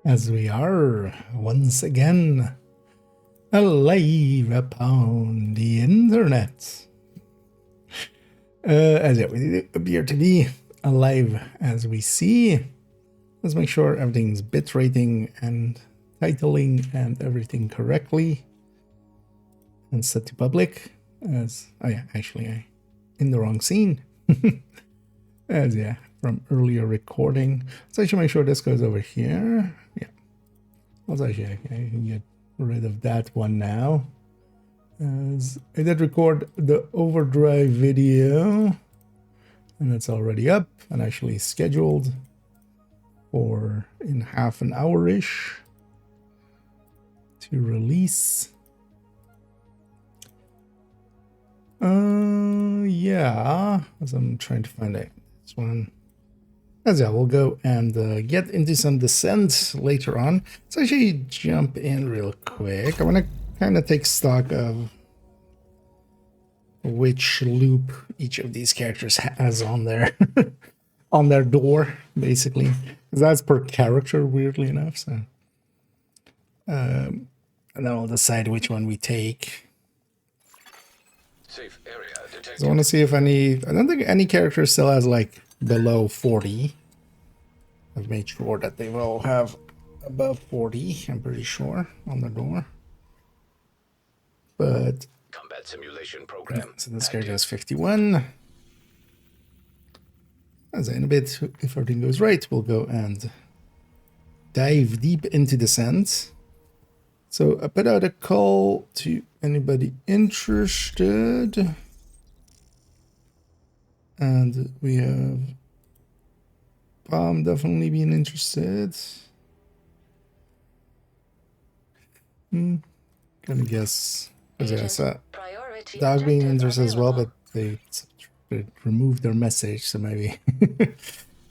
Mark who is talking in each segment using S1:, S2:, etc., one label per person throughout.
S1: as we are once again alive upon the internet. As we appear to be alive as we see. Let's make sure everything's bit rating and titling and everything correctly. And set to public as, oh yeah, actually I in the wrong scene. As yeah, from earlier recording. So I should make sure this goes over here. Yeah. Also actually I can get rid of that one now. As I did record the overdrive video. And it's already up and actually scheduled for in half an hour-ish to release. Yeah, as I'm trying to find this one. As yeah, we'll go and get into some descent later on. Let's actually jump in real quick. I want to kind of take stock of which loop each of these characters has on their on their door, basically. Because that's per character, weirdly enough. So, and then I'll decide which one we take.
S2: Safe area detected.
S1: So I want to see if any. I don't think any character still has like below 40. I've made sure that they will have above 40. I'm pretty sure on the door. But
S2: Combat simulation program.
S1: so this character has 51. As in a bit, if everything goes right, we'll go and dive deep into descent. So I put out a call to anybody interested. And we have Palm definitely being interested. Gonna guess. Dog being interested as well, but they removed their message, so maybe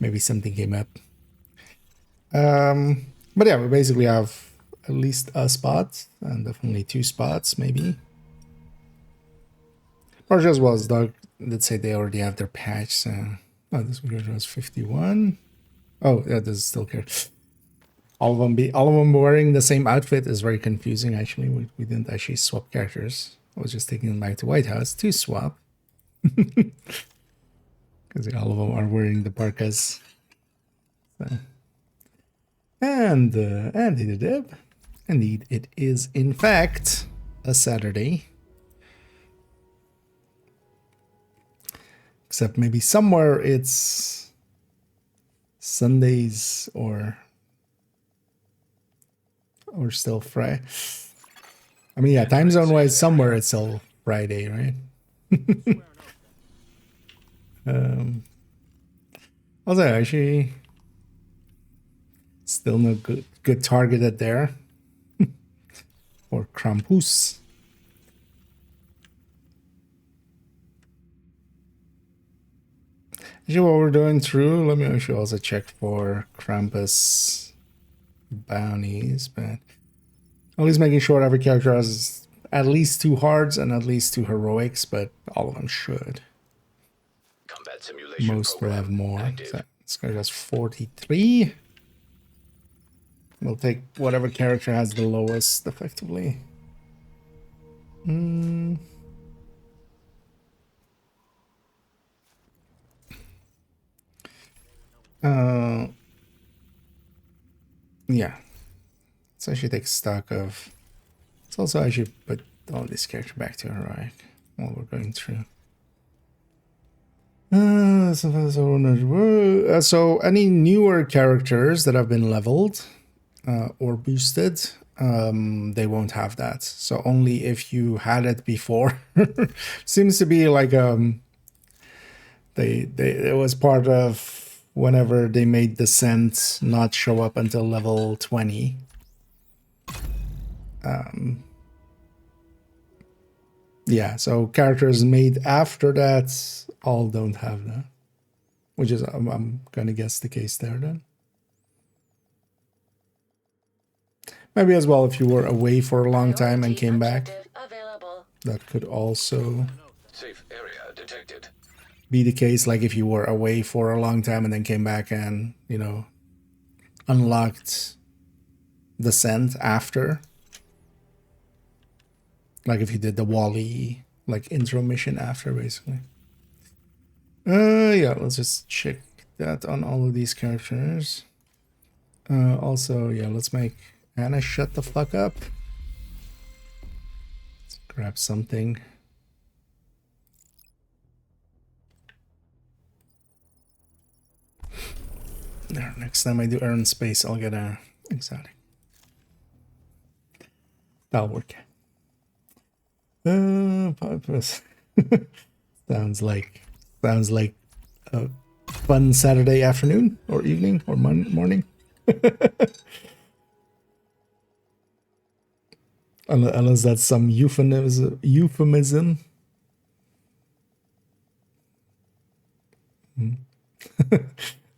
S1: maybe something came up. But yeah, we basically have at least a spot and definitely 2 spots, maybe. Or just was dog. Let's say they already have their patch. So, oh, this one was 51. Oh, yeah, this is still here. All of them wearing the same outfit is very confusing. Actually, we didn't actually swap characters. I was just taking them back to White House to swap. Because all of them are wearing the parkas. So. And indeed, it is in fact a Saturday. Except maybe somewhere it's Sundays or still Friday. I mean, yeah, time zone wise, somewhere it's still Friday, right? Also, actually, still no good targeted there. Or Krampus. Actually, what we're going through, let me actually also check for Krampus bounties, but at least making sure every character has at least 2 hards and at least 2 heroics, but all of them should.
S2: Combat simulation
S1: Most will have more.
S2: active.
S1: So this guy has 43. We'll take whatever character has the lowest, effectively. Yeah. So I should take stock of. It's also I should put all this character back to heroic while we're going through. So any newer characters that have been leveled or boosted, they won't have that. So only if you had it before. Seems to be like it was part of whenever they made Descent not show up until level 20. Yeah, so characters made after that all don't have that. Which is, I'm gonna guess the case there then. Maybe as well if you were away for a long time and came back. That could also
S2: Safe area detected.
S1: be the case, like if you were away for a long time and then came back and, you know, unlocked descent after. Like if you did the Wally like intro mission after, basically. Yeah, let's just check that on all of these characters. Also, yeah, let's make Anna shut the fuck up. Let's grab something. There, next time I do earn space, I'll get a exotic. That'll work. Purpose. sounds like a fun Saturday afternoon or evening or morning. Unless that's some euphemism.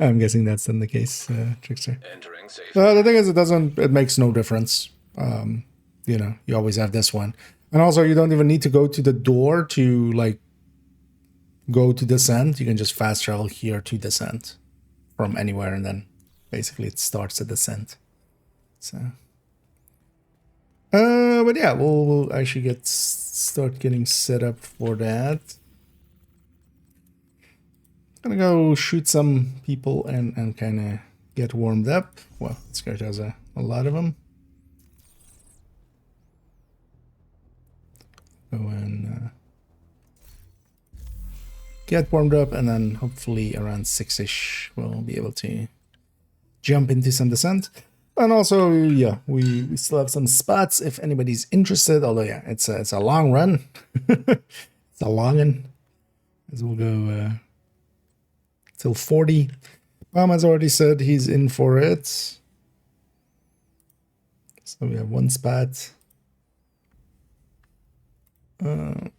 S1: I'm guessing that's in the case, Trickster.
S2: Entering safe.
S1: The thing is, it makes no difference. You know, you always have this one. And also, you don't even need to go to the door to, like, go to descent. You can just fast travel here to descent from anywhere, and then basically it starts a descent. So, but yeah, we'll actually start getting set up for that. Gonna go shoot some people and kind of get warmed up. Well, this character has a lot of them. Go and get warmed up, and then hopefully around 6-ish we'll be able to jump into some descent. And also, yeah, we still have some spots if anybody's interested. Although, yeah, it's a long run. It's a long one. As we'll go till 40. Mom has already said he's in for it. So we have one spot. But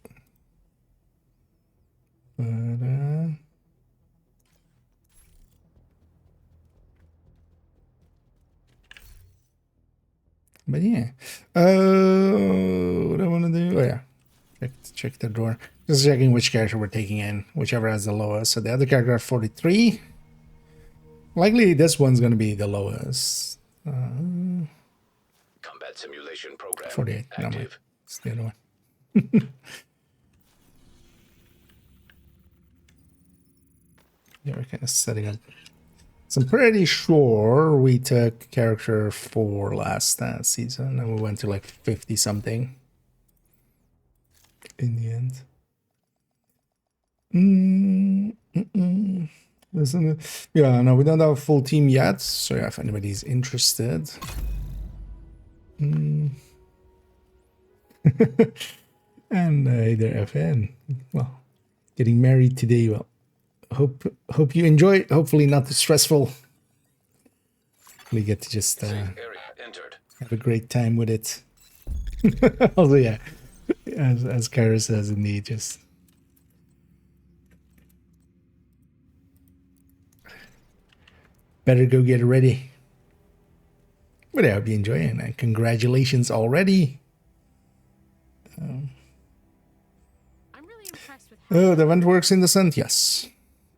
S1: yeah, what I want to do, oh yeah, check the door. Just checking which character we're taking in, whichever has the lowest. So the other character at 43. Likely this one's going to be the lowest.
S2: Combat simulation program
S1: 48.
S2: active.
S1: No, it's the other one. Yeah, we're kind of setting up. So I'm pretty sure we took character 4 last season, and we went to like 50 something in the end. Listen, yeah, no, we don't have a full team yet, so yeah, if anybody's interested. And either FN. Well, getting married today. Well, hope you enjoy it. Hopefully not too stressful. We get to just
S2: Safe area entered.
S1: have a great time with it. Also, yeah, as Kara says, indeed, just better go get ready. But I hope you enjoy it, and congratulations already.
S3: I'm really impressed with how
S1: The event works in Descent, yes.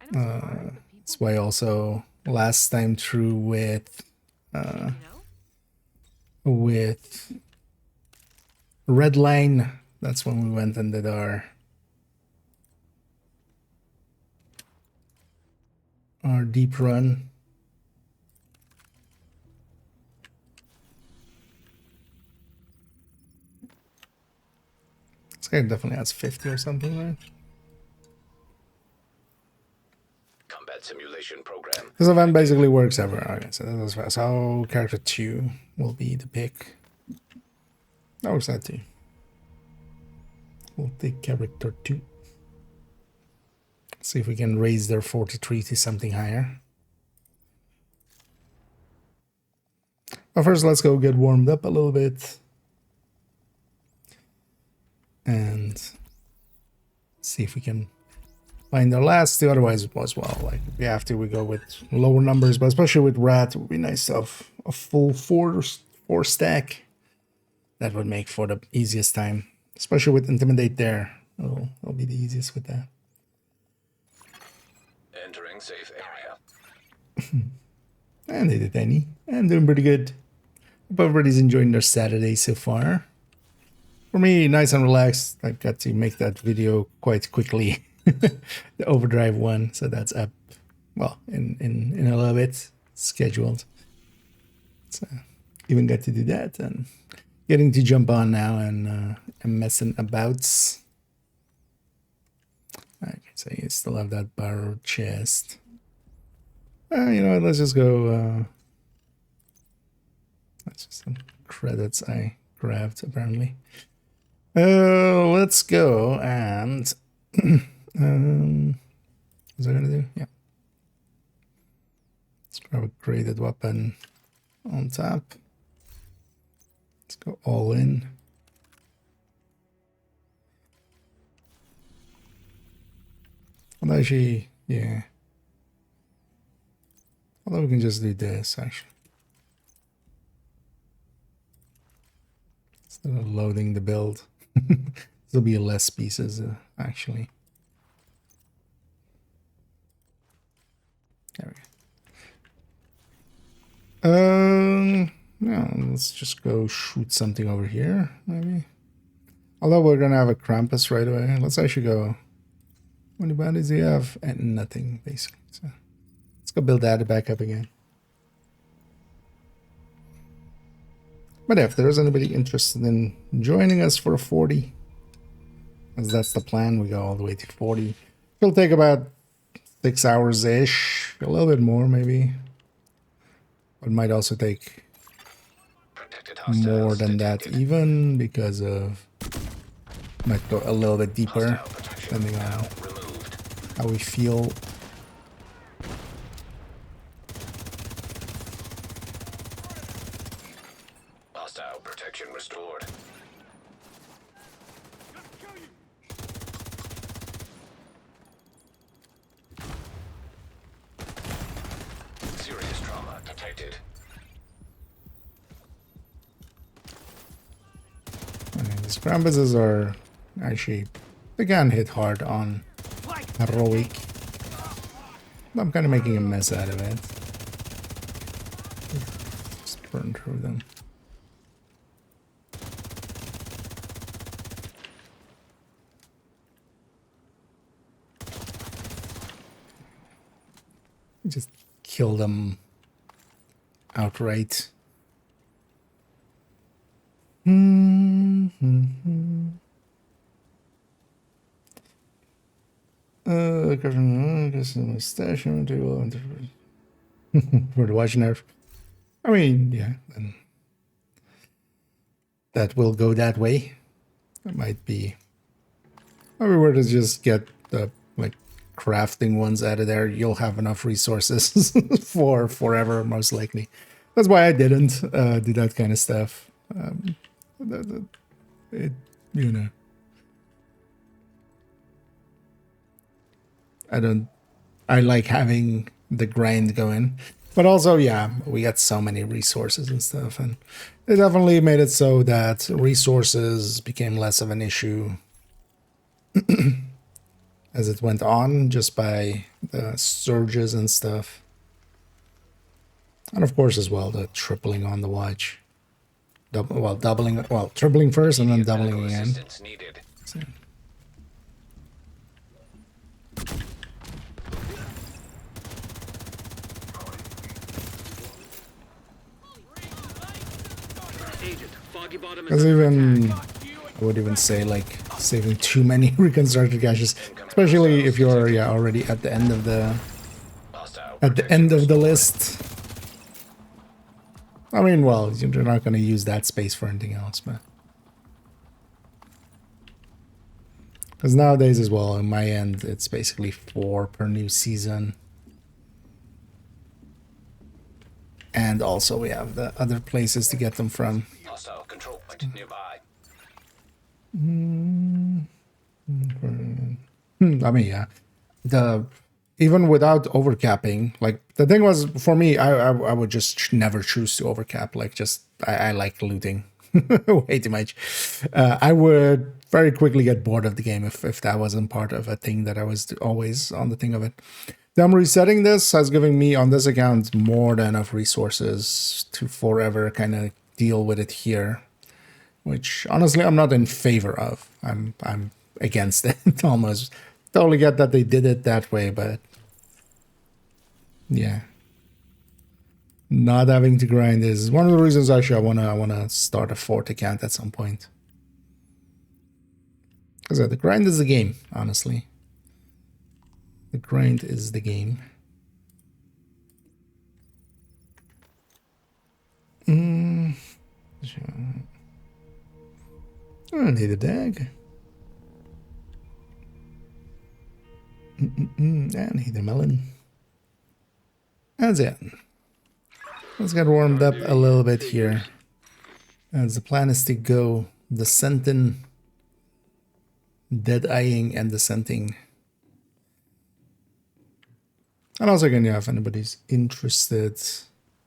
S3: I know it's hard, but
S1: That's
S3: people,
S1: why also last time through with
S3: you know,
S1: Red Line, that's when we went and did our deep run. This guy definitely has 50 or something, right?
S2: Combat simulation program.
S1: This event basically works everywhere. Okay, so that's fast. So character 2 will be the pick. That works out too. We'll take character 2. See if we can raise their 43 to something higher. But first, let's go get warmed up a little bit. And see if we can find our last two. Otherwise, as well, like if we have to, we go with lower numbers. But especially with Rat, it would be nice to have a full four stack. That would make for the easiest time. Especially with Intimidate there. It'll be the easiest with that.
S2: Entering safe area.
S1: And they did any. I'm doing pretty good. Hope everybody's enjoying their Saturday so far. For me, nice and relaxed. I've got to make that video quite quickly. The overdrive one, so that's up, well, in a little bit, scheduled. So even got to do that, and getting to jump on now and messing about. Okay, so you still have that borrowed chest. You know what, let's just go, that's just some credits I grabbed, apparently. Let's go and, what's I gonna do? Yeah. Let's grab a graded weapon on top. Let's go all in. Well, actually, yeah. Although we can just do this, actually. Instead of loading the build. There'll be less pieces, actually. There we go. No, let's just go shoot something over here, maybe. Although we're gonna have a Krampus right away. Let's actually go. How many bodies do you have? And nothing, basically. So let's go build that back up again. But if there's anybody interested in joining us for a 40, as that's the plan, we go all the way to 40. It'll take about 6 hours-ish, a little bit more maybe. But it might also take more than that even, because of, might go a little bit deeper, depending on how we feel.
S2: Hostile protection restored. Serious trauma detected.
S1: These Krampuses are actually, they can hit hard on heroic. I'm kind of making a mess out of it. Just burn through them. Just kill them outright. Mustache for the watch nerve. I mean, yeah, and that will go that way. It might be. Maybe we were to just get the like crafting ones out of there. You'll have enough resources for forever, most likely. That's why I didn't do that kind of stuff. It, you know. I like having the grind going, but also, yeah, we got so many resources and stuff, and it definitely made it so that resources became less of an issue as it went on, just by the surges and stuff. And of course, as well, the tripling on the watch. Tripling first and then doubling again. So. Because even, I would even say, like, saving too many reconstructed caches, especially if you're already at the end of the list. I mean, well, you're not going to use that space for anything else, but because nowadays as well, on my end, it's basically 4 per new season. And also we have the other places to get them from.
S2: Hostile control point nearby.
S1: I mean, yeah, even without overcapping, like the thing was for me, I would just never choose to overcap. Like, just I like looting way too much. I would very quickly get bored of the game if that wasn't part of a thing that I was always on the thing of it. Them resetting this has given me on this account more than enough resources to forever kind of deal with it here, which honestly I'm not in favor of. I'm against it almost. Totally get that they did it that way, but yeah. Not having to grind is one of the reasons actually I wanna start a 4th account at some point. Because the grind is the game, honestly. The grind is the game. Sure. I don't need a dag. I need a melon. That's it. Let's get warmed up a little bit here. As the plan is to go descending, dead-eyeing, and descending. And also again, yeah, if anybody's interested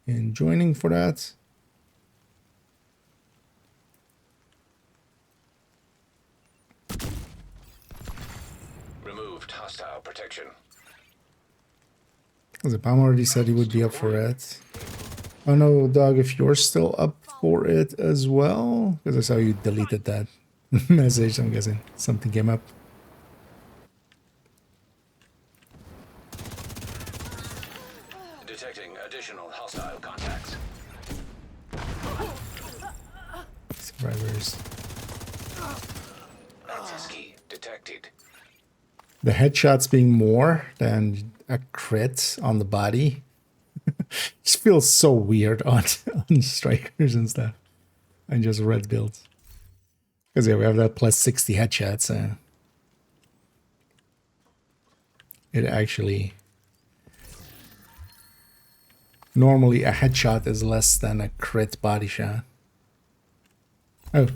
S1: in joining for that.
S2: Removed hostile protection.
S1: The Palm already said he would be up for it. Oh no, Doug, if you're still up for it as well, because I saw you deleted that message, I'm guessing something came up.
S2: Detecting additional hostile contacts.
S1: Survivors.
S2: Access key detected.
S1: The headshots being more than a crit on the body just feels so weird on strikers and stuff. And just red builds. Because yeah, we have that plus 60 headshots. It actually... Normally a headshot is less than a crit body shot. Oh.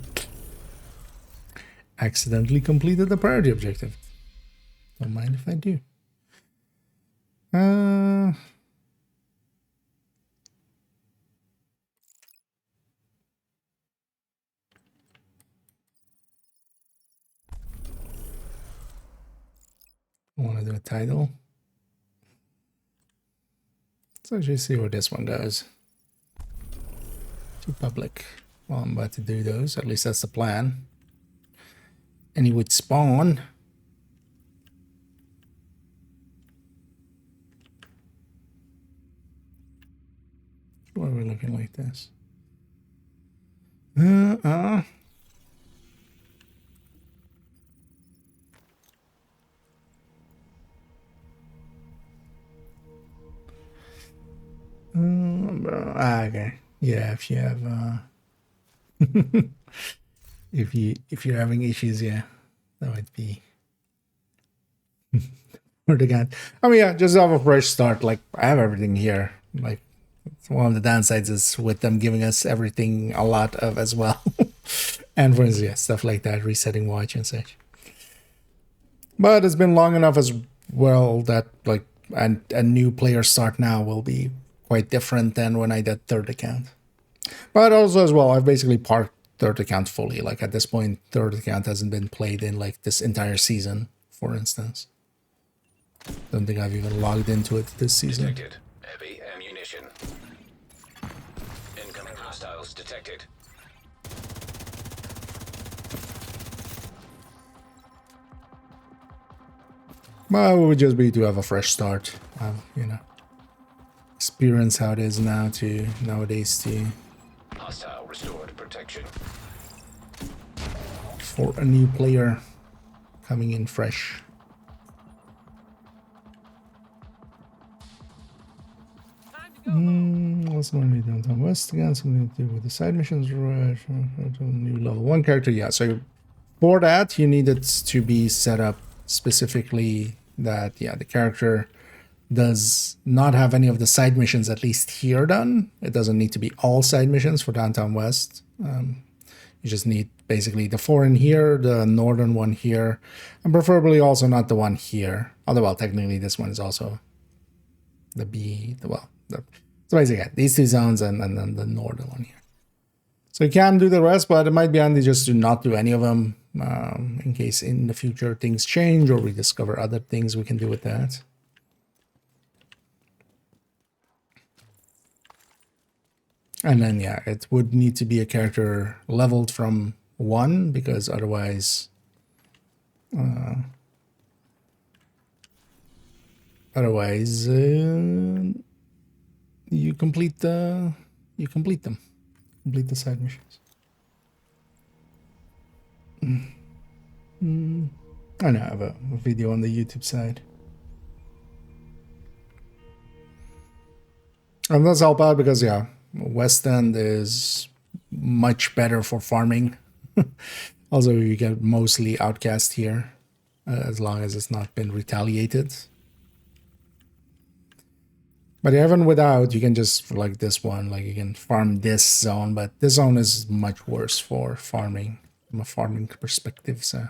S1: Accidentally completed the priority objective. Don't mind if I do. I want to do a title. Let's actually see where this one goes. To public. Well, I'm about to do those. At least that's the plan. And he would spawn. Why are we looking like this? Okay. Yeah, if you have if you're having issues, yeah, that might be where to get. I mean, yeah, just have a fresh start. Like I have everything here. Like one of the downsides is with them giving us everything a lot of as well. And for instance, yeah, stuff like that, resetting watch and such. But it's been long enough as well that like a new player start now will be quite different than when I did 3rd account. But also as well, I've basically parked 3rd account fully. Like at this point, 3rd account hasn't been played in like this entire season, for instance. Don't think I've even logged into it this season.
S2: Detected. Heavy ammunition. Incoming hostiles detected.
S1: Well, it would just be to have a fresh start. You know, experience how it is nowadays to
S2: Hostile restored protection.
S1: for a new player coming in fresh. What's going to be downtown west again? Something to do with the side missions, right? New level 1 character, yeah. So for that, you need it to be set up specifically that yeah, the character does not have any of the side missions at least here done. It doesn't need to be all side missions for downtown west. You just need basically the 4 in here, the northern one here, and preferably also not the one here. Although, well, technically this one is also the B, so basically, yeah, these 2 zones and then the northern one here. So you can do the rest, but it might be handy just to not do any of them in case in the future things change or we discover other things we can do with that. And then, yeah, it would need to be a character leveled from 1, because otherwise, you complete them, complete the side missions. I know I have a video on the YouTube side. And that's all bad because, yeah, West End is much better for farming. Also, you get mostly outcast here, as long as it's not been retaliated. But even without, you can just, like this one, like you can farm this zone, but this zone is much worse for farming, from a farming perspective, so.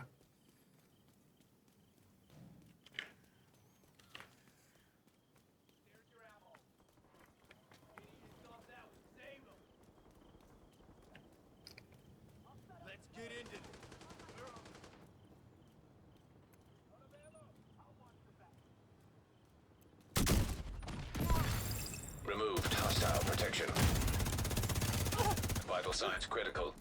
S2: Removed hostile protection. Vital signs critical.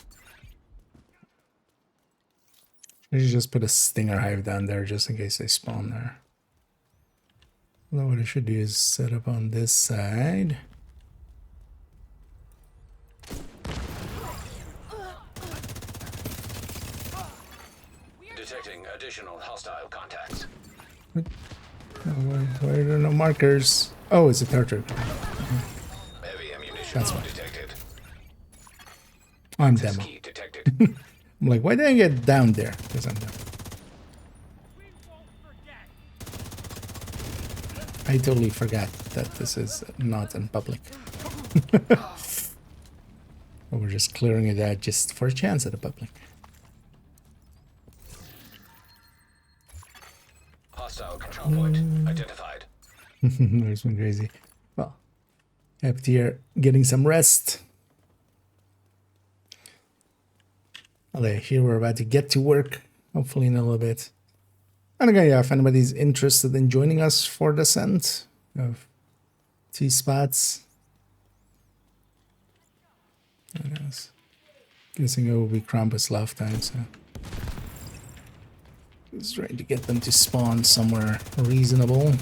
S1: You should just put a stinger hive down there just in case they spawn there. Now what I should do is set up on this side.
S2: Detecting additional hostile contacts.
S1: Why are there no markers? Oh, it's a territory.
S2: Heavy ammunition
S1: That's fine.
S2: detected.
S1: I'm
S2: Access
S1: demo.
S2: key detected.
S1: I'm like, why did I get down there? Because I'm demo. I totally forgot that this is not in public. But we're just clearing it out just for a chance at the public.
S2: Hostile control point identified.
S1: There's been crazy. Well, up here getting some rest. Okay, here we're about to get to work, hopefully in a little bit. And again, yeah, if anybody's interested in joining us for Descent, we have 2 spots. I guess. Guessing it will be Krampus last time, so. Just trying to get them to spawn somewhere reasonable.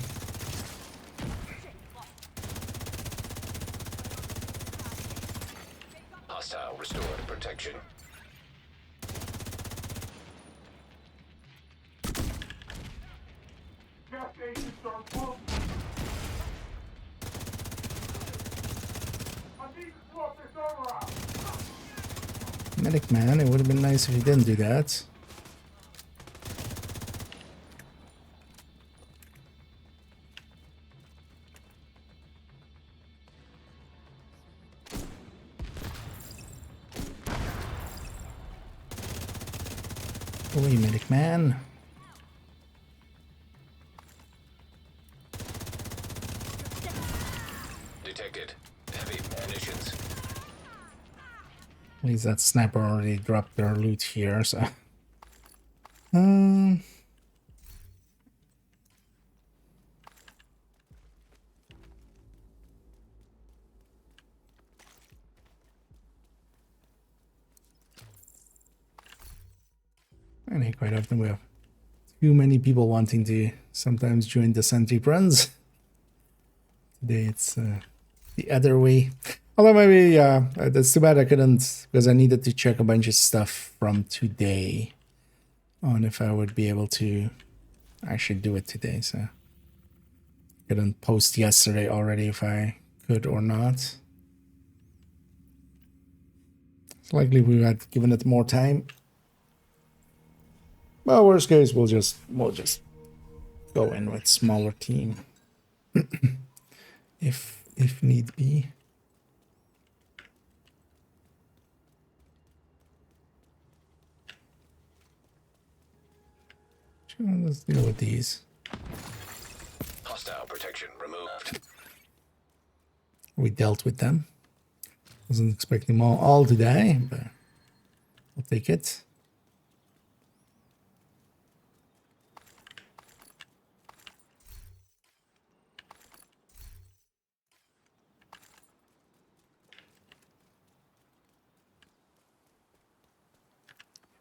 S2: Hostile restored protection.
S1: Medic man, it would have been nice if you didn't do that. Holy medic man.
S2: Detected. Heavy munitions.
S1: At least that sniper already dropped their loot here, so. And quite often we have too many people wanting to sometimes join the sentry runs. Today it's the other way. Although maybe, yeah, that's too bad I couldn't, because I needed to check a bunch of stuff from today on if I would be able to actually do it today, so. Couldn't post yesterday already if I could or not. It's likely we had given it more time. Well, worst case, we'll just go in with smaller team, if need be. Sure, let's deal with these.
S2: Hostile protection removed.
S1: We dealt with them. Wasn't expecting them all today, but I'll take it.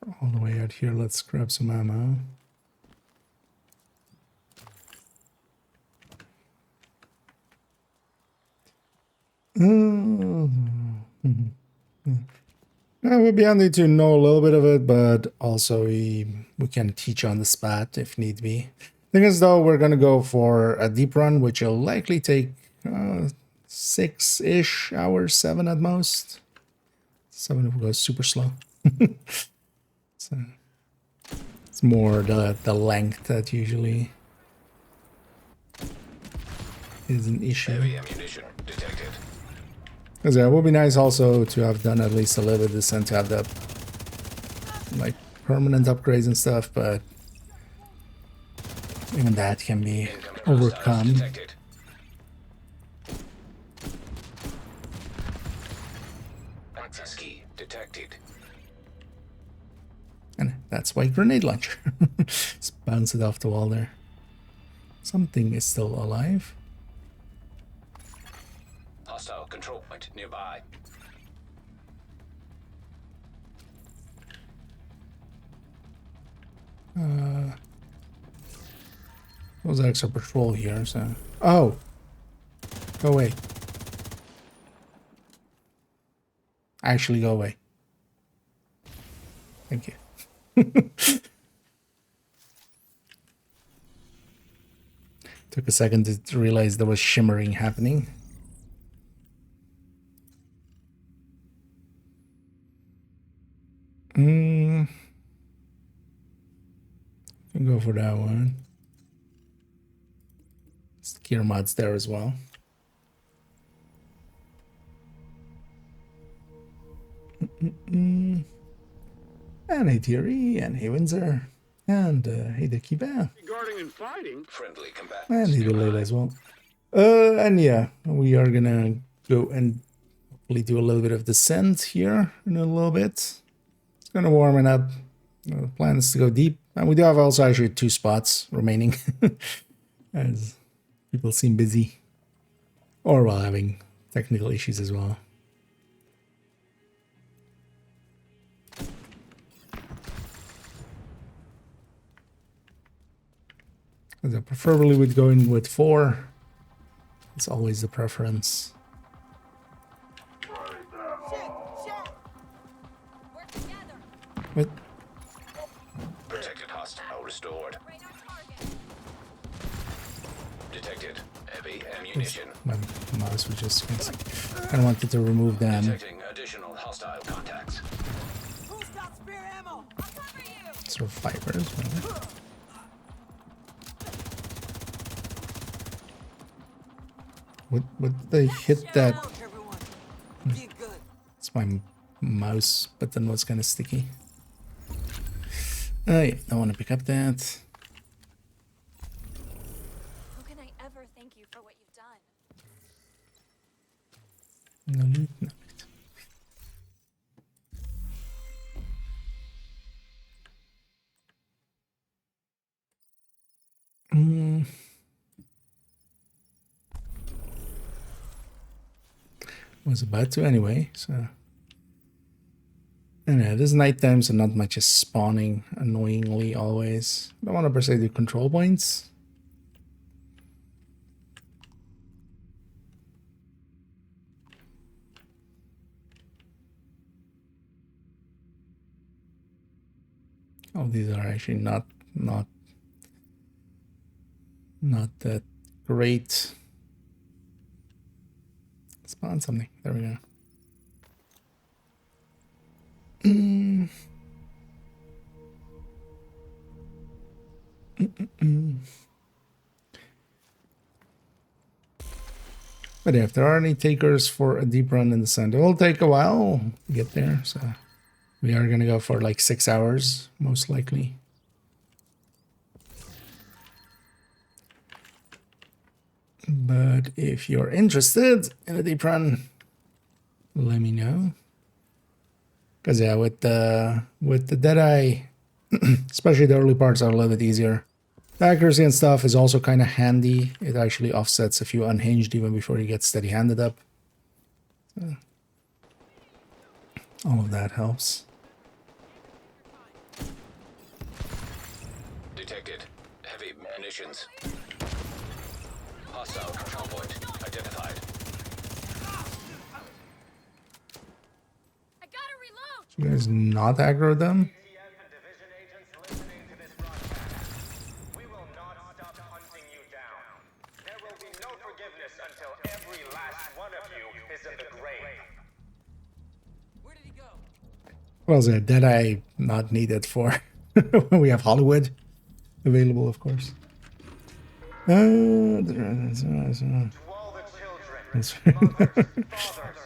S1: all the way out here. Let's grab some ammo. It would be handy to know a little bit of it, but also we can teach on the spot if need be. Thing is, though, we're going to go for a deep run, which will likely take 6-ish hours, 7 at most. 7 will go super slow. So it's more the length that usually is an issue.
S2: Heavy ammunition detected.
S1: Because yeah, it would be nice also to have done at least a little bit of this and to have the like permanent upgrades and stuff, but even that can be overcome.
S2: Detected. Access key detected.
S1: And that's why grenade launcher. Just bounce it off the wall there. Something is still alive.
S2: Hostile control point nearby.
S1: There's extra patrol here, so... Oh! Go away. Actually, go away. Thank you. Took a second to realize there was shimmering happening. Can go for that one. Gear mods there as well. And hey Thierry, and hey Windsor, and hey Dickie Bear.
S4: Guarding and fighting.
S2: Friendly combatants
S1: And hey
S2: nearby.
S1: Layla as well. And yeah, we are gonna go and hopefully do a little bit of descent here in a little bit. It's gonna warm it up. The plan is to go deep, and we do have also actually 2 spots remaining, as people seem busy, or while having technical issues as well. As I preferably would go in with 4. It's always the preference.
S3: Work together.
S1: But
S2: Protected hostile restored. Detected heavy ammunition.
S1: my mouse was just... I wanted to remove them.
S2: Detecting additional hostile contacts.
S3: Who's got spare ammo? I'll cover you.
S1: Survivors, really. What did they hit that?
S3: Everyone. Be good.
S1: It's my mouse button was kind of sticky. Yeah, I want to pick up that.
S3: How can I ever thank you for what you've done?
S1: No loot, no loot. Was about to anyway, so... And yeah, it is nighttime, so not much is spawning annoyingly always. I don't want to per se do control points. Oh, these are actually not that great. Spawn something. There we go. But yeah, if there are any takers for a deep run in the sand, it will take a while to get there. So we are going to go for like 6 hours, most likely. But if you're interested in a deep run, let me know. Because yeah, with the Deadeye, especially the early parts are a little bit easier. The accuracy and stuff is also kind of handy. It actually offsets a few unhinged even before you get steady-handed up. So, all of that helps.
S2: Detected. Heavy munitions. Hostile control point identified.
S3: I gotta reload!
S1: You guys not aggro them?
S4: ATF and division agents listening to this broadcast. We will not stop hunting you down. There will be no forgiveness until every last one of you is in the grave.
S3: Where did he go?
S1: What was it? Deadeye not needed for when we have Hollywood available, of course.
S4: To all the children, mothers, fathers,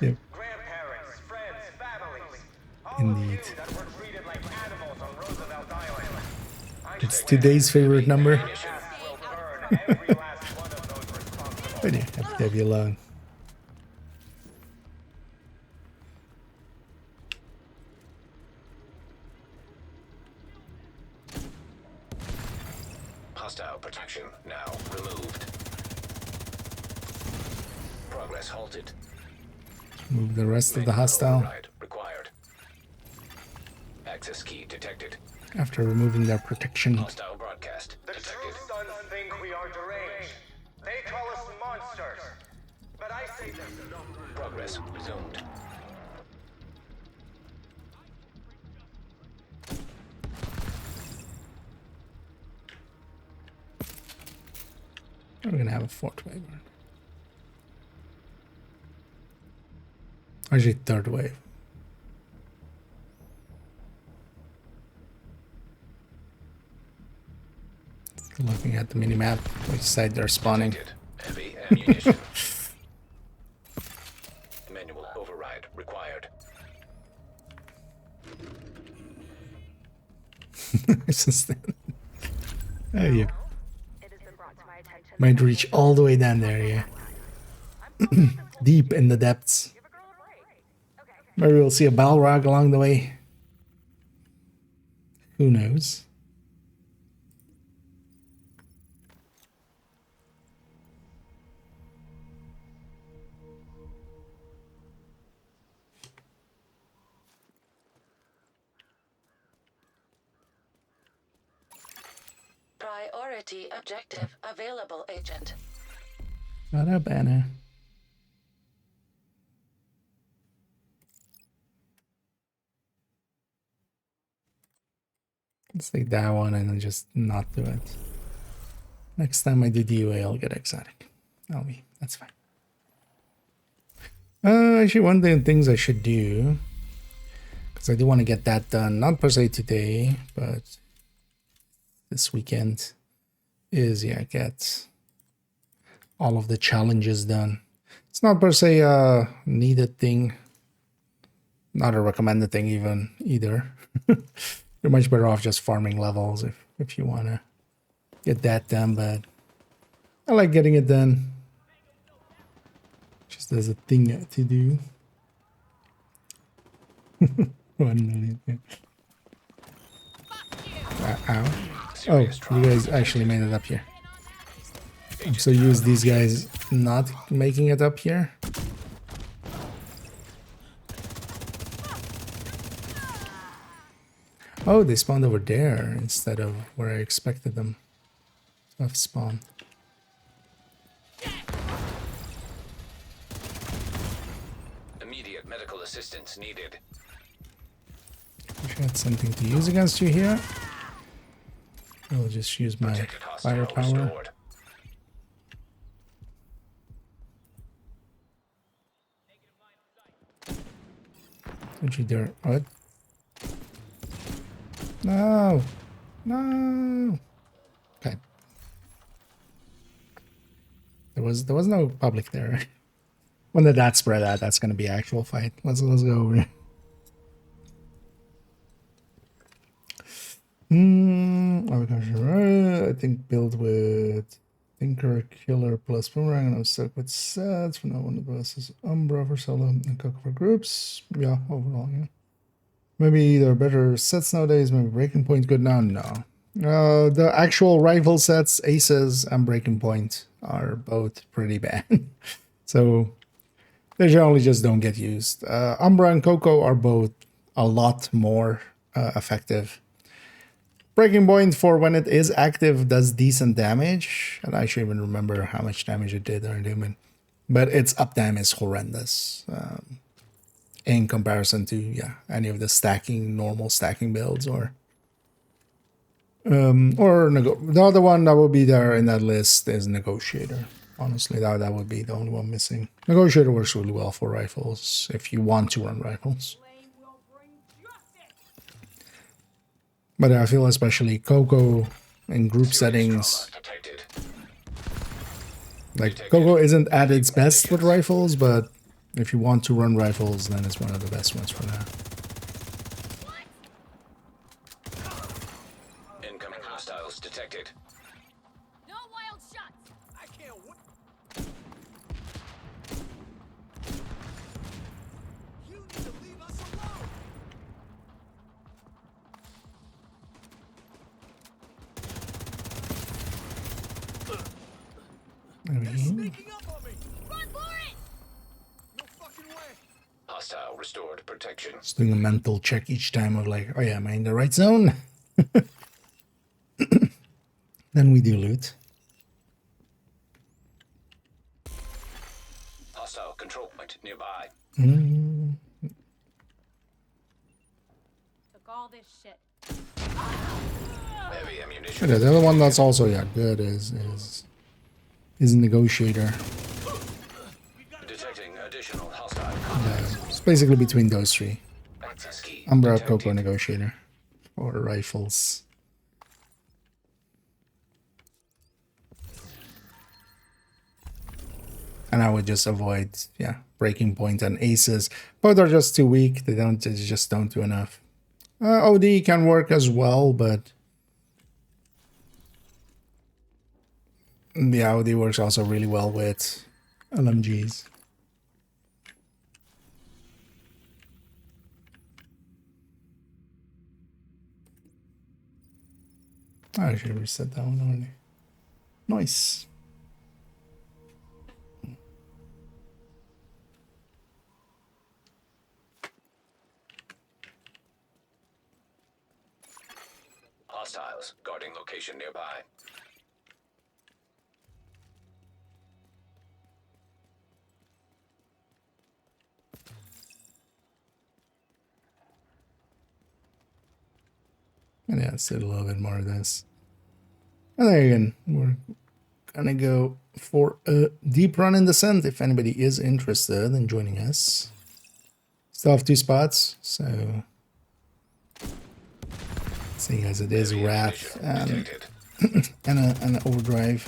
S1: Yep,
S4: grandparents, friends, families, all
S1: indeed.
S4: of you that were treated like animals on Roosevelt Island. I
S1: It's
S4: swear
S1: today's favorite number.
S4: this will burn every last one of those responsible.
S1: But yeah, happy to have you along.
S2: Hostile protection now removed. Progress halted.
S1: Move the rest of the hostile
S2: Override required. Access key detected.
S1: after removing their protection.
S2: Hostile broadcast
S4: The true
S2: detected.
S4: sons think we are deranged. They call us monsters. But I say this.
S2: Progress resumed.
S1: We're gonna have a fourth wave. Actually, third wave. Looking at the minimap, which side they're spawning.
S2: Detected. Heavy ammunition. Manual override required.
S1: It's just- oh yeah,
S5: It has been brought to my attention.
S1: might reach all the way down there. Yeah, deep in the depths.
S5: Give a girl a break. Okay.
S1: Maybe we'll see a Balrog along the way. Who knows?
S6: Priority objective available, Agent.
S1: Not a banner. Let's take that one and then just not do it. Next time I do DUA, I'll get exotic. That's fine. Actually, one of the things I should do, because I do want to get that done, not per se today, but this weekend, is get all of the challenges done. It's not per se a needed thing, not a recommended thing either. You're much better off just farming levels if you want to get that done, but I like getting it done just as a thing to do. 1 million. Yeah. Ow. Oh, you guys actually made it up here. I'm so used these guys not making it up here. Oh, they spawned over there instead of where I expected them to have spawned.
S2: Immediate medical assistance needed.
S1: Wish I had something to use against you here. I'll just use my
S2: Protected hostile
S1: firepower.
S2: restored.
S1: Don't you dare. What? No! No! Okay. There was no public there. When the that spread out, that's gonna be actual fight. Let's go over here. Oh gosh, I think build with Thinker, Killer plus Boomerang, and I'm stuck with sets. For now, one of the best is Umbra for solo and Coco for groups. Yeah, overall, yeah. Maybe there are better sets nowadays. Maybe Breaking Point good now? No. The actual rival sets, Aces and Breaking Point, are both pretty bad. So they generally just don't get used. Umbra and Coco are both a lot more effective. breaking point for when it is active does decent damage. And I should even remember how much damage it did on human. But its uptime is horrendous in comparison to any of the normal stacking builds or the other one that would be there in that list is Negotiator. Honestly, that would be the only one missing. Negotiator works really well for rifles if you want to run rifles. But I feel especially Coco in group settings.
S2: Detected.
S1: Like, Coco isn't at its best with rifles, but if you want to run rifles, then it's one of the best ones for now.
S2: Incoming hostiles detected.
S3: No wild shots.
S7: I can't wait. You need to leave us alone. Sneaking up on me.
S3: Run for it!
S7: No fucking way.
S2: Hostile restored protection.
S1: Just doing a mental check each time of like, oh yeah, am I in the right zone? Then we do loot.
S2: Hostile control point nearby.
S3: Took all this shit.
S2: Heavy ammunition.
S1: Okay, the other one that's also good is Negotiator.
S2: Detecting additional hostile
S1: It's basically between those three.
S2: access key.
S1: Umbra,
S2: detected.
S1: Coco, Negotiator. Or rifles. And I would just avoid, breaking point and aces. Both are just too weak. They just don't do enough. OD can work as well, but the OD works also really well with LMGs. I should reset that one already. Nice.
S2: Hostiles guarding location nearby.
S1: And yeah, let's do a little bit more of this. And there again, we're gonna go for a deep run in Descent if anybody is interested in joining us. Still have 2 spots, so seeing as it is
S2: Heavy
S1: Wrath
S2: ammunition
S1: and
S2: detected.
S1: an Overdrive,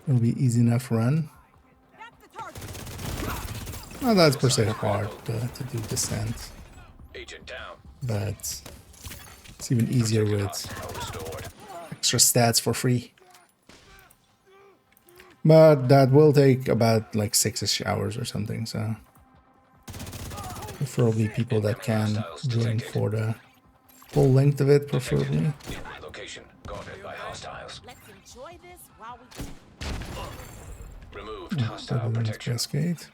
S1: it'll be easy enough run.
S3: That's the target.
S1: Not that's per se hard to do Descent,
S2: Agent down.
S1: but it's even easier with
S2: Hostile restored.
S1: extra stats for free. But that will take about like 6-ish hours or something, so preferably people that can join for the full length of it, preferably.
S2: New location guarded by hostiles.
S3: Let's enjoy this while we can.
S2: Removed hostile protection.
S1: Cascade.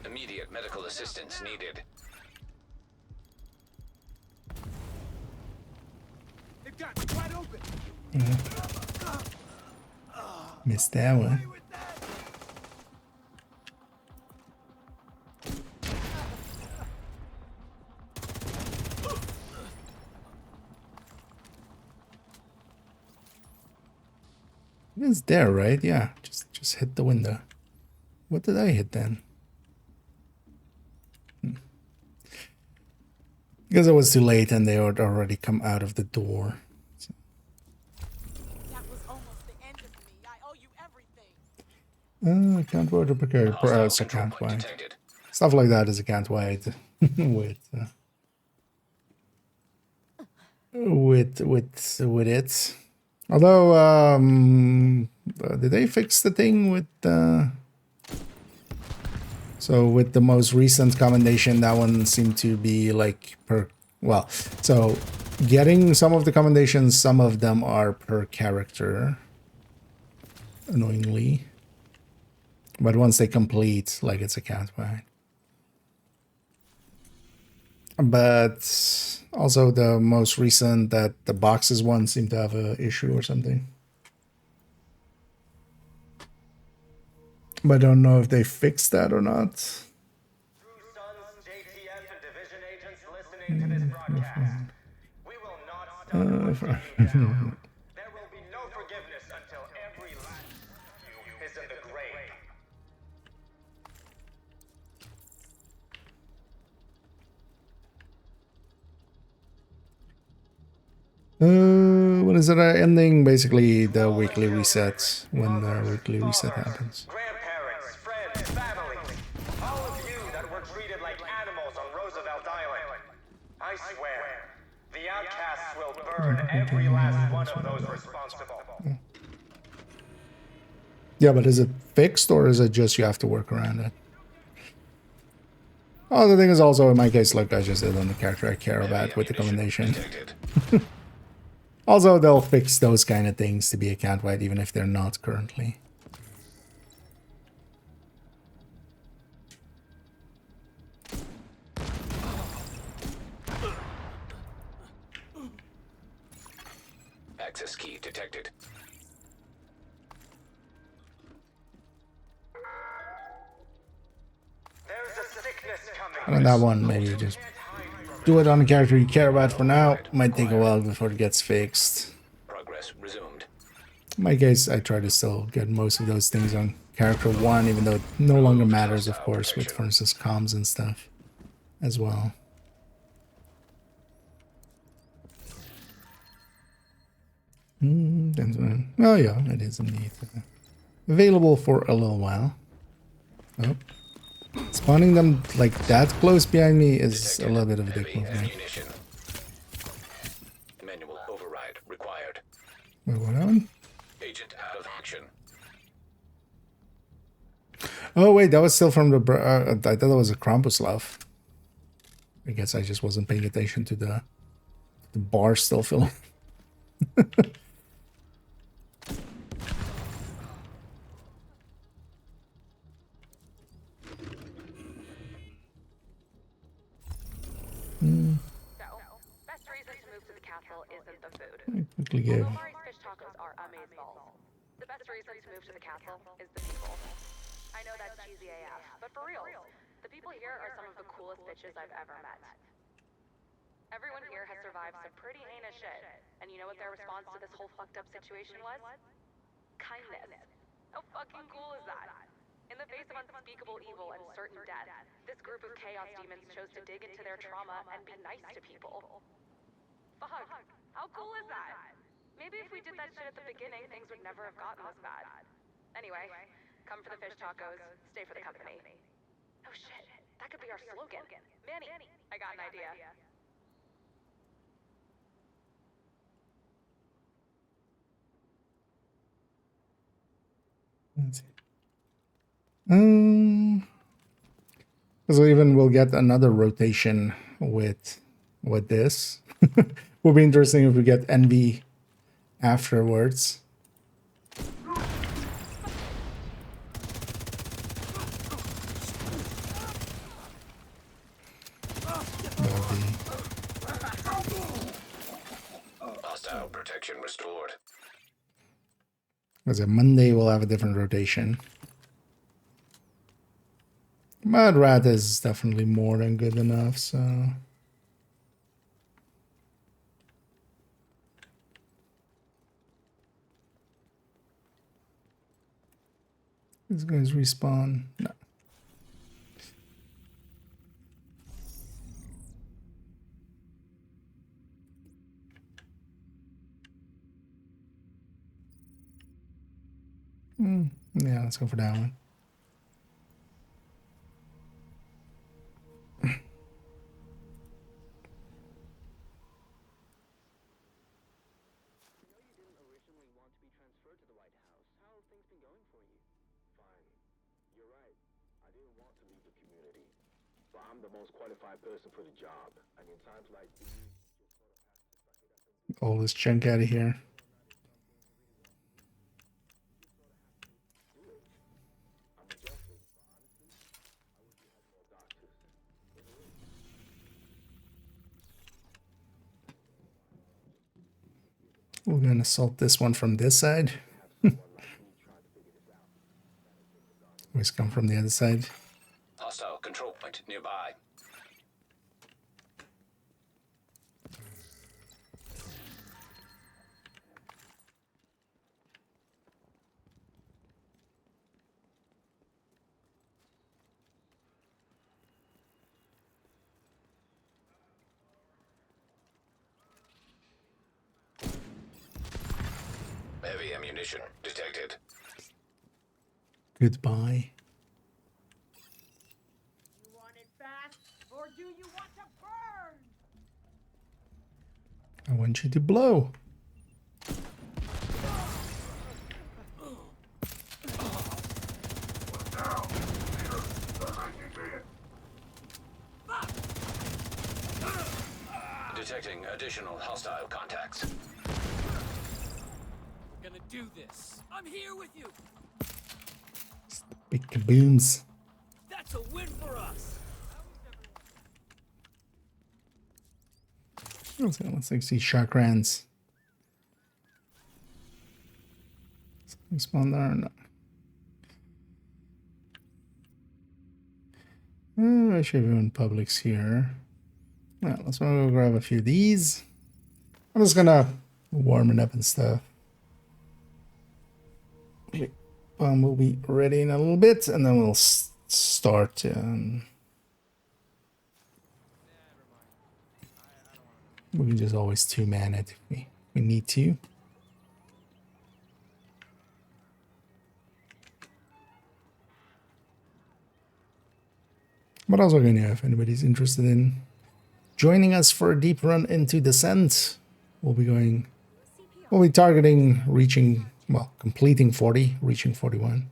S2: Immediate medical assistance needed.
S7: They've got me wide open.
S1: Missed that one.
S7: With that.
S1: It's there, right? Yeah, just hit the window. What did I hit then? Because it was too late and they had already come out of the door.
S3: That was almost the end of me. I owe you everything.
S1: Can't wait to prepare.
S2: Hostile
S1: So
S2: control
S1: can't
S2: point
S1: wait.
S2: detected.
S1: Stuff like that is a can't wait with it. Although, did they fix the thing with so with the most recent commendation, that one seemed to be like so getting some of the commendations, some of them are per character, annoyingly. But once they complete, like, it's a countwide. But also the most recent, that the boxes one seemed to have a issue or something. But I don't know if they fixed that or not.
S4: True Sons, JTF, and Division agents listening to this broadcast. We will not stop hunting you down. There will be no forgiveness until every last one of you is in the grave.
S1: What is it? Ending basically the weekly reset when the weekly reset happens.
S4: Grandparents, friends, families, all of you that were treated like animals on Roosevelt Island. I swear, the outcasts will burn every last one of those responsible.
S1: Yeah, but is it fixed or is it just you have to work around it? Oh, the thing is also, in my case, like I just did on the character I care about with the commendation. Also, they'll fix those kind of things to be account wide, even if they're not currently.
S2: Access key detected.
S4: There's a sickness coming.
S1: And on that one, maybe just do it on a character you care about for now. Might take a while before it gets fixed.
S2: Progress resumed.
S1: In my case, I try to still get most of those things on character 1, even though it no longer matters, of course, with, for instance, comms and stuff as well. Oh yeah, it is indeed available for a little while. Oh. Spawning them like that close behind me is a little bit of a dick move.
S2: Ammunition. Manual override required.
S1: Wait, what happened?
S2: Agent out of action.
S1: Oh wait, that was still from the... I thought that was a Krampuslav. I guess I just wasn't paying attention to the bar still filling.
S5: So, best reason to move to the castle isn't the food.
S1: Quickly give.
S5: Although Mari's fish tacos are amazeballs, the best reason to move to the castle is the people. I know that's cheesy AF, but for real, the people here are some of the coolest bitches I've ever met. Everyone here has survived some pretty heinous shit, and you know what their response to this whole fucked up situation was? Kindness. How fucking cool is that? In the face of unspeakable evil and certain death, this group of chaos demons chose to dig into their trauma and be nice to people. Fuck, how cool is that? Maybe if we did that shit at the beginning, things would never have gotten this bad. Anyway, come for the fish tacos, stay for the company. Oh shit, that could be our slogan. Manny, I got an idea.
S1: Let's see. So even we'll get another rotation with this. Will be interesting if we get Envy afterwards.
S2: Hostile protection restored.
S1: Because Monday we'll have a different rotation. But Rat is definitely more than good enough, so... These guys respawn. No. Yeah, let's go for that one.
S8: I'm the most qualified person for the job, and in times like these,
S1: All this junk out of here.
S8: I'm adjusting
S1: We're gonna assault this one from this side. Always come from the other side.
S2: Hostile control point nearby. Heavy ammunition detected.
S1: Goodbye.
S3: You want it fast, or do you want to burn?
S1: I want you to blow.
S2: Detecting additional hostile contacts.
S7: We're gonna do this. I'm here with you.
S1: Big kabooms.
S7: That's a win for us.
S1: Let's like see chakrans. Something spawn there or no? I should have in Publix here. Well, let's go grab a few of these. I'm just gonna warm it up and stuff. Bomb will be ready in a little bit, and then we'll start. We can just always two-man it if we need to. But also going to, if anybody's interested in joining us for a deep run into Descent, we'll be targeting reaching, well, completing 40, reaching 41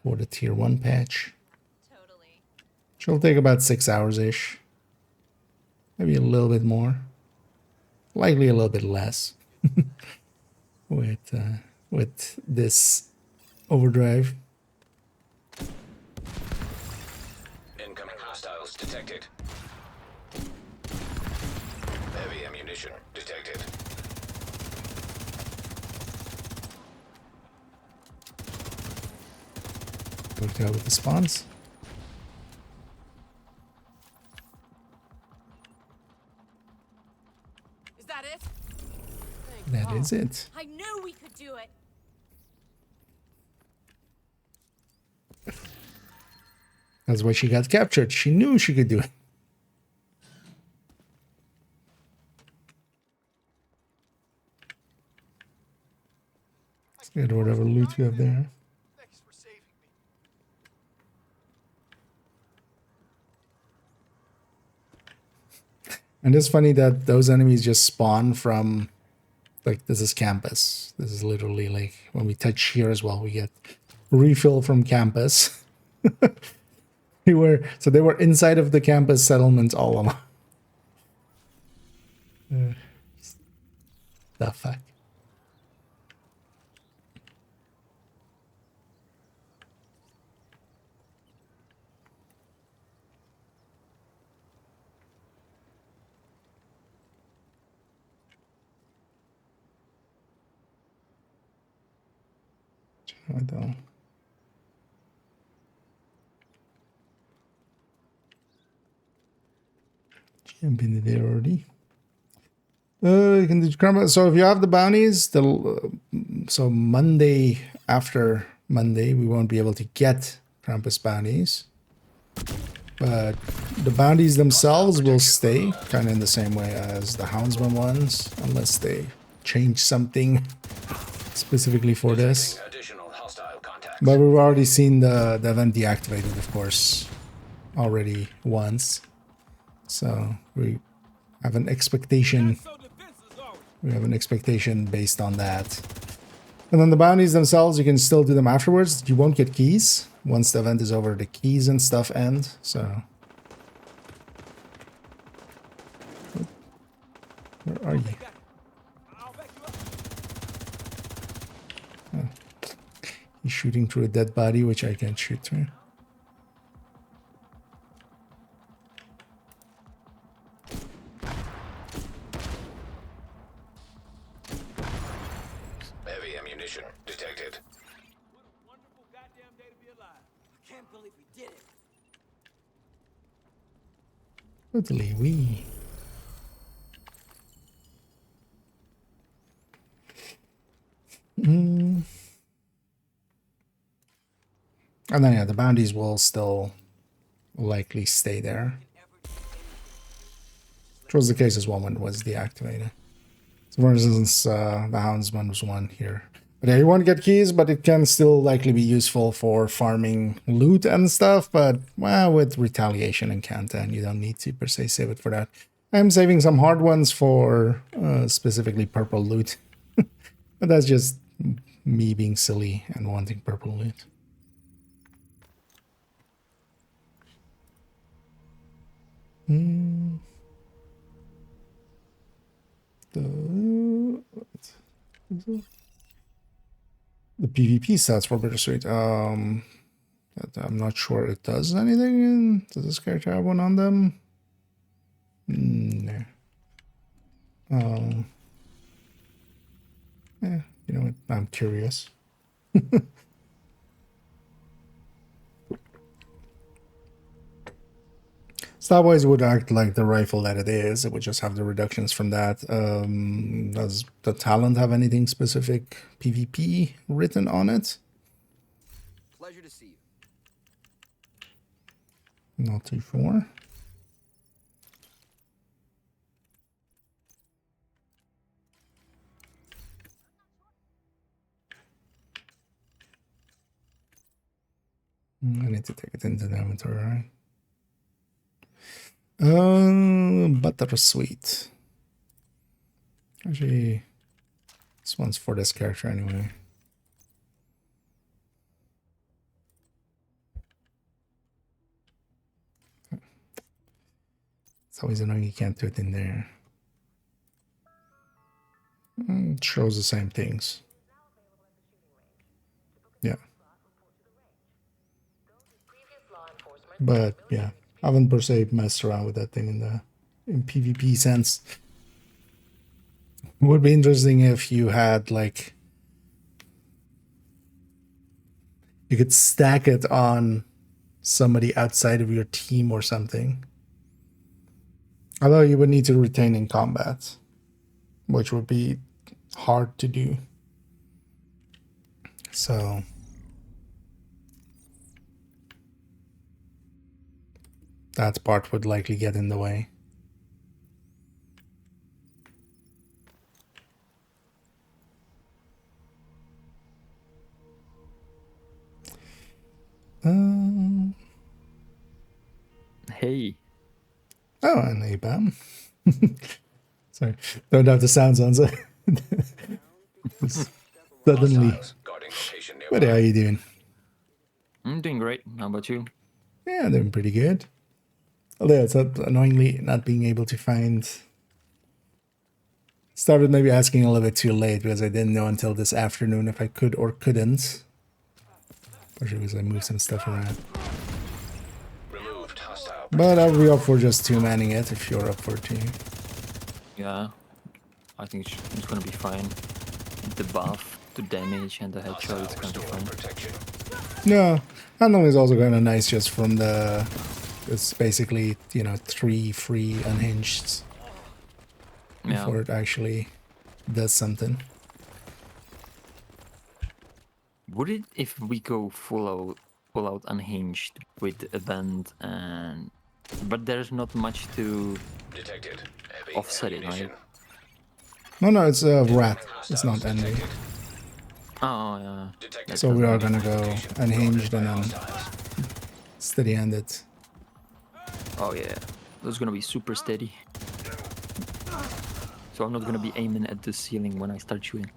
S1: for the tier 1 patch.
S5: Totally.
S1: Which will take about 6 hours-ish. Maybe a little bit more. Likely a little bit less with this overdrive.
S2: Incoming hostiles detected. Heavy ammunition detected.
S1: Worked out with the spawns.
S3: Is that it?
S1: That is it.
S3: I knew we could do it.
S1: That's why she got captured. She knew she could do it. Let's get whatever loot you have there.
S7: Thanks for saving me.
S1: And it's funny that those enemies just spawn from, like, this is campus. This is literally like when we touch here as well, we get refill from campus. They were inside of the campus settlement all along. The fuck. I don't. Jump into there already. You can do, so if you have the bounties, so Monday, after Monday, we won't be able to get Krampus bounties. But the bounties themselves will stay, kind of in the same way as the Houndsman ones, unless they change something specifically for this.
S2: Additional hostile contacts.
S1: But we've already seen the event deactivated, of course, already once. So we have an expectation.
S7: So defenseless are we?
S1: We have an expectation based on that. And then the bounties themselves, you can still do them afterwards. You won't get keys. Once the event is over, the keys and stuff end. So where are you?
S7: I'll back you up.
S1: He's shooting through a dead body, which I can't shoot through.
S2: ammunition detected.
S7: What a wonderful goddamn day to be alive.
S3: I can't believe we did it.
S1: Totally we. And then yeah, the bounties will still likely stay there. Which was the case as well when it was deactivated. So for instance, the Houndsman was one here. But yeah, you want to get keys, but it can still likely be useful for farming loot and stuff. But well, with retaliation and Kantan, you don't need to per se save it for that. I'm saving some hard ones for specifically purple loot. But that's just me being silly and wanting purple loot. The PvP stats for Bittersweet. I'm not sure it does anything. Does this character have one on them? No. Yeah, you know what? I'm curious. Stat-wise, it would act like the rifle that it is. It would just have the reductions from that. Does the talent have anything specific PvP written on it?
S3: Pleasure to see you.
S1: Not too sure. I need to take it into the inventory, right? Bittersweet. Actually, this one's for this character anyway. It's always annoying you can't do it in there. It shows the same things. Yeah. But yeah, I haven't per se messed around with that thing in PvP sense. It would be interesting if you had like you could stack it on somebody outside of your team or something. Although you would need to retain in combat, which would be hard to do. So that part would likely get in the way.
S9: Hey.
S1: Oh, and ABAM. Sorry, don't have the sounds on, so suddenly.
S2: Hostiles guarding location nearby.
S1: What are you doing?
S9: I'm doing great. How about you?
S1: Yeah, doing pretty good. Although it's annoyingly not being able to find. Started maybe asking a little bit too late because I didn't know until this afternoon if I could or couldn't. Especially because I moved some stuff around.
S2: Removed hostile.
S1: But I'll be up for just two-manning it if you're up for two.
S9: Yeah. I think it's gonna be fine. The buff, the damage, and the headshot, it's gonna be
S2: Restoring
S9: fine.
S2: protection.
S1: No, handling is also kind of nice just from the. It's basically, you know, 3 free unhinged
S9: Yeah.
S1: before it actually does something.
S9: Would it if we go full out unhinged with event and but there's not much to
S2: Detected. Heavy
S9: offset it,
S2: ammunition.
S9: right?
S1: No, it's a rat. It's not enemy.
S2: Detected.
S9: Oh yeah.
S2: Detected.
S1: So we are gonna go unhinged and then steady-handed.
S9: Oh yeah. That's gonna be super steady. So I'm not gonna be aiming at the ceiling when I start shooting.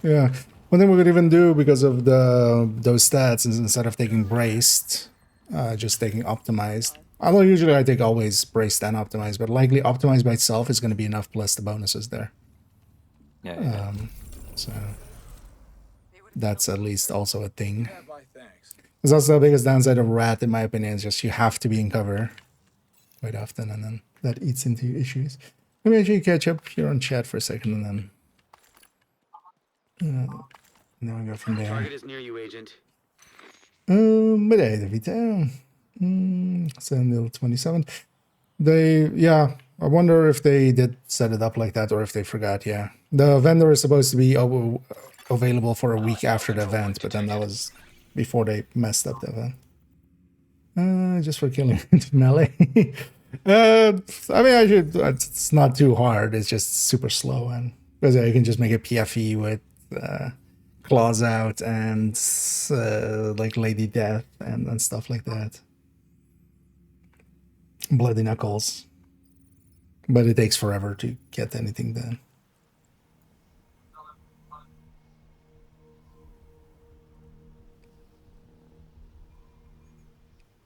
S1: Yeah. One thing we could even do because of those stats is instead of taking braced, just taking optimized. Although usually I take always braced and optimized, but likely optimized by itself is going to be enough plus the bonuses there.
S9: Yeah.
S1: So that's at least also a thing.
S7: Yeah, bye, thanks.
S1: It's also the biggest downside of rat, in my opinion, is just you have to be in cover quite often, and then that eats into issues. Let me actually catch up here on chat for a second, and then then we go from there.
S10: Target is near you, Agent.
S1: Vedete, vita. Until 27. Yeah, I wonder if they did set it up like that or if they forgot, yeah. The vendor is supposed to be available for a week after the event, but then that was before they messed up the event. Just for killing melee. I mean, it's not too hard, it's just super slow, and because you can just make a PFE with claws out and like Lady Death and stuff like that. Bloody Knuckles. But it takes forever to get anything done.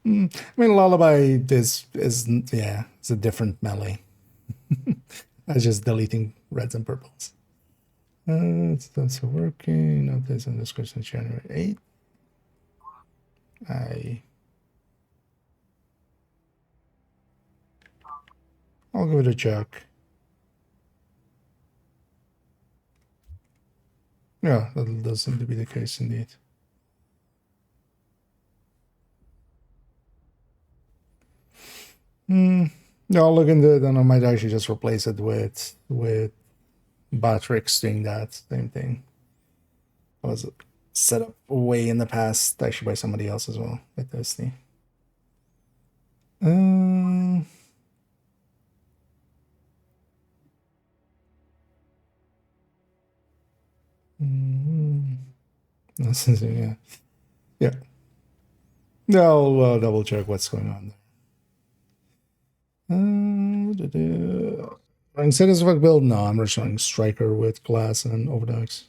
S1: I mean, Lullaby is yeah, it's a different melee. That's just deleting reds and purples. It's that's working. Updates on description January 8th. I'll give it a check. Yeah, that does seem to be the case indeed. Yeah, I'll look into it, and I might actually just replace it with Batrix doing that same thing. It was set up way in the past, actually by somebody else as well, with Disney. Yeah. Yeah. I'll double check what's going on there. Running Satisfied build? No, I'm just running Striker with Glass and Overdogs.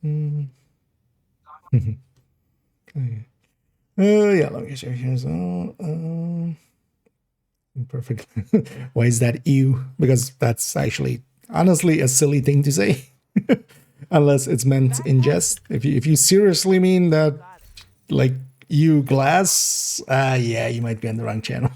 S1: Okay. Yeah, let me check here as well. Perfect. Why is that ew? Because that's actually, honestly, a silly thing to say. Unless it's meant in jest. If you seriously mean that, like, you Glass, yeah, you might be on the wrong channel.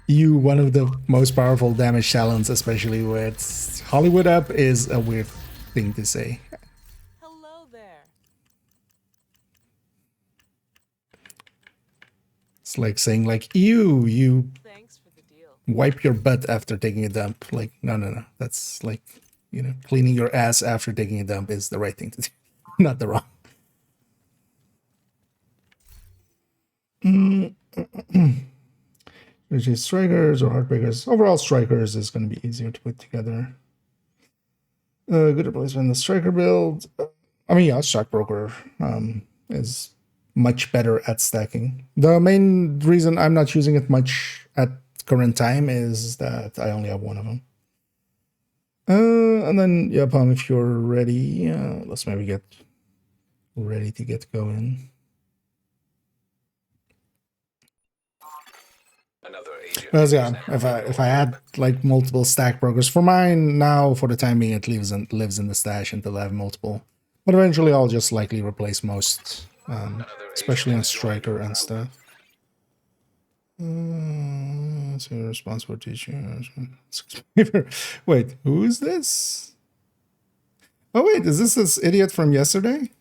S1: You, one of the most powerful damage talents, especially with Hollywood up, is a weird thing to say.
S3: Hello there.
S1: It's like saying, like, you
S3: Thanks for the deal.
S1: wipe your butt after taking a dump. Like, no. That's like, you know, cleaning your ass after taking a dump is the right thing to do, not the wrong. Which is Strikers or Heartbreakers. Overall, Strikers is going to be easier to put together. Good replacement. The Striker build. I mean, yeah, Stockbroker is much better at stacking. The main reason I'm not using it much at current time is that I only have one of them. And then, yeah, Palm, if you're ready, let's maybe get ready to get going. Because yeah, if I had like multiple stack brokers for mine now, for the time being, it lives in the stash until I have multiple. But eventually, I'll just likely replace most, especially on Striker and stuff. So responsible teacher. Wait, who is this? Oh wait, is this idiot from yesterday?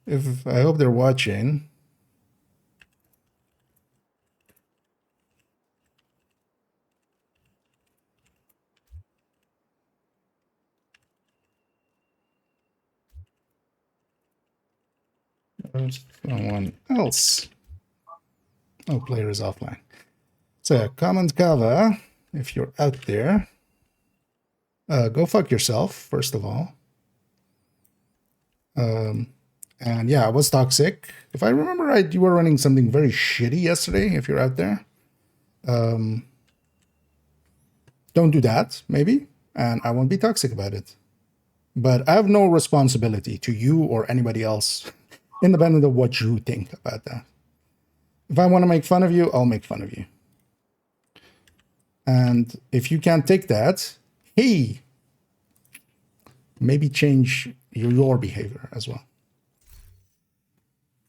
S1: If I hope they're watching. Someone else. Oh, player is offline. So yeah, comment cover if you're out there. Go fuck yourself, first of all. And yeah, I was toxic. If I remember right, you were running something very shitty yesterday, if you're out there. Don't do that, maybe, and I won't be toxic about it. But I have no responsibility to you or anybody else, independent of what you think about that. If I want to make fun of you, I'll make fun of you. And if you can't take that, hey, maybe change your behavior as well.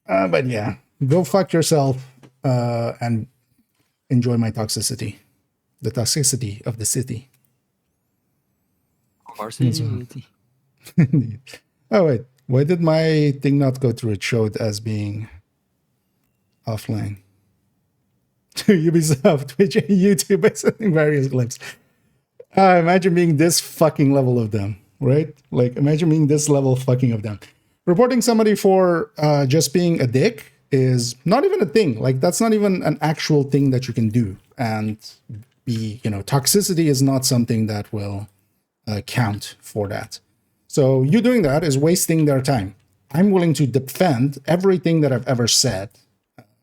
S1: But yeah, go fuck yourself and enjoy my toxicity. The toxicity of the city.
S9: Varsity.
S1: Oh wait, why did my thing not go through? It showed as being offline. Ubisoft, Twitch, and YouTube by sending various clips. Imagine being this fucking level of them, right? Like, imagine being this level fucking of them. Reporting somebody for just being a dick is not even a thing. Like, that's not even an actual thing that you can do. And toxicity is not something that will count for that. So you doing that is wasting their time. I'm willing to defend everything that I've ever said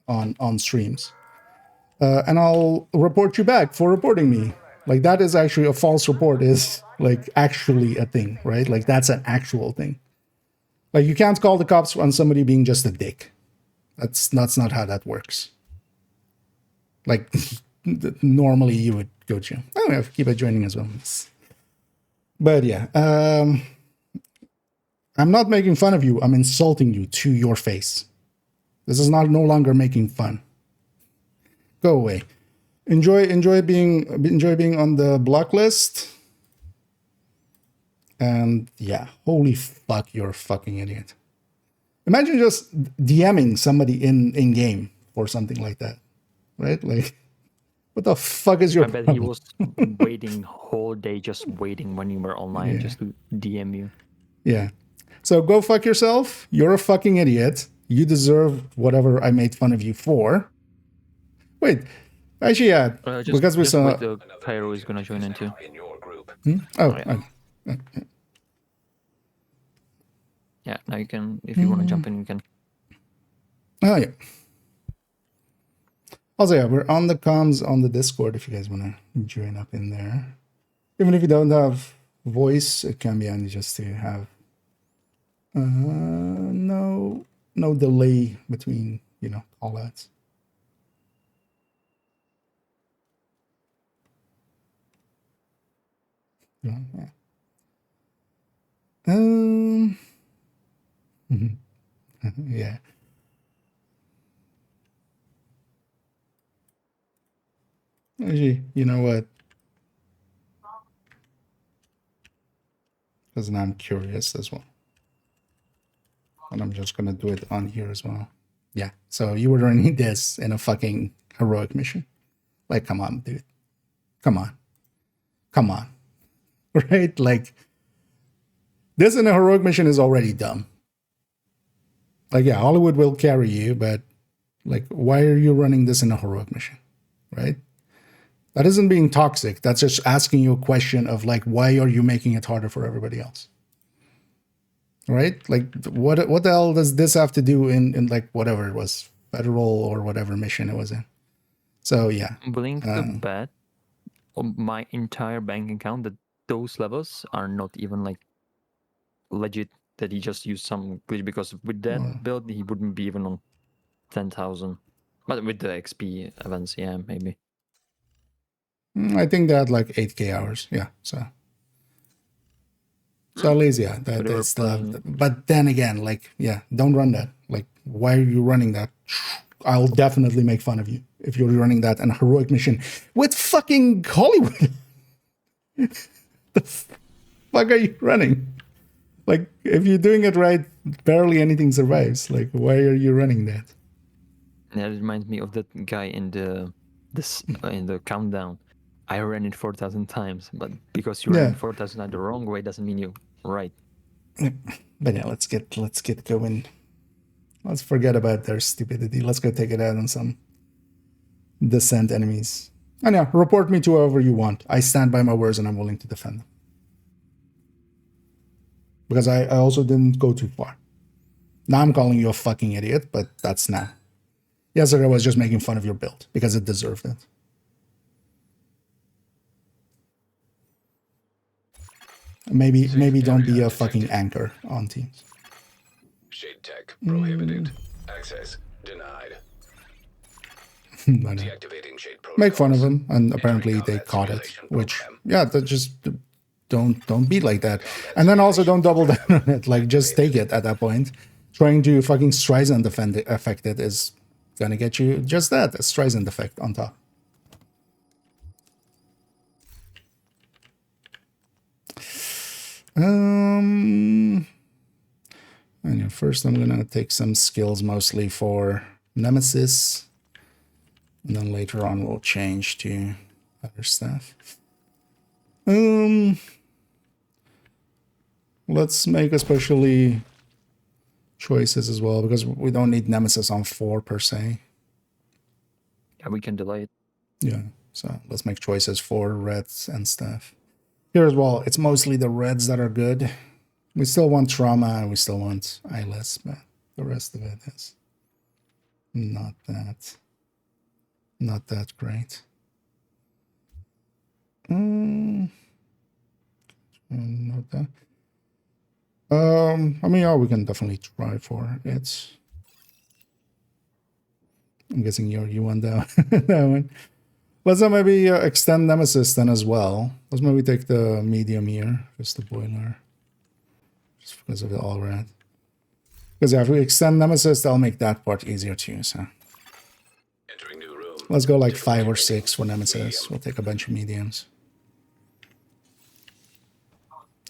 S1: on streams. And I'll report you back for reporting me. Like, that is actually a false report is like actually a thing, right? Like, that's an actual thing. Like, you can't call the cops on somebody being just a dick. That's not how that works. Like, normally you would go to. Oh, yeah, keep it joining as well. But yeah, I'm not making fun of you. I'm insulting you to your face. This is no longer making fun. Go away. Enjoy being on the block list. And yeah, holy fuck, you're a fucking idiot. Imagine just DMing somebody in game or something like that, right? Like, what the fuck is your
S9: I bet
S1: problem?
S9: he was waiting whole day, just waiting when you were online, just to DM you.
S1: Yeah. So go fuck yourself. You're a fucking idiot. You deserve whatever I made fun of you for. Wait, actually, yeah, because we saw.
S9: Wait, the Cairo is gonna join in too.
S2: In your group.
S1: Oh,
S9: yeah. Yeah, now you can, if you want to jump in, you can.
S1: Oh, yeah. Also, yeah, we're on the comms on the Discord if you guys want to join up in there. Even if you don't have voice, it can be handy just to have no delay between, call outs. Yeah. Yeah. Actually, you know what? Because now I'm curious as well. And I'm just going to do it on here as well. Yeah. So you were running this in a fucking heroic mission. Like, come on, dude. Come on. Right? Like, this in a heroic mission is already dumb. Like, yeah, Hollywood will carry you, but like, why are you running this in a heroic mission? Right? That isn't being toxic. That's just asking you a question of like, why are you making it harder for everybody else? Right? Like, what the hell does this have to do in like whatever it was, federal or whatever mission it was in? So yeah.
S9: I'm willing to bet on my entire bank account that those levels are not even like legit, that he just used some glitch, because with that build he wouldn't be even on 10,000. But with the XP events, yeah, maybe.
S1: I think they had like 8k hours. Yeah, so at least, yeah, that they still have. But then again, like, yeah, don't run that. Like, why are you running that? I'll definitely make fun of you if you're running that in a heroic mission with fucking Hollywood. The fuck are you running? Like, if you're doing it right, barely anything survives. Like, why are you running that?
S9: That reminds me of that guy in the countdown. I ran it 4,000 times, but because you ran 4,000 the wrong way doesn't mean you're right.
S1: But yeah, let's get going. Let's forget about their stupidity. Let's go take it out on some Descent enemies. And yeah, report me to whoever you want. I stand by my words and I'm willing to defend them. Because I also didn't go too far. Now I'm calling you a fucking idiot, but that's now. Yesterday I was just making fun of your build because it deserved it. Maybe don't be a fucking anchor on teams.
S2: Shade tech prohibited. Access denied.
S1: Deactivating shade protocol. Make fun of them, and apparently they caught it. Which, yeah, that just don't be like that. And then also don't double down on it. Like, just take it at that point. Trying to fucking Streisand affect it is gonna get you just that, a Streisand effect on top. And yeah, first I'm gonna take some skills mostly for Nemesis, and then later on we'll change to other stuff. Let's make especially choices as well, because we don't need Nemesis on 4 per se.
S9: Yeah, we can delay it.
S1: Yeah, so let's make choices for reds and stuff. Here as well, it's mostly the reds that are good. We still want trauma and we still want eyeless, but the rest of it is not that great. Not that. I mean, yeah, we can definitely try for it. I'm guessing you want that, that one. Let's maybe extend Nemesis then as well. Let's maybe take the medium here, just the boiler. Just because of the all red. Because yeah, if we extend Nemesis, that'll make that part easier too, so.
S2: Entering new room.
S1: Let's go like 5 or 6 for Nemesis. We'll take a bunch of mediums.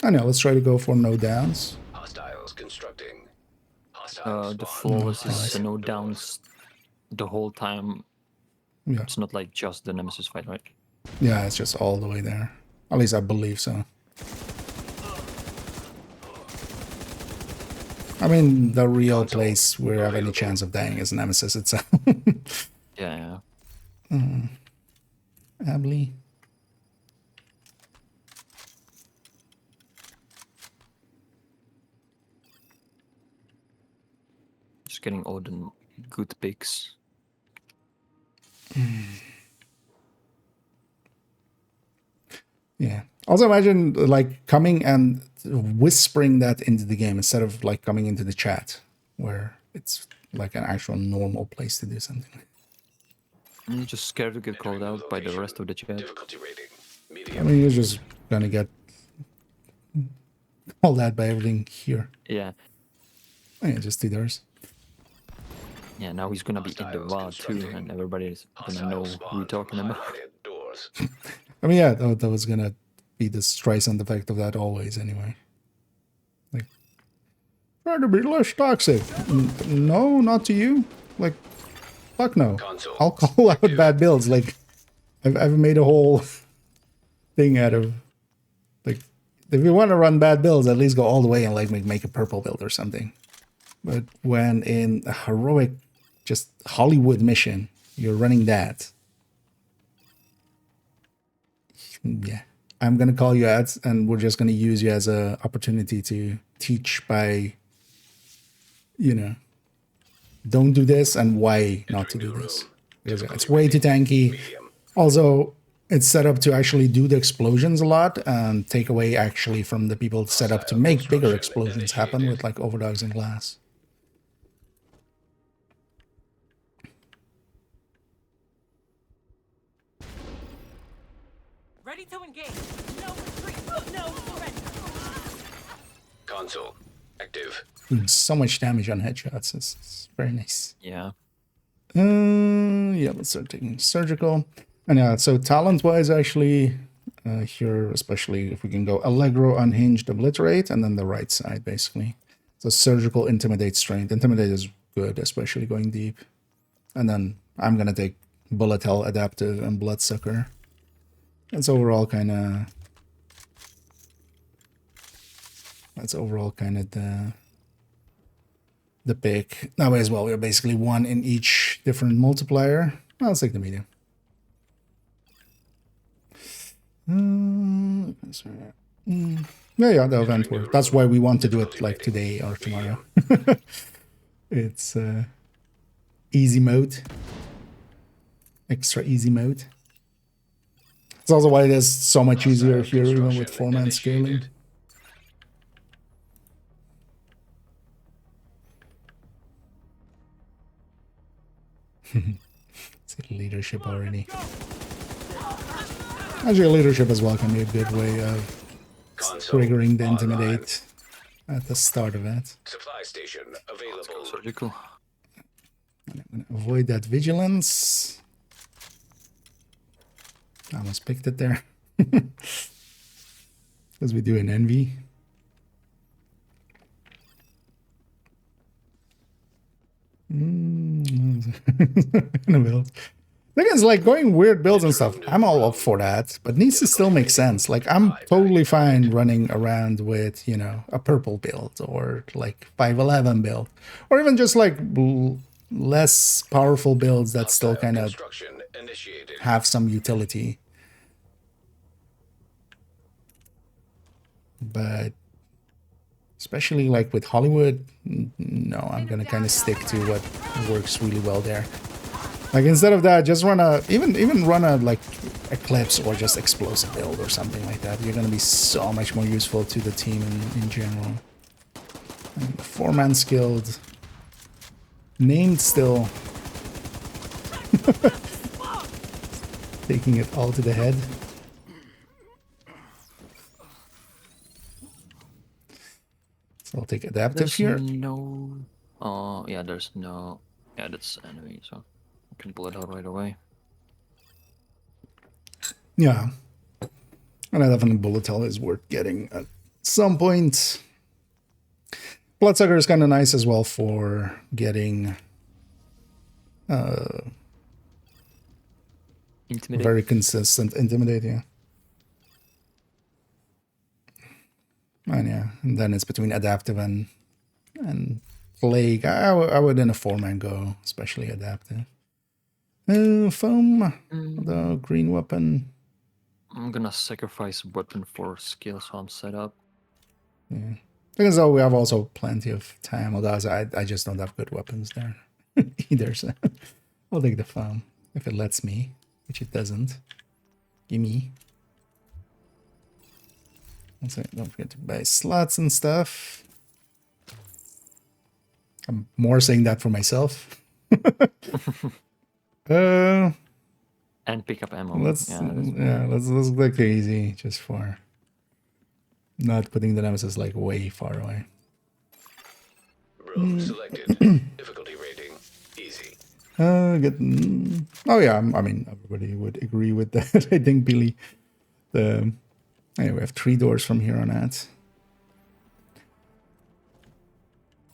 S1: I know, let's try to go for no downs.
S2: Hostiles constructing. Hostiles
S9: The
S2: spawn.
S9: flawless is no downs the whole time.
S1: Yeah.
S9: It's not like just the Nemesis fight, right?
S1: Yeah, it's just all the way there. At least I believe so. I mean, the real place where I have any chance of dying is Nemesis itself.
S9: Yeah.
S1: Ably.
S9: Just getting all the good picks.
S1: Yeah. Also imagine like coming and whispering that into the game instead of like coming into the chat where it's like an actual normal place to do something.
S9: And you're just scared to get called out by the rest of the chat.
S2: Difficulty rating.
S1: I
S2: Medium.
S1: mean, you're just gonna get called out by everything here.
S9: Yeah.
S1: Yeah, just do theirs.
S9: Yeah, now he's gonna be in the VAR too, and everybody's gonna know who we're talking about.
S2: Highlighted doors.
S1: I mean, yeah, that was gonna be the Streisand effect of that always anyway. Like, try to be less toxic. No, not to you. Like, fuck no.
S2: Console.
S1: I'll call out bad builds. Like, I've made a whole thing out of, like, if you want to run bad builds, at least go all the way and like make a purple build or something. But when in a heroic, just Hollywood mission, you're running that. Yeah, I'm gonna call you out, and we're just gonna use you as a opportunity to teach by, you know, don't do this and why not to do this. Because it's way too tanky. Also, it's set up to actually do the explosions a lot and take away actually from the people set up to make bigger explosions happen with like overdogs and glass.
S3: Ready to engage. No retreat. No surrender.
S2: Console. Active.
S1: Doing so much damage on headshots. It's very nice.
S9: Yeah.
S1: Yeah, let's start taking surgical. And yeah, so talent-wise, actually, here, especially if we can go Allegro, Unhinged, Obliterate, and then the right side, basically. So surgical, Intimidate, Strength. Intimidate is good, especially going deep. And then I'm going to take Bullet Hell, Adaptive, and Bloodsucker. That's overall kind of... That's overall kind of the pick. That way as well, we're basically one in each different multiplier. I'll take the medium. Yeah, the event work. That's why we want to do it like today or tomorrow. It's easy mode. Extra easy mode. It's also why it is so much easier here, even with 4-man scaling. See leadership already. Actually, leadership as well can be a good way of triggering the Intimidate at the start of it.
S2: Supply station available.
S9: Surgical.
S1: And I'm going to avoid that Vigilance. I almost picked it there. As we do in Envy. in a build. Thing is, like, going weird builds and stuff, I'm all up for that, but needs to still make sense. Like, I'm totally fine running around with, you know, a purple build or like 511 build, or even just like less powerful builds that still kind of have some utility. But especially like with Hollywood, no, I'm gonna kind of stick to what works really well there. Like, instead of that, just run a, even run a, like, Eclipse or just Explosive build or something like that. You're going to be so much more useful to the team in general. And 4-man skilled. Named still. Taking it all to the head. So I'll take Adaptive here.
S9: No... Oh, yeah, there's no... Yeah, that's enemy, so... I can pull it out right away.
S1: Yeah. And I definitely Bullet Hell is worth getting at some point. Bloodsucker is kind of nice as well for getting
S9: Intimidate.
S1: very consistent Intimidate, yeah. And yeah, and then it's between Adaptive and Plague. I would in a 4-man go, especially Adaptive. Foam, the green weapon.
S9: I'm gonna sacrifice weapon for skill, so I'm set up.
S1: Yeah. Because though we have also plenty of time, although I just don't have good weapons there either, so I'll take the foam if it lets me, which it doesn't. Gimme. Also, don't forget to buy slots and stuff. I'm more saying that for myself.
S9: And pick up ammo.
S1: Let's look easy just for not putting the nemesis like way far away.
S2: Room selected. Difficulty rating easy.
S1: Oh yeah, I mean everybody would agree with that. I think Billy. Anyway, we have 3 doors from here on out.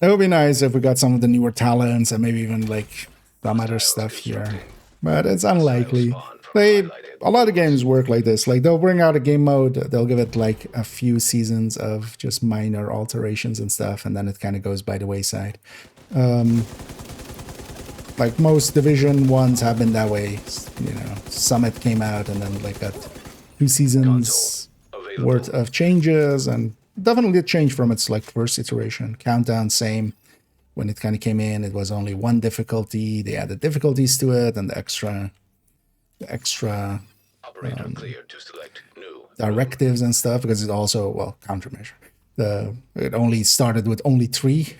S1: It would be nice if we got some of the newer talents and maybe even like some other stuff here. But it's unlikely. A lot of games work like this. Like, they'll bring out a game mode, they'll give it like a few seasons of just minor alterations and stuff, and then it kind of goes by the wayside. Like most Division ones have been that way. You know, Summit came out and then like got 2 seasons worth of changes, and definitely a change from its like first iteration. Countdown, same. When it kind of came in, it was only 1 difficulty. They added difficulties to it, and the extra directives and stuff, because it also, well, countermeasure. It only started with only 3,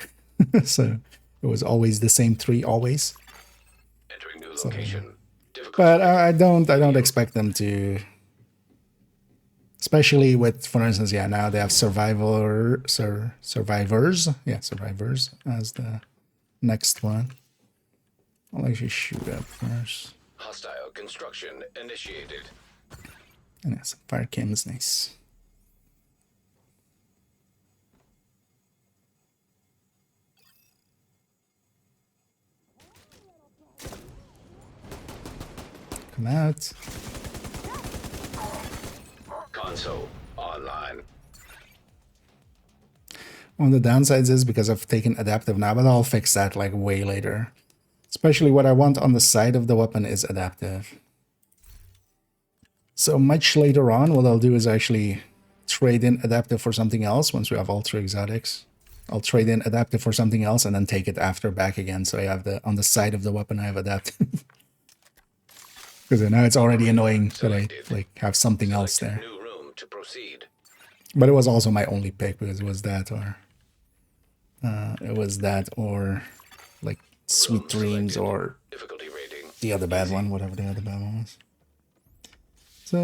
S1: so it was always the same 3 always.
S2: Entering new location.
S1: But I don't expect them to. Especially with, for instance, yeah, now they have Survivors. Yeah, Survivors as the next one. I'll actually shoot up first.
S2: Hostile construction initiated.
S1: And yeah, some fire cam is nice. Come out.
S2: Console online.
S1: One of the downsides is because I've taken adaptive now, but I'll fix that like way later. Especially what I want on the side of the weapon is adaptive. So much later on, what I'll do is actually trade in adaptive for something else once we have all 3 exotics. I'll trade in adaptive for something else and then take it after back again. So I have on the side of the weapon I have adaptive. Because now it's already annoying that I like have something else there. But it was also my only pick because it was that or like Sweet Dreams or the other bad one, whatever the other bad one was. So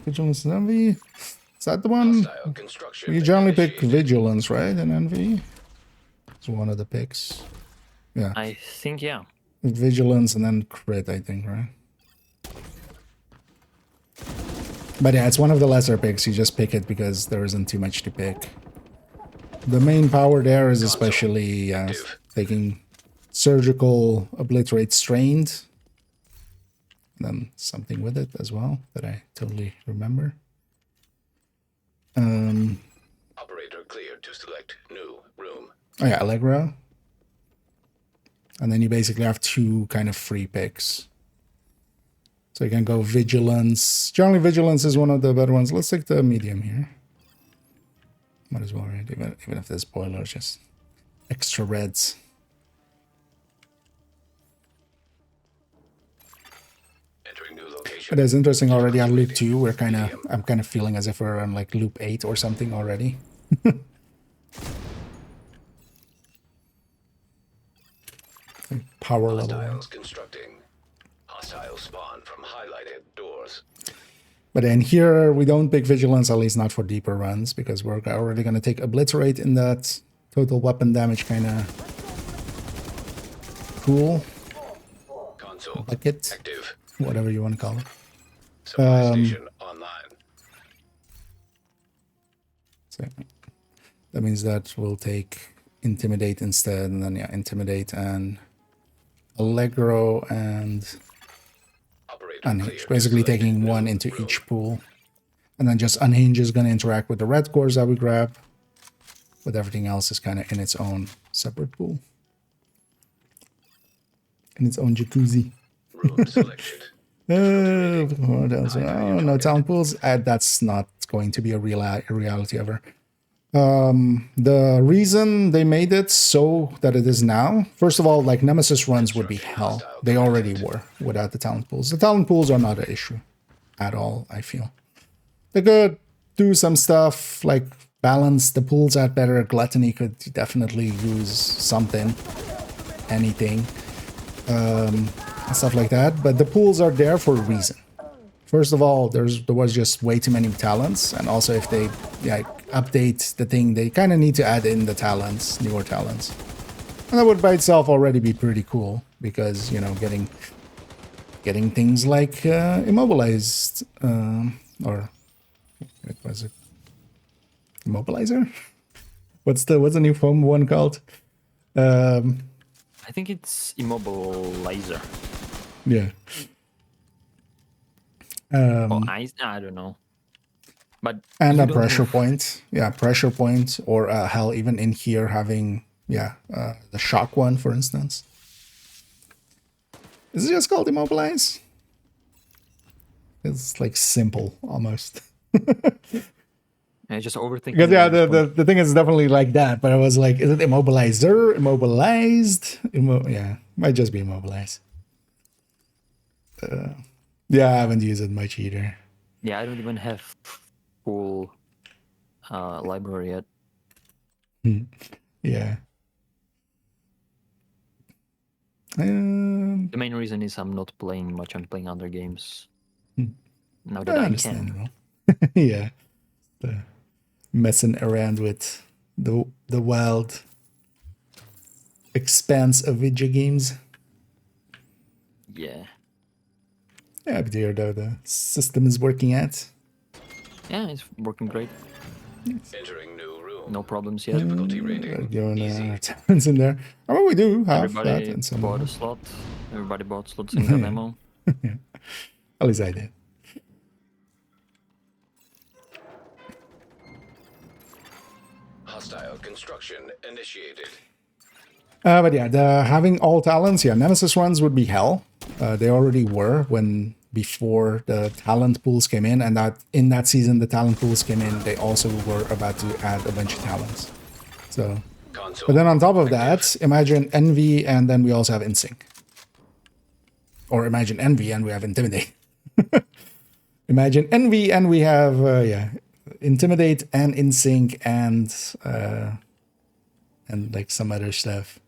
S1: Vigilance and Envy. Is that the one? You generally pick Vigilance, right? And Envy. It's one of the picks. Yeah.
S9: I think, yeah.
S1: Vigilance and then crit, I think, right? But yeah, it's one of the lesser picks. You just pick it because there isn't too much to pick. The main power there is especially taking surgical, obliterate, strained. And then something with it as well that I totally remember.
S2: Operator cleared to select new room.
S1: Oh yeah, Allegro. And then you basically have two kind of free picks. So you can go Vigilance. Generally, Vigilance is one of the better ones. Let's take the medium here. Might as well, right? Even if this spoiler is just extra reds.
S2: Entering new location.
S1: It is interesting already on loop 2. I'm kind of feeling as if we're on like loop 8 or something already. Power level.
S2: Hostiles constructing. Hostile spawn from highlighted doors.
S1: But then here we don't pick Vigilance, at least not for deeper runs, because we're already going to take Obliterate in that total weapon damage kind of pool.
S2: Console
S1: Bucket.
S2: active.
S1: Whatever you want to call it.
S2: Supply station online.
S1: So that means that we'll take Intimidate instead, and then yeah, Intimidate and Allegro and
S2: Operator
S1: Unhinge.
S2: cleared to
S1: Basically
S2: select
S1: taking
S2: new
S1: one into
S2: room.
S1: each pool. And then just Unhinge is going to interact with the red cores that we grab. But everything else is kind of in its own separate pool. In its own jacuzzi.
S2: Room selected.
S1: What else? Oh, no talent pools. That's not going to be a reality ever. The reason they made it so that it is now, first of all, like Nemesis runs would be hell. They already were without the talent pools. The talent pools are not an issue at all, I feel. They could do some stuff like balance the pools out better. Gluttony could definitely use something, anything, stuff like that. But the pools are there for a reason. First of all, there was just way too many talents, and also if they update the thing, they kind of need to add in the talents, newer talents, and that would by itself already be pretty cool because, you know, getting things like immobilized or what was it? Immobilizer? What's the new foam one called?
S9: I think it's immobilizer.
S1: Yeah.
S9: Or ice. I don't know. But
S1: And
S9: you
S1: a
S9: don't
S1: pressure
S9: have-
S1: point. Yeah, pressure point. Or hell, even in here having, the shock one, for instance. Is it just called immobilize? It's like simple, almost.
S9: Yeah, just overthinking.
S1: Because yeah,
S9: at this point.
S1: the thing is definitely like that. But I was like, is it immobilizer? Immobilized? Yeah, might just be immobilized. Yeah, I haven't used it much either.
S9: Yeah, I don't even have full library yet.
S1: Yeah.
S9: The main reason is I'm not playing much. I'm playing other games. Now that I can.
S1: Understandable. Yeah. Messing around with the wild expanse of video games.
S9: Yeah.
S1: Yeah, but here though the system is working out.
S9: Yeah, it's working great.
S2: Entering new room.
S9: No problems yet.
S2: Difficulty rating.
S1: Doing our talents in there. I mean, we do have that
S9: Everybody
S1: in some.
S9: bought a slot. Everybody bought slots in the demo.
S1: At least I did.
S2: Hostile construction initiated.
S1: But yeah, having all talents, yeah, Nemesis runs would be hell. They already were before the talent pools came in, and that in that season the talent pools came in, they also were about to add a bunch of talents. So,
S2: Console
S1: but then on top of that, imagine Envy, and then we also have Insync. Or imagine Envy and we have Intimidate. Imagine Envy and we have Intimidate and Insync and like some other stuff.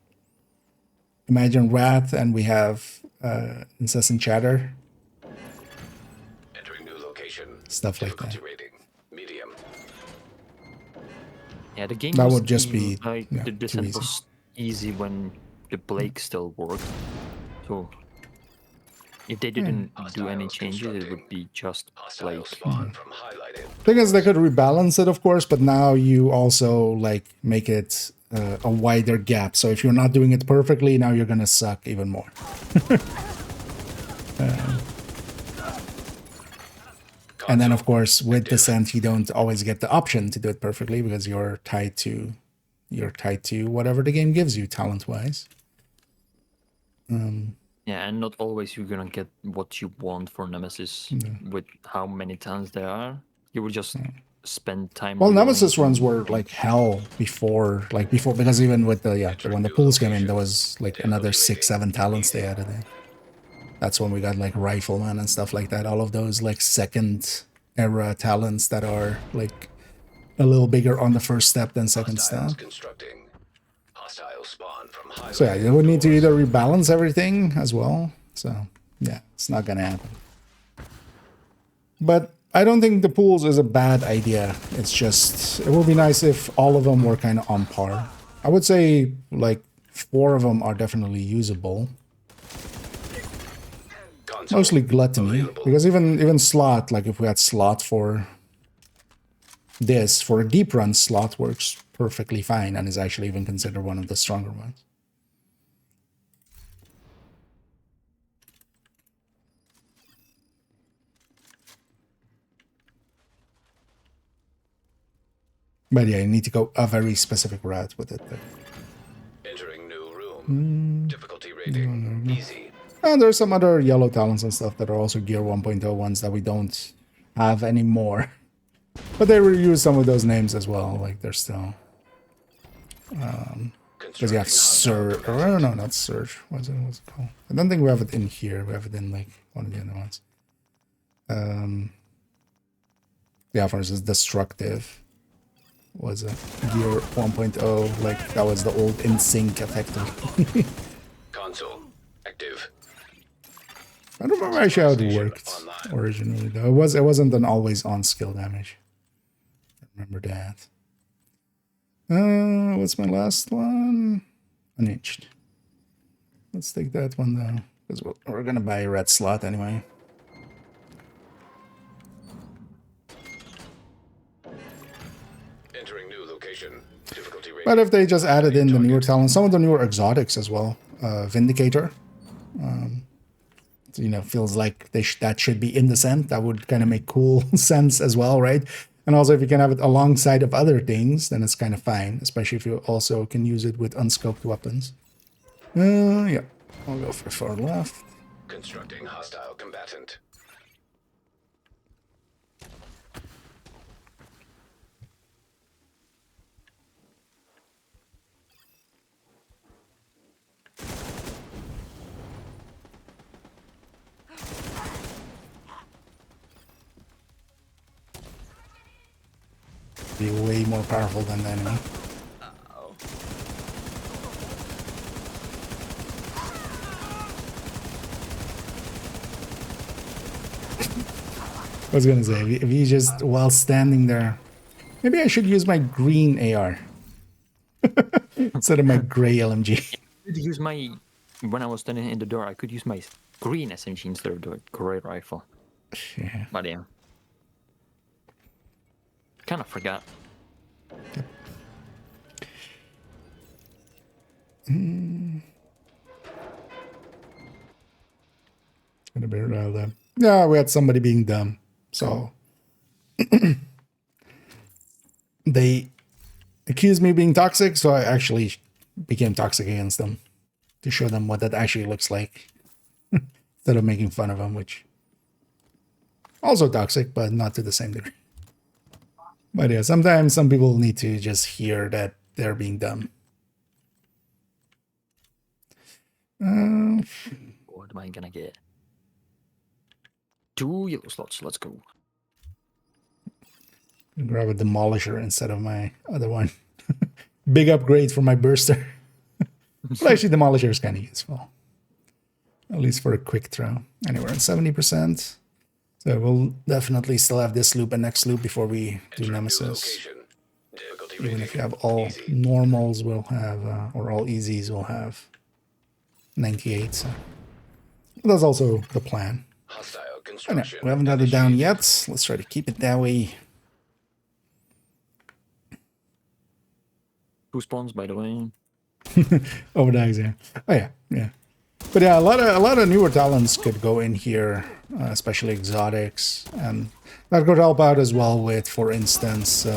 S1: Imagine Wrath and we have Incessant Chatter.
S2: entering new location.
S1: Stuff like
S2: Difficulty
S1: that.
S2: rating. Medium.
S9: Yeah, the game
S1: That
S9: was
S1: would just
S9: easy,
S1: be,
S9: like
S1: yeah,
S9: the
S1: too
S9: descent
S1: easy.
S9: was easy when the Blake still worked. So if they didn't do any
S2: Hostiles
S9: changes, it would
S2: constructing.
S9: be just
S2: Hostile
S9: Blake.
S2: spawn from highlighted.
S1: Thing is, they could rebalance it, of course, but now you also like make it a wider gap. So if you're not doing it perfectly, now you're gonna suck even more. And then, of course, with Descent, you don't always get the option to do it perfectly because you're tied to whatever the game gives you talent-wise.
S9: Yeah, and not always you're gonna get what you want for Nemesis with how many talents there are. You will just spend time.
S1: Well,
S9: reloading
S1: Nemesis
S9: it.
S1: runs were like hell before, because even with the when the pools came in, there was like another 6-7 talents they added in. That's when we got like Rifleman and stuff like that. All of those like second era talents that are like a little bigger on the first step than second step.
S2: Constructing. Hostile spawn from highlighted
S1: So yeah, you would need to either rebalance everything as well. So yeah, it's not gonna happen. But I don't think the pools is a bad idea. It's just, it would be nice if all of them were kind of on par. I would say like 4 of them are definitely usable. Mostly Gluttony, because even Slot, like if we had Slot for this, for a deep run, Slot works perfectly fine and is actually even considered one of the stronger ones. But yeah, you need to go a very specific route with it.
S2: Entering new room. Difficulty rating. Easy.
S1: And there's some other yellow talents and stuff that are also Gear 1.0 ones that we don't have anymore. But they reuse some of those names as well. Like they're still... Because you have Surge... Or no, not Surge. What's it called? I don't think we have it in here. We have it in like one of the other ones. Yeah, for instance, Destructive was a Gear 1.0. Like that was the old InSync effectively.
S2: Console. Active.
S1: I don't remember actually how it worked originally though. It wasn't an always on skill damage. I remember that. What's my last one? Unhinged. Let's take that one though, because we're gonna buy a red slot anyway.
S2: Entering new location. Difficulty rating.
S1: But if they just added in the newer talents, some of the newer exotics as well, Vindicator. You know, feels like that should be in Descent. That would kind of make cool sense as well, right? And also, if you can have it alongside of other things, then it's kind of fine, especially if you also can use it with unscoped weapons. Yeah, I'll go for far left.
S2: Constructing hostile combatant.
S1: Be way more powerful than the enemy. I was gonna say, if you just, while standing there, maybe I should use my green AR instead of my gray LMG.
S9: I could use my, when I was standing in the door, I could use my green SMG instead of the gray rifle.
S1: Yeah.
S9: But yeah. Kind of forgot.
S1: Yep. Gonna be around them. Yeah, we had somebody being dumb, so they accused me of being toxic, so I actually became toxic against them to show them what that actually looks like instead of making fun of them, which also toxic, but not to the same degree. But yeah, sometimes some people need to just hear that they're being dumb.
S9: What am I gonna get? 2 yellow slots, let's go.
S1: Grab a Demolisher instead of my other one. Big upgrade for my Burster. But actually, Demolisher is kind of useful. At least for a quick throw. Anyway, we're at 70%. So we'll definitely still have this loop and next loop before we do Nemesis. Even if you have all normals, we'll have, or all easies, we'll have 98. So that's also the plan. Anyway, we haven't got it down yet. Let's try to keep it that way.
S9: 2 spawns, by the way.
S1: Overdies, yeah. Oh yeah, yeah. But yeah, a lot of newer talents could go in here, especially exotics, and that could help out as well with, for instance,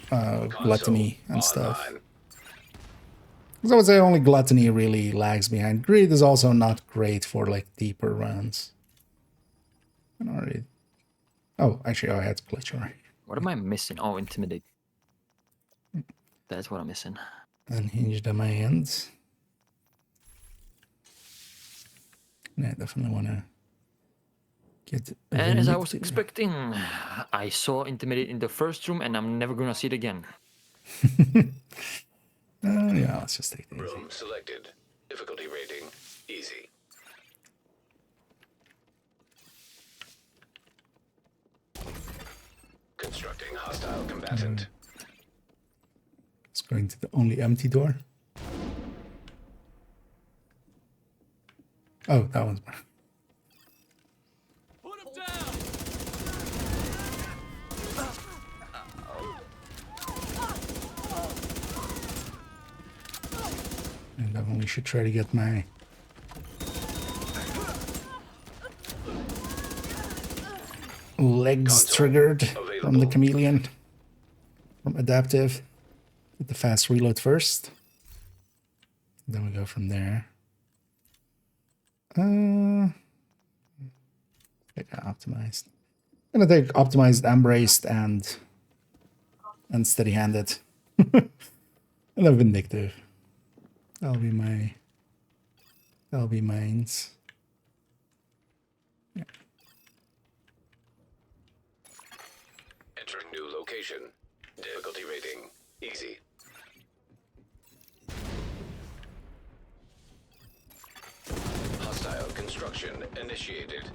S1: gluttony and stuff.
S2: Online.
S1: Because I would say only gluttony really lags behind. Greed is also not great for like deeper runs. And already. Oh, actually, I had to glitch already.
S9: What am I missing? Oh, intimidate. That's what I'm missing.
S1: Unhinged at my ends. Yeah, I definitely want to get.
S9: And as I was expecting, I saw intimidate in the first room, and I'm never gonna see it again.
S1: Yeah, let's just take these.
S2: Room selected. Difficulty rating easy. Constructing hostile combatant.
S1: It's going to the only empty door. Oh, that one's mine.
S7: Put him down!
S1: I definitely should try to get my legs triggered from the chameleon. From adaptive. Get the fast reload first. Then we go from there. Optimized. I'm gonna take optimized, embraced, and steady-handed. And a vindictive. That'll be mines. Yeah.
S2: Entering new location. Difficulty rating easy. Hostile construction initiated.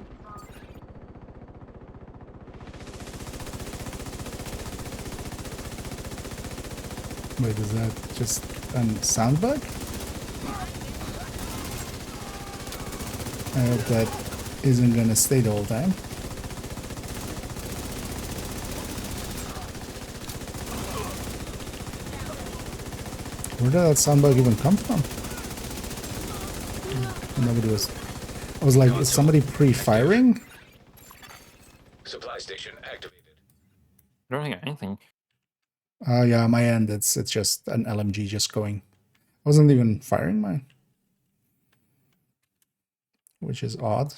S1: Wait, is that just a sound bug? I hope that isn't gonna stay the whole time. Where did that sound bug even come from? Nobody was. I was like, is somebody pre-firing?
S2: Supply station activated.
S9: I don't hear anything.
S1: Yeah, my end. It's just an LMG just going. I wasn't even firing mine, which is odd.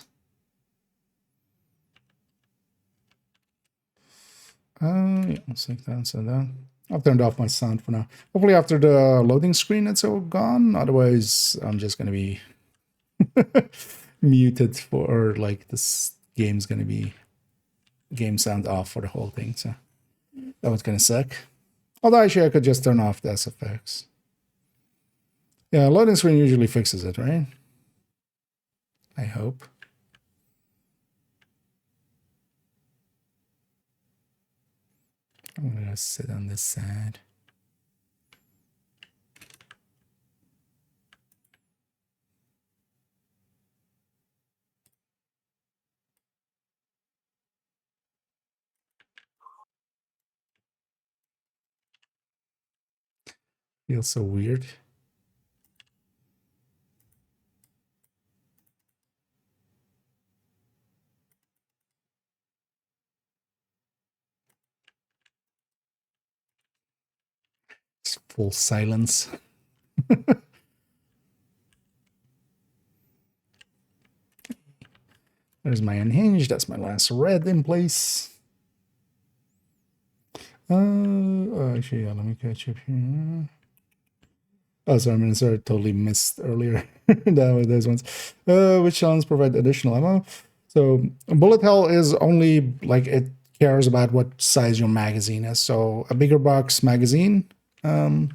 S1: Yeah, let's take that. So that I've turned off my sound for now. Hopefully, after the loading screen, it's all gone. Otherwise, I'm just gonna be muted for like this game's gonna be game sound off for the whole thing. So that was gonna suck. Although actually, I could just turn off the SFX. Yeah, loading screen usually fixes it, right? I hope. I'm gonna sit on this side. Feels so weird. It's full silence. There's my unhinged. That's my last red in place. Actually, yeah, let me catch up here. Oh, sorry, I totally missed earlier. Those ones. Which challenge provide additional ammo? So bullet hell is only like it cares about what size your magazine is. So a bigger box magazine will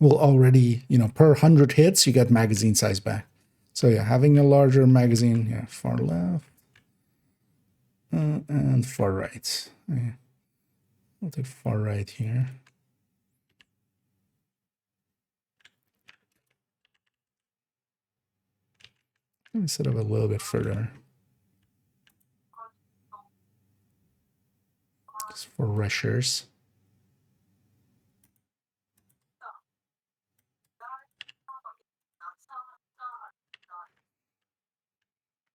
S1: already, per 100 hits, you get magazine size back. So yeah, having a larger magazine, yeah, far left and far right. Yeah. I'll take far right here. Let me set up a little bit further. for rushers.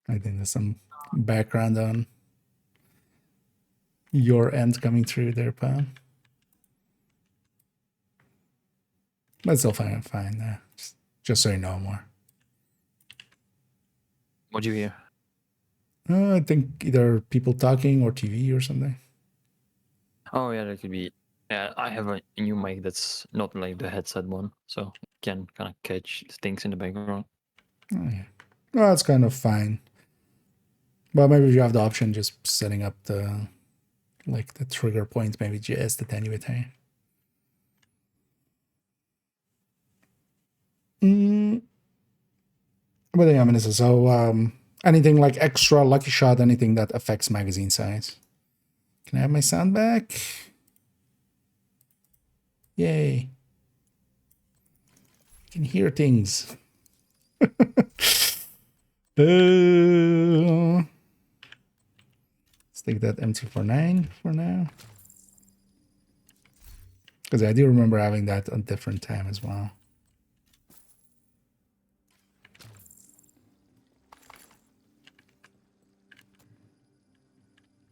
S1: I think there's some background on your end coming through there, Pam. But still fine, just so you know more.
S9: What do you hear?
S1: I think either people talking or TV or something.
S9: Oh yeah, that could be. Yeah, I have a new mic that's not like the headset one, so it can kind of catch things in the background.
S1: Oh yeah, well, that's kind of fine. But maybe if you have the option, just setting up the the trigger point, maybe just attenuate. Hey. But yeah, I mean, so anything like extra lucky shot, anything that affects magazine size. Can I have my sound back? Yay. I can hear things. Let's take that M249 for now. Because I do remember having that on different time as well.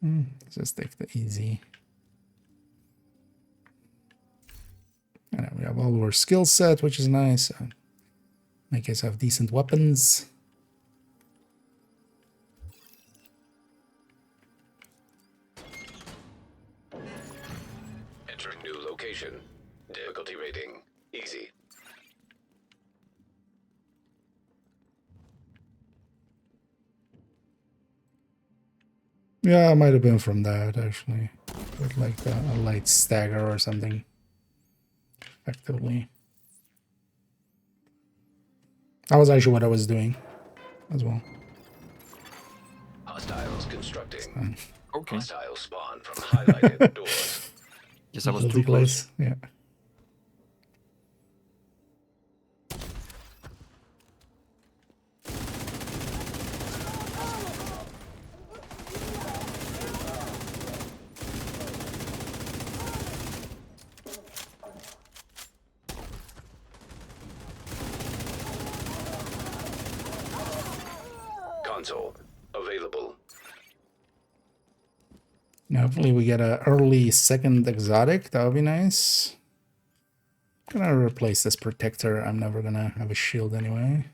S1: Let's just take the easy. And we have all our skill set, which is nice. Make us have decent weapons.
S2: Entering new location. Difficulty rating easy.
S1: Yeah, it might have been from that actually. With like a light stagger or something. Effectively. That was actually what I was doing as well.
S2: Hostiles constructing.
S9: Okay.
S2: Hostile spawn from highlighted doors.
S9: Yes, I was
S1: Guilty
S9: too close.
S1: place, yeah.
S2: Console available.
S1: Now, hopefully we get an early second exotic. That would be nice. Gonna replace this protector. I'm never gonna have a shield anyway.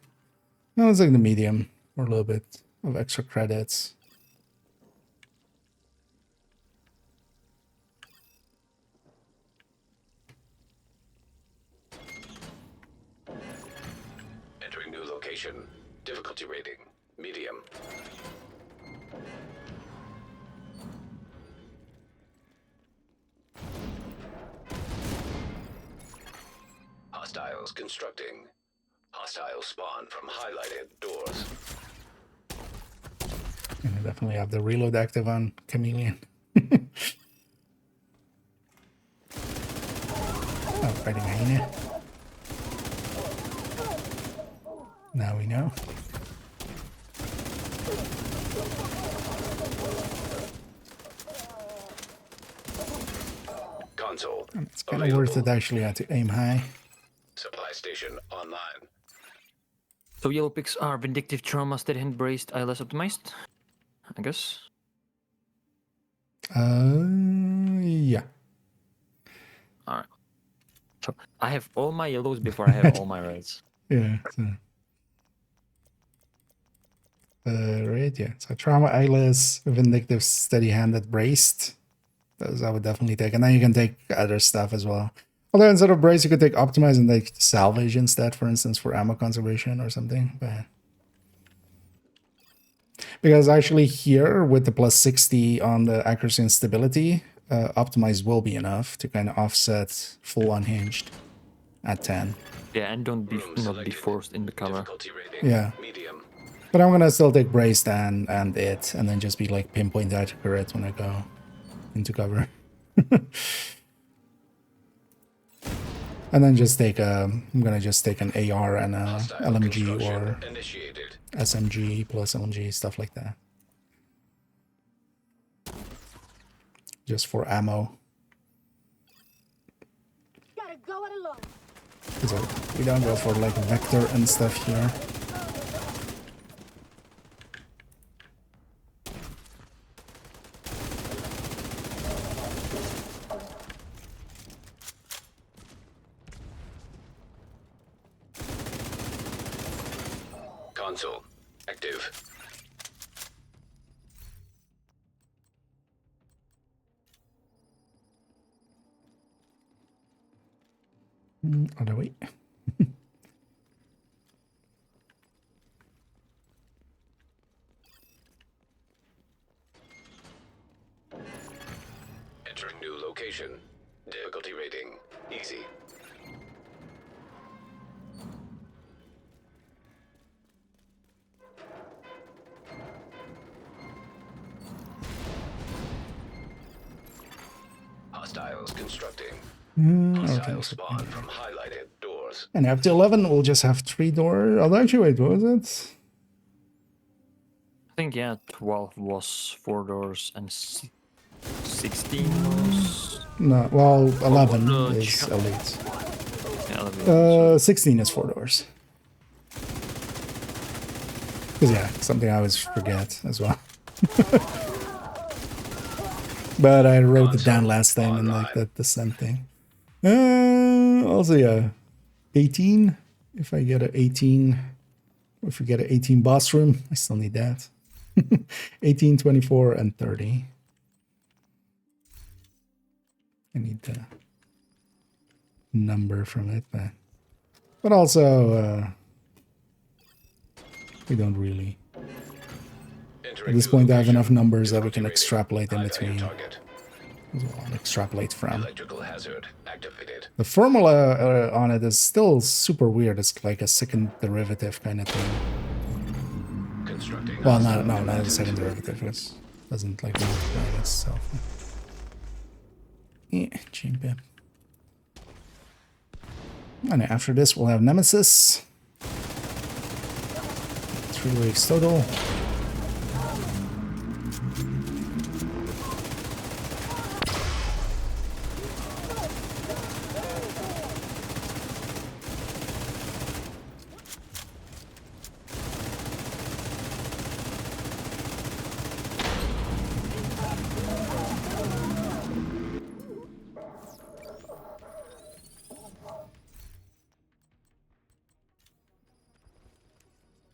S1: No, it's like the medium for a little bit of extra credits.
S2: Entering new location. Difficulty rating medium. Hostiles constructing. Hostile spawn from highlighted doors.
S1: And I definitely have the reload active on Chameleon. Oh, fighting hyena. Now we know.
S2: Console
S1: It's kind of worth it actually. I had to aim high.
S2: Supply station online.
S9: So yellow picks are vindictive trauma, steady hand braced, ILS optimized, I guess.
S1: Yeah.
S9: All right. So I have all my yellows before I have all my reds.
S1: Yeah. So. Right, yeah. So trauma, eyeless, vindictive, steady-handed, braced. Those I would definitely take. And then you can take other stuff as well. Although instead of brace, you could take optimize and take salvage instead, for instance, for ammo conservation or something. But because actually here with the plus 60 on the accuracy and stability, optimize will be enough to kind of offset full unhinged at 10.
S9: Yeah, and not be forced in the cover.
S2: Difficulty rating
S1: Yeah.
S2: medium.
S1: But I'm gonna still take braced and it, and then just be like pinpoint accurate when I go into cover. And then just take I'm gonna just take an AR and a
S2: Hostile
S1: LMG or
S2: construction initiated.
S1: SMG plus LMG, stuff like that. just for ammo.
S3: Gotta go it alone.
S1: So we don't go for like vector and stuff here.
S2: Console active.
S1: Other way.
S2: Entering new location. Difficulty rating easy. Hostiles constructing. Hostile spawn from highlighted doors.
S1: And after 11, we'll just have 3 doors. Oh, actually, wait, what was it?
S9: I think, yeah, 12 was 4 doors and 16 was...
S1: No, well, 11
S9: no,
S1: is elite.
S9: Yeah, 11
S1: 16 is 4 doors. Because, yeah, something I always forget as well. But I wrote it down last time in like that descent thing. Also, yeah, 18. If I get an 18, if we get an 18 boss room, I still need that. 18, 24, and 30. I need the number from it, but also we don't really. At this point, I have enough numbers that we can extrapolate in between. As well, extrapolate from.
S2: Electrical hazard activated.
S1: The formula on it is still super weird. It's like a second derivative kind of thing.
S2: Constructing.
S1: Well, not a second derivative. It doesn't like multiply itself. Yeah, jump in. And after this, we'll have Nemesis. 3 waves total.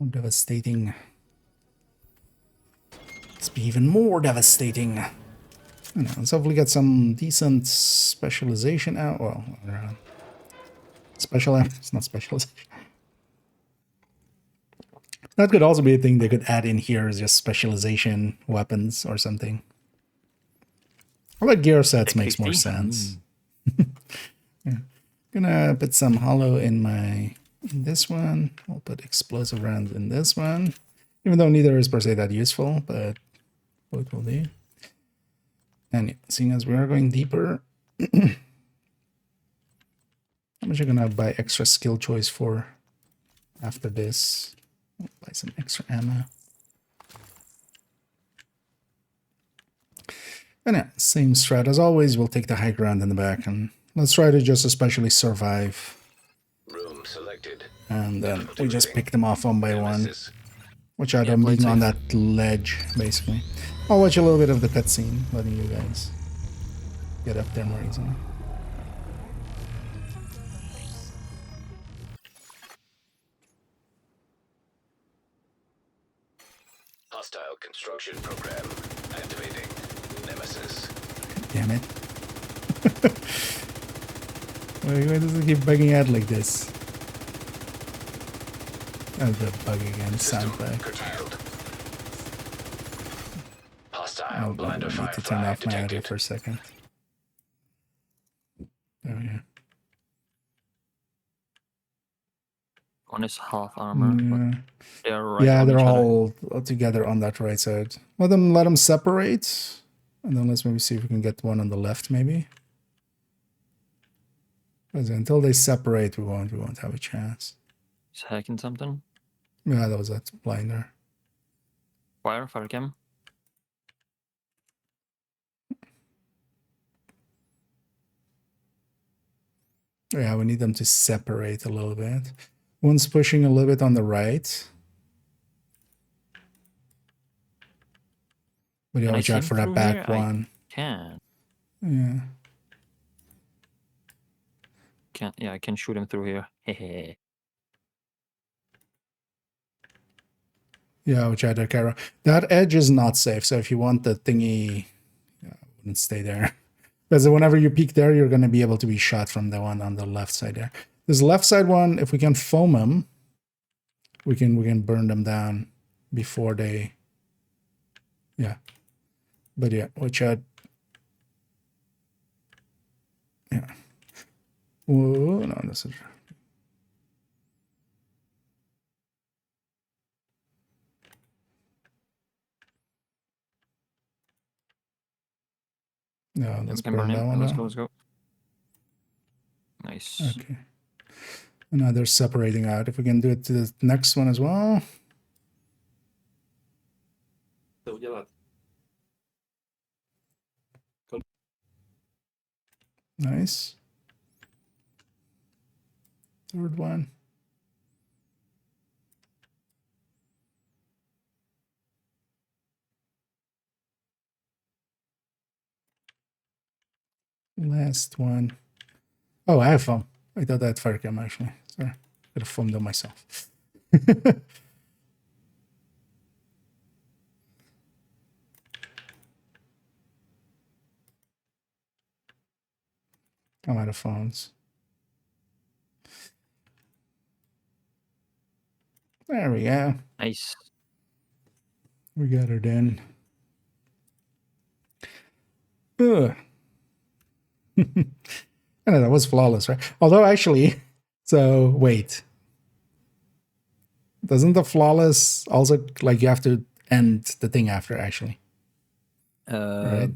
S1: Devastating. Let's be even more devastating. I know, let's hopefully get some decent specialization out. Well, special. It's not specialization. That could also be a thing they could add in here, is just specialization weapons or something. I like gear sets makes more sense. Yeah. Gonna put some hollow in this one. I'll put explosive rounds in this one. Even though neither is per se that useful, but both will do. And yeah, seeing as we are going deeper, how much are you gonna buy extra skill choice for after this? I'll buy some extra ammo. And yeah, same strat as always. We'll take the high ground in the back and let's try to just especially survive.
S2: Room selected.
S1: And then we just pick them off one by one.
S2: Nemesis.
S1: Watch out, I'm being on that ledge, basically. I'll watch a little bit of the cutscene, letting you guys get up there more easily.
S2: Hostile construction program activating. Nemesis.
S1: Damn it. Why does it keep bugging out like this? Oh, the bug again, sound bug.
S2: Curtailed.
S1: I
S2: Hostile blinder
S1: need to
S2: fire
S1: turn off my audio
S2: detected.
S1: for a second. Oh yeah.
S9: One is half armor, but they're right
S1: Yeah,
S9: on
S1: they're
S9: each other.
S1: all together on that right side. Let them separate, and then let's maybe see if we can get one on the left, maybe. Because until they separate, we won't have a chance.
S9: He's hacking something.
S1: Yeah, that was that blinder.
S9: Fire cam.
S1: Yeah, we need them to separate a little bit. One's pushing a little bit on the right. But yeah,
S9: Can I
S1: watch
S9: see
S1: out
S9: him
S1: for that
S9: through
S1: back
S9: here?
S1: one.
S9: Can.
S1: Yeah.
S9: Yeah, I can shoot him through here. Hehe.
S1: Yeah, watch out there, Kara. That edge is not safe, so if you want the thingy, yeah, I wouldn't stay there. Because whenever you peek there, you're going to be able to be shot from the one on the left side there. This left side one, if we can foam them, we can burn them down before they... Yeah. But yeah, watch out. Yeah. Whoa, no, this is... No, let's
S9: Can burn
S1: burn that
S9: him.
S1: one
S9: Let's
S1: down.
S9: go, let's go. Nice.
S1: Okay. And now they're separating out. If we can do it to the next one as well. Nice. Third one. Last one. Oh, I have foam. I thought I had fire cam actually. Sorry. Could have foamed them myself. I'm out of phones. There we go.
S9: Nice.
S1: We got her done. Ugh. I know that was flawless, right? Although actually, so wait. Doesn't the flawless also like you have to end the thing after actually? Right?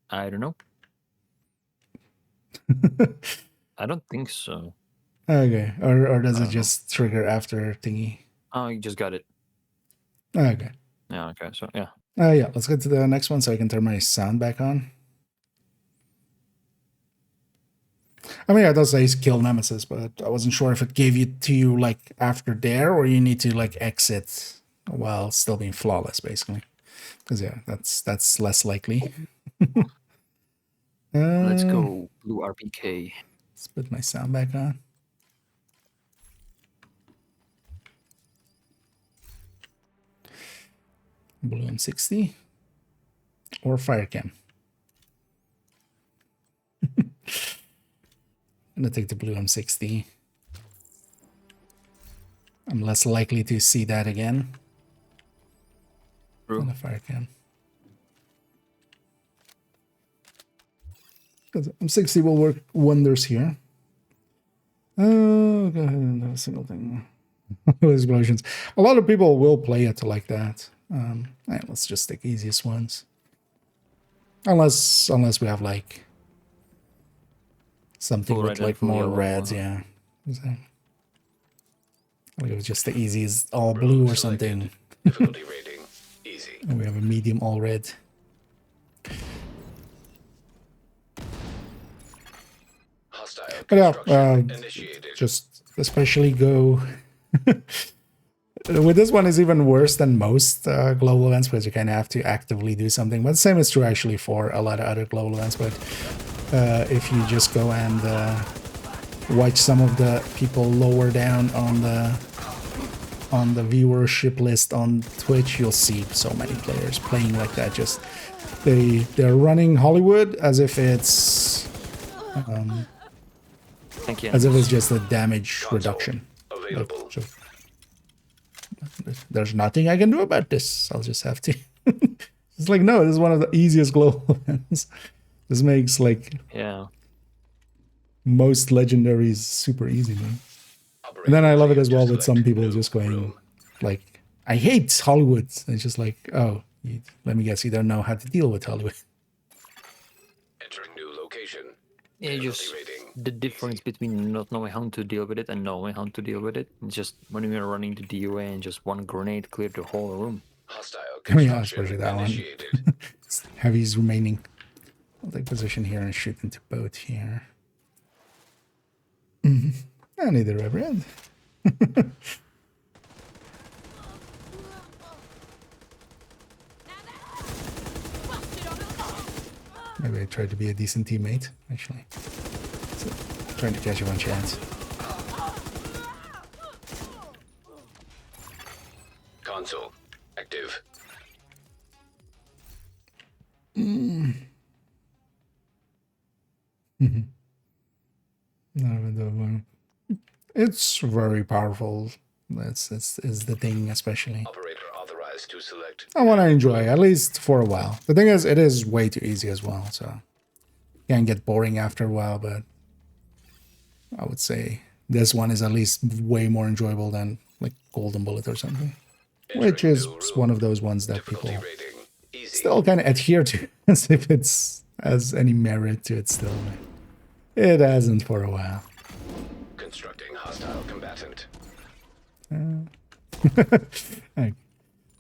S9: I don't know. I don't think so.
S1: Okay. Or does
S9: I
S1: it
S9: don't
S1: just trigger after thingy?
S9: Oh, you just got it.
S1: Okay.
S9: Yeah, okay, so yeah.
S1: Yeah, let's get to the next one so I can turn my sound back on. I mean, it does say kill Nemesis, but I wasn't sure if it gave it to you like after there or you need to like exit while still being flawless, basically. Because yeah, that's less likely.
S9: Let's go blue RPK.
S1: Let's put my sound back on. Blue M60 or Firecam. I'm gonna take the blue M60. I'm less likely to see that again.
S9: True.
S1: On a Firecam. Because M60 will work wonders here. Oh, go ahead and have a single thing. Explosions. A lot of people will play it like that. Let's just take easiest ones. Unless we have like something
S9: Full
S1: with
S9: red and
S1: like
S9: full
S1: more
S9: yellow,
S1: reds, yeah. So, like it was just the easiest all blue or something.
S2: Difficulty rating easy.
S1: And we have a medium all red.
S2: Hostile
S1: But yeah,
S2: construction initiated.
S1: just especially go. With this one is even worse than most global events because you kind of have to actively do something. But the same is true actually for a lot of other global events. But if you just go and watch some of the people lower down on the viewership list on Twitch, you'll see so many players playing like that. Just they're running Hollywood as if it's
S9: Thank you.
S1: as if it's just a damage reduction.
S2: Available.
S1: Like, just, there's nothing I can do about this. I'll just have to. It's like, no, this is one of the easiest global events. This makes like most legendaries super easy, man. And then I love it as well with some people just going like, I hate Hollywood. It's just like, oh, let me guess, you don't know how to deal with Hollywood.
S2: Entering new location.
S9: Yeah, just the difference between not knowing how to deal with it and knowing how to deal with it. It's just when we are running to DUA and just one grenade cleared the whole room.
S2: Hostile
S1: Yeah,
S2: construction
S1: especially that
S2: initiated.
S1: one. Heavy's remaining. I'll take position here and shoot into boat here. I neither ever had. Maybe I tried to be a decent teammate, actually. So, trying to catch you one chance.
S2: Console active.
S1: It's very powerful. That's the thing, especially.
S2: Operator authorized to select.
S1: I want to enjoy, at least for a while. The thing is, it is way too easy as well, so it can get boring after a while, but I would say this one is at least way more enjoyable than like Golden Bullet or something, which is one of those ones that people
S2: Difficulty rating easy.
S1: still kind of adhere to as if it's has any merit to it still. It hasn't for a while.
S2: Constructing hostile combatant.
S1: Alright,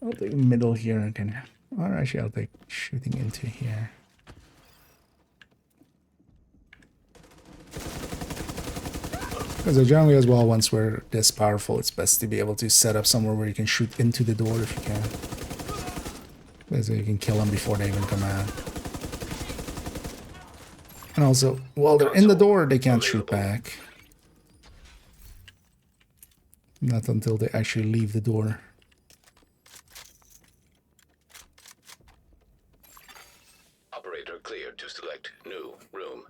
S1: I'll take middle here and can, or actually I'll take shooting into here. Because generally as well, once we're this powerful, it's best to be able to set up somewhere where you can shoot into the door if you can. Basically you can kill them before they even come out. And also, while they're in the door, they can't shoot back. Not until they actually leave the door.
S2: Operator cleared to select new room.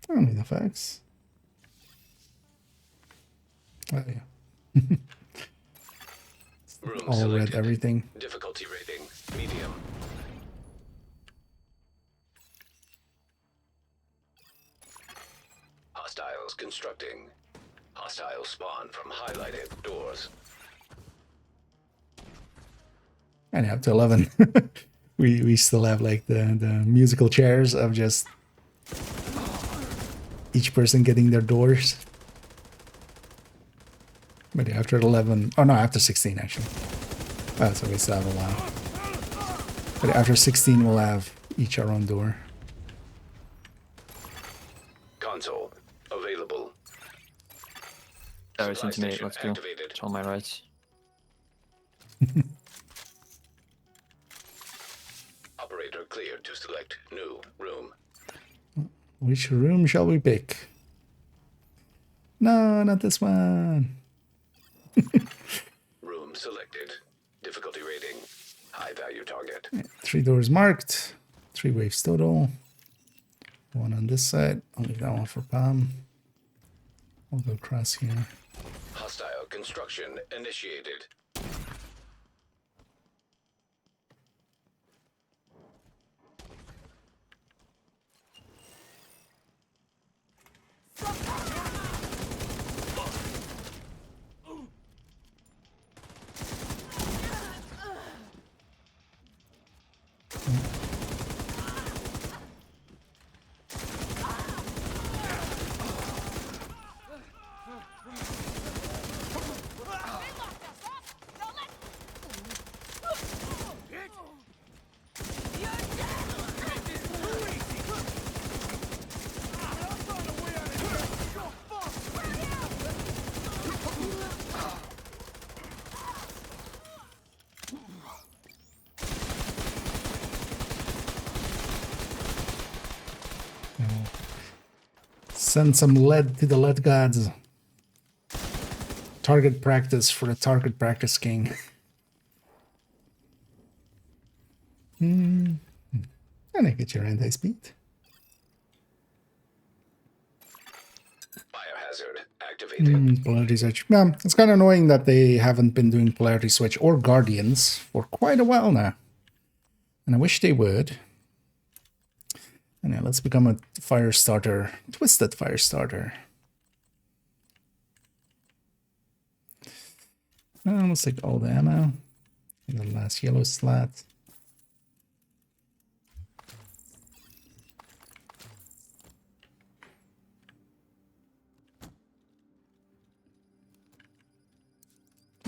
S1: I don't need the facts. Oh yeah.
S2: Room
S1: All
S2: selected.
S1: read everything.
S2: Difficulty rating medium. Hostiles constructing. Hostile spawn from highlighted doors.
S1: And up to 11. we still have like the musical chairs of just each person getting their doors. But yeah, after 11, oh no, after 16 actually. Oh, so we still have a while. But after 16, we'll have each our own door.
S2: Console available.
S9: There is
S2: Supply
S9: intimidate,
S2: station
S9: let's go.
S2: activated.
S9: It's on my rights.
S2: Operator cleared to select new room.
S1: Which room shall we pick? No, not this one.
S2: Room selected. Difficulty rating high value target.
S1: 3 doors marked. 3 waves total. 1 on this side. I'll leave that one for Palm. I'll go across here.
S2: Hostile construction initiated.
S1: Send some lead to the lead gods. Target practice for the target practice king. And I get your anti-speed.
S2: Biohazard activated.
S1: Polarity switch. Yeah, it's kind of annoying that they haven't been doing polarity switch or guardians for quite a while now. And I wish they would. And now let's become a fire starter, twisted fire starter. Let's take all the ammo. And the last yellow slat.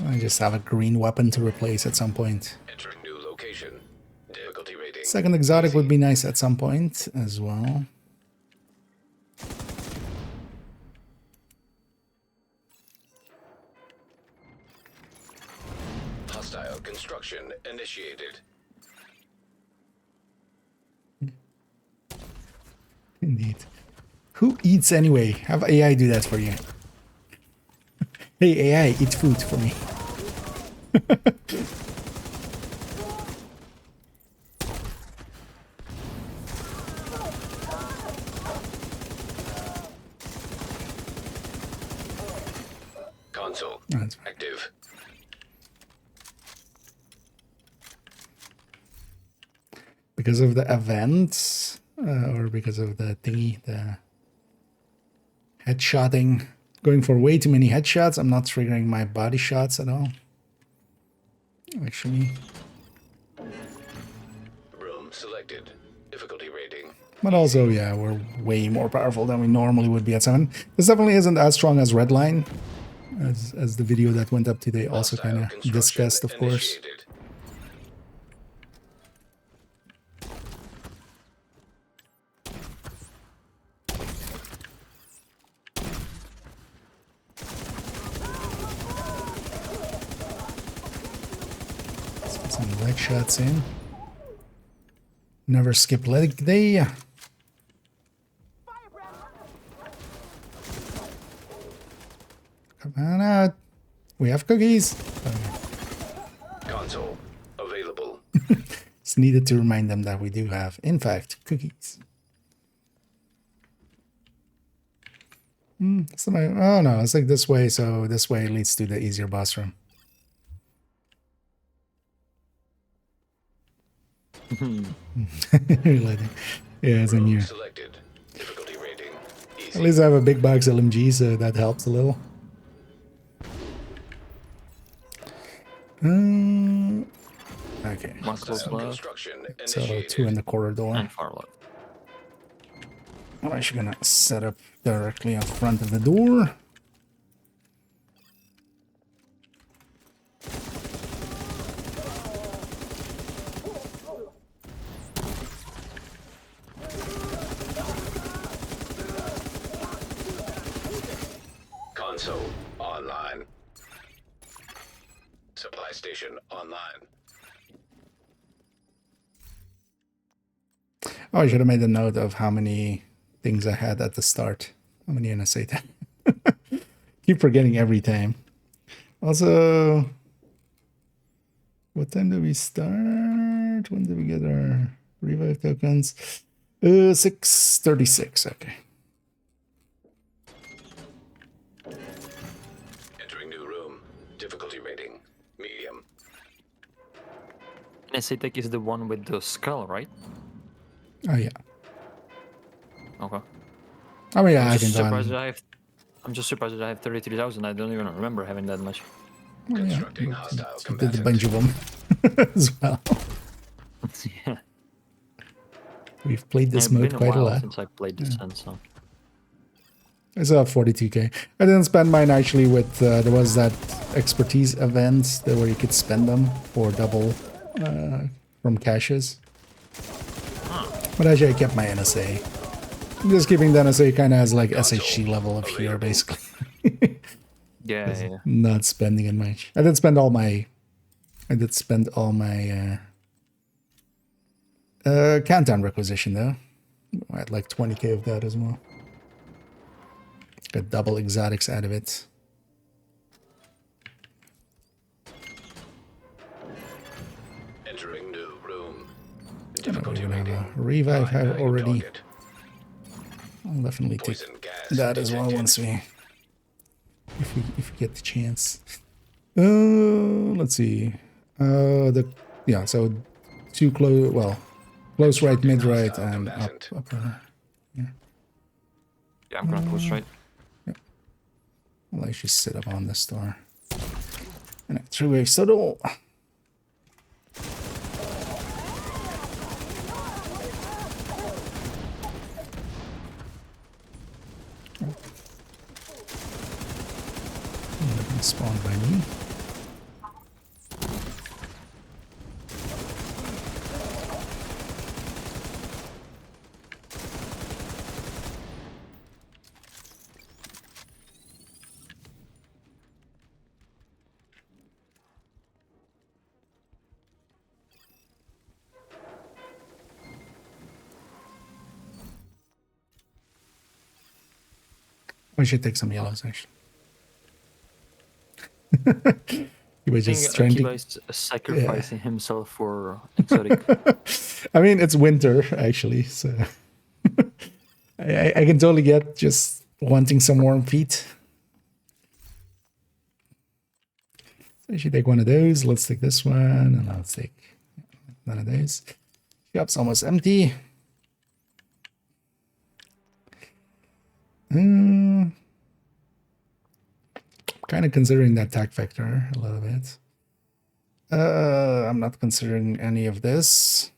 S1: I just have a green weapon to replace at some point.
S2: Entering new location. Difficulty rating
S1: Second exotic would be nice at some point as well.
S2: Hostile construction initiated.
S1: Indeed. Who eats anyway? Have AI do that for you. Hey AI, eat food for me.
S2: Console
S1: That's
S2: active.
S1: because of the events, or because of the thingy, the headshotting. Going for way too many headshots. I'm not triggering my body shots at all. Actually.
S2: Room selected. Difficulty rating.
S1: But also, yeah, we're way more powerful than we normally would be at 7. This definitely isn't as strong as Redline, as the video that went up today also
S2: Hostile
S1: kind of
S2: construction
S1: discussed, of course.
S2: initiated.
S1: Let's get some leg shots in. Never skip leg day. Come on out. We have cookies.
S2: Console available.
S1: It's needed to remind them that we do have, in fact, cookies. Oh no, it's like this way, so this way leads to the easier boss room. Reloading. Yeah, same here.
S2: Selected. Difficulty rating. Easy.
S1: At least I have a big box LMG, so that helps a little. Okay.
S9: One close left
S2: Construction
S1: So
S2: initiated.
S1: 2 in the corridor.
S9: and far left.
S1: I'm actually gonna set up directly in front of the door.
S2: Console online. Supply station online.
S1: Oh, I should have made a note of how many things I had at the start. How many NSA time? Keep forgetting every time. Also, what time did we start? When did we get our revive tokens? 6:36. Okay.
S2: Entering new room. Difficulty rating. Medium.
S9: Anesthetic is the one with the skull, right?
S1: Oh yeah.
S9: Okay.
S1: I mean, yeah, I
S9: I'm
S1: can
S9: just
S1: go
S9: surprised
S1: on.
S9: that I have. I'm just surprised that I have 33,000. I don't even remember having that much.
S1: Oh, yeah.
S2: Constructing hostile
S1: We did a
S2: combatant.
S1: bunch of them as well.
S9: Yeah.
S1: We've played this
S9: It's
S1: mode
S9: been a
S1: quite a
S9: while
S1: lot.
S9: since I played this one, so.
S1: I still have 42k. I didn't spend mine actually with, there was that expertise event where you could spend them for double from caches. But actually I kept my NSA. I'm just keeping the NSA kind of as like SHC level of here basically.
S9: Yeah.
S1: Not spending it much. I did spend all my countdown requisition though. I had like 20k of that as well. Got double exotics out of it.
S2: Entering new room.
S1: I don't
S2: Difficulty
S1: even have
S2: rating.
S1: a revive have
S2: Primary
S1: already.
S2: target.
S1: I'll definitely take
S2: Poison gas
S1: that as well
S2: detected.
S1: once we if we get the chance. Let's see. So too close, well, close right, mid right, and up upper.
S9: Yeah, I'm gonna push right.
S1: I'll actually sit up on this door. And a three-way subtle. Spawned by me. I should take some yellows actually. He was
S9: I
S1: just
S9: think
S1: trying
S9: Akiba
S1: to.
S9: is sacrificing himself for exotic.
S1: I mean, it's winter actually, so I can totally get just wanting some warm feet. So I should take one of those. Let's take this one, and let's take none of those. Shop's almost empty. Kind of considering that attack vector a little bit. I'm not considering any of this.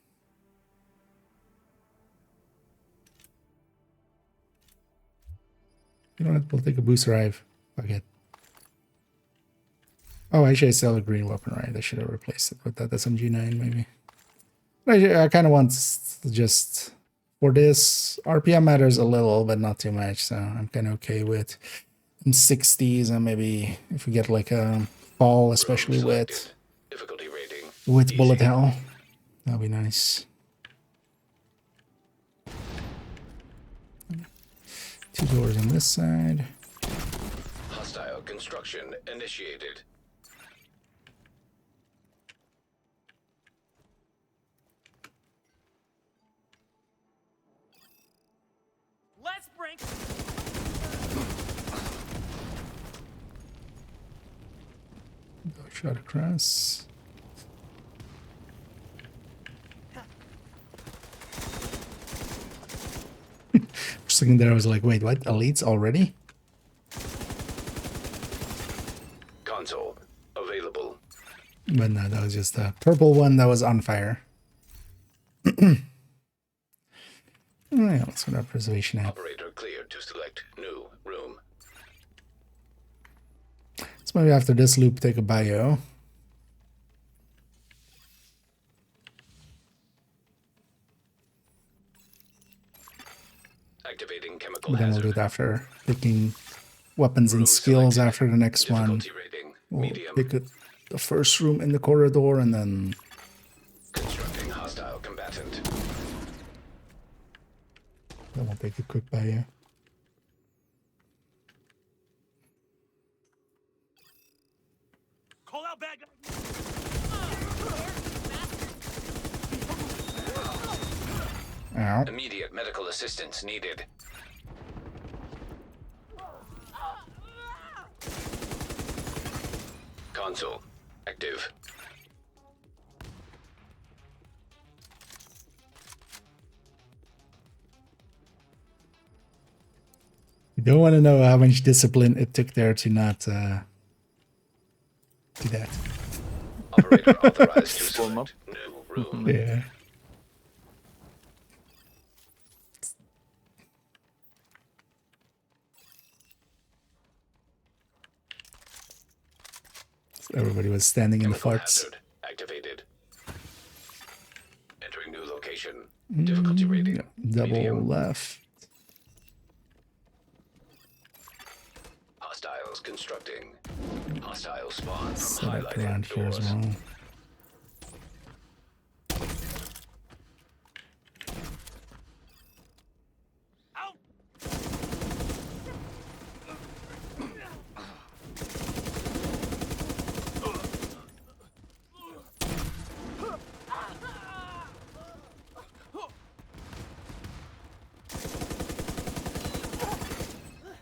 S1: You know what? We'll take a boost arrive. Fuck it. Oh, actually, I still have a green weapon, right? I should have replaced it with that SMG9, maybe. I kind of want just for this. RPM matters a little, but not too much. So I'm kind of okay with 60s, and maybe if we get like a fall, especially with
S2: difficulty rating
S1: bullet hell, that'll be nice. 2 doors on this side.
S2: Hostile construction initiated.
S3: Let's bring.
S1: Shot across. For a second there, I was like, wait, what? Elites already?
S2: Console available.
S1: But no, that was just a purple one that was on fire. Alright, let's go to our preservation app.
S2: Operator cleared to select new room.
S1: So maybe after this loop, take a bio.
S2: Activating chemical
S1: But then we'll do
S2: hazard.
S1: it after picking weapons and skills after the next one.
S2: Difficulty rating
S1: We'll
S2: medium.
S1: pick the first room in the corridor and then
S2: Constructing hostile combatant.
S1: we'll take a quick bio.
S3: Call out bad guy.
S1: Ow.
S2: Immediate medical assistance needed. Console active.
S1: You don't want to know how much discipline it took there to not do that.
S2: Operator authorized to
S9: Warm up.
S2: select new room.
S1: Yeah. Everybody was standing in the
S2: Chemical
S1: farts.
S2: hazard activated. Entering new location. Difficulty rating
S1: Double
S2: medium.
S1: left.
S2: Hostiles constructing. Hostile spawn from
S1: Set up
S2: highlighted
S1: around here as
S2: doors.
S1: well.
S3: Out.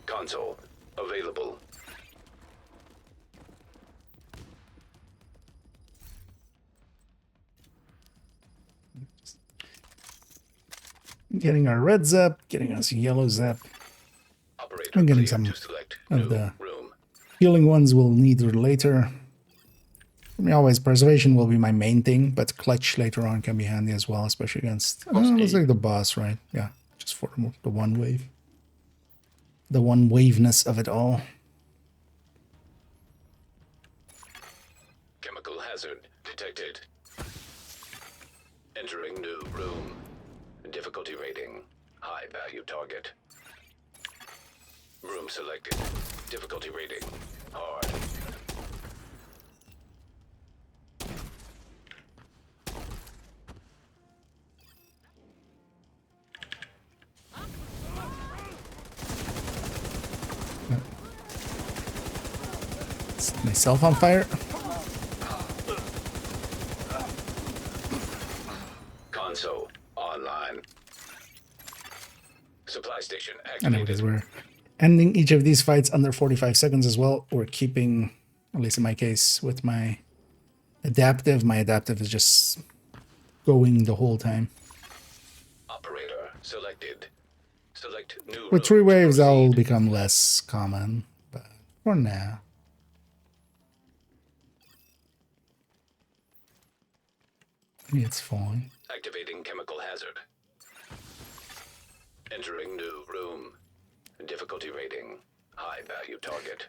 S2: Console available.
S1: Getting our reds up, getting us yellows up.
S2: Operator
S1: I'm getting
S2: cleared
S1: some
S2: to select
S1: of
S2: new
S1: the
S2: room.
S1: healing ones we'll need later. For me, always preservation will be my main thing, but clutch later on can be handy as well, especially against. Let's take the boss, right? Yeah, just for the one wave. The one waveness of it all.
S2: Chemical hazard detected. Entering new room. Difficulty rating high value target. Room selected. Difficulty rating hard.
S1: Set myself on fire.
S2: Console online. Supply station
S1: I know,
S2: activated.
S1: because we're ending each of these fights under 45 seconds as well. We're keeping, at least in my case, with my adaptive. My adaptive is just going the whole time.
S2: Operator selected. Select new
S1: With
S2: room
S1: 3
S2: to
S1: waves, I'll
S2: proceed.
S1: become less common, but for now. It's fine.
S2: Activating chemical hazard. Entering new room. Difficulty rating. High value target.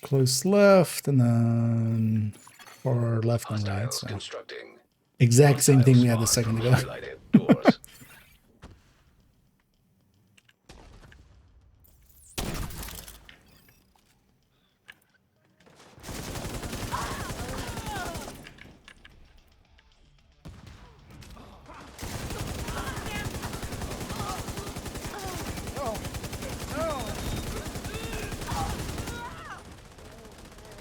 S1: Close left, and then far left and right.
S2: Hostiles
S1: So
S2: constructing.
S1: exact same
S2: Hostile
S1: thing we had a
S2: spawn
S1: second
S2: from
S1: ago.
S2: highlighted doors.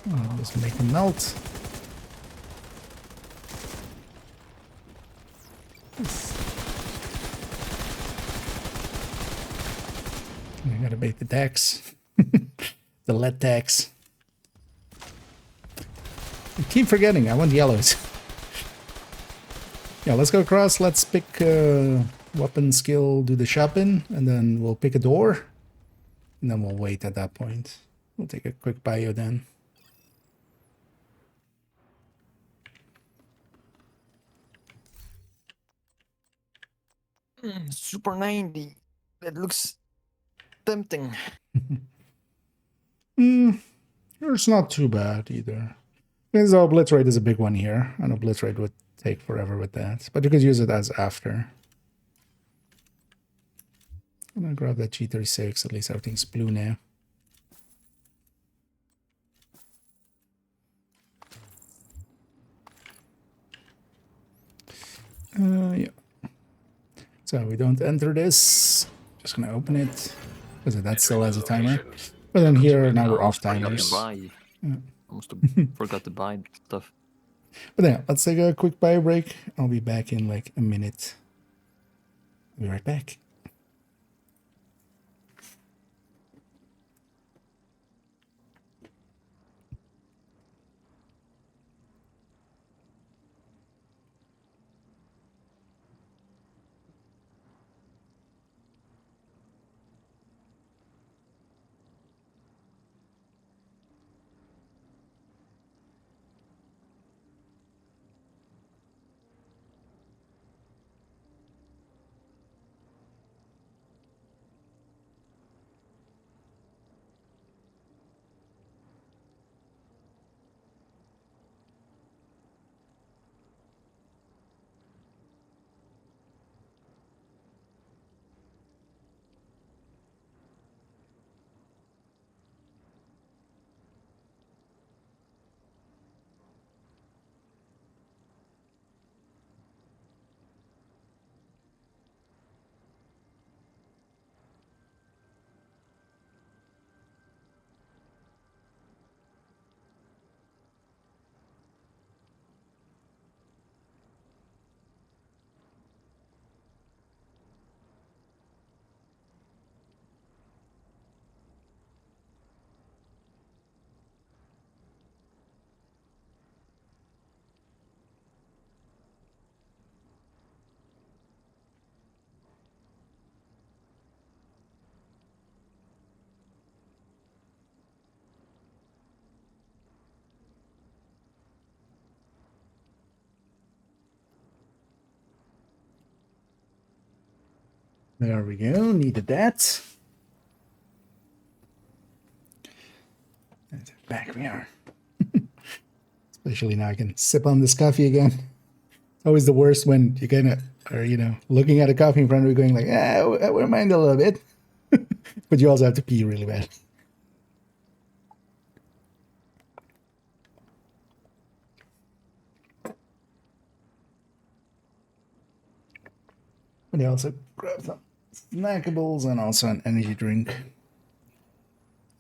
S1: Oh, just make them melt. I gotta bait the tax. The lead tax. I keep forgetting, I want yellows. Yeah, let's go across, let's pick weapon skill, do the shopping, and then we'll pick a door. And then we'll wait at that point. We'll take a quick bio then.
S9: Super 90. That looks tempting.
S1: It's not too bad either. Because our blitz rate is a big one here. I know blitz rate would take forever with that, but you could use it as after. I'm gonna grab that G36, at least everything's blue now. Yeah. So we don't enter this. Just gonna open it. Because that still has a timer. But then here, now we're off timers.
S9: Almost forgot to buy stuff.
S1: But yeah, let's take a quick bio break. I'll be back in like a minute. I'll be right back. There we go, needed that. And back we are. Especially now I can sip on this coffee again. It's always the worst when you kind of are, you know, looking at a coffee in front of you going like, I wouldn't mind a little bit. But you also have to pee really bad. And you also grab some snackables and also an energy drink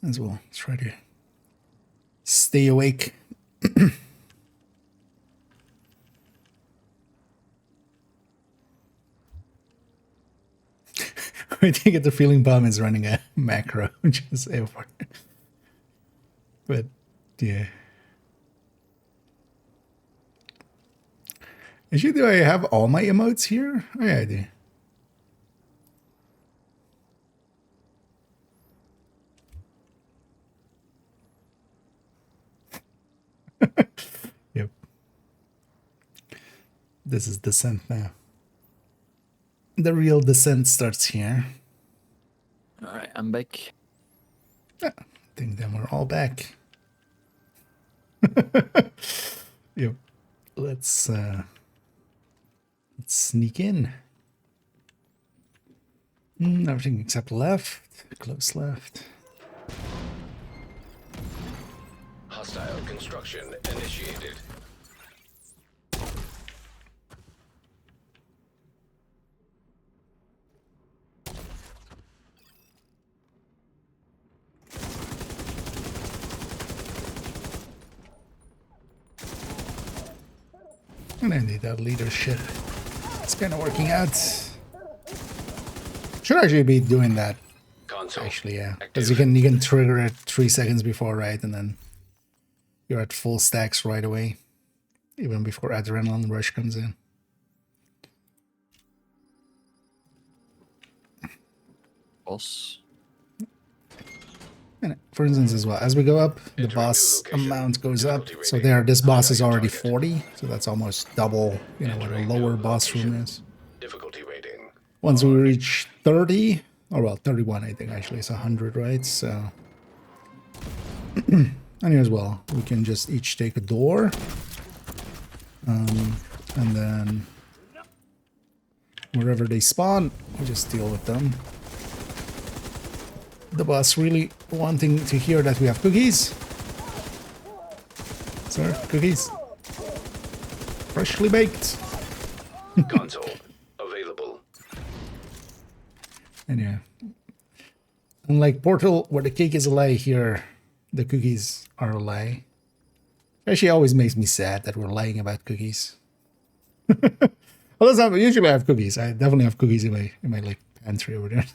S1: as well. It's right here. stay awake. I think the feeling bomb is running a macro, just over. But yeah. Actually, do I have all my emotes here? Oh yeah, I do. Yep. This is descent now. The real descent starts here.
S9: Alright, I'm back.
S1: I think then we're all back. Yep. Let's sneak in. Everything except left. Close left.
S2: Hostile construction initiated.
S1: And I need that leadership. It's kind of working out. Should actually be doing that.
S2: Console
S1: Actually, yeah, because you can trigger it 3 seconds before, right, and then you're at full stacks right away, even before adrenaline rush comes in.
S9: Boss.
S1: And for instance, as well, as we go up, the boss amount goes up. So there, this boss is already 40, so that's almost double, you know, what a lower boss room is.
S2: difficulty rating.
S1: Once we reach 30, or well, 31, I think actually, it's 100, right? So, and here as well, we can just each take a door, and then wherever they spawn, we just deal with them. The boss really wanting to hear that we have cookies. Sir, cookies. Freshly baked.
S2: Console available.
S1: And yeah. Unlike Portal, where the cake is a lie, here the cookies are a lie. Actually always makes me sad that we're lying about cookies. Well, that's not, usually I have cookies. I definitely have cookies in my like pantry over there.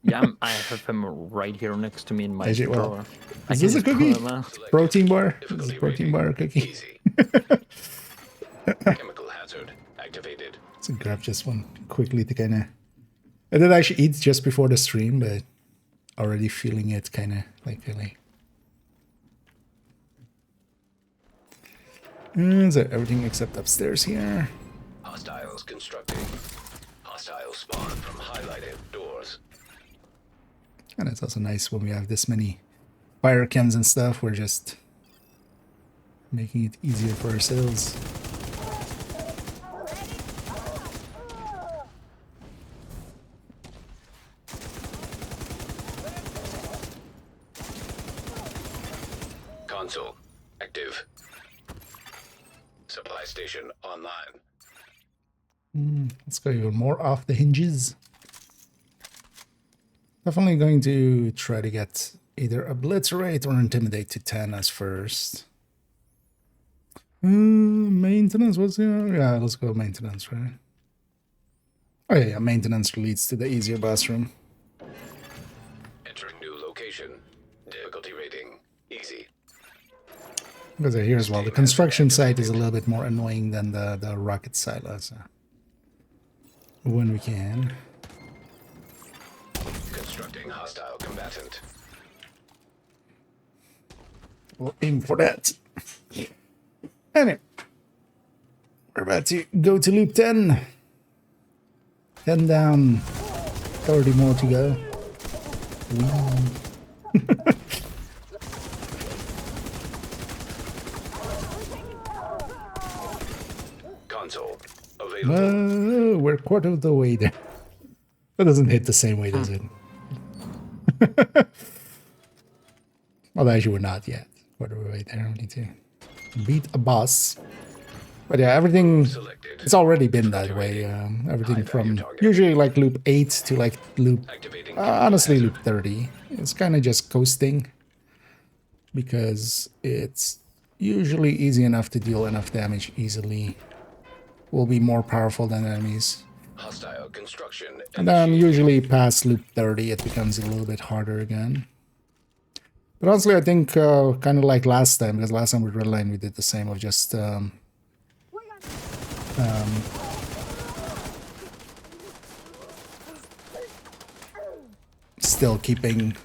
S9: Yeah, I have them right here next to me in my
S1: Actually, well,
S9: drawer.
S1: is this a
S9: just pull
S1: cookie?
S9: them out.
S1: Protein bar? Is
S2: Difficulty
S1: a protein
S2: rating.
S1: bar a cookie?
S2: Easy. Chemical hazard activated.
S1: Let's grab just one quickly to kind of... I did actually eat just before the stream, but already feeling it kind of like really... So everything except upstairs here.
S2: Hostiles constructing. Hostile spawn from highlighted doors.
S1: And it's also nice when we have this many fire chems and stuff, we're just making it easier for ourselves.
S2: Console active. Supply station online.
S1: Let's go even more off the hinges. Definitely going to try to get either obliterate or intimidate to 10 as first. Maintenance, what's the... Yeah, let's go maintenance, right? Oh yeah, maintenance leads to the easier boss room.
S2: Entering new location. Difficulty rating easy.
S1: Because here as well, the construction site is a little bit more annoying than the rocket silo, so... When we can.
S2: Constructing hostile combatant.
S1: We'll aim for that. Anyway, we're about to go to loop 10. 10 down, 30 more to go.
S2: Console available.
S1: We're quarter of the way there. That doesn't hit the same way, does it? Well, actually, we're not yet. Quarter of the way there. We need to beat a boss. But yeah, everything,
S2: Selected.
S1: it's already been that way. Everything from usually like loop 8 to like loop,
S2: Activating
S1: honestly, loop 30. It's kind of just coasting. because it's usually easy enough to deal enough damage easily. Will be more powerful than enemies.
S2: Hostile construction.
S1: And then usually past loop 30 it becomes a little bit harder again. But honestly I think kind of like last time, because last time with Redline we did the same of just still keeping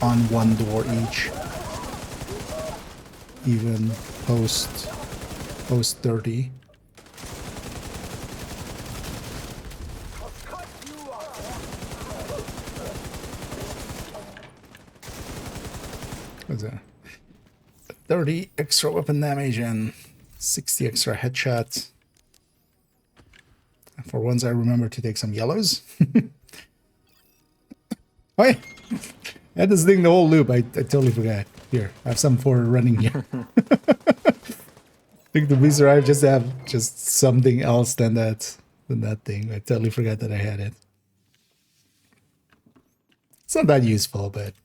S1: on one door each, even post 30. What's that? 30 extra weapon damage and 60 extra headshots. For once I remember to take some yellows. Oh yeah, I had this thing the whole loop. I totally forgot. Here, I have some for running here. I think the beast arrived just to have just something else than that thing. I totally forgot that I had it. It's not that useful, but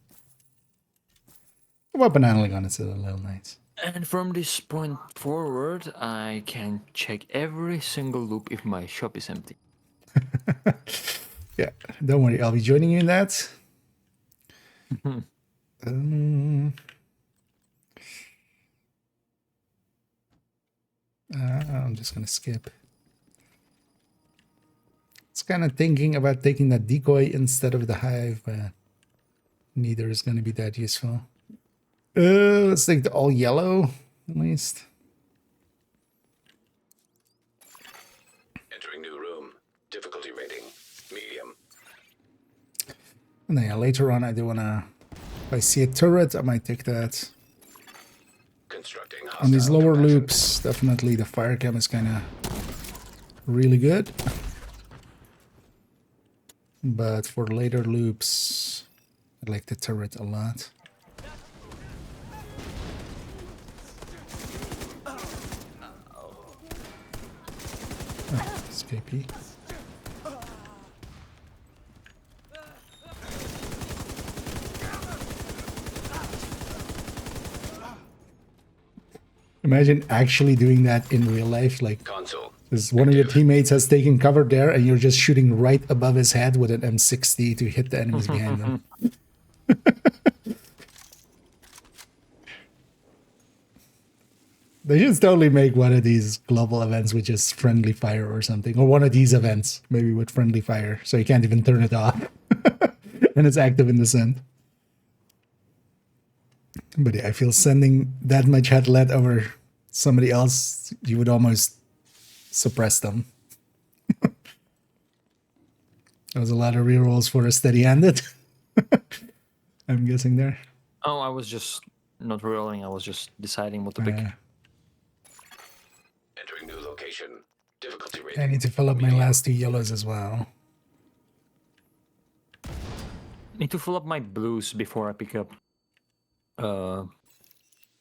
S1: the weapon handling on it's a little nice.
S9: And from this point forward, I can check every single loop if my shop is empty.
S1: Yeah, don't worry, I'll be joining you in that. I'm just gonna skip. It's kind of thinking about taking that decoy instead of the hive, but neither is gonna be that useful. Let's take the all yellow at least.
S2: Entering new room. Difficulty rating medium.
S1: And then later on I do wanna, if I see a turret I might take that.
S2: Constructing
S1: On these
S2: hostile
S1: lower
S2: combatant.
S1: loops definitely the fire cam is kinda really good. But for later loops I like the turret a lot. Escapee. Imagine actually doing that in real life, like
S2: Console.
S1: because one of your teammates has taken cover there and you're just shooting right above his head with an M60 to hit the enemies behind them. They should totally make one of these global events with just friendly fire or something. Or one of these events, maybe with friendly fire, so you can't even turn it off. And it's active in the sun. But yeah, I feel sending that much head lead over somebody else, you would almost suppress them. There was a lot of rerolls for a steady-handed. I'm guessing there.
S9: Oh, I was just not rolling. I was just deciding what to pick.
S2: Entering new location. Difficulty rating.
S1: I need to fill up my last two yellows as well.
S9: Need to fill up my blues before I pick up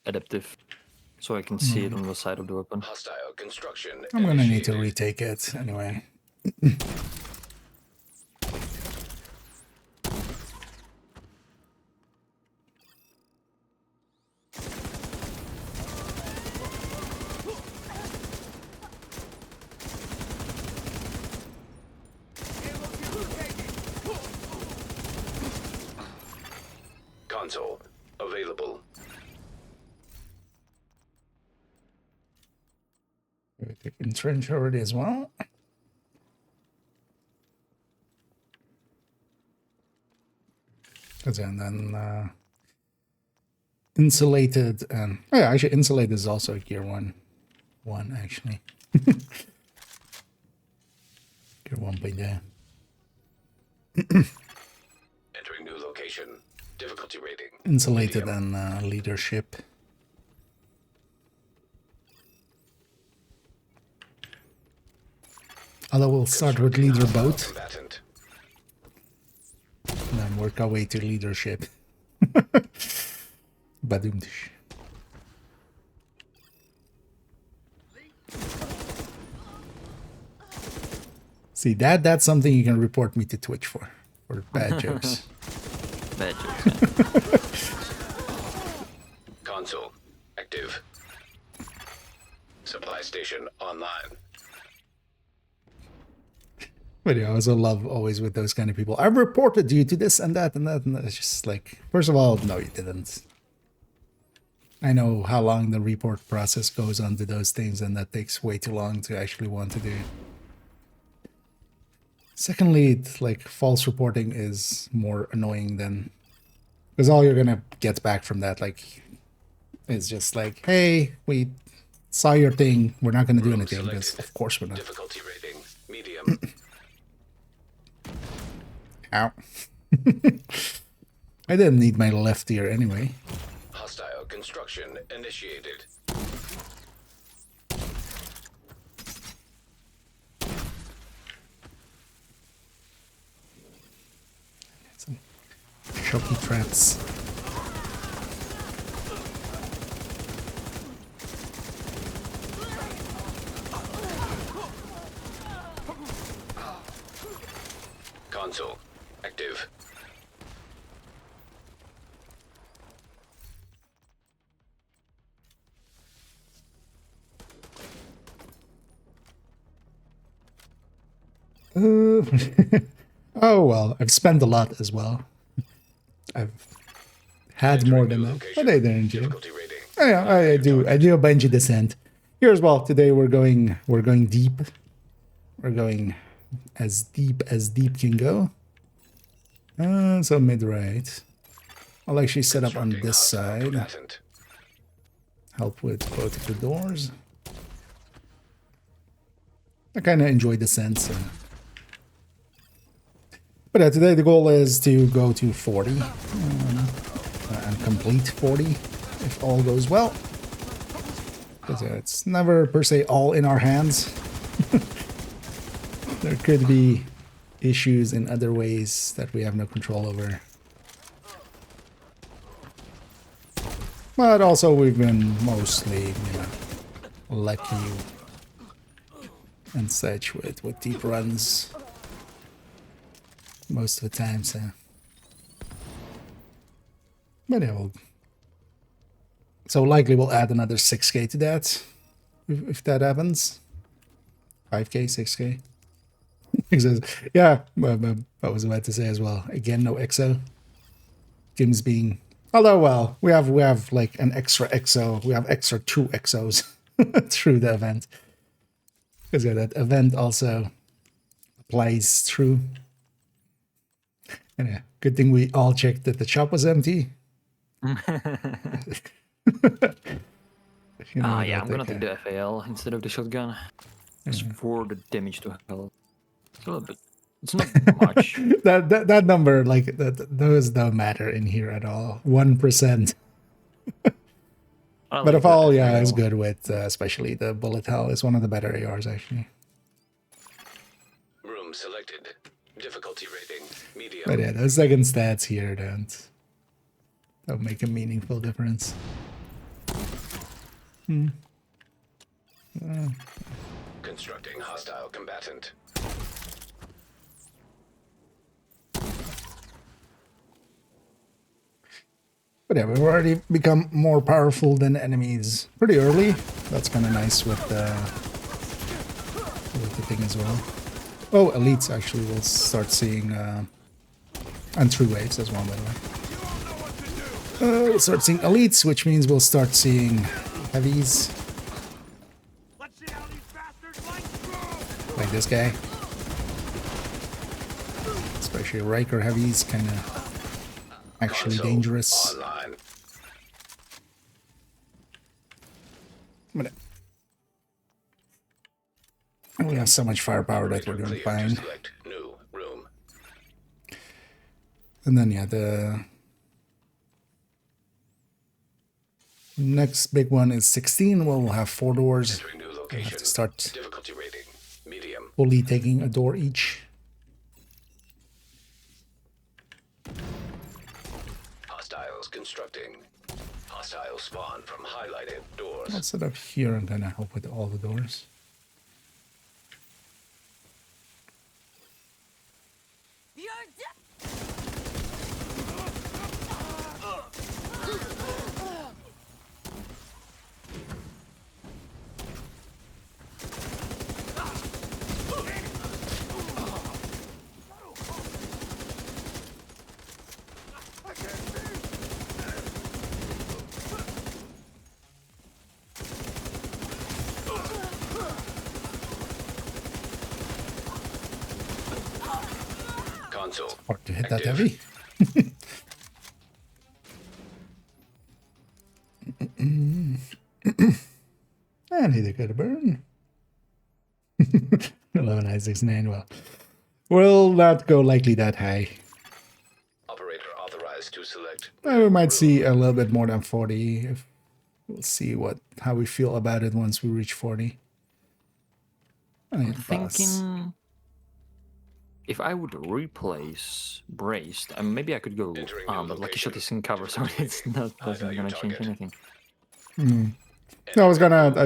S9: adaptive, so I can see it on the side of the weapon.
S2: Hostile construction.
S1: I'm gonna need to
S2: initiated.
S1: retake it anyway.
S2: Console available.
S1: Take entrench already as well. And then insulated and oh yeah, actually insulated is also a gear one actually. Gear 1 by there.
S2: Entering new location. Difficulty rating.
S1: Insulated
S2: medium.
S1: and leadership. Although we'll start with leader boat
S2: Combatant.
S1: and then work our way to leadership. Badoomdish. See that's something you can report me to Twitch for bad jokes.
S9: Bad jokes.
S2: Console active. Supply station online.
S1: But yeah, I also love always with those kind of people. I've reported you to this and that and that and that. It's just like, first of all, no, you didn't. I know how long the report process goes on to those things, and that takes way too long to actually want to do. Secondly, it's like false reporting is more annoying than, because all you're gonna get back from that, like, is just like, hey, we saw your thing. We're not gonna do anything, because of course we're not.
S2: Difficulty rating medium.
S1: Ow. I didn't need my left ear anyway.
S2: Hostile construction initiated.
S1: Some shocky traps.
S2: Console active.
S1: Oh well, I've spent a lot as well. I've had more than that. But I didn't do.
S2: Difficulty rating.
S1: Oh, yeah, I do a bungee descent. Here as well. Today we're going deep. We're going as deep can go. So mid-right. I'll actually set up on this side.
S2: Combatant.
S1: Help with both of the doors. I kind of enjoy descent. So. But yeah, today the goal is to go to 40 and complete 40 if all goes well. Because it's never per se all in our hands. There could be issues in other ways that we have no control over. But also we've been mostly, you know, lucky and such with deep runs most of the time, so. But yeah, so likely we'll add another 6k to that if that happens. 5k, 6k. Yeah, I was about to say as well. Again, no exo. Games being, although well, we have like an extra exo. We have extra 2 exos through the event. Because yeah, that event also applies through. And yeah, good thing we all checked that the shop was empty.
S9: Yeah, I'm gonna take the FAL instead of the shotgun. Just for the damage to health. It's a little bit. It's not much.
S1: that number, like those don't matter in here at all. 1%. But if all, yeah, is good with, especially the bullet hell is one of the better ARs actually.
S2: Room selected. Difficulty rating medium.
S1: But yeah, those second stats here don't make a meaningful difference.
S2: Constructing hostile combatant.
S1: But yeah, we've already become more powerful than enemies pretty early. That's kind of nice with the thing as well. Oh, elites actually will start seeing, and 3 waves as well, by the way. We'll start seeing elites, which means we'll start seeing heavies. Like this guy. Especially Riker heavies, kind of actually dangerous.
S2: Online.
S1: But we have so much firepower that we're doing fine.
S2: New room.
S1: And then yeah, the next big one is 16. We'll have 4 doors.
S2: Entering new
S1: We'll
S2: location.
S1: have to start
S2: Difficulty rating medium.
S1: fully taking a door each.
S2: Hostiles constructing. Hostile spawn from highlighted doors.
S1: I'll set up here and then I help with all the doors.
S3: You're dead.
S1: 1
S2: Console.
S1: Hard to hit that
S2: active.
S1: heavy. And he got a burn. 11969. Well, will not go likely that high.
S2: Operator authorized to select.
S1: We might see a little bit more than 40. If we'll see how we feel about it once we reach 40.
S9: I'm thinking if I would replace braced, and maybe I could go
S2: Entering
S9: arm,
S2: new
S9: but lucky shot
S2: location.
S9: is in cover, so it's not doesn't gonna change anything.
S1: No, I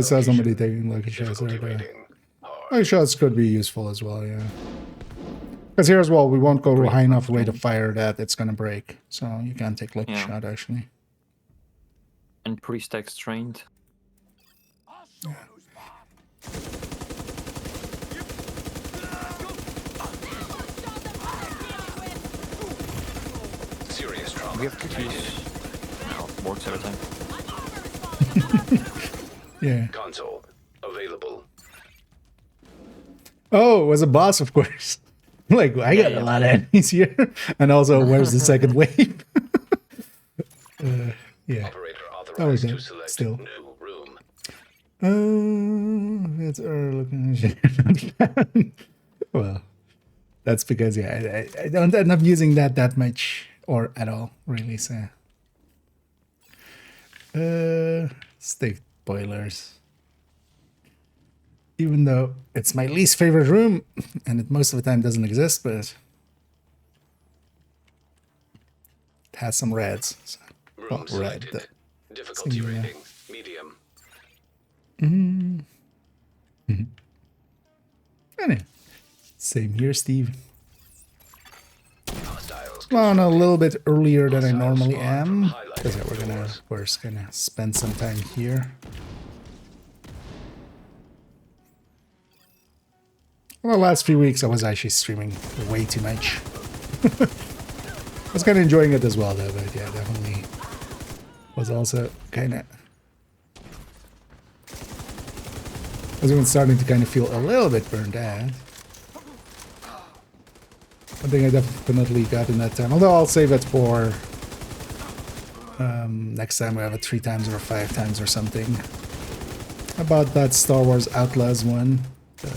S1: saw somebody taking lucky shots there.
S2: Difficulty rating.
S1: Lucky shots could be useful as well, yeah. Because here as well, we won't go to a high enough rate of fire that it's gonna break. So you can't take lucky shot actually.
S9: And pre-stack strained.
S2: Serious trauma.
S9: We have to use works every time.
S1: Yeah.
S2: Console available.
S1: Oh, it was a boss, of course. Like, I got a lot of enemies here. And also, where's the second wave? Yeah.
S2: Operator
S1: That was
S2: authorized to
S1: it.
S2: select
S1: Still.
S2: new room.
S1: It's looking. Well, that's because, yeah, I don't end up using that much or at all, really. So, stick boilers. Even though it's my least favorite room, and it most of the time doesn't exist, but it has some reds. So,
S2: Room
S1: red.
S2: selected. Difficulty
S1: yeah.
S2: rating medium.
S1: Anyway, same here, Steve.
S2: Hostiles.
S1: On a little bit earlier than I
S2: Hostiles
S1: normally
S2: spawn from
S1: am,
S2: highlighted
S1: because we're gonna,
S2: doors.
S1: of course, gonna spend some time here. Well, the last few weeks I was actually streaming way too much. I was kind of enjoying it as well, though, but yeah, definitely was also kind of... I was even starting to kind of feel a little bit burned out. One thing I definitely got in that time, although I'll save it for next time we have it 3 times or 5 times or something. About that Star Wars Outlaws one, the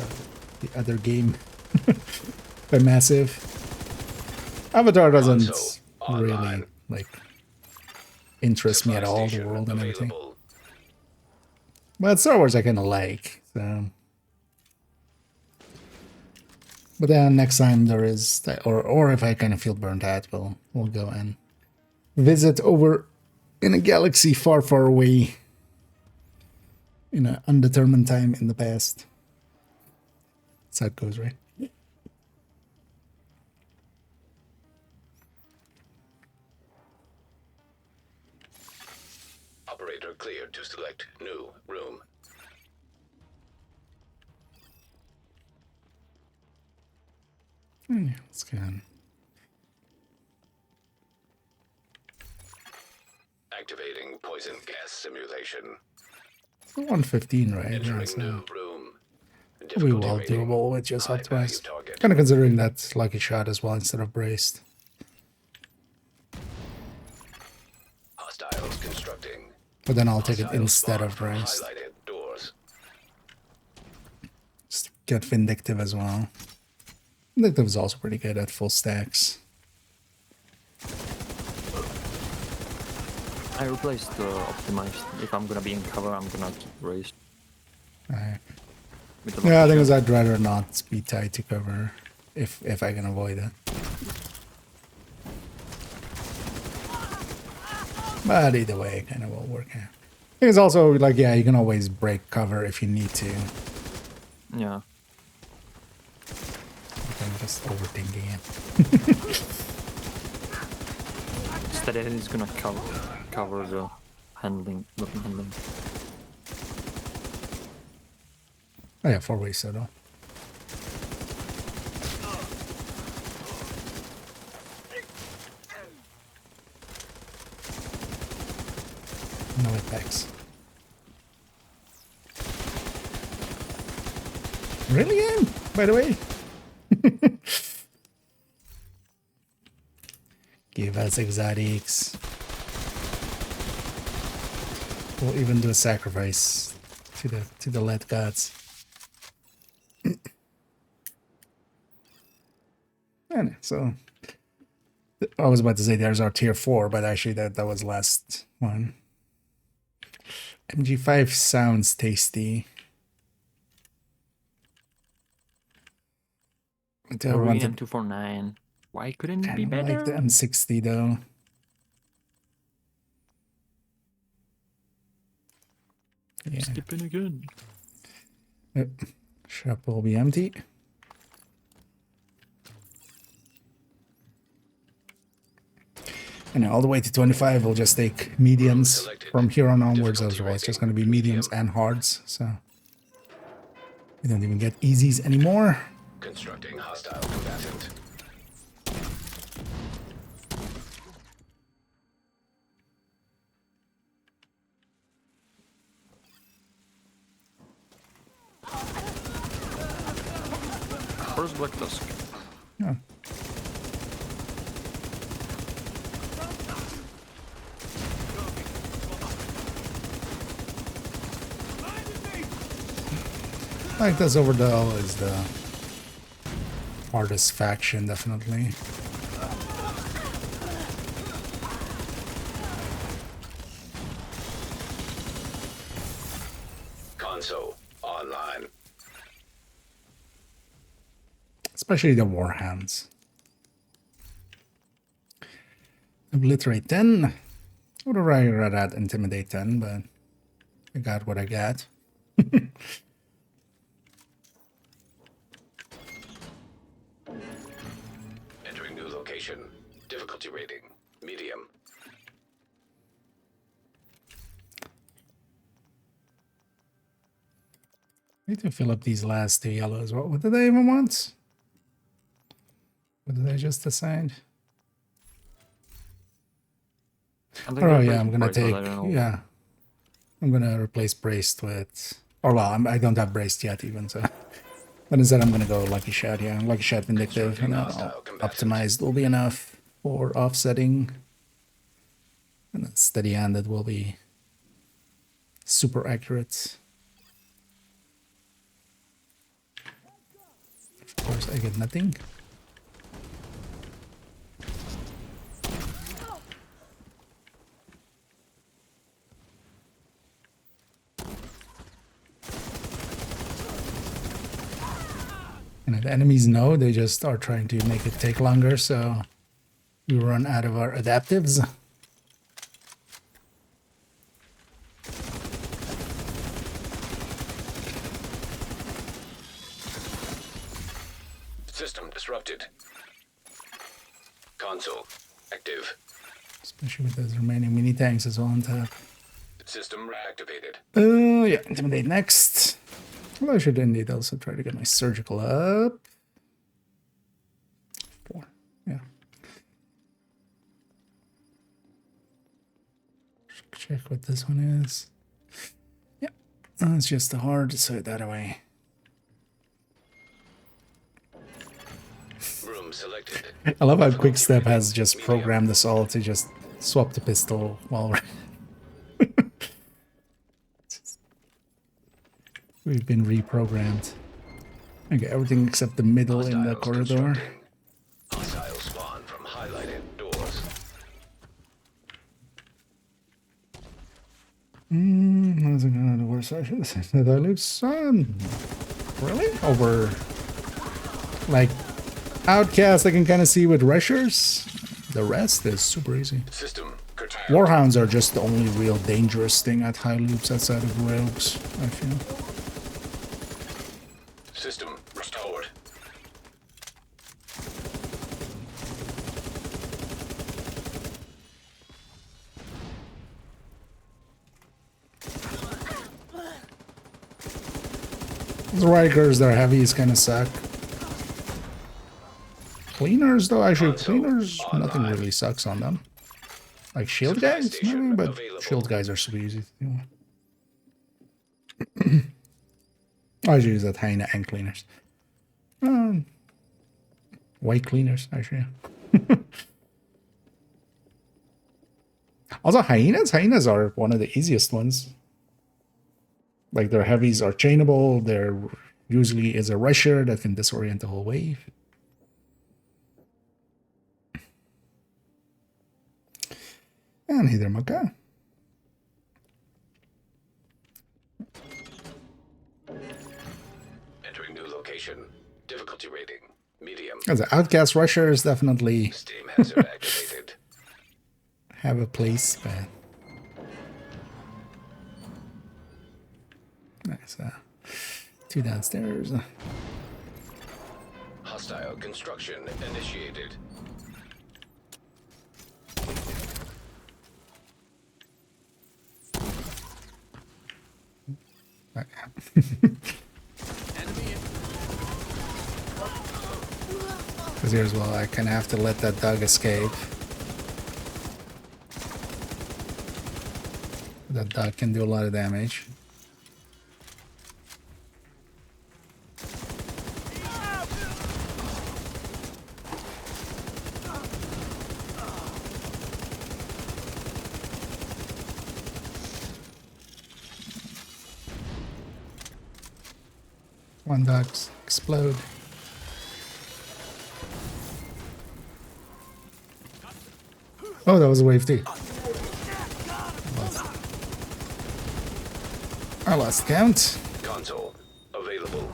S1: other game by Massive. Avatar doesn't
S2: Console
S1: really
S2: online.
S1: like interest me at all, the
S2: Station
S1: world and everything.
S2: available.
S1: But Star Wars I kind of like, so. But then next time there is, or if I kind of feel burnt out, we'll go and visit over in a galaxy far, far away in an undetermined time in the past. That's how it goes, right?
S2: Operator cleared to select new room.
S1: Let's go on.
S2: Activating poison gas simulation.
S1: 115, right? Yeah,
S2: Entering
S1: so
S2: new room.
S1: we
S2: Difficulty
S1: well
S2: rating.
S1: doable with just
S2: High value
S1: optimized.
S2: target.
S1: Kind of considering that lucky shot as well instead of braced.
S2: Hostiles constructing.
S1: But then I'll take it
S2: Hostiles
S1: instead
S2: spawn
S1: of
S2: from
S1: braced.
S2: highlighted doors.
S1: Just to get Vindictive as well. Vindictive is also pretty good at full stacks.
S9: I replaced the optimized. If I'm gonna be in cover, I'm gonna keep raised. With the
S1: Yeah, I
S9: lucky
S1: think
S9: shot.
S1: I'd rather not be tied to cover if I can avoid it. But either way, it kind of will work out. I think it's also like, yeah, you can always break cover if you need to. You
S9: Yeah.
S1: can just overthinking it.
S9: Instead, he's gonna cover the handling, weapon handling.
S1: Oh yeah, 4-way so though. No attacks. Really, Anne? By the way? Give us exotics. We'll even do a sacrifice to the lead gods. And so I was about to say there's our tier 4, but actually that was last one. MG5 sounds tasty.
S9: Marine M249. Why couldn't it be
S1: I
S9: better?
S1: like the M60 though. Yeah.
S9: Skipping again.
S1: Yep. Shop will be empty. And all the way to 25, we'll just take mediums from here on onwards as well. It's just going to be mediums and hards, so we don't even get easies anymore.
S2: Constructing hostile combatant.
S9: First Black Tusk.
S1: Yeah. Like this Overdell is the hardest faction, definitely.
S2: Console online.
S1: Especially the Warhounds. Obliterate 10. Would have rather had Intimidate 10, but I got what I got.
S2: Entering new location. Difficulty rating. Medium.
S1: Need to fill up these last 2 yellows. What did I even want? What did I just decide? Oh yeah, I'm gonna take, yeah. I'm gonna replace Braced with, or well, I don't have Braced yet even, so. But instead I'm gonna go Lucky Shot, yeah. Lucky Shot Vindictive, and Optimized will be enough for offsetting. And then Steady Handed will be super accurate. Of course I get nothing. And the enemies know, they just are trying to make it take longer, so we run out of our adaptives.
S2: System disrupted. Console active.
S1: Especially with those remaining mini tanks as well on top.
S2: System reactivated.
S1: Yeah, Intimidate next. Well, I should indeed also try to get my surgical up. 4, yeah. Check what this one is. Yeah, it's just a hard, so that away.
S2: Room selected.
S1: I love how Quickstep has just programmed us all to just swap the pistol while we're... We've been reprogrammed. Okay, everything except the middle in the corridor.
S2: Hostile spawn from highlighted doors.
S1: How's it going to worse? I should say that I lose some. Really? Over, like, Outcast I can kind of see with Rushers. The rest is super easy.
S2: System curtailed.
S1: Warhounds are just the only real dangerous thing at high loops outside of Rogues, I feel.
S2: System restored.
S1: The Rikers, their heavies kind of suck. Cleaners, though, actually, cleaners, nothing really sucks on them. Like shield guys, maybe, but shield guys are super easy to deal with. I usually use that hyena and cleaners. White cleaners, actually. Also, hyenas are one of the easiest ones. Like their heavies are chainable. There usually is a rusher that can disorient the whole wave. And hey there, Maka.
S2: Entering new location. Difficulty rating. Medium.
S1: As an outcast rusher is definitely
S2: Steam hazard activated.
S1: have a place, but nice. Two downstairs.
S2: Hostile construction initiated.
S1: Because here as well, I kind of have to let that dog escape. That dog can do a lot of damage. One dog explode. Oh, that was a wave too. I lost count.
S2: Console available.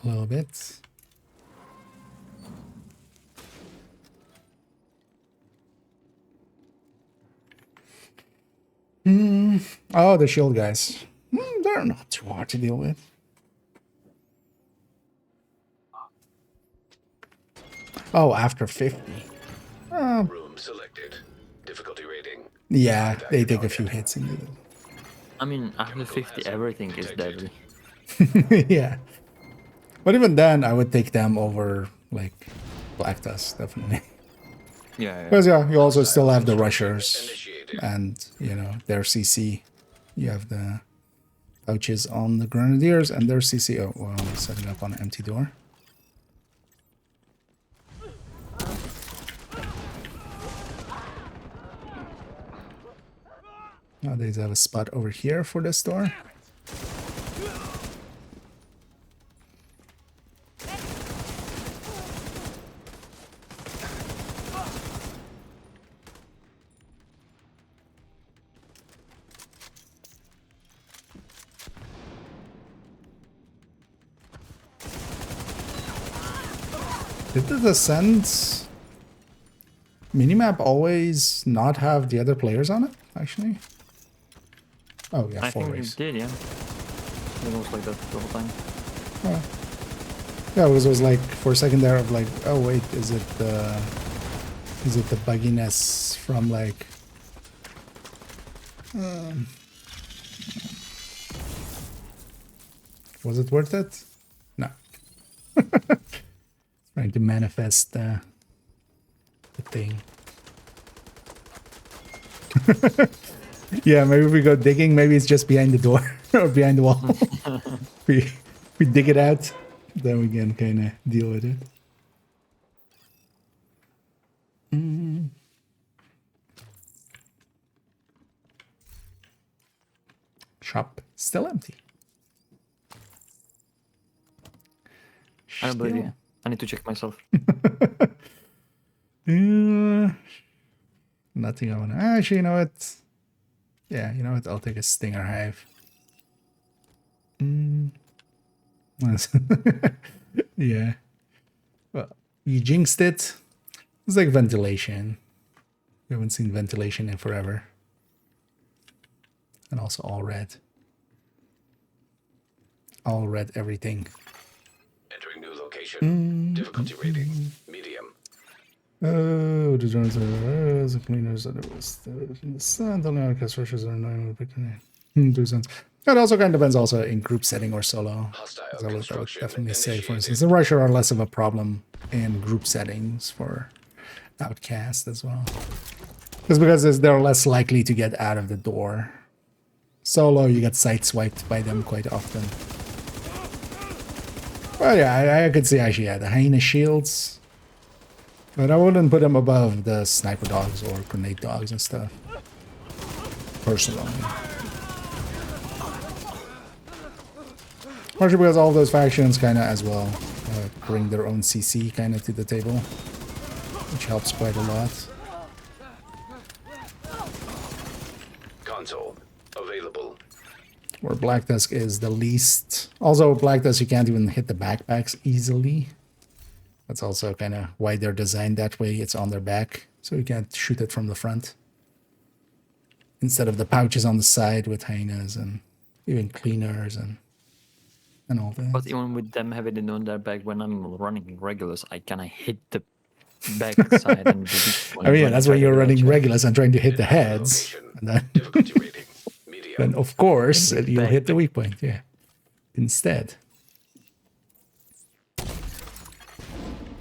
S1: A little bit. Oh, the shield guys. They're not too hard to deal with. Oh, after 50.
S2: Room selected. Difficulty rating.
S1: Yeah, they take a few hits and do
S9: I mean, after 50, everything is deadly.
S1: it. Yeah. But even then, I would take them over, like, Black Dust, definitely.
S9: Yeah.
S1: Because, yeah, you also still have the rushers and, you know, their CC. You have the pouches on the Grenadiers and their CC. Oh, well, I'm setting up on an empty door. Nowadays, I have a spot over here for this door. Did the Descent minimap always not have the other players on it, actually? Oh, yeah,
S9: I think
S1: waves.
S9: it did, yeah. It was like that the whole time.
S1: Oh. Yeah, it was like, for a second there, of like, oh wait, is it the bugginess from like... was it worth it? No. Trying to manifest the thing. Yeah, maybe if we go digging, maybe it's just behind the door or behind the wall. we dig it out, then we can kind of deal with it. Shop still empty.
S9: I don't believe you. I need to check myself.
S1: Nothing I want to... Actually, you know what? Yeah, you know what? I'll take a Stinger Hive. Yeah. Well, you jinxed it. It's like ventilation. We haven't seen ventilation in forever. And also all red. All red everything.
S2: Entering new location. Difficulty rating. Medium.
S1: Oh, the drones are the cleaners that it was in the sun. The only outcast rushes are annoying with the 2 cents. That also kind of depends also in group setting or solo. I would definitely say, for instance, the rusher are less of a problem in group settings for outcast as well. Just because they're less likely to get out of the door. Solo, you get sideswiped by them quite often. Well, yeah, I could see actually, yeah, the hyena shields. But I wouldn't put them above the sniper dogs or grenade dogs and stuff. Personally. Partially because all those factions kind of as well bring their own CC kind of to the table, which helps quite a lot.
S2: Console available.
S1: Where Black Tusk is the least. Also, Black Tusk you can't even hit the backpacks easily. That's also kind of why they're designed that way. It's on their back, so you can't shoot it from the front. Instead of the pouches on the side with hyenas and even cleaners and all that.
S9: But even with them having it on their back, when I'm running regulars, I kind of hit the back side. And
S1: I mean, yeah, that's when you're running regulars and trying to hit the heads. And then,
S2: Difficulty rating medium.
S1: then of course, you'll hit the weak point, yeah. Instead.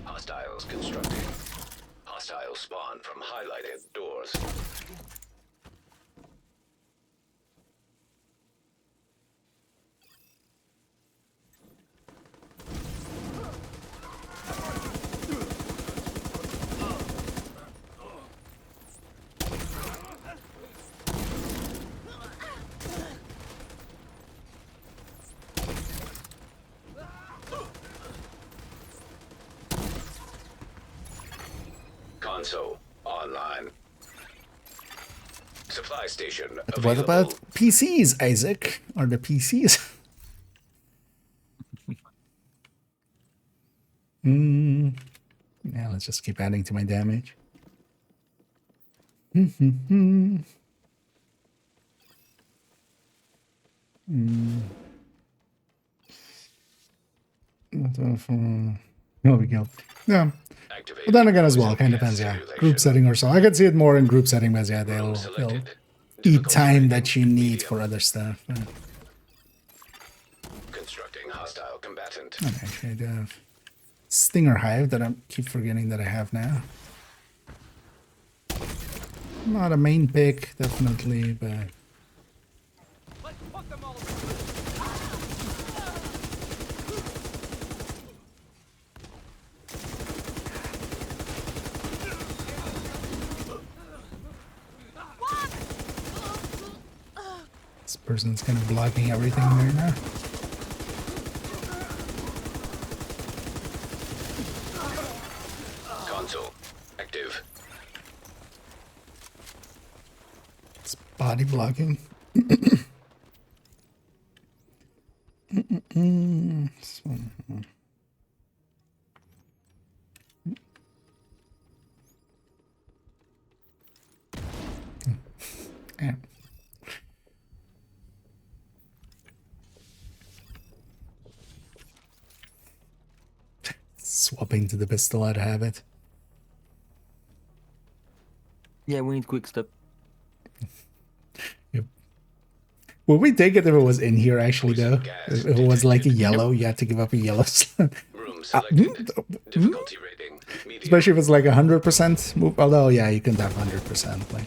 S2: Hostiles constructing. Hostiles spawn from highlighted doors. Console online. Supply station available.
S1: What about PCs, Isaac? Are the PCs? Yeah, let's just keep adding to my damage. No big deal. Yeah. But then again as well, kind of depends, yeah. Group setting or so. I could see it more in group setting, but yeah, they'll eat time that you need for other stuff.
S2: Constructing hostile combatant.
S1: Actually, I do have Stinger Hive that I keep forgetting that I have now. Not a main pick, definitely, but... This person's kind of blocking everything right now.
S2: Console active.
S1: It's body blocking. Yeah. Swapping to the pistol, I'd have it.
S9: Yeah, we need quick step.
S1: Yep. Would we take it if it was in here, actually, though? If it was like a yellow, you had to give up a yellow slot.
S2: Room selected. Difficulty rating medium.
S1: Especially if it's like 100% move. Although, yeah, you can have 100%. Like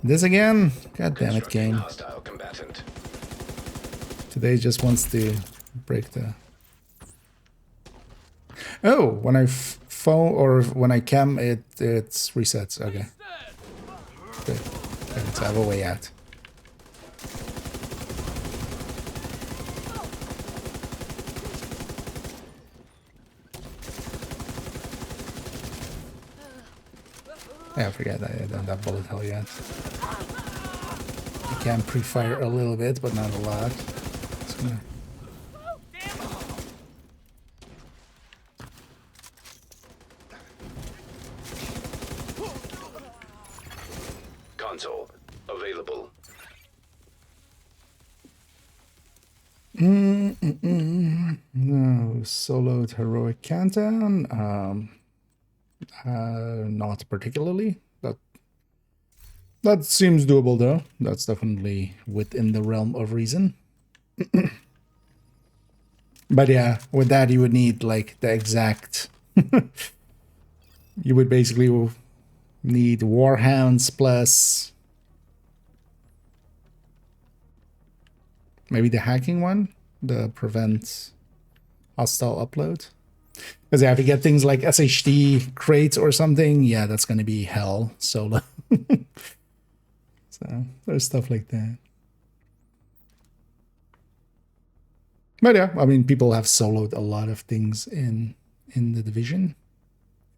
S1: this again? God damn it,
S2: Constructing
S1: game.
S2: hostile combatant.
S1: Today just wants to break the... Oh, when I phone or when I cam, it resets. Okay. Good. Okay, let's have a way out. Yeah, I forget that I don't have bullet hell yet. I can pre-fire a little bit, but not a lot. It's gonna...
S2: Console available.
S1: No, soloed heroic countdown. Not particularly. That seems doable though. That's definitely within the realm of reason. But yeah, with that you would need like the exact. You would basically need Warhounds plus maybe the hacking one, the prevent hostile upload. Because yeah, if you get things like SHD crates or something, yeah, that's gonna be hell solo. So there's stuff like that. But yeah, I mean, people have soloed a lot of things in the division.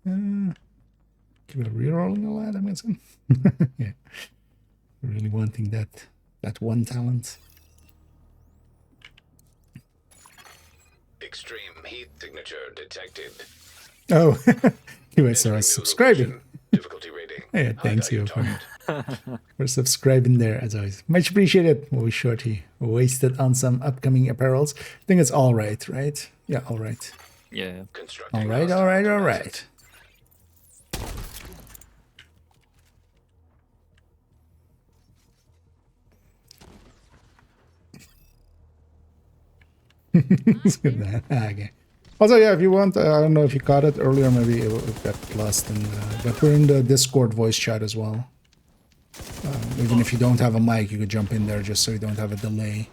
S1: Give it a rerolling a lot, I'm guessing. Yeah, really wanting that one talent.
S2: Extreme heat signature detected.
S1: Oh, you guys
S2: Entering
S1: are
S2: new
S1: subscribing.
S2: location. Difficulty rating.
S1: Yeah,
S2: High
S1: thanks
S2: value
S1: you
S2: target.
S1: for subscribing there, as always. Much appreciated. We'll be sure to waste it on some upcoming apparels. I think it's all right, right? Yeah, all right.
S9: Yeah.
S2: Constructing
S1: All right,
S2: hostile
S1: all right, all
S2: combatants.
S1: right. Let's get that. Okay. Also, yeah, if you want, I don't know if you caught it earlier, maybe it got lost, but we're in the Discord voice chat as well. Even if you don't have a mic, you could jump in there just so you don't have a delay.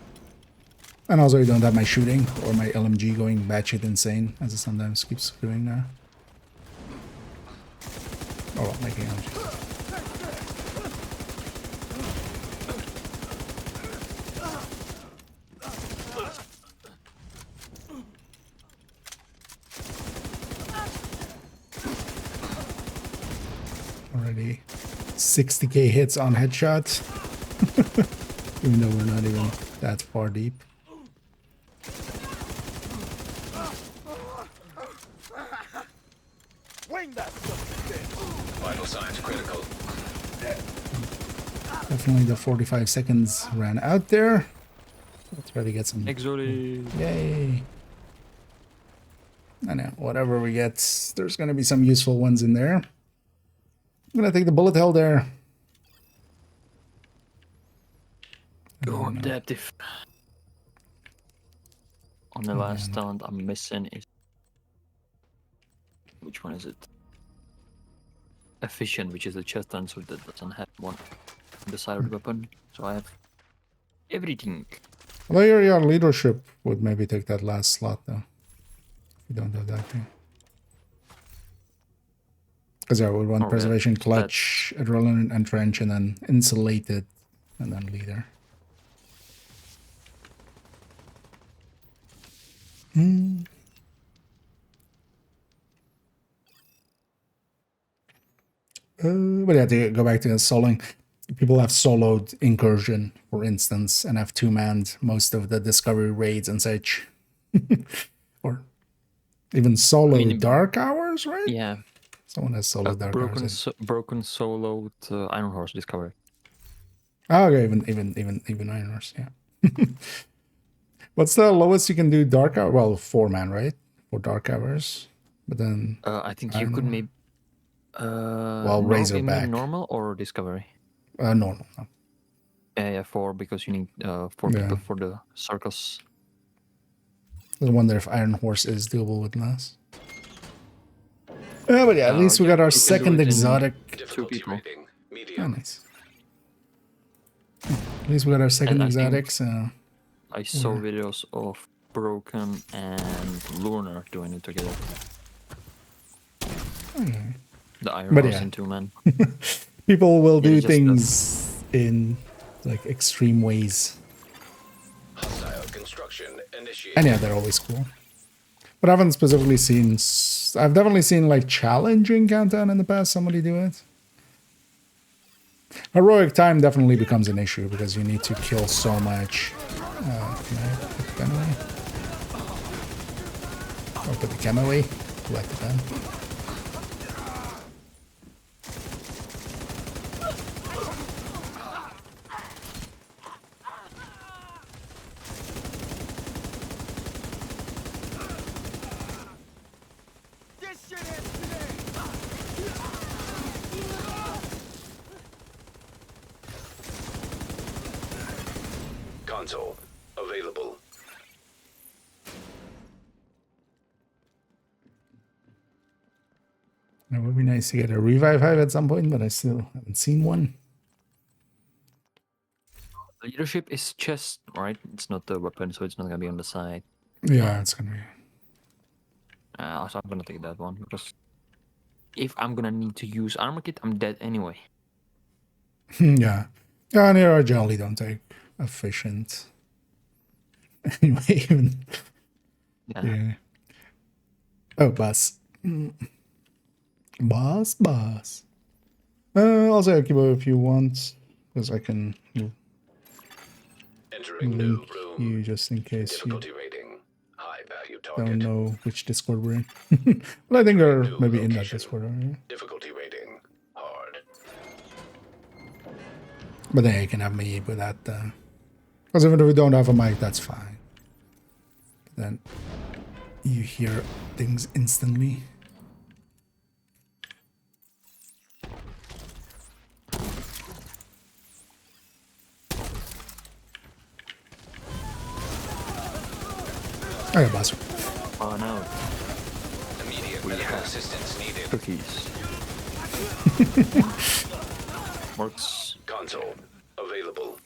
S1: And also you don't have my shooting or my LMG going batshit insane, as it sometimes keeps doing now. Oh, well, making LMG. Already 60k hits on headshots. Even though we're not even that far deep.
S2: Vital signs critical.
S1: Definitely the 45 seconds ran out there. Let's try to get some.
S9: Exotic.
S1: Yay. I know, whatever we get, there's going to be some useful ones in there. I'm going to take the bullet hell there.
S9: Go adaptive. On the last talent I'm missing is... Which one is it? Efficient, which is the chest answer that doesn't have one on the side of the weapon. So I have everything.
S1: Although your leadership would maybe take that last slot though. If you don't have that thing. Because I would want preservation, clutch, adrenaline, entrench, and then insulated, and then leader. But yeah, to go back to the soloing, people have soloed Incursion, for instance, and have two-manned most of the Discovery raids and such. Or even solo Dark Hours, right?
S9: Yeah.
S1: Someone has solo Dark Hours.
S9: Broken soloed Iron Horse Discovery.
S1: Oh, okay, even Iron Horse, yeah. What's the lowest you can do Dark Hour? Well, 4-man, right? For Dark Hours. But then...
S9: I think you could maybe...
S1: well, Razorback.
S9: Normal or Discovery?
S1: Normal. No.
S9: Yeah, 4, because you need 4 people for the circus.
S1: I wonder if Iron Horse is doable with less. But yeah, at least we got our second exotic.
S9: 2 people.
S1: Oh, nice. At least we got our second exotic, so...
S9: I saw videos of Broken and Lunar doing it together.
S1: Okay.
S9: The Iron Horse in 2-man.
S1: People will do things in like extreme ways.
S2: Hostile construction initiated.
S1: And yeah, they're always cool. But I haven't specifically seen... I've definitely seen like challenging countdown in the past, somebody do it. Heroic time definitely becomes an issue because you need to kill so much. Can I put the gun away? Or put the gun away? Let the gun.
S2: Console available.
S1: It would be nice to get a revive hive at some point, but I still haven't seen one.
S9: Leadership is chest, right? It's not the weapon, so it's not gonna be on the side.
S1: Yeah, it's gonna be.
S9: So I'm gonna take that one because if I'm gonna need to use armor kit, I'm dead anyway.
S1: Yeah. Yeah, and here I generally don't take efficient. Anyway, even. Yeah. Oh, boss. Boss. Also, I'll keep it if you want, because I can
S2: Entering new
S1: link
S2: room.
S1: you just in case you
S2: Difficulty rating. High value
S1: don't
S2: target.
S1: know which Discord we're in. Well, I think they're
S2: New
S1: maybe in that
S2: location.
S1: Discord area.
S2: Difficulty rating. Hard.
S1: But then you can have me with that. Because even if we don't have a mic, that's fine. Then you hear things instantly. Okay, boss.
S9: Oh no.
S2: Immediate medical assistance needed.
S9: Cookies. Works.
S2: Console available.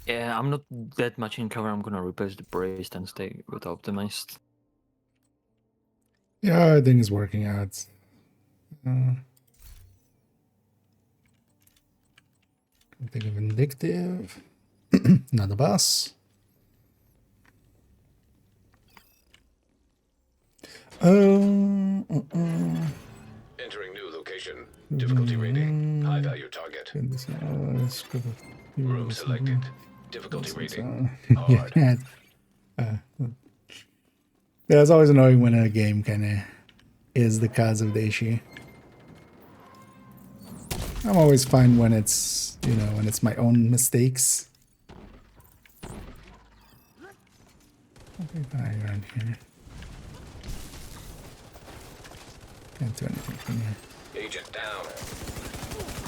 S9: Yeah, I'm not that much in cover. I'm gonna replace the braced and stay with optimized.
S1: Yeah, I think it's working out. I think of Vindictive. Not the boss.
S2: Entering new location. Difficulty rating. High value target. Room selected. Difficulty rating. Hard.
S1: Yeah, it's always annoying when a game kind of is the cause of the issue. I'm always fine when it's, you know, when it's my own mistakes. Okay, around here. Can't do anything from here.
S2: Agent down.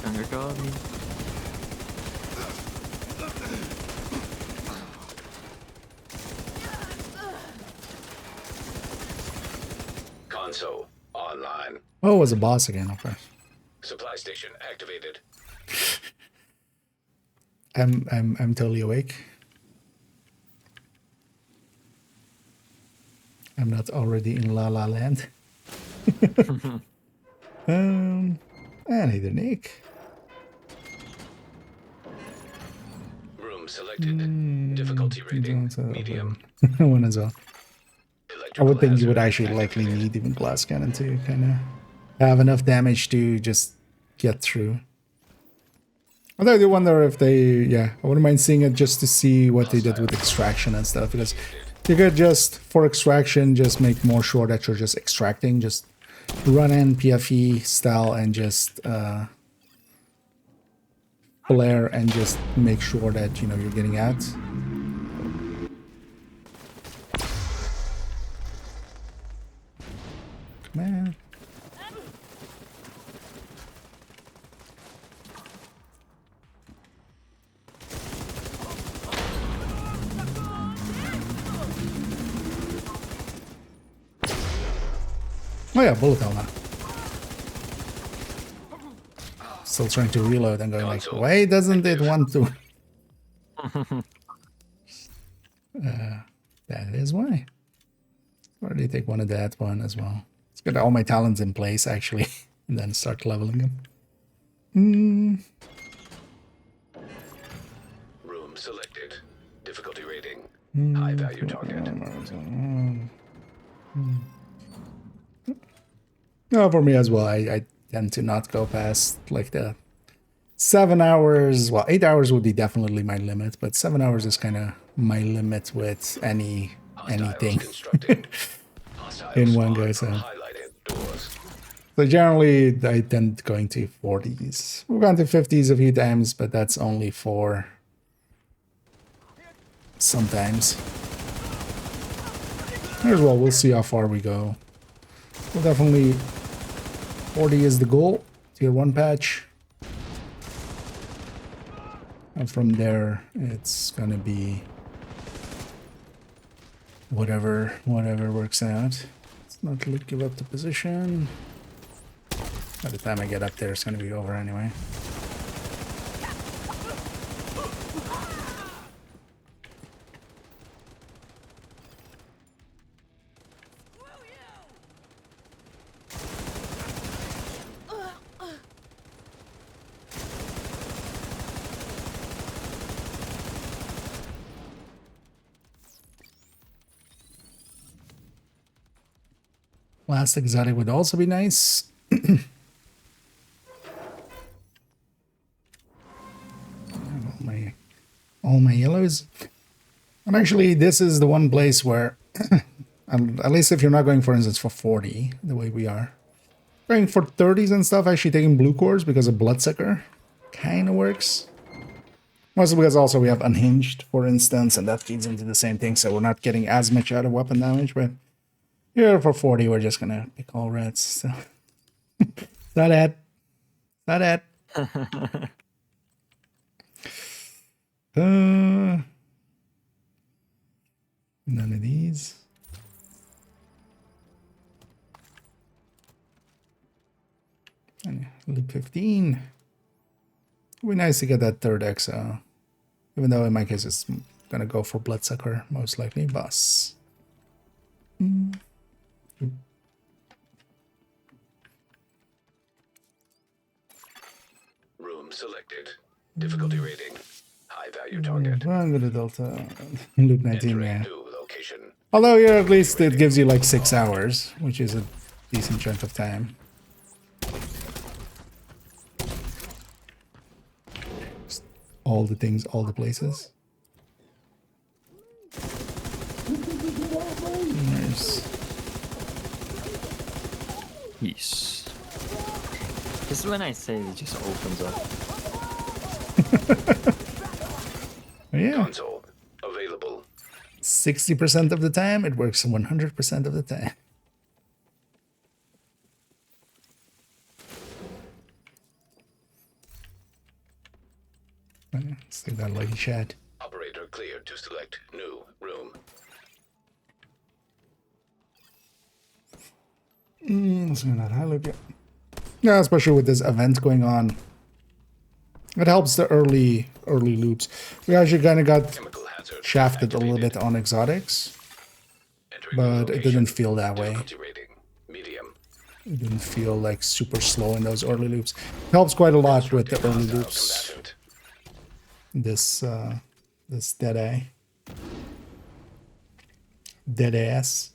S9: And got me.
S2: Console online.
S1: Oh, it was a boss again, of course.
S2: Supply station activated.
S1: I'm totally awake. I'm not already in La La Land. I need a Nick.
S2: Room selected. Difficulty rating. Medium.
S1: One as well. I would think you would
S2: Electrical
S1: actually likely
S2: hazard
S1: need even glass cannon to kind of have enough damage to just get through. Although I do wonder if they, yeah, I wouldn't mind seeing it just to see what they did with extraction and stuff, because you could just, for extraction, just make more sure that you're just extracting, just run in PFE style and just flare and just make sure that, you know, you're getting out. Come on. Oh yeah, bullet hell now. Still trying to reload and going like, why doesn't it want to? That is why. Already take one of that one as well. Let's get all my talents in place actually, and then start leveling them.
S2: Room selected. Difficulty rating. High value target.
S1: No, for me as well, I tend to not go past like the 7 hours. Well, 8 hours would be definitely my limit, but 7 hours is kind of my limit with anything in one go. So generally, I tend going to 40s. We've gone to 50s a few times, but that's only for sometimes. As well, we'll see how far we go. We'll definitely 40 is the goal. Tier 1 patch. And from there, it's gonna be whatever works out. Let's not give up the position. By the time I get up there, it's gonna be over anyway. Last exotic would also be nice. all my yellows. And actually, this is the one place where, at least if you're not going, for instance, for 40, the way we are, going for 30s and stuff, actually taking blue cores because of Bloodsucker kind of works. Mostly because also we have Unhinged, for instance, and that feeds into the same thing, so we're not getting as much out of weapon damage, but here for 40, we're just gonna pick all reds, so. Not it. Not it. None of these. And loop 15. It'd be nice to get that third exo. Even though in my case it's gonna go for Bloodsucker, most likely. Boss.
S2: Room selected. Difficulty rating. High value target.
S1: I'm gonna Delta loop 19,
S2: Entering
S1: yeah.
S2: new location.
S1: Although here at least it gives you like 6 hours, which is a decent chunk of time. Just all the things, all the places. Nice.
S9: Yes. This is when I say it just opens up.
S1: Yeah.
S2: Console available.
S1: 60% of the time, it works 100% of the time. Let's take that lucky shot.
S2: Operator cleared to select new room.
S1: Let's go that high loop, yeah. Yeah, especially with this event going on. It helps the early loops. We actually kind of got
S2: Chemical hazard
S1: shafted a little
S2: activated.
S1: bit on exotics,
S2: Entering new
S1: but it
S2: location.
S1: didn't feel that way.
S2: Difficulty rating. Medium.
S1: It didn't feel like super slow in those early loops. It helps quite a lot with the early
S2: Hostile
S1: loops.
S2: combatant.
S1: This dead eye. Dead ass.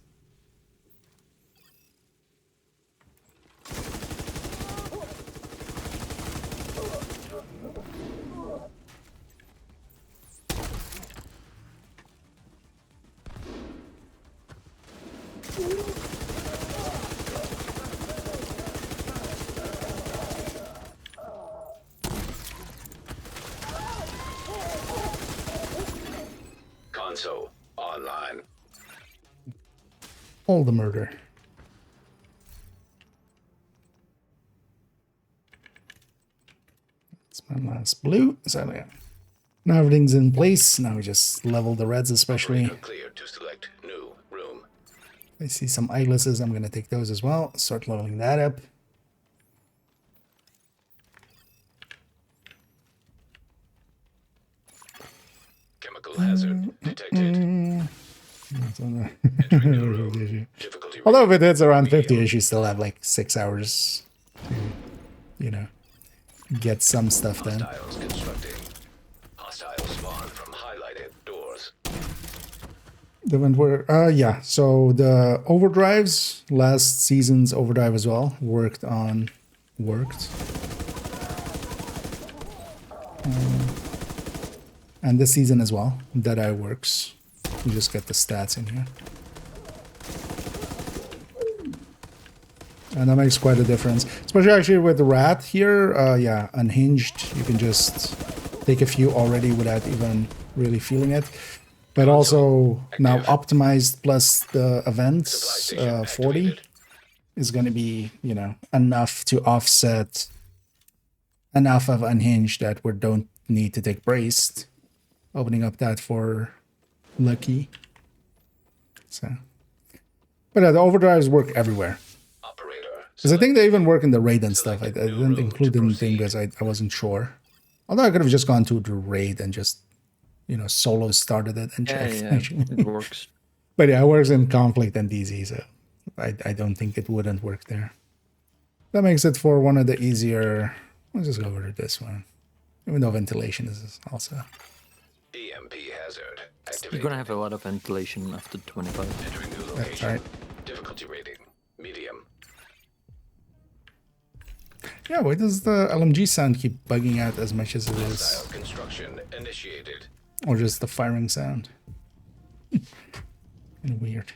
S2: Console online.
S1: All the murder. That's my last blue. So yeah. Now everything's in place. Now we just level the reds, especially.
S2: Operator cleared to select new room.
S1: I see some eyelesses. I'm gonna take those as well. Start leveling that up.
S2: Chemical hazard detected. Entering new room. Difficulty
S1: Although if
S2: rating.
S1: it hits around 50-ish, you still have like 6 hours to, you know, get some stuff done.
S2: Hostiles constructing. Hostile spawn from highlighted doors.
S1: The event where, yeah, so the overdrives, last season's overdrive as well, worked. And this season as well, Deadeye works. You just get the stats in here. And that makes quite a difference. Especially actually with the Rat here, yeah, Unhinged, you can just take a few already without even really feeling it. But also now optimized plus the events, 40, is going to be, you know, enough to offset enough of Unhinged that we don't need to take Braced. Opening up that for Lucky. So, but yeah, the overdrives work everywhere.
S2: Operator.
S1: Because I think they even work in the raid and stuff. I didn't include anything because I wasn't sure. Although I could have just gone to the raid and just, you know, solo started it and checked.
S9: Yeah, it works.
S1: But yeah, it works in Conflict and DZ, so I don't think it wouldn't work there. That makes it for one of the easier. Let's just go over to this one. Even though ventilation is also.
S2: EMP hazard activated.
S9: You're gonna have a lot of ventilation after 25.
S2: Entering new
S1: That's
S2: location.
S1: right.
S2: Difficulty rating. Medium.
S1: Yeah, why does the LMG sound keep bugging out as much as it is?
S2: Hostile construction initiated.
S1: Or just the firing sound? Kind of weird.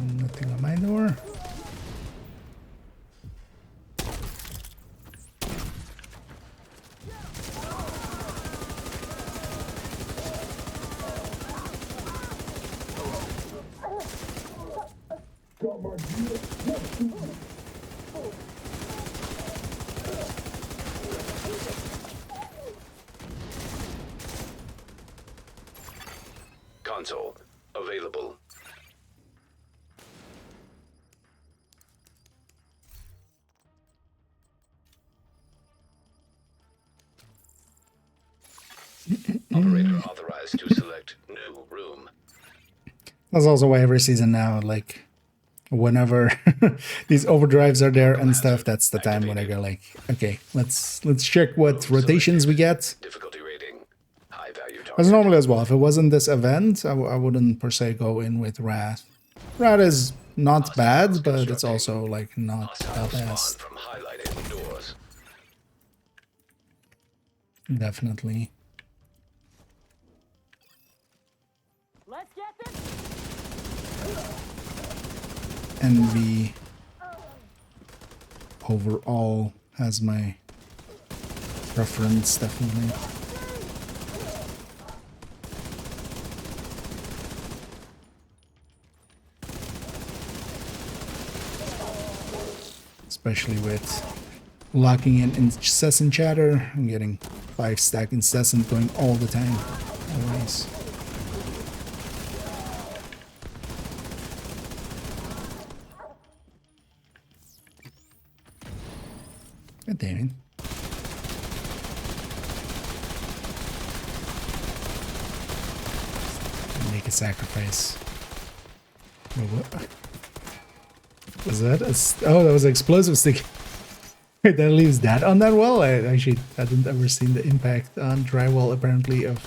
S1: Nothing on my door.
S2: Console available. Operator authorized to select new room.
S1: That's also why every season now, like, whenever these overdrives are there and stuff, that's the time when I go like, okay, let's check what rotations we get.
S2: Difficulty rating. High value
S1: As
S2: target.
S1: normally as well. If it wasn't this event, I wouldn't per se go in with Rat. Rat is not bad, but it's also like not
S2: Hostile
S1: the
S2: spawn
S1: best.
S2: from highlighted doors.
S1: Definitely.
S3: Let's get this.
S1: Envy overall has my preference, definitely. Especially with locking in incessant chatter. I'm getting 5-stack incessant going all the time. Always. God damn it. Make a sacrifice. Wait, what? Was that oh, that was an explosive stick. Wait, that leaves that on that wall? I actually hadn't ever seen the impact on drywall apparently of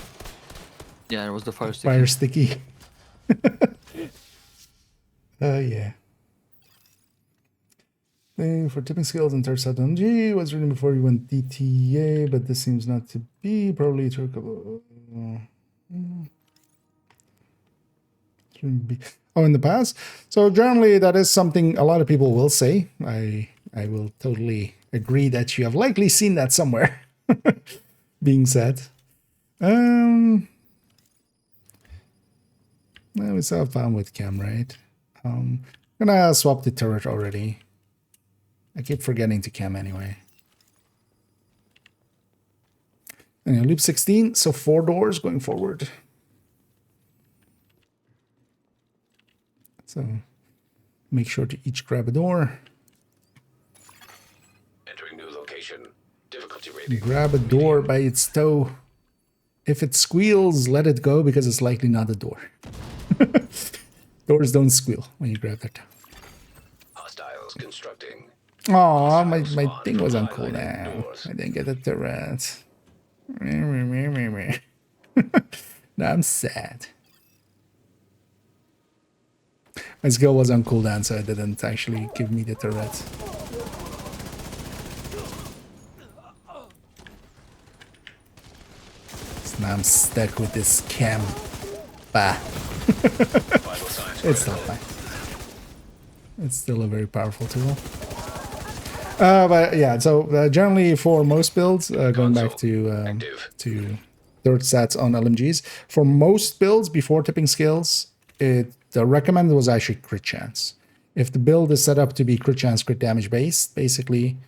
S9: Yeah, it was the fire stick.
S1: fire sticky. Yeah. Thing for tipping skills and third set MG was written before you went DTA, but this seems not to be. Probably took oh, in the past. So generally, that is something a lot of people will say. I will totally agree that you have likely seen that somewhere being said. Well, we still have fun with cam, right? I'm gonna swap the turret already. I keep forgetting to cam anyway. Anyway, loop 16, so 4 doors going forward. So make sure to each grab a door.
S2: Entering new location. Difficulty rating.
S1: Grab a door by its toe. If it squeals, let it go because it's likely not a door. Doors don't squeal when you grab their toe.
S2: Hostiles constructing.
S1: Aw, my thing was on cooldown. I didn't get a turret. Now I'm sad. My skill was on cooldown, so it didn't actually give me the turret. So now I'm stuck with this cam. Bah. It's still fine. It's still a very powerful tool. But yeah, so generally for most builds, going back to third sets on LMGs, for most builds before tipping skills, the recommended was actually crit chance. If the build is set up to be crit chance, crit damage based, basically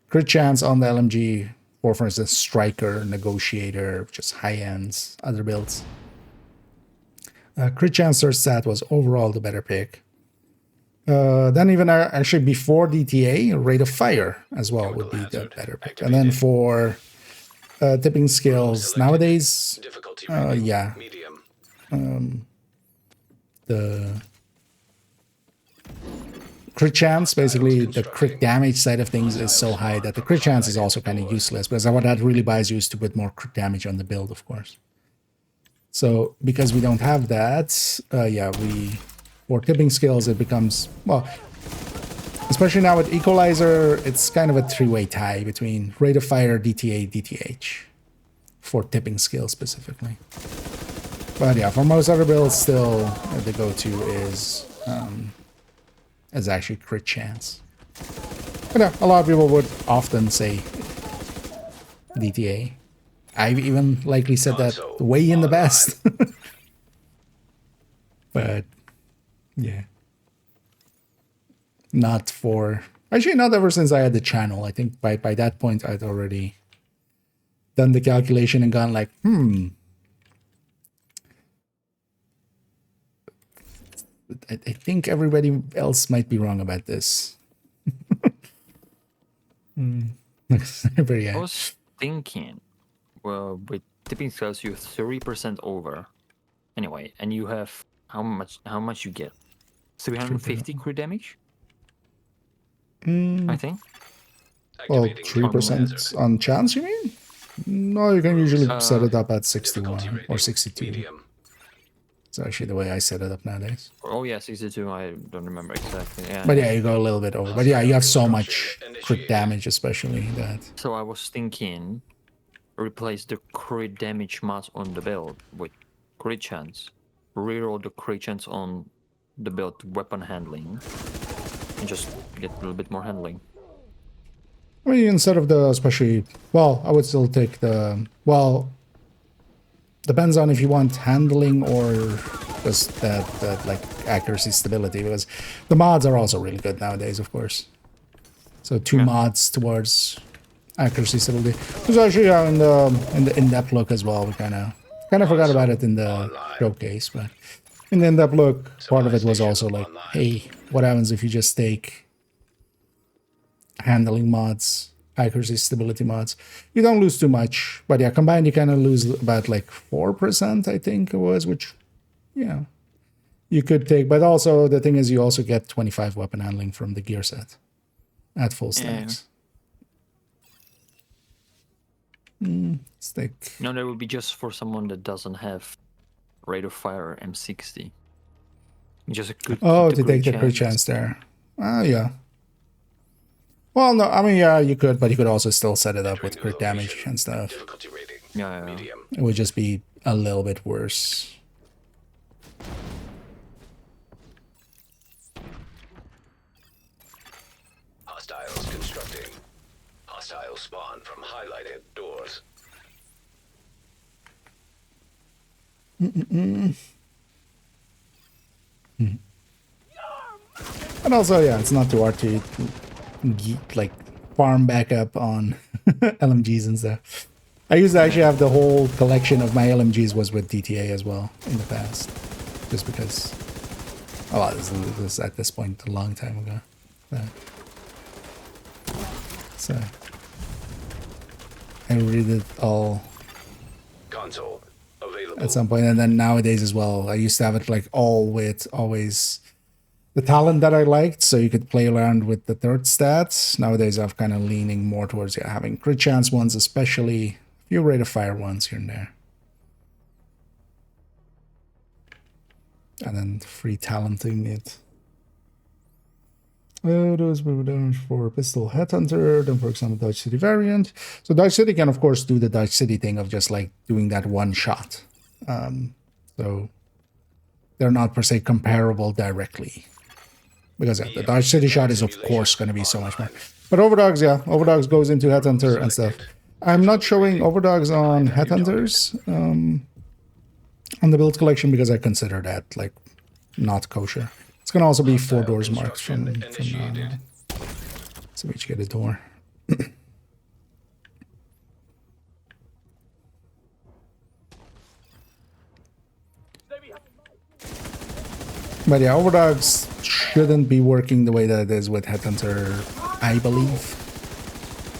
S1: crit chance on the LMG, for instance, Striker, Negotiator, just high ends, other builds. Crit chance third set was overall the better pick. Then even actually before DTA, rate of fire as well would be the better pick. And then for tipping skills nowadays, yeah, the crit chance, basically the crit damage side of things is so high that the crit chance is also kind of useless, because what that really buys you is to put more crit damage on the build, of course. So because we don't have that, yeah, for tipping skills, it becomes, well, especially now with Equalizer, it's kind of a three-way tie between rate of fire, DTA, DTH for tipping skills specifically. But yeah, for most other builds, still the go-to is actually crit chance. But yeah, a lot of people would often say DTA. I've even likely said that way in the best. But yeah, not for, actually not ever since I had the channel. I think by that point I'd already done the calculation and gone like, I think everybody else might be wrong about this. But yeah.
S9: I was thinking, well, with tipping skills, you're 30% over. Anyway, and you have how much you get? 350 crit damage? I think.
S1: Well, 3% on chance, you mean? No, you can usually set it up at 61 or 62.
S2: Medium.
S1: It's actually the way I set it up nowadays.
S9: Oh yeah, 62. I don't remember exactly. Yeah.
S1: But yeah, you go a little bit over. But yeah, you have so much crit damage, especially that.
S9: So I was thinking, replace the crit damage mod on the build with crit chance. Reroll the crit chance on the build weapon handling, and just get a little bit more handling.
S1: I mean, instead of the especially, well, I would still take the, well, depends on if you want handling or just that like accuracy stability, because the mods are also really good nowadays, of course. So two mods towards accuracy stability. There's actually in the in-depth look as well. We kind of forgot about it in the showcase, but in the in-depth look, part of it was also like, hey, what happens if you just take handling mods, accuracy stability mods? You don't lose too much, but yeah, combined you kind of lose about like 4%, I think it was, which, yeah, you could take. But also the thing is, you also get 25 weapon handling from the gear set at full stacks. Stick.
S9: No, that would be just for someone that doesn't have rate of fire M60. Just a good.
S1: Oh, to take the crit chance there. Yeah. Well, no, I mean, yeah, you could, but you could also still set it up with crit damage and stuff.
S2: Difficulty rating.
S9: Yeah.
S2: Medium.
S1: It would just be a little bit worse.
S2: Hostiles constructing. Hostile spawn from highlighted doors.
S1: And also, yeah, it's not too hard to like farm backup on LMGs and stuff. I used to actually have the whole collection of my LMGs was with DTA as well in the past, just because. Oh, this was at this point a long time ago. So I read it all
S2: Console available.
S1: at some point, and then nowadays as well. I used to have it like all with always the talent that I liked, so you could play around with the third stats. Nowadays, I'm kind of leaning more towards having crit chance ones, especially a few rate of fire ones here and there. And then free talenting it. Those damage for pistol headhunter, then for example Dodge City variant. So Dodge City can of course do the Dodge City thing of just like doing that one shot. So they're not per se comparable directly. Because yeah, the Dodge City shot is of course going to be so much more. But Overdogs, yeah, Overdogs goes into Headhunter and stuff. I'm not showing Overdogs on Headhunters on the build collection because I consider that like not kosher. It's going to also be 4 doors marked from so we each get a door. But yeah, Overdogs shouldn't be working the way that it is with Headhunter, I believe.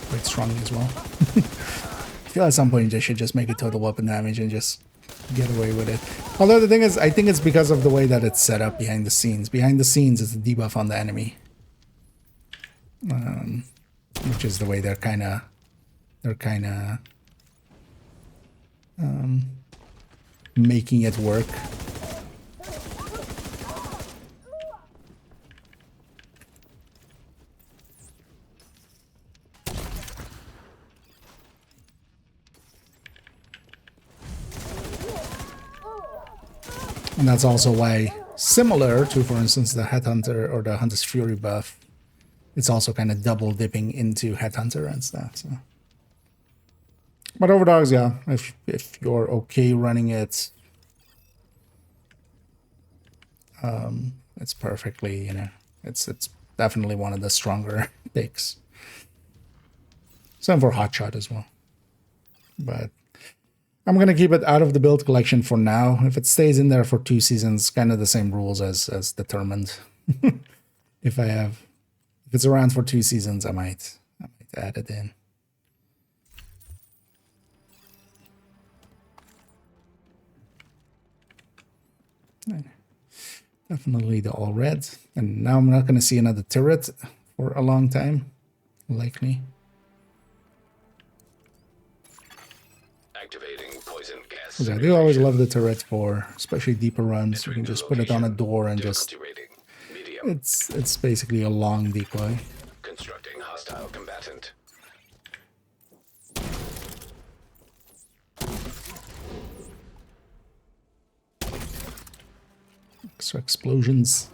S1: Quite strongly as well. I feel at some point they should just make it total weapon damage and just get away with it. Although the thing is, I think it's because of the way that it's set up behind the scenes. Behind the scenes, it's a debuff on the enemy. Which is the way they're kind of making it work. And that's also why, similar to, for instance, the Headhunter or the Hunter's Fury buff, it's also kind of double dipping into Headhunter and stuff. So, but Overdogs, yeah, if you're okay running it, it's perfectly, you know, it's definitely one of the stronger picks. Same for Hotshot as well, but I'm gonna keep it out of the build collection for now. If it stays in there for 2 seasons, kind of the same rules as Determined. if it's around for 2 seasons, I might add it in. Definitely the all red. And now I'm not gonna see another turret for a long time, likely.
S2: Activating poison gas.
S1: I do always love the turret for especially deeper runs. You can just put it on a door and just it's basically a long decoy.
S2: Constructing hostile combatant.
S1: Extra explosions.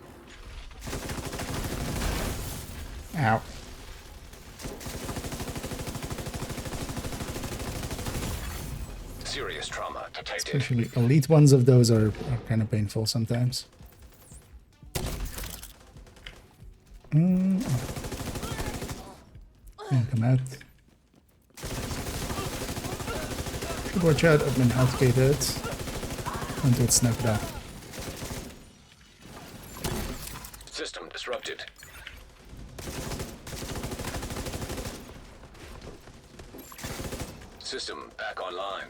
S1: Ow.
S2: Serious trauma detected.
S1: Especially elite ones of those are kind of painful sometimes. Can't come out. Should watch out, I've been outgated until it's snapped up.
S2: System disrupted. System back online.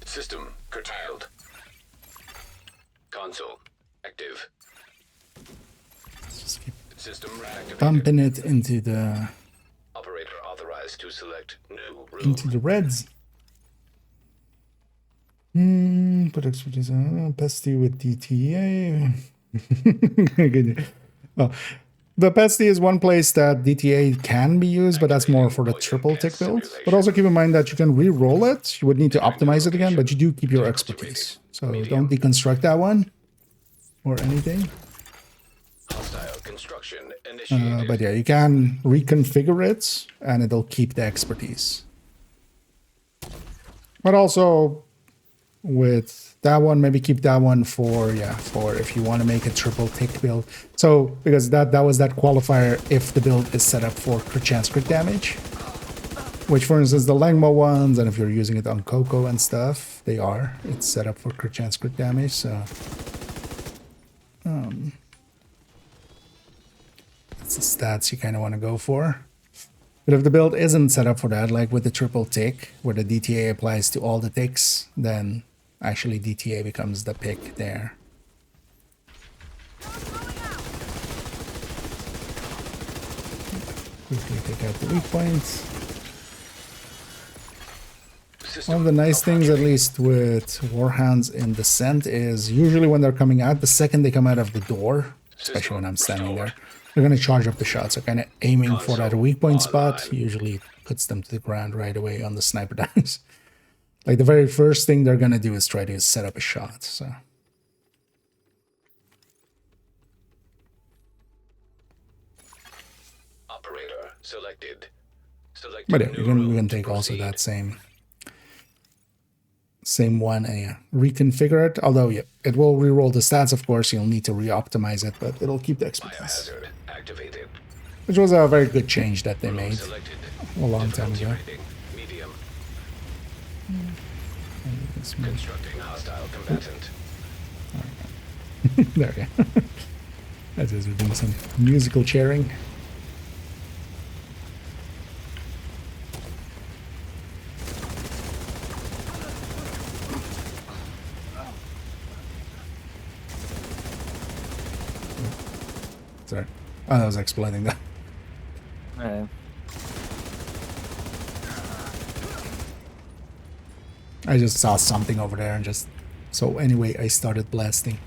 S2: System curtailed. Console active.
S1: Let's just keep
S2: System reactivated.
S1: bumping it into the
S2: Operator authorized to select new room.
S1: reds. Put expertise on Pesty with DTA. Good. Oh, the Pesty is one place that DTA can be used, but that's more for the triple tick build. But also keep in mind that you can re-roll it. You would need to optimize it again, but you do keep your expertise. So don't deconstruct that one or anything.
S2: Hostile construction initiated.
S1: But yeah, you can reconfigure it and it'll keep the expertise. But also with that one, maybe keep that one for if you want to make a triple tick build. So because that was that qualifier if the build is set up for crit chance crit damage. Which for instance the Langmo ones, and if you're using it on Coco and stuff, it's set up for crit chance crit damage, so that's the stats you kinda wanna go for. But if the build isn't set up for that, like with the triple tick, where the DTA applies to all the ticks, then actually DTA becomes the pick there. Quickly take out the weak points. One of the nice things, at least with Warhounds in Descent, is usually when they're coming out, the second they come out of the door, especially when I'm standing there, they're going to charge up the shot. So kind of aiming for that weak point spot usually puts them to the ground right away on the sniper dives. Like the very first thing they're going to do is try to set up a shot. So
S2: Operator selected.
S1: but yeah, we can take also that same one and reconfigure it. Although yeah, it will reroll the stats, of course. You'll need to re-optimize it, but it'll keep the expertise.
S2: Biohazard activated.
S1: Which was a very good change that they made
S2: Selected.
S1: a long time ago.
S2: Medium.
S1: Let's move.
S2: Constructing hostile combatant.
S1: There we go. As is, we're doing some musical chairing. Sorry. Oh, that was exploding that. I just saw something over there and just... So anyway, I started blasting.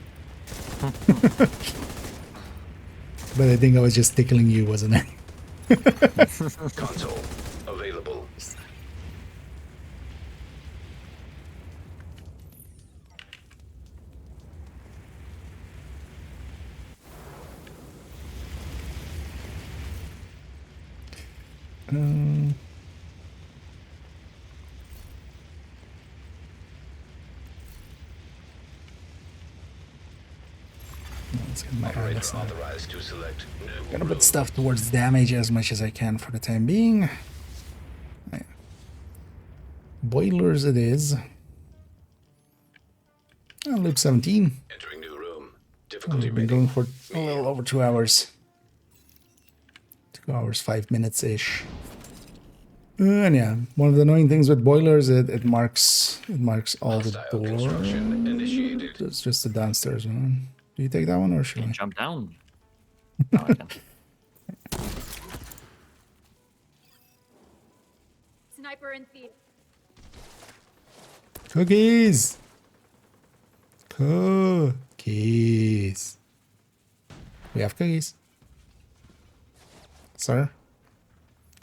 S1: But I think I was just tickling you, wasn't it?
S2: Console available.
S1: Let's get my
S2: Operator
S1: eyes on.
S2: authorized to select new
S1: Gonna put
S2: room.
S1: stuff towards damage as much as I can for the time being. Right. Boilers it is. Loop 17.
S2: Entering new room.
S1: Oh,
S2: Difficulty
S1: we've been
S2: rating.
S1: going for a little over 2 hours. 2 hours, 5 minutes-ish. And yeah, one of the annoying things with boilers, it marks all the
S2: Hostile construction
S1: doors.
S2: initiated.
S1: It's just the downstairs one. Do you take that one or should I?
S9: Jump down. No, I can.
S3: Sniper in theater.
S1: Cookies! Cookies. We have cookies. Sir?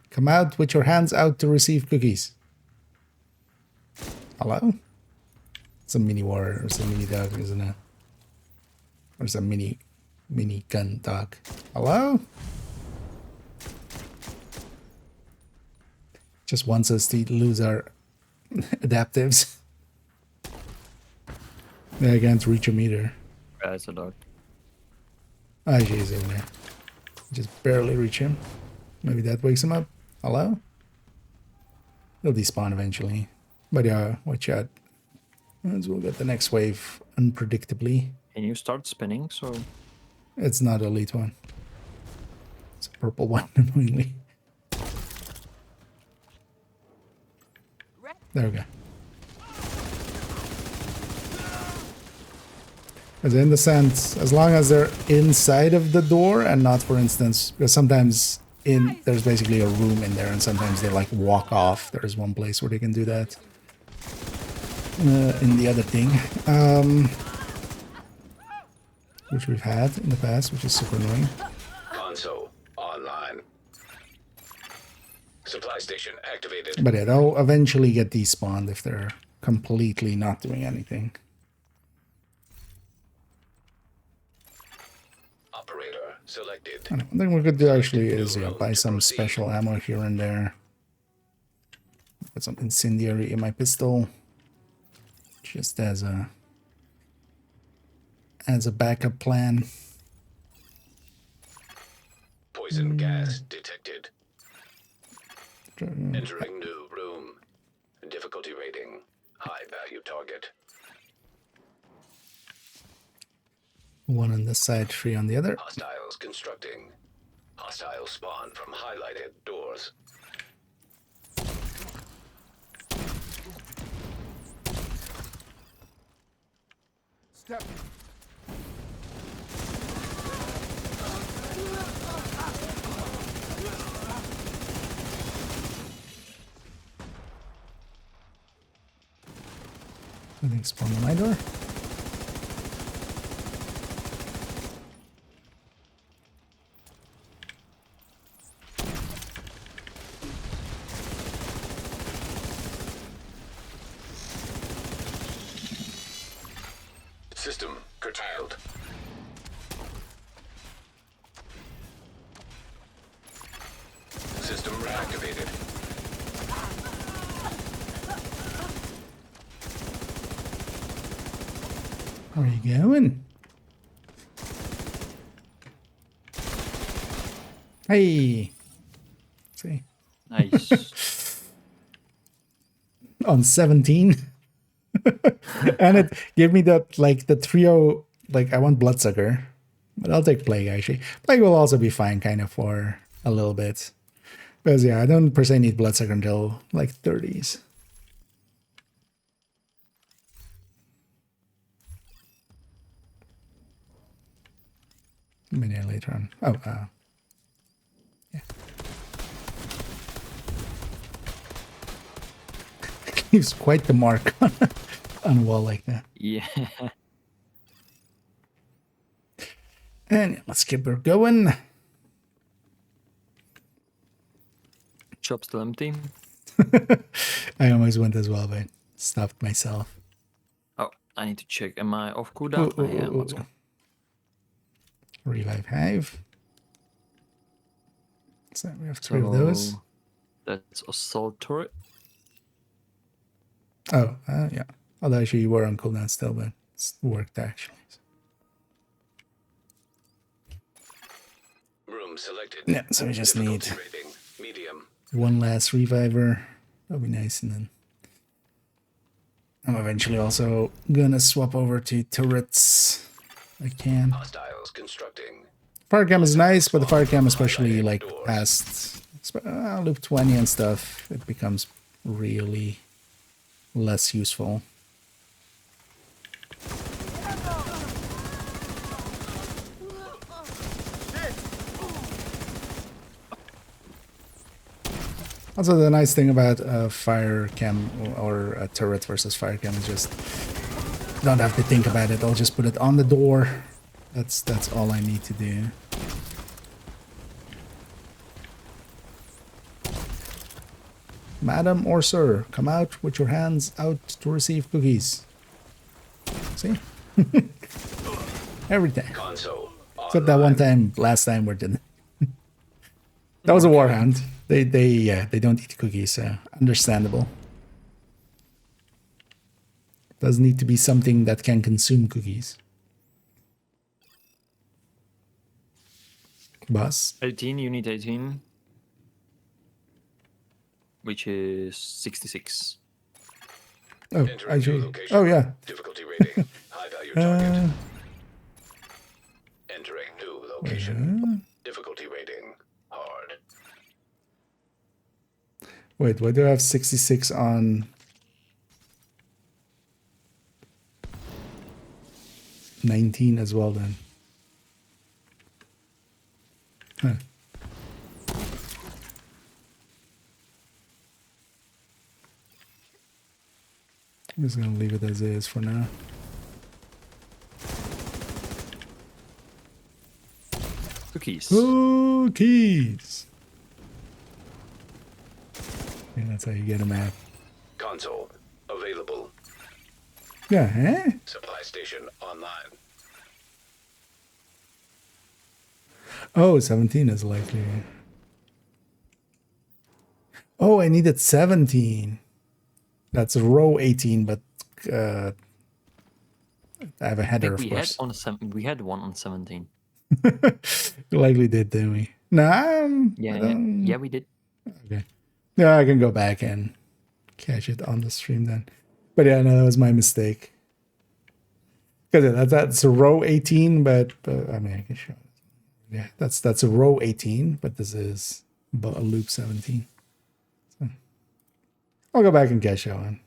S1: Come out with your hands out to receive cookies. Hello? It's a mini war. It's a mini dog, isn't it? Or it's a mini gun dog. Hello? Just wants us to lose our adaptives. I can't reach him either.
S9: It's a dog.
S1: Ah, jeez, in there. Just barely reach him. Maybe that wakes him up. Hello? He'll despawn eventually. But yeah, watch out. As we'll get the next wave unpredictably.
S9: Can you start spinning? So
S1: It's not elite one. It's a purple one, annoyingly. There we go. Because in the sense, as long as they're inside of the door and not, for instance, because sometimes there's basically a room in there and sometimes they like walk off. There's one place where they can do that. In the other thing. Which we've had in the past, which is super annoying.
S2: Console online. Supply station activated.
S1: But yeah, they'll eventually get despawned if they're completely not doing anything.
S2: Operator selected.
S1: One thing we could do actually is buy some special ammo here and there. Put some incendiary in my pistol. Just as a backup plan.
S2: Poison gas detected. Entering new room. Difficulty rating. High value target.
S1: One on this side, three on the other.
S2: Hostiles constructing. Hostile spawn from highlighted doors.
S7: Step.
S1: I think spawn on my door.
S2: System curtailed. System reactivated.
S1: Where are you going? Hey! See?
S9: nice.
S1: On 17. And it gave me that, like, the trio, like, I want Bloodsucker. But I'll take Plague, actually. Plague will also be fine, kind of, for a little bit. Because, yeah, I don't per se need Bloodsucker until, like, 30s. Maybe later on. Oh, yeah. leaves quite the mark on a wall like that.
S9: Yeah.
S1: And let's keep her going.
S9: Shop still empty.
S1: I almost went as well, but stopped myself.
S9: Oh, I need to check. Am I off cooldown? I am. Let's go.
S1: Revive Hive. So we have 3 of those.
S9: That's assault turret.
S1: Oh, yeah. Although actually you were on cooldown still, but it's worked actually.
S2: Room selected.
S1: Yeah, so we just need
S2: Difficulty rating, medium.
S1: one last reviver. That'll be nice, and then I'm eventually also gonna swap over to turrets. I can.
S2: Hostiles constructing.
S1: Fire cam is nice, but the fire cam, especially like past loop 20 and stuff, it becomes really less useful. Also, the nice thing about fire cam or a turret versus fire cam is just don't have to think about it. I'll just put it on the door. That's all I need to do. Madam or sir, come out with your hands out to receive cookies. See? Every time.
S2: Console.
S1: Except that one time, last time we didn't. That was a warhound. They don't eat cookies, so understandable. Does need to be something that can consume cookies. Boss.
S9: 18, you need 18. Which is 66.
S1: Oh,
S2: Entering
S1: actually.
S2: new location.
S1: Oh, yeah.
S2: Difficulty rating. High value target. Entering new location. Difficulty rating. Hard.
S1: Wait, why do I have 66 on 19 as well then? Huh. I'm just gonna leave it as is for now.
S9: Cookies.
S1: Cookies! Yeah, that's how you get them out.
S2: Console. Available.
S1: Yeah, eh?
S2: Supply station online.
S1: Oh, 17 is likely. Oh, I needed 17. That's row 18, but I have a header, of course.
S9: We had one on 17.
S1: We likely did, didn't we? Nah.
S9: Yeah, we did.
S1: Okay. Yeah, I can go back and catch it on the stream then. But yeah, no, that was my mistake. Because that's a row 18, but I mean, I can show it. Yeah, that's a row 18, but this is a loop 17. So I'll go back and catch that one.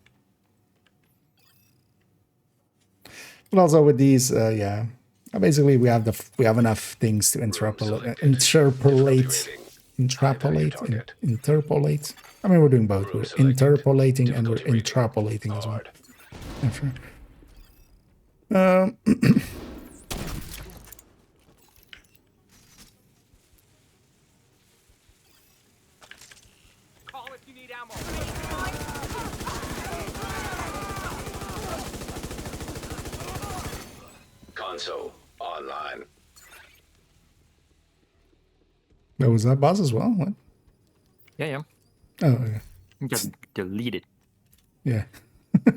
S1: But also with these, yeah, basically we have enough things to interpolate. I mean, we're doing both. We're interpolating and we're interpolating as well. Yeah, sure.
S3: Call if you need ammo.
S2: Console online.
S1: That was that boss as well? What?
S9: Yeah.
S1: Oh, okay.
S9: Just delete it.
S1: Yeah. I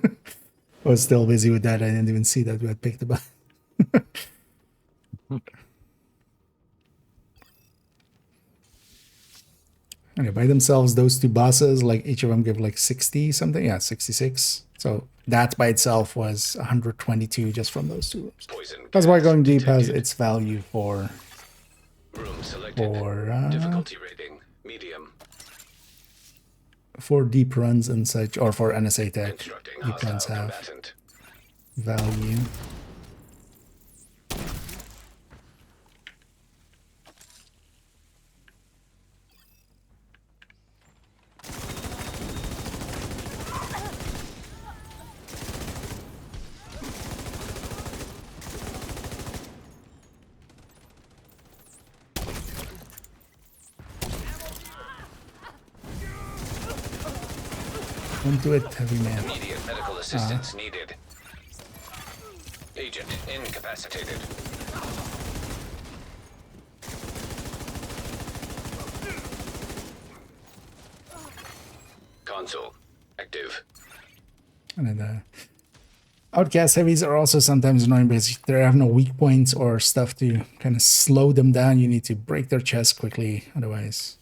S1: was still busy with that. I didn't even see that we had picked the button. Anyway, by themselves, those two bosses, like each of them give like 60 something. Yeah, 66. So that by itself was 122 just from those two rooms.
S2: Poison
S1: That's why
S2: gas
S1: going deep has
S2: detected.
S1: its value for
S2: Room selected. Difficulty rating. Medium.
S1: for deep runs and such, or for NSA tech.
S2: Instructing
S1: Deep runs
S2: hostile
S1: have
S2: combatant.
S1: value. Don't do it, heavy man.
S2: Immediate medical assistance needed. Agent incapacitated. Console active.
S1: And then outcast heavies are also sometimes annoying because they have no weak points or stuff to kind of slow them down. You need to break their chest quickly, otherwise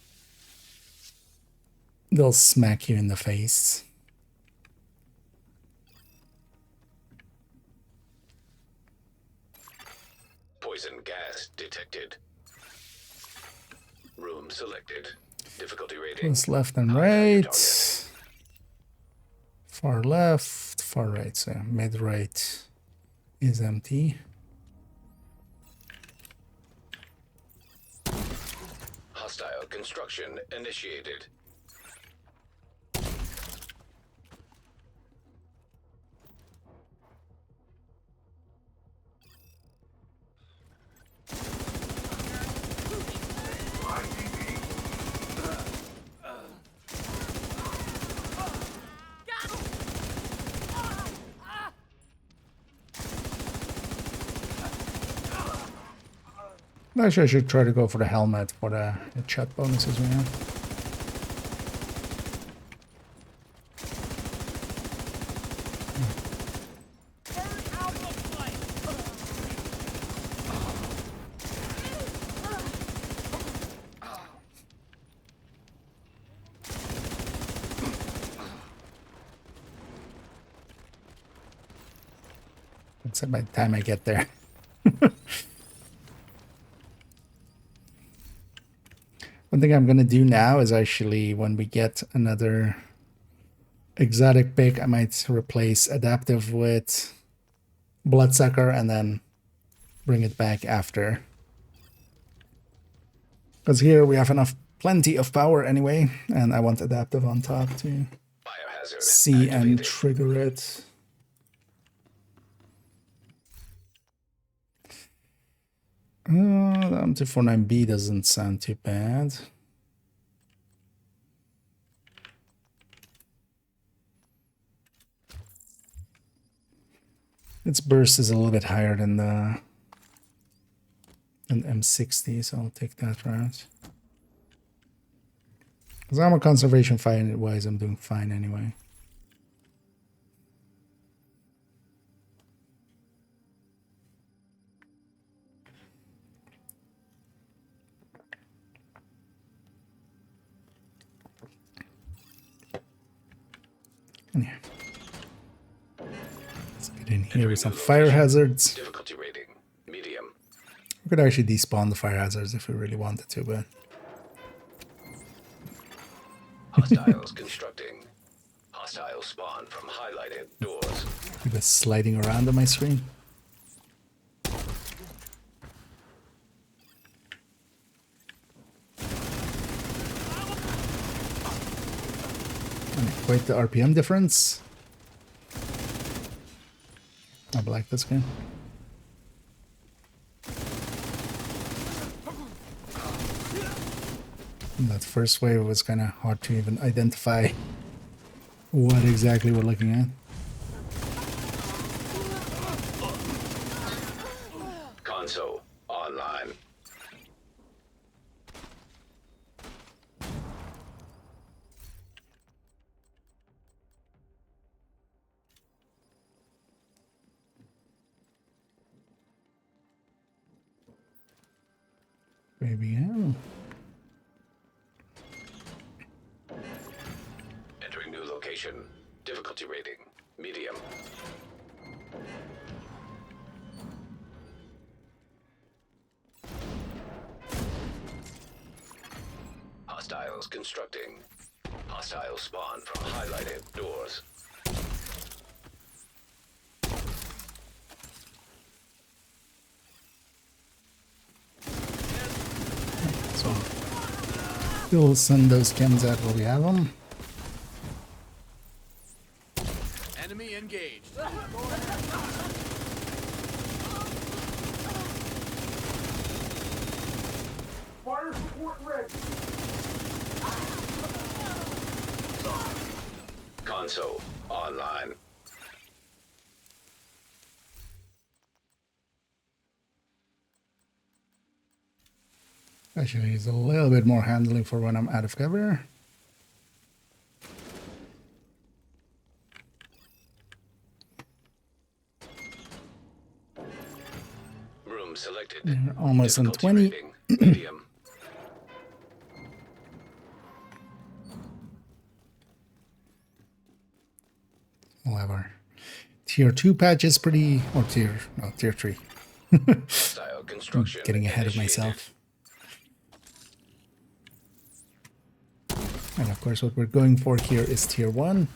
S1: they'll smack you in the face.
S2: Poison gas detected. Room selected. Difficulty rating.
S1: Close left and right. Far left, far right. So mid right is empty.
S2: Hostile construction initiated.
S1: Actually, I should try to go for the helmet for the chat bonuses we have. Except by the time I get there. One thing I'm going to do now is actually when we get another exotic pick, I might replace adaptive with bloodsucker and then bring it back after. Because here we have plenty of power anyway, and I want adaptive on top to
S2: Biohazard
S1: see and
S2: activated.
S1: trigger it. The M249B doesn't sound too bad. Its burst is a little bit higher than the M60, so I'll take that route. Because I'm a conservation fighter wise, I'm doing fine anyway. Yeah. Let's get in here with some fire hazards.
S2: Difficulty rating medium.
S1: We could actually despawn the fire hazards if we really wanted to, but
S2: Hostiles constructing. Hostile spawn from highlighted doors.
S1: it was sliding around on my screen. And quite the RPM difference. I like this game. And that first wave was kind of hard to even identify what exactly we're looking at.
S2: Console online.
S1: Baby, yeah.
S2: Entering new location. Difficulty rating medium. Hostiles constructing. Hostile spawn from highlighted doors.
S1: So we'll send those chems out where we have them.
S7: Enemy engaged.
S4: Fire support ready.
S2: Console online.
S1: Actually, it's a little bit more handling for when I'm out of cover.
S2: Room selected.
S1: We're almost on
S2: Difficulty
S1: 20.
S2: rating, medium.
S1: We'll have our tier 2 patches pretty, or tier 3.
S2: Hostile construction
S1: Getting ahead of
S2: initiated.
S1: myself. And of course what we're going for here is tier 1.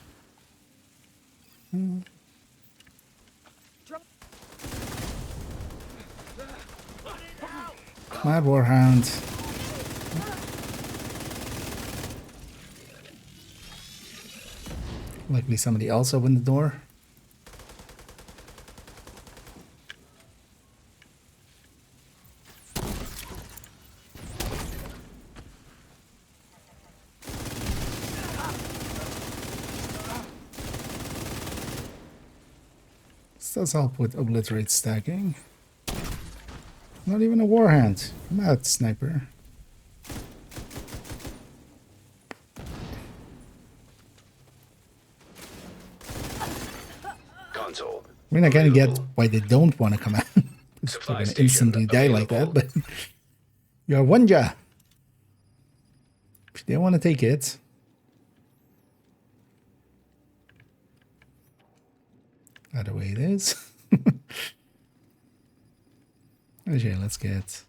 S1: Mad Warhound. Likely somebody else opened the door. This does help with obliterate stacking. Not even a warhand. Mad sniper.
S2: Console.
S1: I mean, I kind of get
S2: available.
S1: why they don't want to come out. They're
S2: Supply
S1: gonna
S2: station
S1: instantly die like that,
S2: available.
S1: but you're Wanja. If they want to take it. That way it is. Okay, let's get.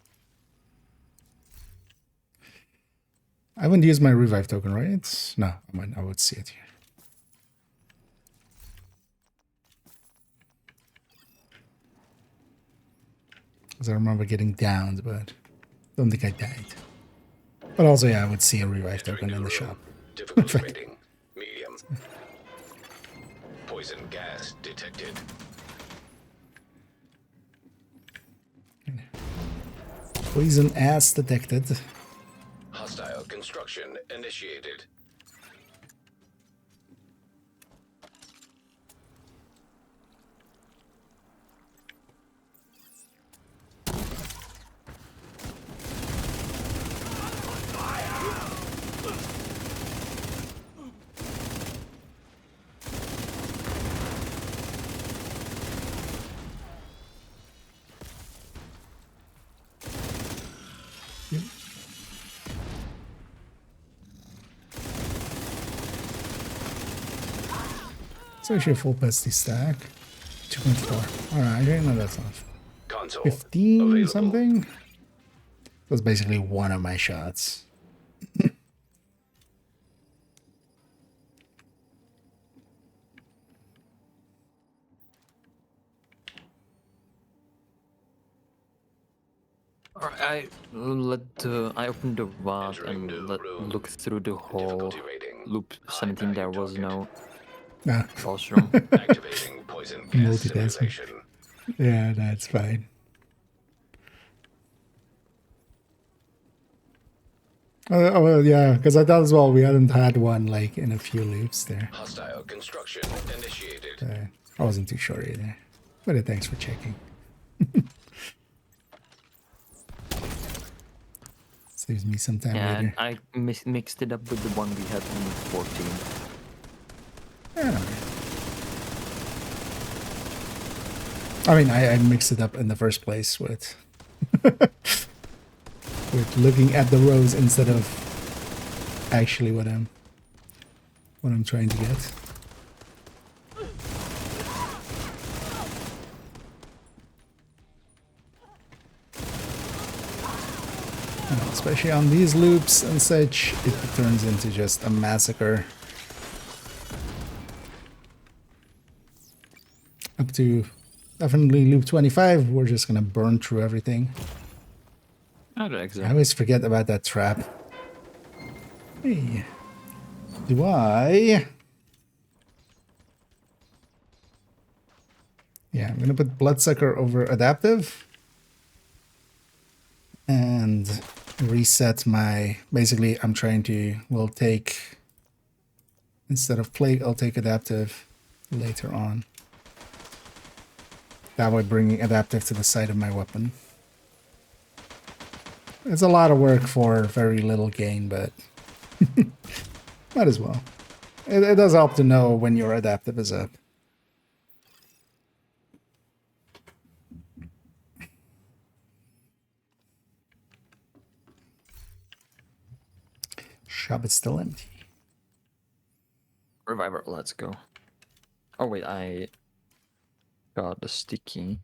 S1: I wouldn't use my revive token, right? No, I would see it here. Because I remember getting downed, but don't think I died. But also, yeah, I would see a revive token in the shop.
S2: Difficulty rating, medium. Poison gas detected.
S1: Poison ass detected.
S2: Hostile construction initiated.
S1: It's actually a full pesty stack. 2.4. Alright, okay, no, that's not.
S2: Console
S1: 15
S2: available.
S1: something? That's basically one of my shots.
S9: I opened the VOD
S2: Entering new
S9: and
S2: room.
S9: look through the whole
S2: Difficulty rating,
S9: loop
S2: high
S9: 17. There
S2: value
S9: was no
S1: Nah,
S9: boss room.
S2: Activating poison gas
S1: Multitasking.
S2: simulation.
S1: yeah, that's fine. Well, yeah, because I thought as well we hadn't had one like in a few loops there.
S2: Hostile construction initiated.
S1: I wasn't too sure either. But thanks for checking. Saves me some time
S9: Yeah, and
S1: later.
S9: I mixed it up with the one we had in 14.
S1: Yeah, no. I mean, I mixed it up in the first place with with looking at the rows instead of actually what I'm trying to get. Especially on these loops and such, it turns into just a massacre. Up to definitely loop 25, we're just gonna burn through everything.
S9: Not
S1: I
S9: exactly.
S1: always forget about that trap. Hey. Do I? Yeah, I'm gonna put Bloodsucker over Adaptive. And reset my... Basically, I'm trying to... We'll take Instead of plague, I'll take adaptive later on. That way bringing adaptive to the side of my weapon. It's a lot of work for very little gain, but might as well. It does help to know when your adaptive is up. Shop is still empty.
S9: Reviver, let's go. Oh wait, I got the sticky.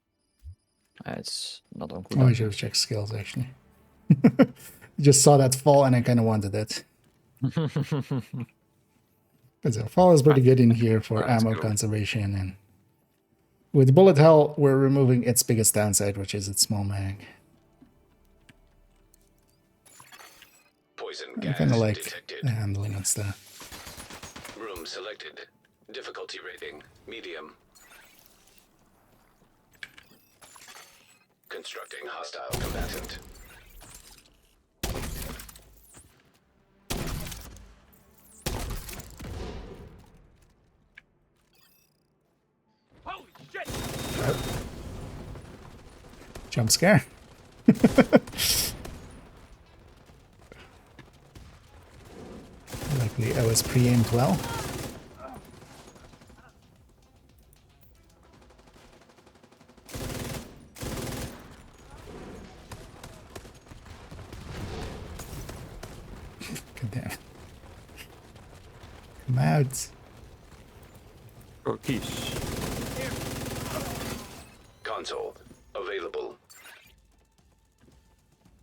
S9: It's not on cooldown.
S1: Oh, I should have checked skills actually. Just saw that fall and I kind of wanted it. Because the fall is pretty good in here for ammo conservation, and with bullet hell, we're removing its biggest downside, which is its small mag.
S2: Poison
S1: I
S2: gas
S1: kind of like
S2: detected.
S1: the handling and stuff.
S2: Room selected. Difficulty rating medium. Constructing hostile combatant.
S7: Holy shit!
S1: Jump scare. Luckily, I was pre-aimed well. God damn it. Come out.
S9: Cookies.
S2: Console available.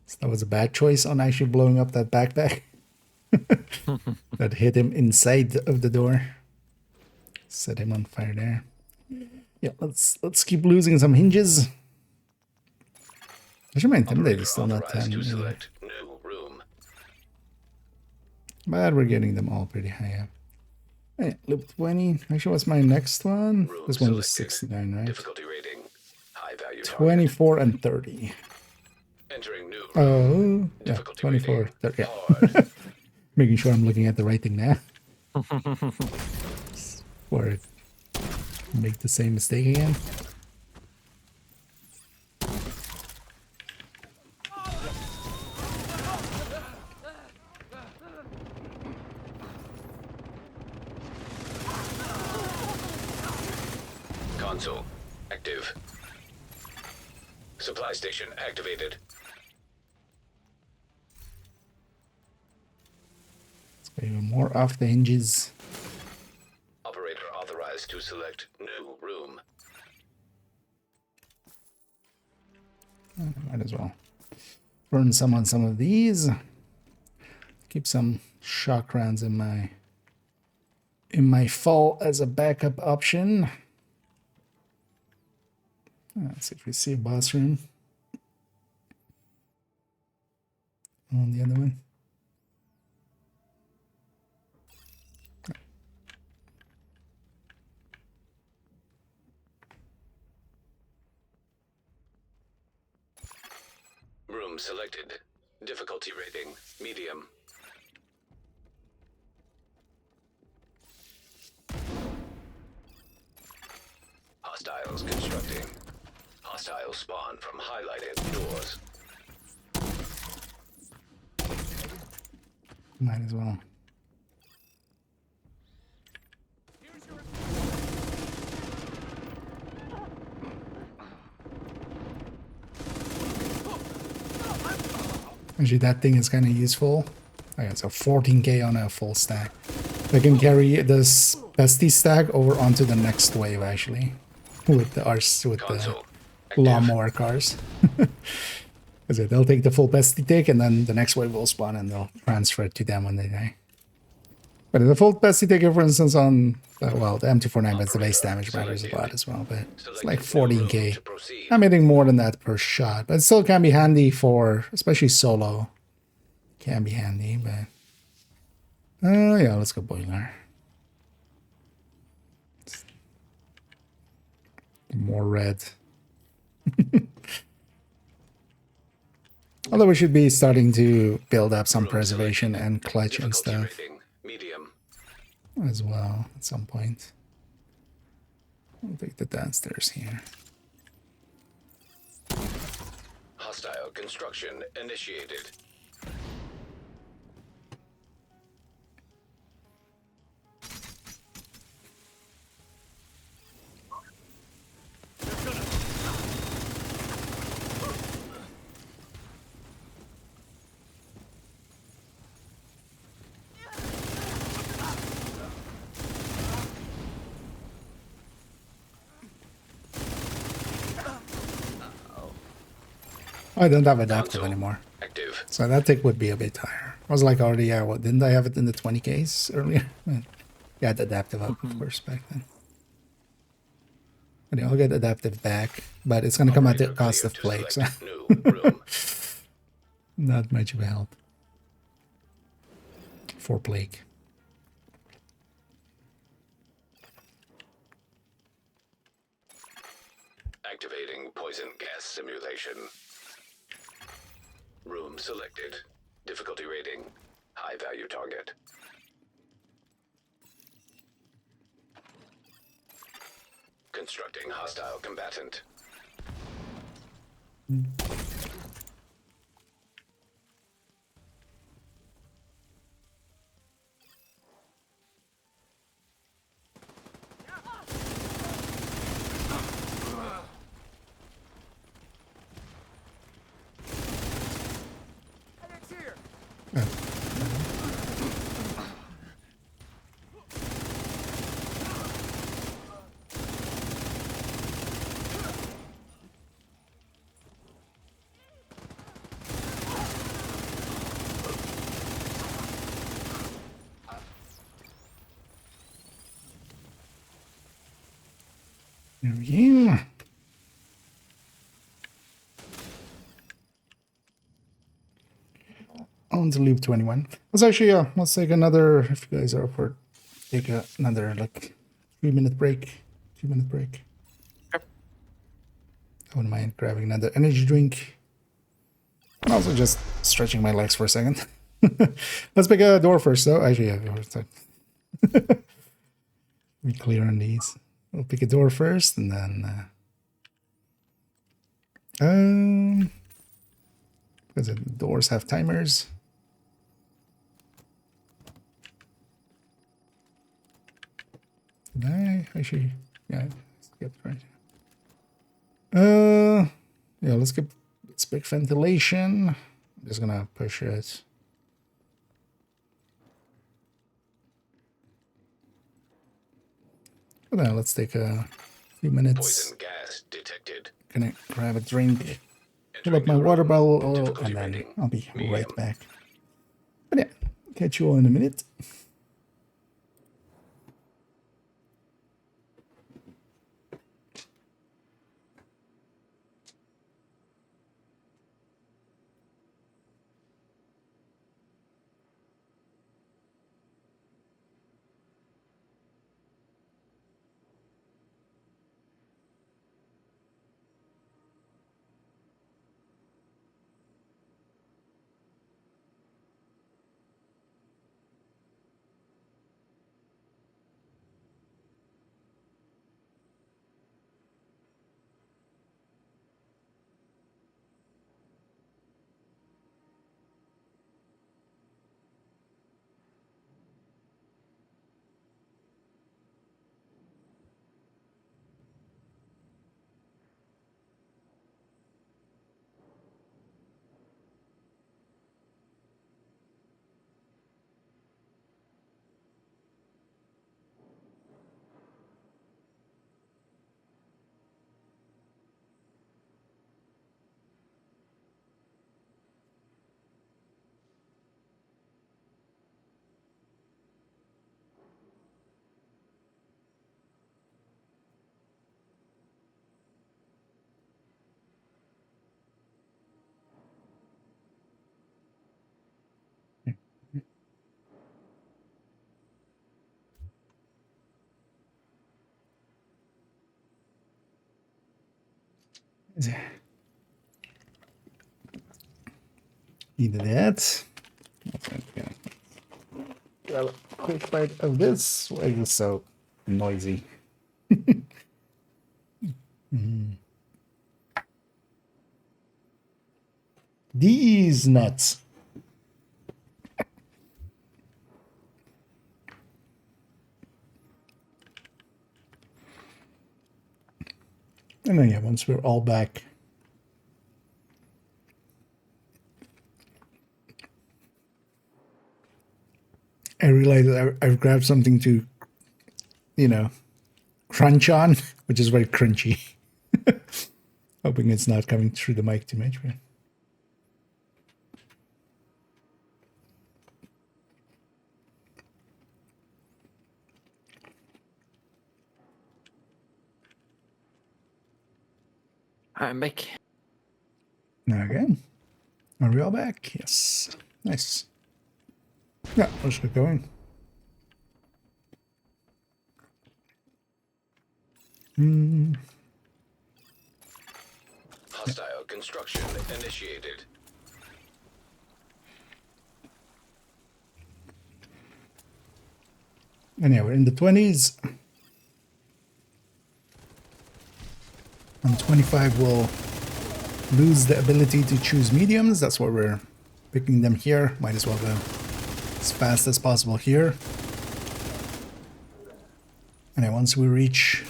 S1: So that was a bad choice on actually blowing up that backpack. That hit him inside of the door. Set him on fire there. Yeah, let's keep losing some hinges. Actually, my intimidate is still not 10
S2: To
S1: either.
S2: select new room.
S1: But we're getting them all pretty high up. Hey, loop 20. Actually, what's my next one?
S2: Room
S1: This one was
S2: selected.
S1: 69, right?
S2: Difficulty rating high value. target.
S1: 24 and 30.
S2: Entering new room.
S1: Oh, yeah,
S2: Difficulty
S1: 24,
S2: rating
S1: 30. Yeah.
S2: hard.
S1: Making sure I'm looking at the right thing now. Or make the same mistake again.
S2: Console active. Supply station activated.
S1: Even more off the hinges.
S2: Operator authorized to select new room.
S1: Might as well burn some on some of these. Keep some shock rounds in my fall as a backup option. Let's see if we see a boss room on the other one.
S2: Room selected. Difficulty rating medium. Hostiles constructing. Hostiles spawn from highlighted doors.
S1: Might as well. Actually, that thing is kind of useful. Okay, so 14k on a full stack. I can carry this bestie stack over onto the next wave, actually, with the
S2: Console
S1: lawnmower cars. Because they'll take the full bestie take, and then the next wave will spawn, and they'll transfer it to them when they die. But the full bestie take, for instance, on well, the M249, but the base damage matters a lot as well. But it's like 14k. I'm hitting more than that per shot, but it still can be handy for, especially solo. Can be handy, but yeah, let's go boiler. More red. Although we should be starting to build up some preservation and clutch and stuff.
S2: Medium.
S1: as well at some point. I'll take the downstairs here.
S2: Hostile construction initiated.
S1: I don't have adaptive
S2: Console
S1: anymore.
S2: active.
S1: So that tick would be a bit higher. I was like already, yeah, what, didn't I have it in the 20Ks earlier? Yeah, the adaptive up, of course, back then. Anyway, I'll get adaptive back, but it's going to come at the
S2: Operator
S1: cost
S2: cleared
S1: of
S2: to
S1: plague, so
S2: select new room.
S1: not much of a help. For plague.
S2: Activating poison gas simulation. Room selected. Difficulty rating. High value target. Constructing hostile combatant.
S7: Heading's here.
S1: There we go. On to loop 21. Let's actually, let's take another, if you guys are up for it, take another, like, 3-minute break. 2-minute break.
S9: Yep.
S1: I wouldn't mind grabbing another energy drink. And also just stretching my legs for a second. Let's pick a door first, though. Actually, yeah, be clear on these. We'll pick a door first, and then because the doors have timers. Did I actually? Yeah, I skipped right. Yeah, let's pick ventilation. I'm just gonna push it. But now let's take a few minutes.
S2: Poison gas detected.
S1: Gonna grab a drink, fill
S2: Entering
S1: up my
S2: new
S1: water
S2: room.
S1: bottle,
S2: Difficulty
S1: and then
S2: rating.
S1: I'll be
S2: Medium.
S1: right back. But yeah, catch you all in a minute. Either that. Grab quick bite of this. Why is it so noisy? These nuts. And then yeah, once we're all back, I realized I've grabbed something to, you know, crunch on, which is very crunchy. Hoping it's not coming through the mic too much. But
S9: I'm back.
S1: okay. Are we all back? Yes. Nice. Yeah, let's get going.
S2: Hostile construction initiated.
S1: And yeah, we're in the 20s. On 25, we'll lose the ability to choose mediums. That's why we're picking them here. Might as well go as fast as possible here. And then once we reach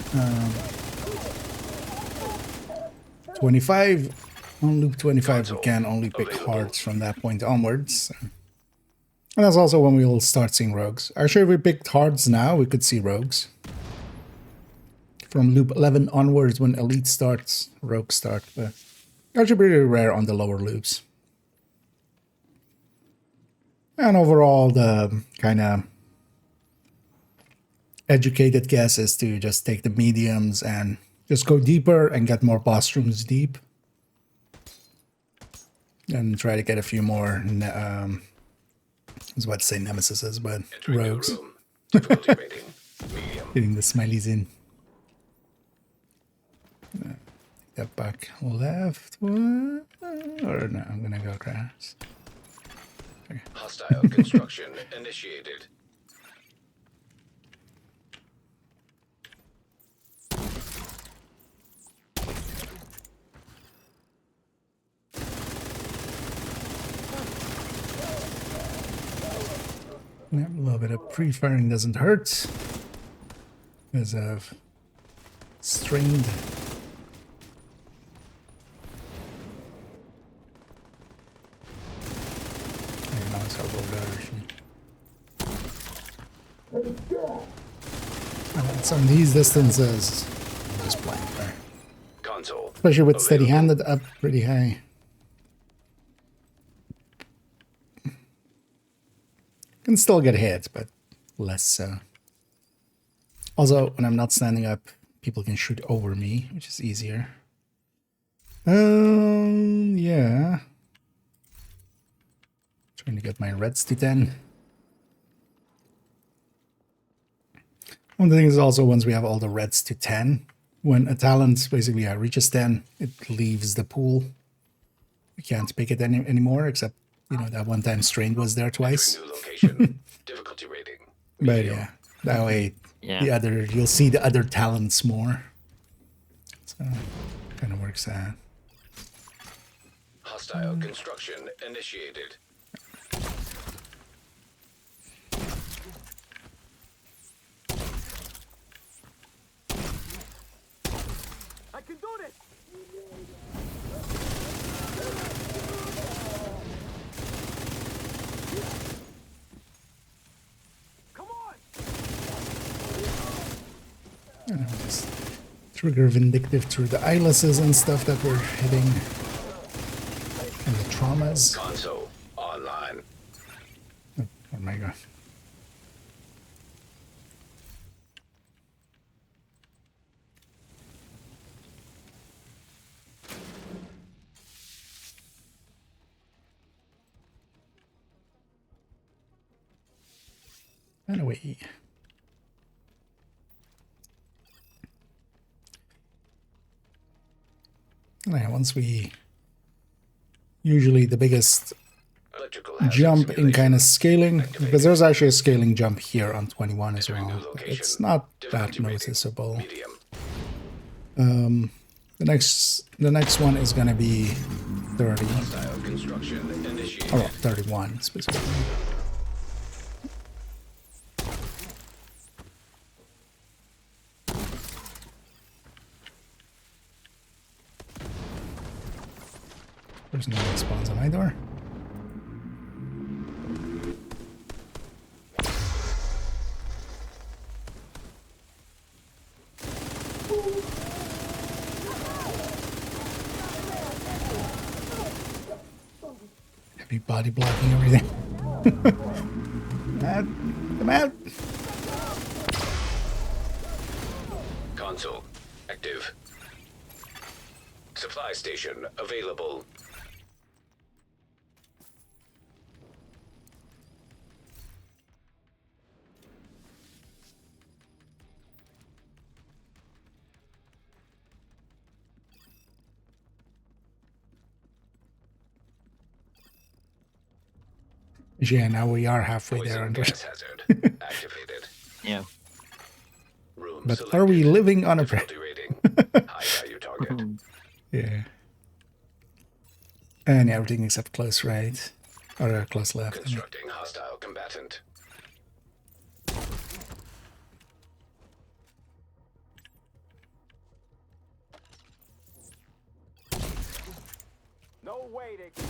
S1: 25, on loop 25, we can only pick hearts from that point onwards. And that's also when we will start seeing rogues. Actually, if we picked hearts now, we could see rogues. From loop 11 onwards, when elite starts, rogues start. But actually pretty rare on the lower loops. And overall, the kind of educated guess is to just take the mediums and just go deeper and get more boss rooms deep. And try to get a few more, I was about to say nemesises, but
S2: Entering new
S1: rogues.
S2: room. Difficulty rating. Medium.
S1: Getting the smileys in. That back left. Or no, I'm gonna go across.
S2: Hostile construction initiated.
S1: Yeah, a little bit of pre-firing doesn't hurt. Because I've strained. At some of these distances, I'm just playing there.
S2: Console.
S1: Especially with
S2: available.
S1: steady-handed up pretty high. Can still get hit, but less so. Also, when I'm not standing up, people can shoot over me, which is easier. Yeah. Trying to get my reds to 10. One of the things is also once we have all the reds to 10, when a talent basically reaches 10, it leaves the pool. We can't pick it anymore, except, you know, that one time strained was there twice.
S2: New location. Difficulty rating.
S1: But
S2: Medium.
S1: yeah, that way
S9: Yeah.
S1: you'll see the other talents more. So kind of works out.
S2: Hostile construction initiated.
S7: I can do this! Come on!
S1: And I'll just trigger Vindictive through the eyelesses and stuff that we're hitting. And the traumas.
S2: Console online.
S1: Oh my god. And away. And yeah, once we... Usually the biggest
S2: Electrical hazard
S1: jump in
S2: simulation.
S1: kind of scaling,
S2: Activated.
S1: because there's actually a scaling jump here on 21 as
S2: Entering
S1: well.
S2: new
S1: But
S2: location.
S1: it's not that
S2: Difficulty rating,
S1: noticeable.
S2: Medium.
S1: The next one is gonna be 30.
S2: Hostile construction initiated.
S1: Oh, 31 specifically. There's no one spawns on my door. Heavy body blocking everything. Come out.
S2: Console active. Supply station available.
S1: Yeah, now we are halfway there.
S2: Poison
S1: Under.
S2: gas hazard activated.
S9: Yeah.
S2: Room
S1: But
S2: selected.
S1: are we living on a
S2: Difficulty rating. High value target.
S1: Yeah. And everything except close right. Or close left. I mean.
S2: Constructing hostile combatant.
S7: No way they can.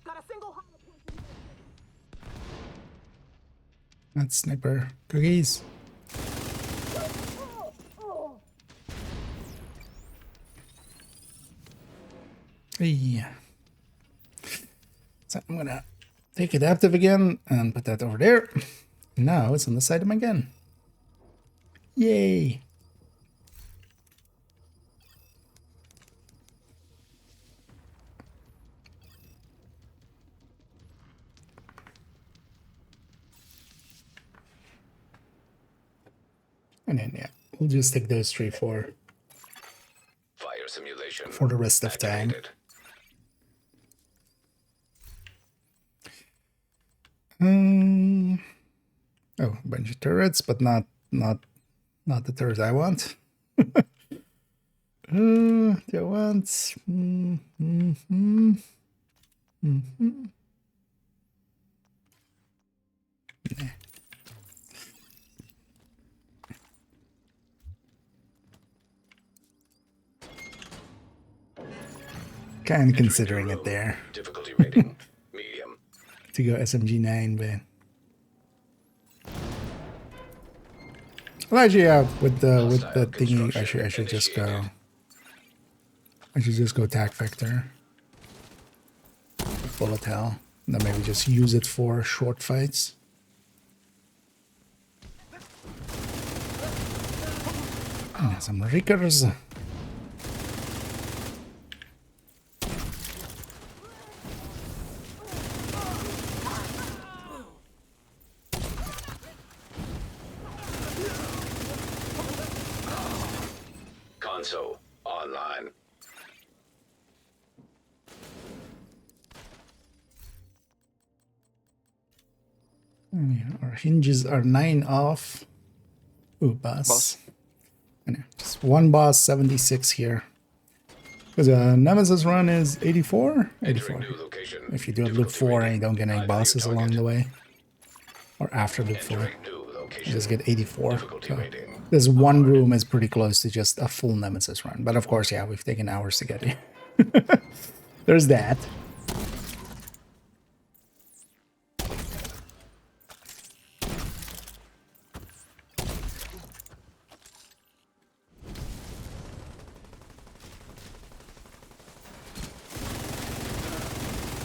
S7: Got a single hollow point.
S1: That's sniper cookies. Hey. So I'm gonna take adaptive again and put that over there. Now it's on the side of my gun. Yay. And then yeah, we'll just take those three for
S2: Fire simulation.
S1: the rest of time.
S2: activated.
S1: Oh, a bunch of turrets, but not the turrets I want. Do I want? Kind of considering it there
S2: Difficulty rating. Medium.
S1: to go SMG 9, but well, actually, yeah, with the thingy, I should just go. I should just go attack vector, bullet hell, and then maybe just use it for short fights. And some rickers.
S2: Console online.
S1: Yeah, our hinges are 9 off. Ooh, boss.
S9: Boss.
S1: I know, just one boss, 76 here. Because Nemesis run is 84? 84.
S2: Entering new location.
S1: If you do loop 4 and you don't get any bosses along the way. Or after loop 4.
S2: Entering new
S1: You
S2: location.
S1: just get 84.
S2: Difficulty
S1: So
S2: rating.
S1: this one room is pretty close to just a full Nemesis run. But of course, yeah, we've taken hours to get here. There's that.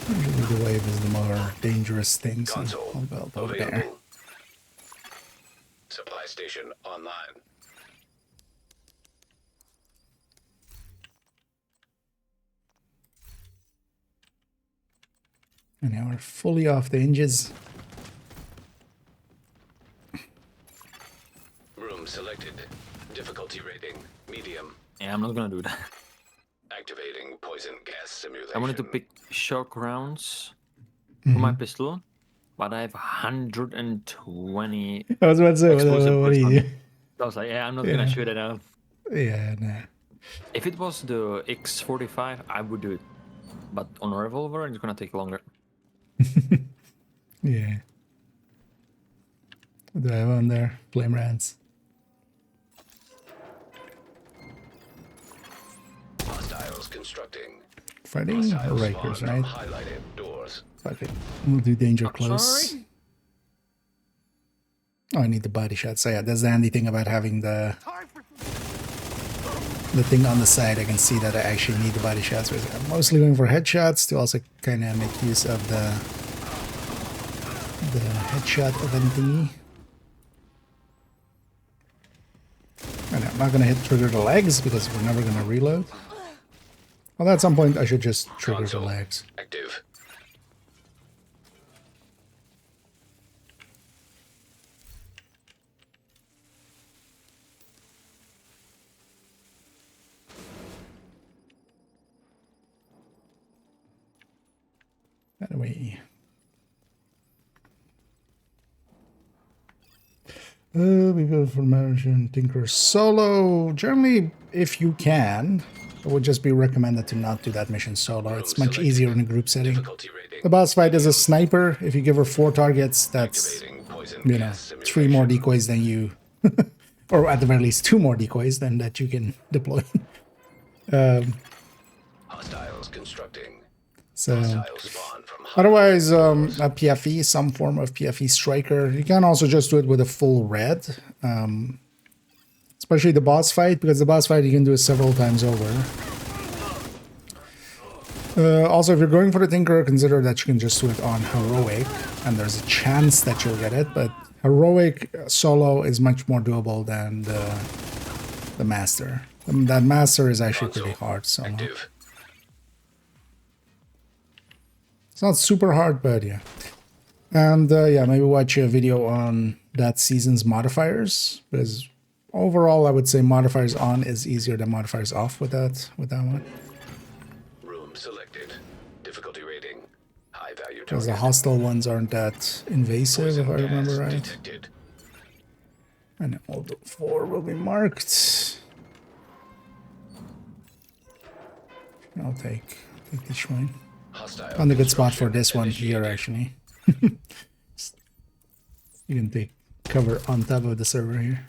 S1: Usually the wave is the more dangerous thing, so
S2: Console
S1: I'll build over there.
S2: available. Supply station online.
S1: And now we're fully off the hinges.
S2: Room selected. Difficulty rating medium.
S9: Yeah, I'm not gonna do that.
S2: Activating poison gas simulation.
S9: I wanted to pick shock rounds for my pistol, but I have 120
S1: I was about to say,
S9: explosive
S1: what do
S9: bullets
S1: you
S9: on
S1: do?
S9: me. I was like, yeah, I'm not gonna shoot it out.
S1: Yeah, nah.
S9: If it was the X45, I would do it. But on a revolver, it's gonna take longer.
S1: Yeah. What do I have on there? Flame rants.
S2: Hostiles constructing.
S1: Fighting
S2: Hostiles
S1: Rikers,
S2: spawn from
S1: right?
S2: highlighted doors.
S1: Fuck it. We'll do danger close.
S9: Sorry?
S1: Oh, I need the body shot. So yeah, that's the handy thing about having the thing on the side. I can see that I actually need the body shots. I'm mostly going for headshots to also kind of make use of the headshot event thingy. And I'm not going to hit trigger the legs because we're never going to reload. Well, at some point I should just trigger the
S2: Console
S1: legs.
S2: active.
S1: Anyway. We go for marriage and Tinker solo. Generally, if you can, it would just be recommended to not do that mission solo. It's much easier in a group setting.
S2: Difficulty rating.
S1: The boss fight is a sniper. If you give her 4 targets, that's,
S2: Activating poison
S1: you know,
S2: gas
S1: 3 more
S2: simulation.
S1: decoys than you, or at the very least 2 more decoys than that you can deploy.
S2: Hostiles constructing.
S1: So.
S2: Hostiles spawn from
S1: Otherwise, a PFE, some form of PFE striker. You can also just do it with a full red. Especially the boss fight, because the boss fight you can do it several times over. Also, if you're going for the Tinker, consider that you can just do it on Heroic, and there's a chance that you'll get it, but Heroic solo is much more doable than the Master. That Master is actually pretty hard solo.
S2: active.
S1: It's not super hard, but yeah. And yeah, maybe watch a video on that season's modifiers, because overall I would say modifiers on is easier than modifiers off with that one.
S2: Room selected. Difficulty rating. High value
S1: Because the
S2: target.
S1: hostile ones aren't that invasive, if I remember
S2: Gas
S1: right.
S2: detected.
S1: And all the 4 will be marked. I'll take this one.
S2: Hostile
S1: Found a good spot for
S2: construction
S1: this one here,
S2: initiated.
S1: actually. You can take cover on top of the server here.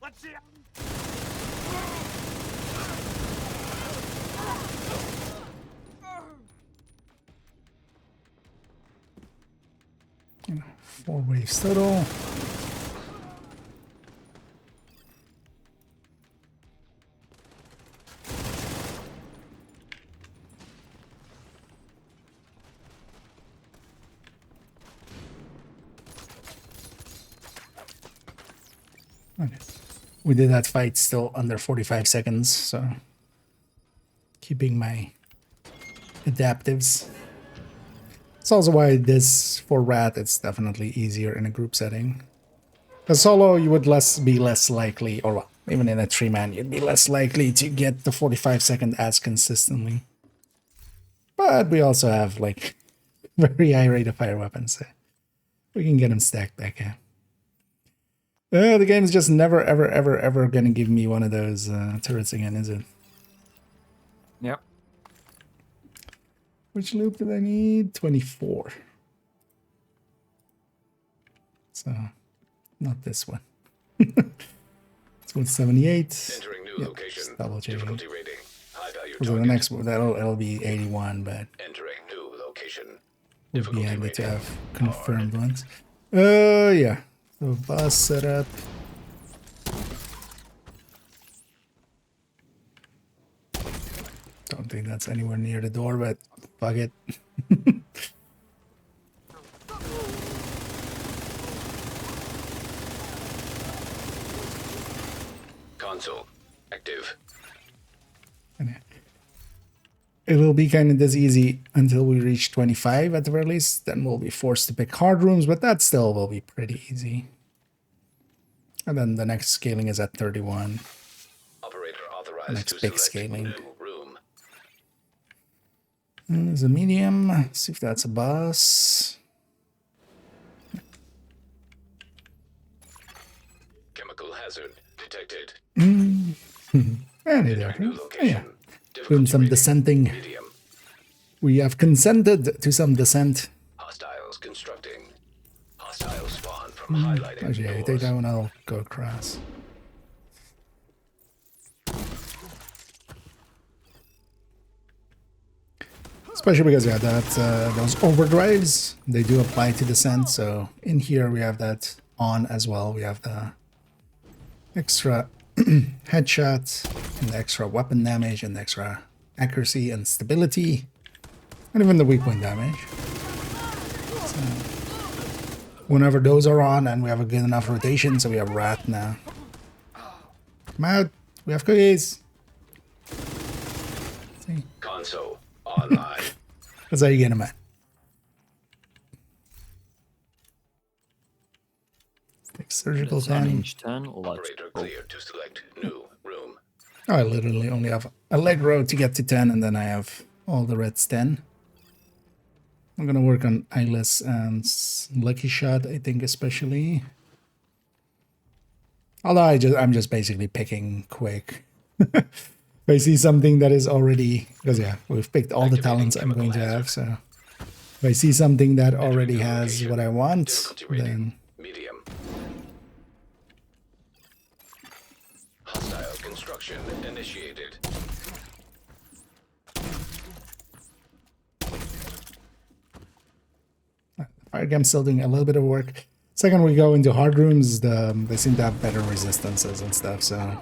S7: Let's see.
S1: You know, 4 waves total. Okay. We did that fight still under 45 seconds, so keeping my adaptives. It's also why this, for Rat, it's definitely easier in a group setting. Because solo, you would be less likely, or well, even in a 3-man, you'd be less likely to get the 45-second as consistently. But we also have, like, very high rate of fire weapons, so we can get them stacked back up. The game is just never, ever, ever, ever gonna give me one of those turrets again, is it?
S9: Yep.
S1: Which loop did I need? 24. So, not this one. It's 178.
S2: Entering new
S1: Yep,
S2: location.
S1: just double checking.
S2: Difficulty rating. High value
S1: So the
S2: target.
S1: next one, it'll be 81, but
S2: Entering new location.
S1: would be
S2: Difficulty
S1: handy to
S2: rating.
S1: have confirmed ones. Yeah. So boss setup. Don't think that's anywhere near the door, but fuck it.
S2: Console active.
S1: It'll be kind of this easy until we reach 25 at the very least. Then we'll be forced to pick hard rooms, but that still will be pretty easy. And then the next scaling is at 31.
S2: Operator authorized
S1: Next
S2: to
S1: big
S2: select
S1: scaling.
S2: new room.
S1: There's a medium. Let's see if that's a bus.
S2: Chemical hazard detected.
S1: And
S2: Enter new location.
S1: yeah. Doing
S2: Difficulty
S1: some
S2: rating,
S1: descending.
S2: medium.
S1: We have consented to some descent.
S2: Hostiles constructing. Hostile spawn from highlighted
S1: Actually, I
S2: doors.
S1: take that one, I'll go across. Especially because, yeah, that those overdrives, they do apply to descent. So in here we have that on as well. We have the extra headshots and the extra weapon damage and the extra accuracy and stability. And even the weak point damage. So whenever those are on and we have a good enough rotation, so we have rat now. Come out, we have cookies. See?
S2: Console online.
S1: That's how you get them at. Take surgical 10.
S9: Inch 10. Let's
S2: Operator
S9: go.
S2: clear to select new room.
S1: Oh, I literally only have a leg row to get to 10, and then I have all the reds 10. I'm gonna work on eyeless and lucky shot, I think, especially. Although I'm just basically picking quick. If I see something that is already, because yeah, we've picked all the talents I'm going to have. So if I see something that already has what I want,
S2: Difficulty rating,
S1: then
S2: medium. Hostile construction initiated.
S1: fire gam's still doing a little bit of work. Second we go into hard rooms, they seem to have better resistances and stuff, so.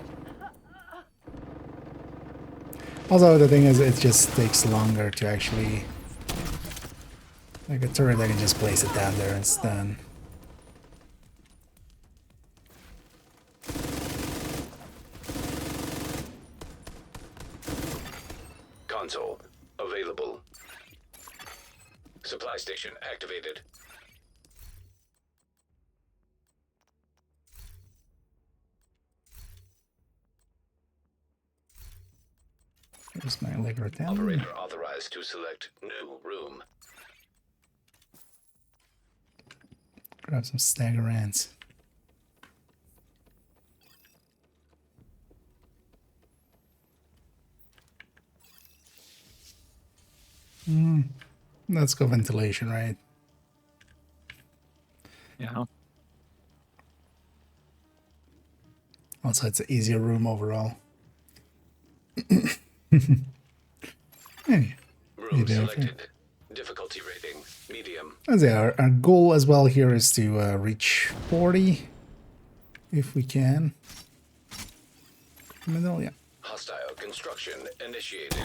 S1: Also, the thing is, it just takes longer to actually... Like a turret, I can just place it down there and it's done.
S2: Console available. Supply station activated.
S1: There's my Allegro 10.
S2: Operator authorized to select new room.
S1: Grab some staggerants. Let's go ventilation, right?
S9: Yeah.
S1: Also, it's an easier room overall. Hey,
S2: Room selected. Difficulty rating medium.
S1: as our goal as well here is to reach 40, if we can. Middle, yeah.
S2: Hostile construction initiated.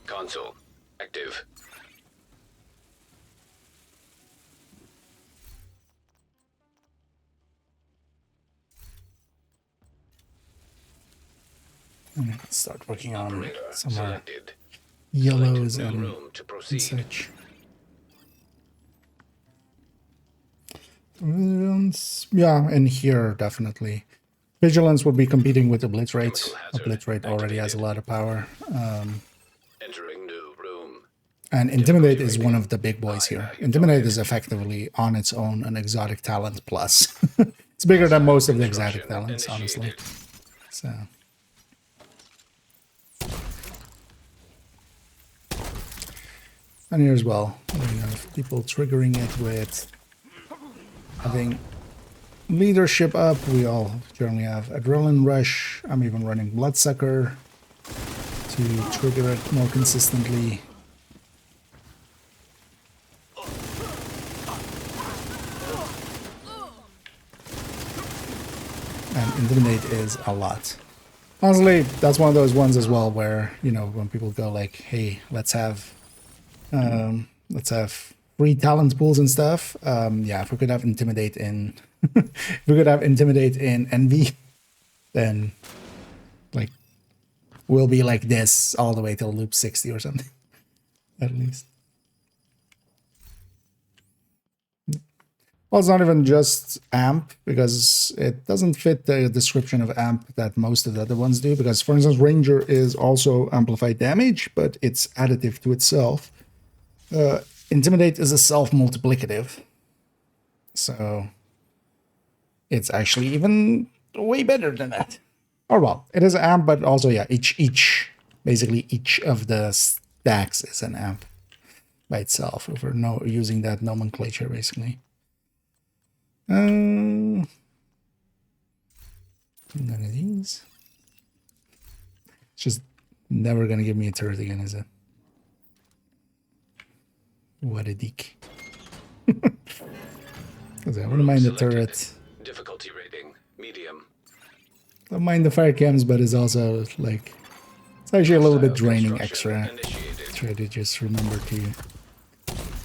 S2: Console active.
S1: Let's start working on
S2: Operator
S1: some
S2: selected.
S1: yellows
S2: Select new
S1: and
S2: room to proceed.
S1: such. Yeah, and here definitely. Vigilance would be competing with Obliterate.
S2: Chemical hazard
S1: Obliterate already has a lot of power.
S2: Entering new room.
S1: And Intimidate is one of the big boys here. Intimidate is effectively on its own an exotic talent plus. It's bigger than most of the exotic talents, honestly. So. And here as well, we have people triggering it with having leadership up. We all generally have adrenaline rush. I'm even running bloodsucker to trigger it more consistently. And intimidate is a lot. Honestly, that's one of those ones as well where, you know, when people go like, hey, let's have free talent pools and stuff. Yeah, if we could have intimidate in if we could have intimidate in envy, then like we'll be like this all the way till loop 60 or something. At least. Well, it's not even just amp, because it doesn't fit the description of amp that most of the other ones do, because, for instance, Ranger is also amplified damage, but it's additive to itself. Intimidate is a self-multiplicative, so it's actually even way better than that. Or, well, it is amp, but also, yeah, basically each of the stacks is an amp by itself, if we're using that nomenclature, basically. None of these. It's just never gonna give me a turret again, is it? What a dick. Because I wouldn't mind the turret.
S2: Difficulty rating medium.
S1: Don't mind the fire cams, but it's also like it's actually a little bit draining extra. Try to just remember to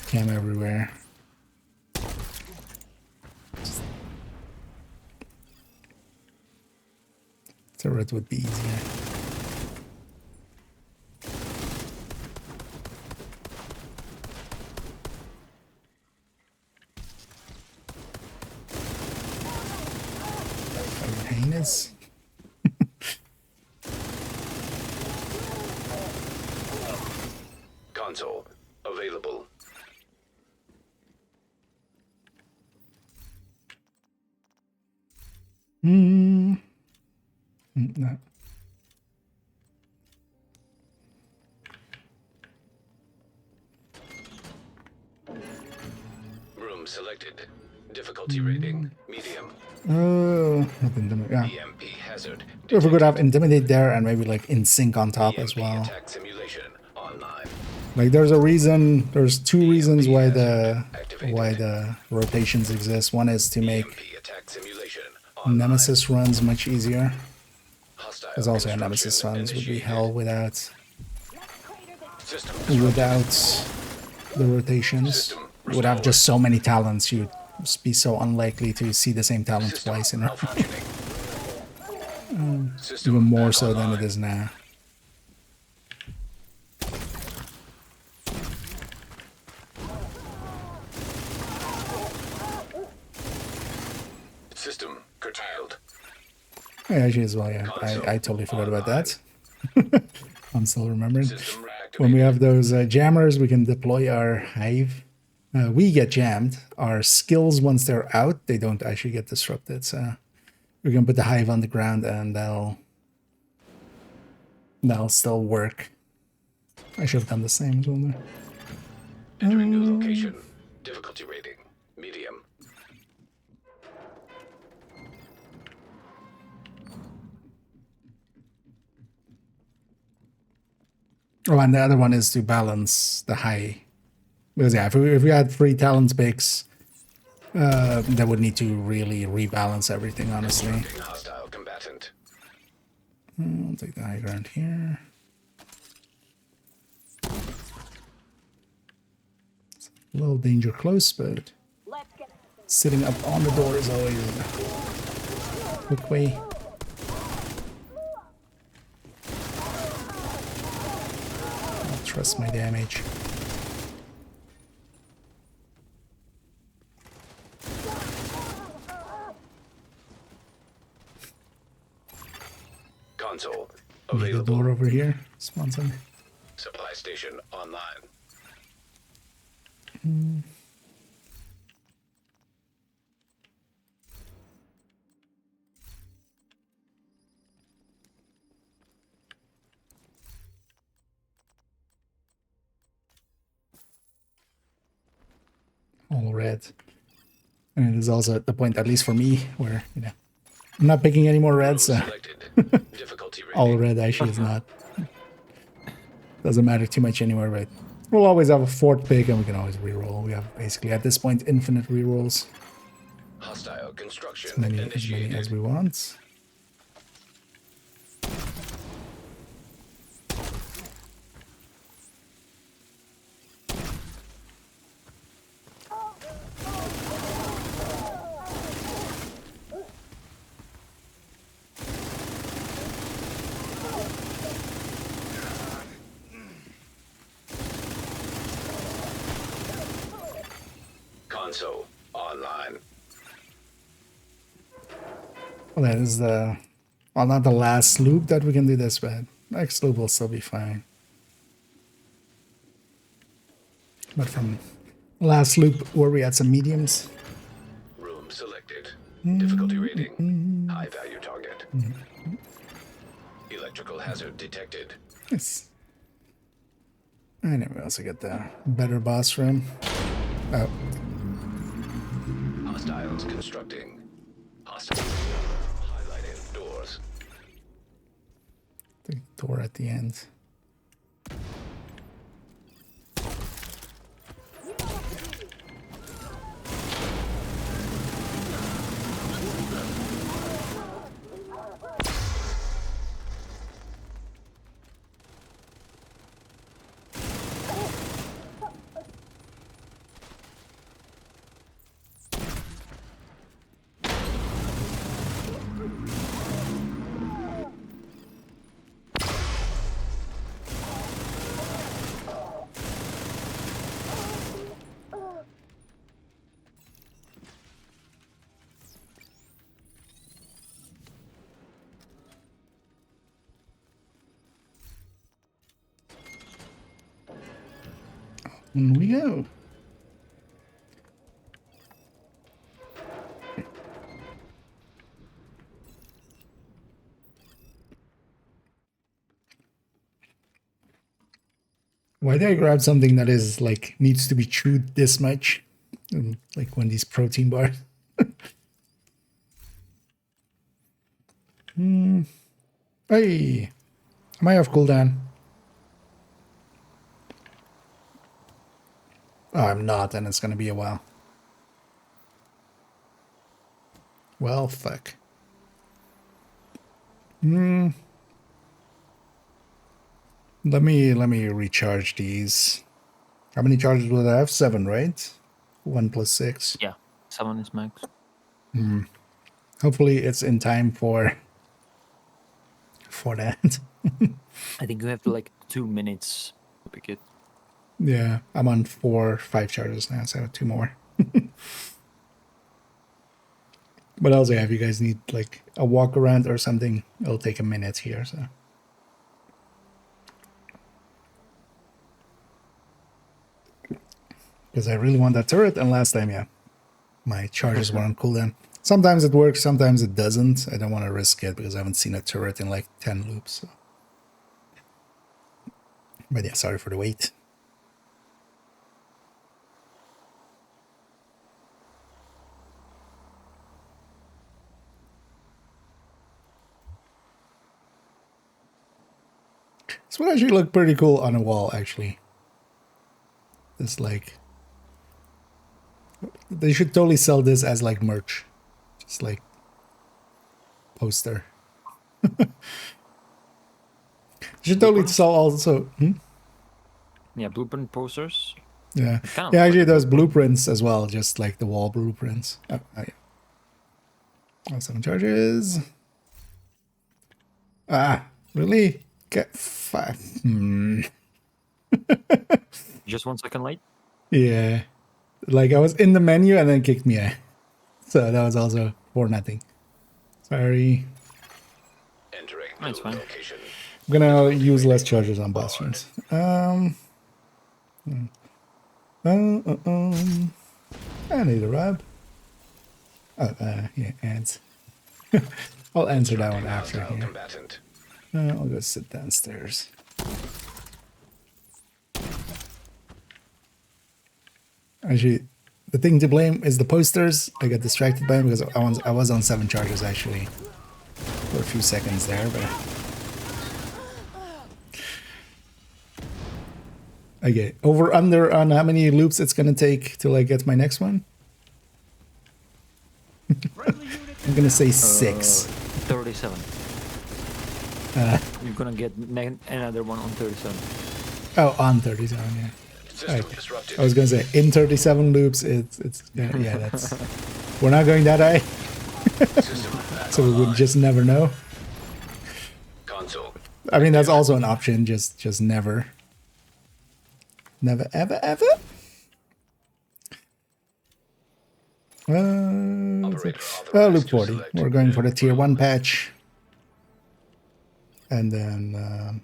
S1: cam everywhere. Turret would be easier. Heinous.
S2: Console available.
S1: No.
S2: Room selected. Difficulty rating medium.
S1: Oh, yeah.
S2: EMP hazard.
S1: If we could have intimidate there and maybe like in sync on top as well.
S2: Attack simulation online.
S1: Like there's two reasons why the rotations exist. One is to make Nemesis runs much easier. Because also a Nemesis runs would be hell without the rotations. You would have just so many talents, you'd be so unlikely to see the same talent twice in a row. Even more so than it is now.
S2: System curtailed.
S1: Yeah, actually as well, yeah. I totally forgot about that. I'm still remembering. When we have those jammers, we can deploy our hive. We get jammed. Our skills, once they're out, they don't actually get disrupted. So we can put the hive on the ground and they'll still work. I should have done the same as well there.
S2: Entering new location. Difficulty rating medium.
S1: Oh, and the other one is to balance the high. Because yeah, if we had 3 talent picks, that would need to really rebalance everything, honestly.
S2: Hostile combatant.
S1: I'll take the high ground here. It's a little danger close, but sitting up on the door is always a quick way. I'll trust my damage.
S2: Console
S1: Need a
S2: available.
S1: door over here. Sponsor.
S2: Supply station online.
S1: All red. And it is also at the point, at least for me, where, you know, I'm not picking any more reds, so
S2: Selected. Difficulty rating.
S1: all red actually is not. Doesn't matter too much anywhere, but we'll always have a fourth pick and we can always reroll. We have basically at this point infinite rerolls.
S2: Hostile construction
S1: As many
S2: initiated.
S1: as we want.
S2: Console online.
S1: Well, that is the, well, not the last loop that we can do this, but next loop will still be fine. But from the last loop where we had some mediums.
S2: Room selected. Difficulty rating. High value target. Electrical hazard detected.
S1: Yes. And then we also get the better boss room. Oh,
S2: Hostiles constructing. Hostiles. Highlighted doors.
S1: the door at the end. In we go. Why did I grab something that is like needs to be chewed this much? Like one of these protein bars. Hey, am I off cooldown? Oh, I'm not, and it's gonna be a while. Well, fuck. Let me recharge these. How many charges will I have? 7, right? 1 plus 6.
S9: Yeah, 7 is max.
S1: Hopefully it's in time for that.
S9: I think you have like 2 minutes to pick it.
S1: Yeah, I'm on 5 charges now, so 2 more. But also, yeah, if you guys need like a walk around or something, it'll take a minute here, so. Because I really want that turret, and last time, yeah, my charges were on cooldown. Sometimes it works, sometimes it doesn't. I don't want to risk it because I haven't seen a turret in like 10 loops. So. But yeah, sorry for the wait. This would actually look pretty cool on a wall, actually. This like... They should totally sell this as like merch. Just like... poster. Should totally sell also...
S9: Yeah, blueprint posters.
S1: Yeah.
S9: Kind of
S1: Yeah, actually
S9: like-
S1: those blueprints as well, just like the wall blueprints. Oh, yeah. Oh, 7 charges. Ah, really? Get 5.
S9: Just 1 second late.
S1: Yeah. Like I was in the menu and then kicked me out. So that was also for nothing. Sorry.
S2: Entering
S9: That's
S2: the
S9: fine.
S2: location.
S1: I'm gonna use less charges on boss runs. I need a rub. Oh, yeah, ants. I'll answer that one after
S2: Hostile
S1: here.
S2: combatant.
S1: I'll go sit downstairs. Actually, The thing to blame is the posters. I got distracted by them because I was on 7 charges actually for a few seconds there, but okay. Over under on how many loops it's gonna take till I get my next one. I'm gonna say 6.
S9: 37. You're gonna get another one on 37.
S1: Oh, on 37, yeah.
S2: System
S1: Okay.
S2: disrupted.
S1: I was gonna say in 37 loops. It's yeah. That's we're not going that high,
S2: System back
S1: so we would
S2: online.
S1: just never know.
S2: Console.
S1: I mean, that's also an option. Just never. Never, ever, ever.
S2: Operator
S1: Loop
S2: authorized to
S1: 40.
S2: select
S1: We're going for the
S2: new
S1: tier
S2: room.
S1: 1 patch. And then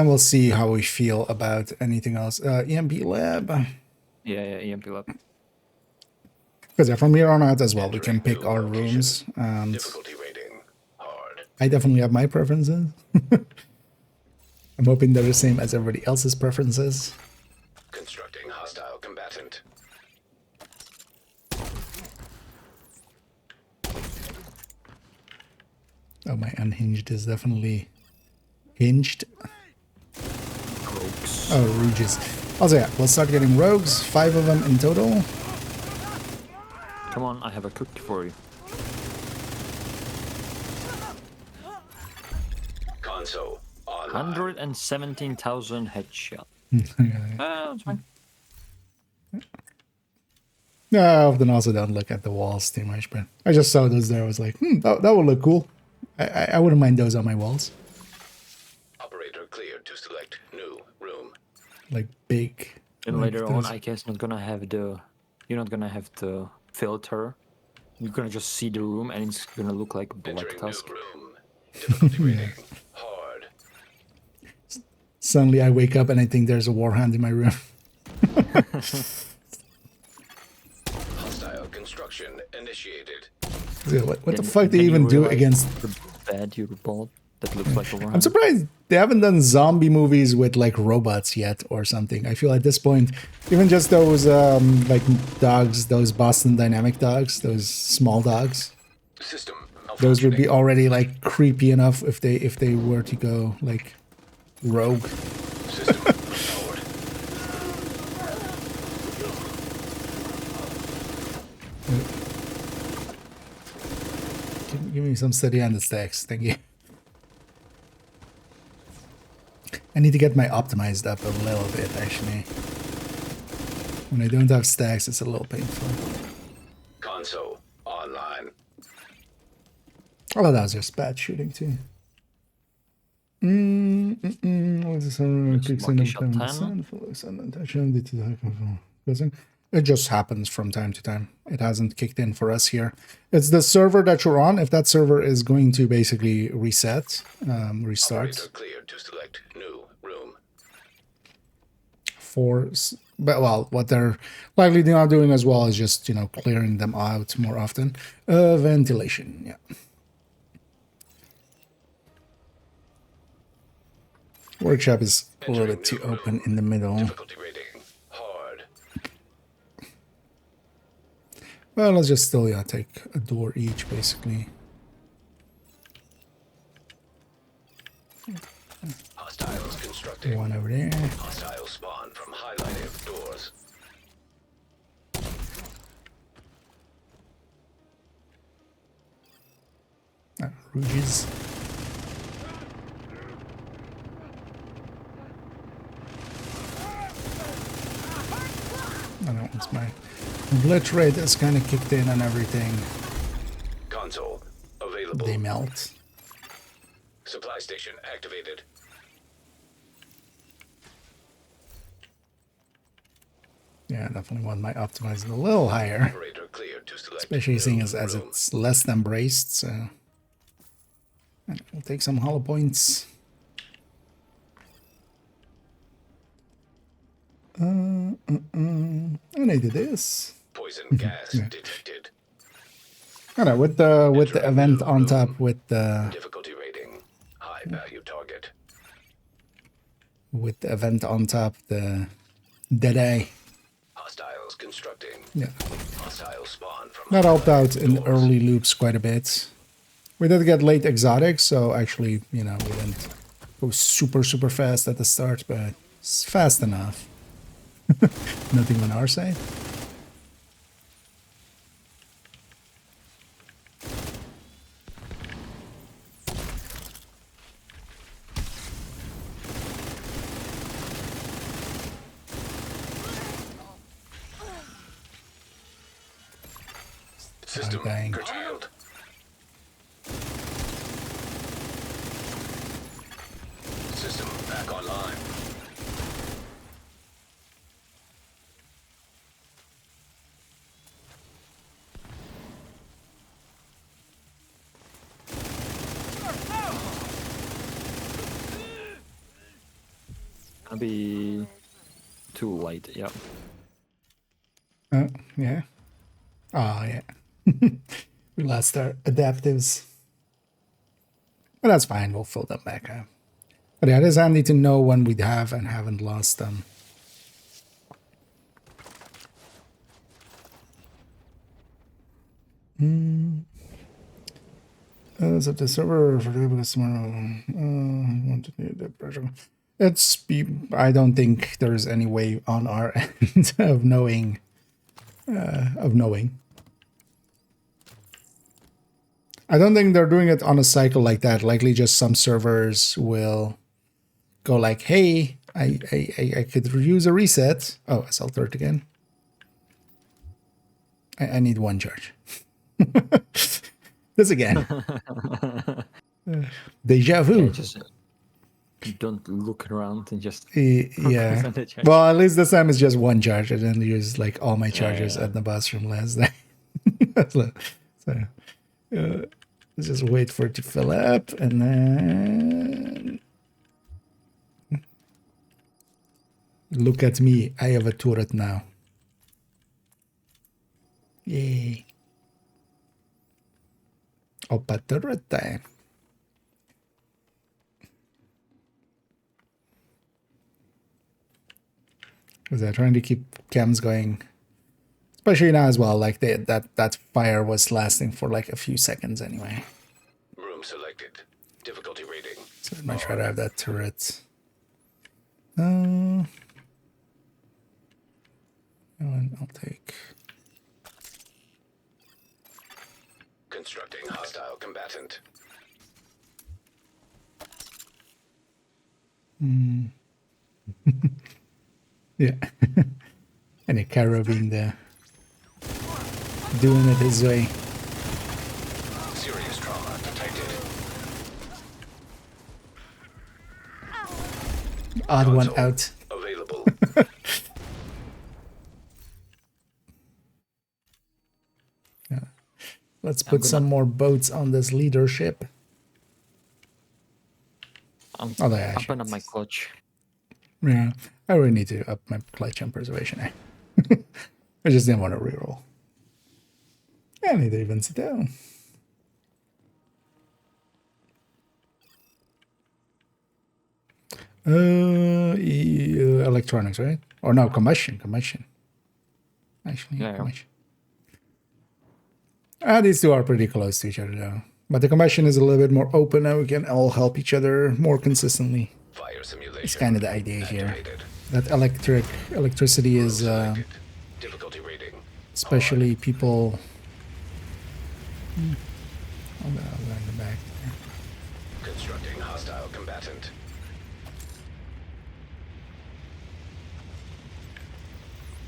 S1: we'll see how we feel about anything else. EMP lab.
S9: Yeah, EMP lab.
S1: Because from here on out as well, we can
S2: Entering
S1: pick
S2: new
S1: our
S2: location.
S1: rooms. And
S2: Difficulty rating. Hard.
S1: I definitely have my preferences. I'm hoping they're the same as everybody else's preferences.
S2: Constructing hostile combatant.
S1: Oh, my unhinged is definitely hinged.
S9: Rogues.
S1: Oh, rouges. Also, yeah, we'll start getting rogues. 5 of them in total.
S9: Come on, I have a cookie for you.
S2: Console. Online.
S9: 117,000 headshot. That's fine.
S1: No, I often also don't look at the walls too much, but I just saw those there. I was like, that would look cool. I wouldn't mind those on my walls.
S2: Operator cleared to select new room.
S1: Like big.
S9: And
S1: like
S9: later on,
S1: those-
S9: I guess not gonna have the. You're not gonna have the filter. You're gonna just see the room, and it's gonna look like Black
S2: Entering
S9: Tusk.
S2: new room. Difficulty rating. Hard.
S1: Suddenly I wake up and I think there's a warhound in my room.
S2: Hostile construction initiated.
S1: So what the
S9: Then-
S1: fuck do
S9: then
S1: you even do
S9: realize
S1: against...
S9: the bed you bought that looks like a
S1: I'm surprised they haven't done zombie movies with like robots yet or something. I feel at this point, even just those like dogs, those Boston Dynamic dogs, those small dogs,
S2: System.
S1: those would be
S2: malfunctioning.
S1: already like creepy enough if they were to go like rogue.
S2: System powered.
S1: Give me some steady on the stacks, thank you. I need to get my optimized up a little bit actually. When I don't have stacks, it's a little painful.
S2: Console online.
S1: Oh, that was just bad shooting too. It just happens from time to time. It hasn't kicked in for us here. It's the server that you're on. If that server is going to basically reset, restart
S2: Operator cleared to select new room.
S1: but well, what they're likely not doing as well is just, clearing them out more often. Ventilation, yeah. Workshop is a little bit too open in the middle.
S2: Difficulty rating. Hard.
S1: Well, let's just still, take a door each, basically.
S2: Hostiles constructing.
S1: One over there.
S2: Hostile spawn from highlighted doors.
S1: Rouges. I don't know, it's my glitch rate that's kind of kicked in and everything.
S2: Console available.
S1: They melt.
S2: Supply station activated.
S1: Yeah, definitely want my optimized a little higher.
S2: Operator cleared to select
S1: Especially
S2: new
S1: seeing as
S2: room.
S1: it's less than braced, so... And we'll take some hollow points. And I did this.
S2: Poison gas detected.
S1: I know, with the event on top, with the
S2: Difficulty rating. High value target.
S1: event on top, the Deadeye.
S2: Hostiles constructing.
S1: Yeah.
S2: Hostile spawn from
S1: That helped out
S2: highlighted
S1: in
S2: doors.
S1: early loops quite a bit. We did get late exotics, so actually, you know, we didn't go super, super fast at the start, but it's fast enough. Nothing on our side.
S2: System
S1: dang.
S2: curtailed. System back online.
S9: I'll be too late. Yeah.
S1: Yeah. Oh, yeah. We lost our adaptives. But that's fine. We'll fill them back up. But yeah, it is handy to know when we have and haven't lost them. So the server for the tomorrow. Want to do the pressure. I don't think there's any way on our end of knowing. I don't think they're doing it on a cycle like that. Likely, just some servers will go like, "Hey, I could use a reset." Oh, SL30 again. I need one charge. This again. Deja vu.
S9: Yeah, just don't look around and just
S1: Yeah.
S9: focus on the charge.
S1: Well, at least this time it's just one charge. I didn't use like all my charges at the bathroom last night. so, let's just wait for it to fill up and then look at me. I have a turret now. Yay. Oppa turret time. Because they're trying to keep cams going, especially now as well. Like that fire was lasting for like a few seconds anyway.
S2: Room selected. Difficulty rating.
S1: So I'd much rather have that turret. I'll take.
S2: Constructing hostile combatant.
S1: Yeah. And a carabine there. Doing it his way.
S2: Serious trauma detected.
S1: Odd one
S2: Console
S1: out.
S2: Available.
S1: Let's put some more boats on this leadership.
S9: I'm
S1: Although I
S9: upping up my clutch.
S1: Yeah, I really need to up my clutch and preservation. I just didn't want to reroll. I need to even sit down. Electronics, right? Or no, combustion. Actually,
S9: Yeah.
S1: combustion. These two are pretty close to each other, though. But the combustion is a little bit more open, and we can all help each other more consistently.
S2: Fire simulation.
S1: It's kind of the idea here.
S2: activated.
S1: That electricity is,
S2: Selected. Difficulty rating.
S1: especially people. I'll go in the back.
S2: Constructing hostile combatant.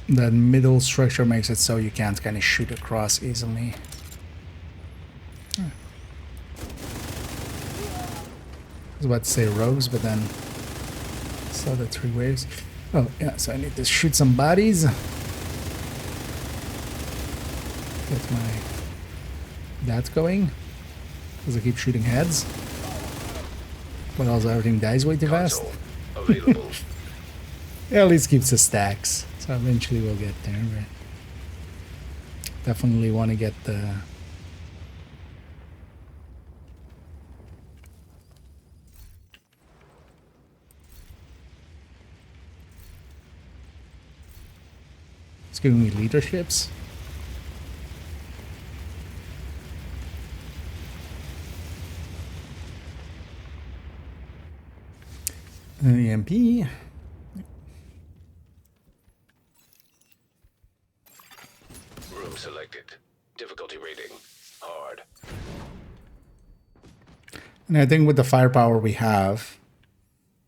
S1: That middle structure makes it so you can't kind of shoot across easily. I was about to say rows, but then saw the 3 waves. Oh, yeah, so I need to shoot some bodies. Get my... that going. Because I keep shooting heads. But also everything dies way too fast.
S2: Console available.
S1: Yeah, at least keeps the stacks. So eventually we'll get there, but definitely want to get the... It's giving me leaderships. EMP.
S2: Room selected. Difficulty rating. Hard.
S1: And I think with the firepower we have,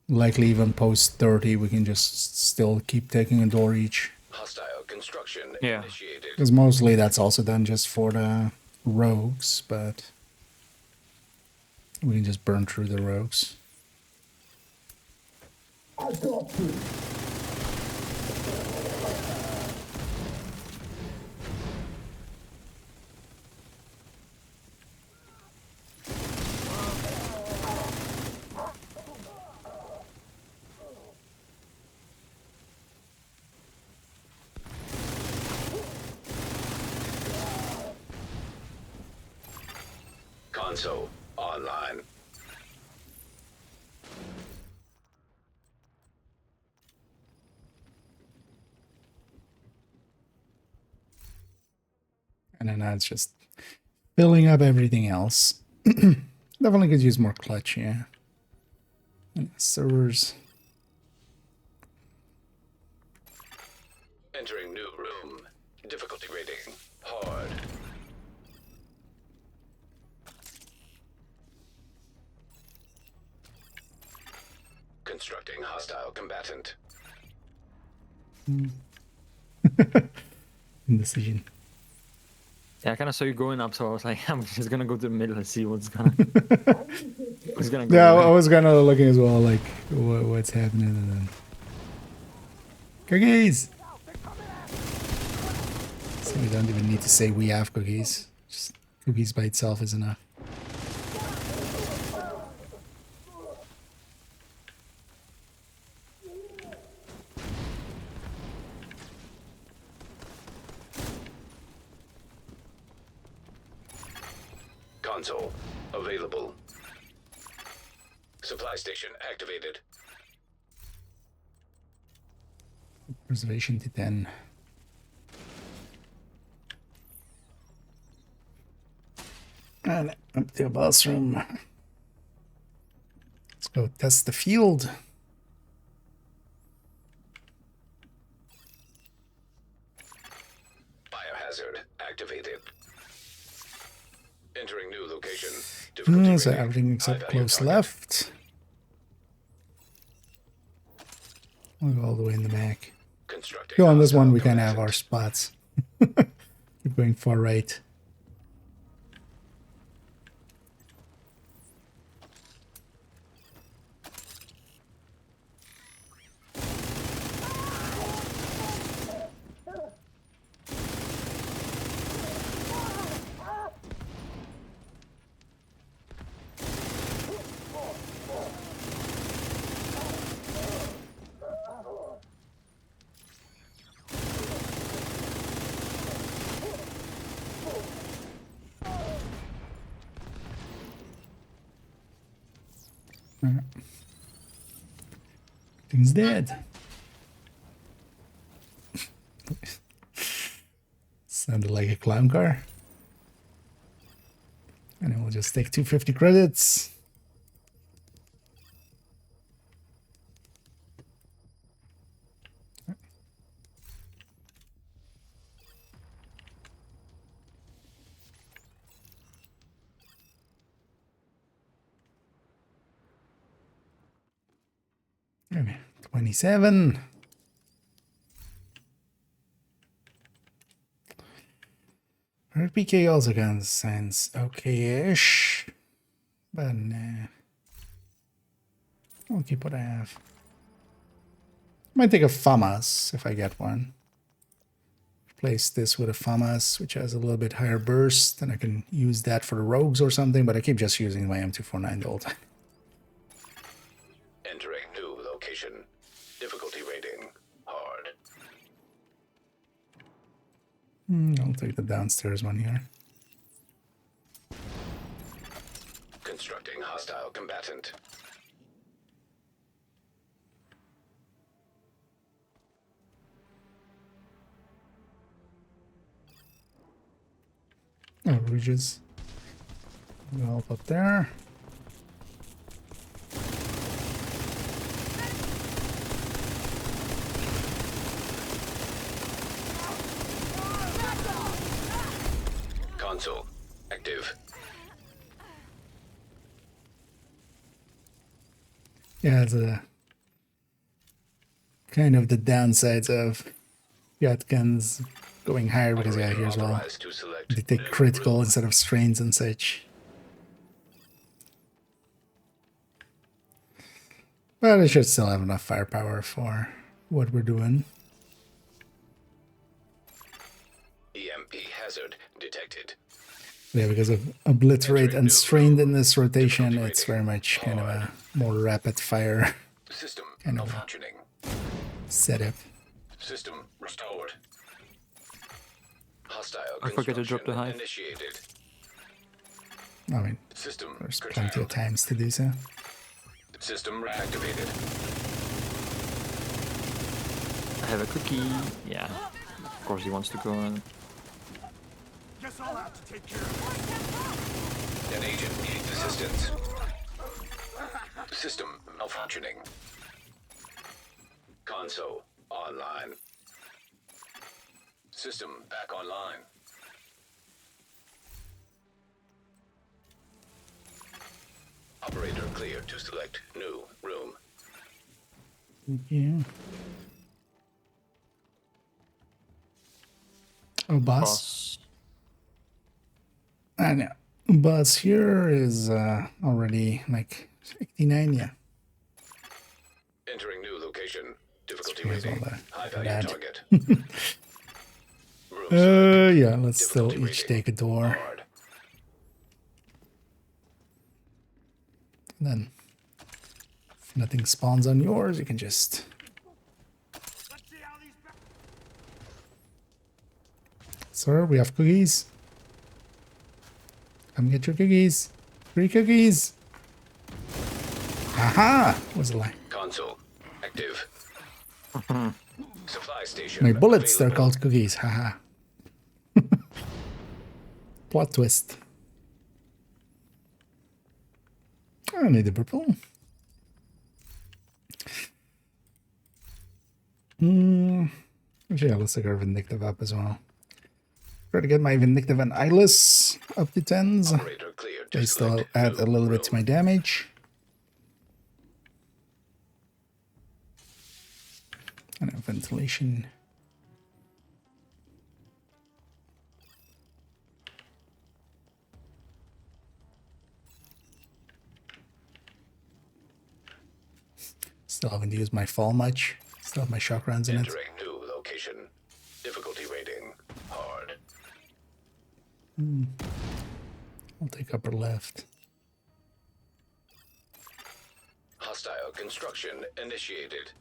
S1: likely even post 30, we can just still keep taking a door each.
S2: Hostile construction
S9: Yeah.
S2: initiated.
S1: Because mostly that's also done just for the rogues, but we can just burn through the rogues.
S2: Console online.
S1: And then that's just filling up everything else. Definitely could use more clutch, yeah. And servers.
S2: Entering new room. Difficulty rating. Hard. Constructing hostile combatant.
S1: Indecision.
S9: Yeah, I kind of saw you going up, so I was like, I'm just gonna go to the middle and see what's gonna go.
S1: Yeah,
S9: where.
S1: I was kind of looking as well, like what's happening, and then cookies. So we don't even need to say we have cookies. Just cookies by itself is enough.
S2: Console available. Supply station activated.
S1: Preservation to 10. And up to a bathroom. Let's go test the field.
S2: Biohazard activated. Entering new location. Difficulty
S1: So
S2: rating.
S1: everything except
S2: High value
S1: close
S2: target.
S1: left. We'll go all the way in the back.
S2: Constructing
S1: Go on this
S2: hostile
S1: one, we can have our
S2: combatant.
S1: spots. Keep going far right. Thing's dead. Sounded like a clown car. And then we'll just take 250 credits. Okay, 27. PK also kind of sounds okay-ish, but nah. I'll keep what I have. Might take a FAMAS if I get one. Replace this with a FAMAS, which has a little bit higher burst, and I can use that for the rogues or something, but I keep just using my M249 the whole time.
S2: Entering new location. Difficulty rating. Hard.
S1: I'll take the downstairs one here.
S2: Constructing hostile combatant.
S1: Oh, ridges. Go up there.
S2: Console active.
S1: Yeah, it's a kind of the downsides of shotguns going higher because yeah, here as well.
S2: Authorized to select
S1: They take
S2: new
S1: critical
S2: room.
S1: instead of strains and such. But I should still have enough firepower for what we're doing.
S2: EMP hazard detected.
S1: Yeah, because of obliterate and strained in this rotation, it's very much kind of a more rapid fire
S2: System
S1: kind of
S2: malfunctioning.
S1: setup.
S2: System restored. Hostile
S9: I forget to drop the hive.
S2: initiated.
S1: I mean,
S2: System
S1: there's plenty of
S2: curtailed.
S1: times to do so.
S2: System reactivated.
S9: I have a cookie. Yeah. Of course he wants to go and
S7: Guess I'll have to take care of
S2: An agent needs assistance. System malfunctioning. Console online. System back online. Operator cleared to select new room.
S1: Yeah. Oh, boss.
S9: boss.
S1: I know. Boss here is already like 89, yeah.
S2: Entering new location. Difficulty
S1: Here's all
S2: rating.
S1: the
S2: High value
S1: bad.
S2: target. Room select.
S1: Yeah, let's still
S2: Difficulty
S1: each
S2: rating.
S1: take a door.
S2: Hard.
S1: And then if nothing spawns on yours, you can just
S7: Let's see how these
S1: Sir, we have cookies. Come get your cookies. 3 cookies. Aha! Was a lie.
S2: Console active. Supply station.
S1: My bullets, they're
S2: available.
S1: called cookies. Haha. Plot twist. I need the purple. Yeah, let's take our Vindictive up as well. Try to get my Vindictive and Eyeless up to 10s.
S2: Operator cleared to
S1: They still
S2: select
S1: add
S2: new
S1: a little bit to my
S2: room.
S1: damage. And ventilation. Still haven't used my fall much. Still have my shock rounds in it.
S2: Entering new location. Difficulty rating hard.
S1: I'll take upper left.
S2: Hostile construction initiated.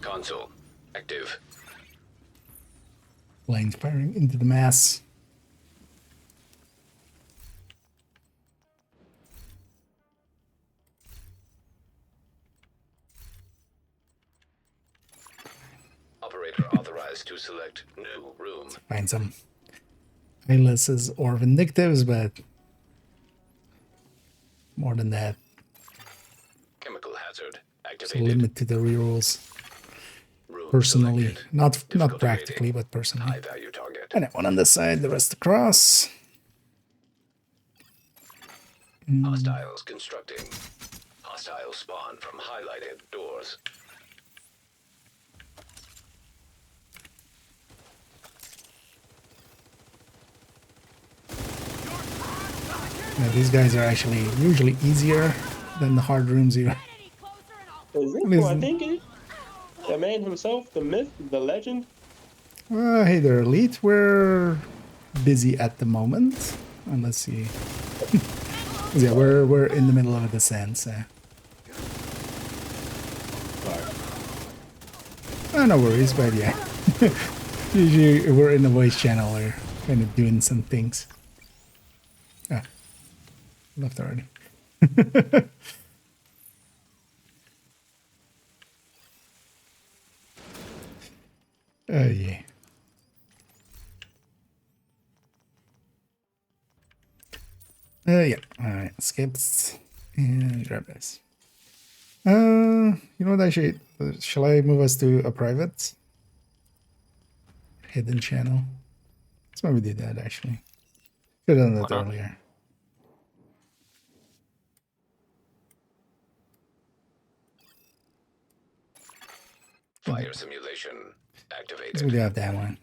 S2: Console active.
S1: Lanes firing into the mass.
S2: Operator authorized to select new room.
S1: Find some eyelesses or vindictives, but more than that,
S2: Chemical hazard
S1: it's a
S2: activated.
S1: limit to the rerolls.
S2: Room
S1: Personally,
S2: selected.
S1: not
S2: Difficulty
S1: practically,
S2: rating.
S1: but personally.
S2: High value target.
S1: And one on this side, the rest across.
S2: Hostiles constructing. Hostile spawn from highlighted doors.
S1: Yeah, these guys are actually usually easier than the hard rooms here.
S10: Is it?
S1: Listen.
S10: Oh, I think it. Yeah, The man himself, the myth, the legend.
S1: Hey there, Elite. We're busy at the moment. And let's see. Yeah, we're in the middle of a descent, so. Oh, no worries, but yeah. Usually we're in the voice channel, we're kind of doing some things. Ah, left already. Oh, yeah. Yeah. Alright, skips. And grab this. You know what, actually, shall I move us to a private? Hidden channel? Let's maybe do that, actually. Could have done that earlier.
S2: Fire simulation activated.
S1: So we do have that one.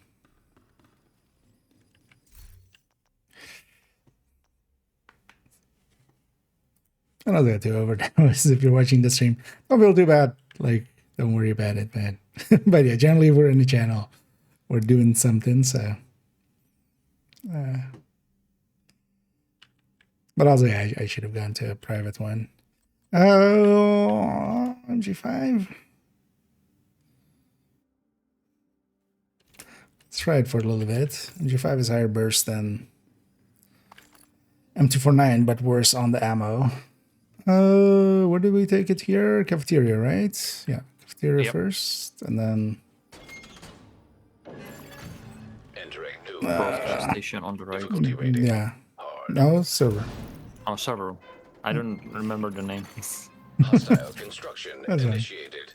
S1: I'm not gonna do overdose if you're watching the stream. Don't feel too bad. Like, don't worry about it, man. But yeah, generally we're in the channel. We're doing something, so. But also, yeah, I should have gone to a private one. Oh, MG5. Let's try it for a little bit. MG5 is higher burst than M249, but worse on the ammo. Where did we take it here? Cafeteria, right? Yeah, cafeteria first, and then
S2: Entering new
S9: Broadcast station on the right.
S2: difficulty rating.
S1: yeah.
S2: Hard.
S1: No, server.
S9: Oh, server. I don't remember the name.
S2: Hostile construction
S1: That's fine.
S2: initiated.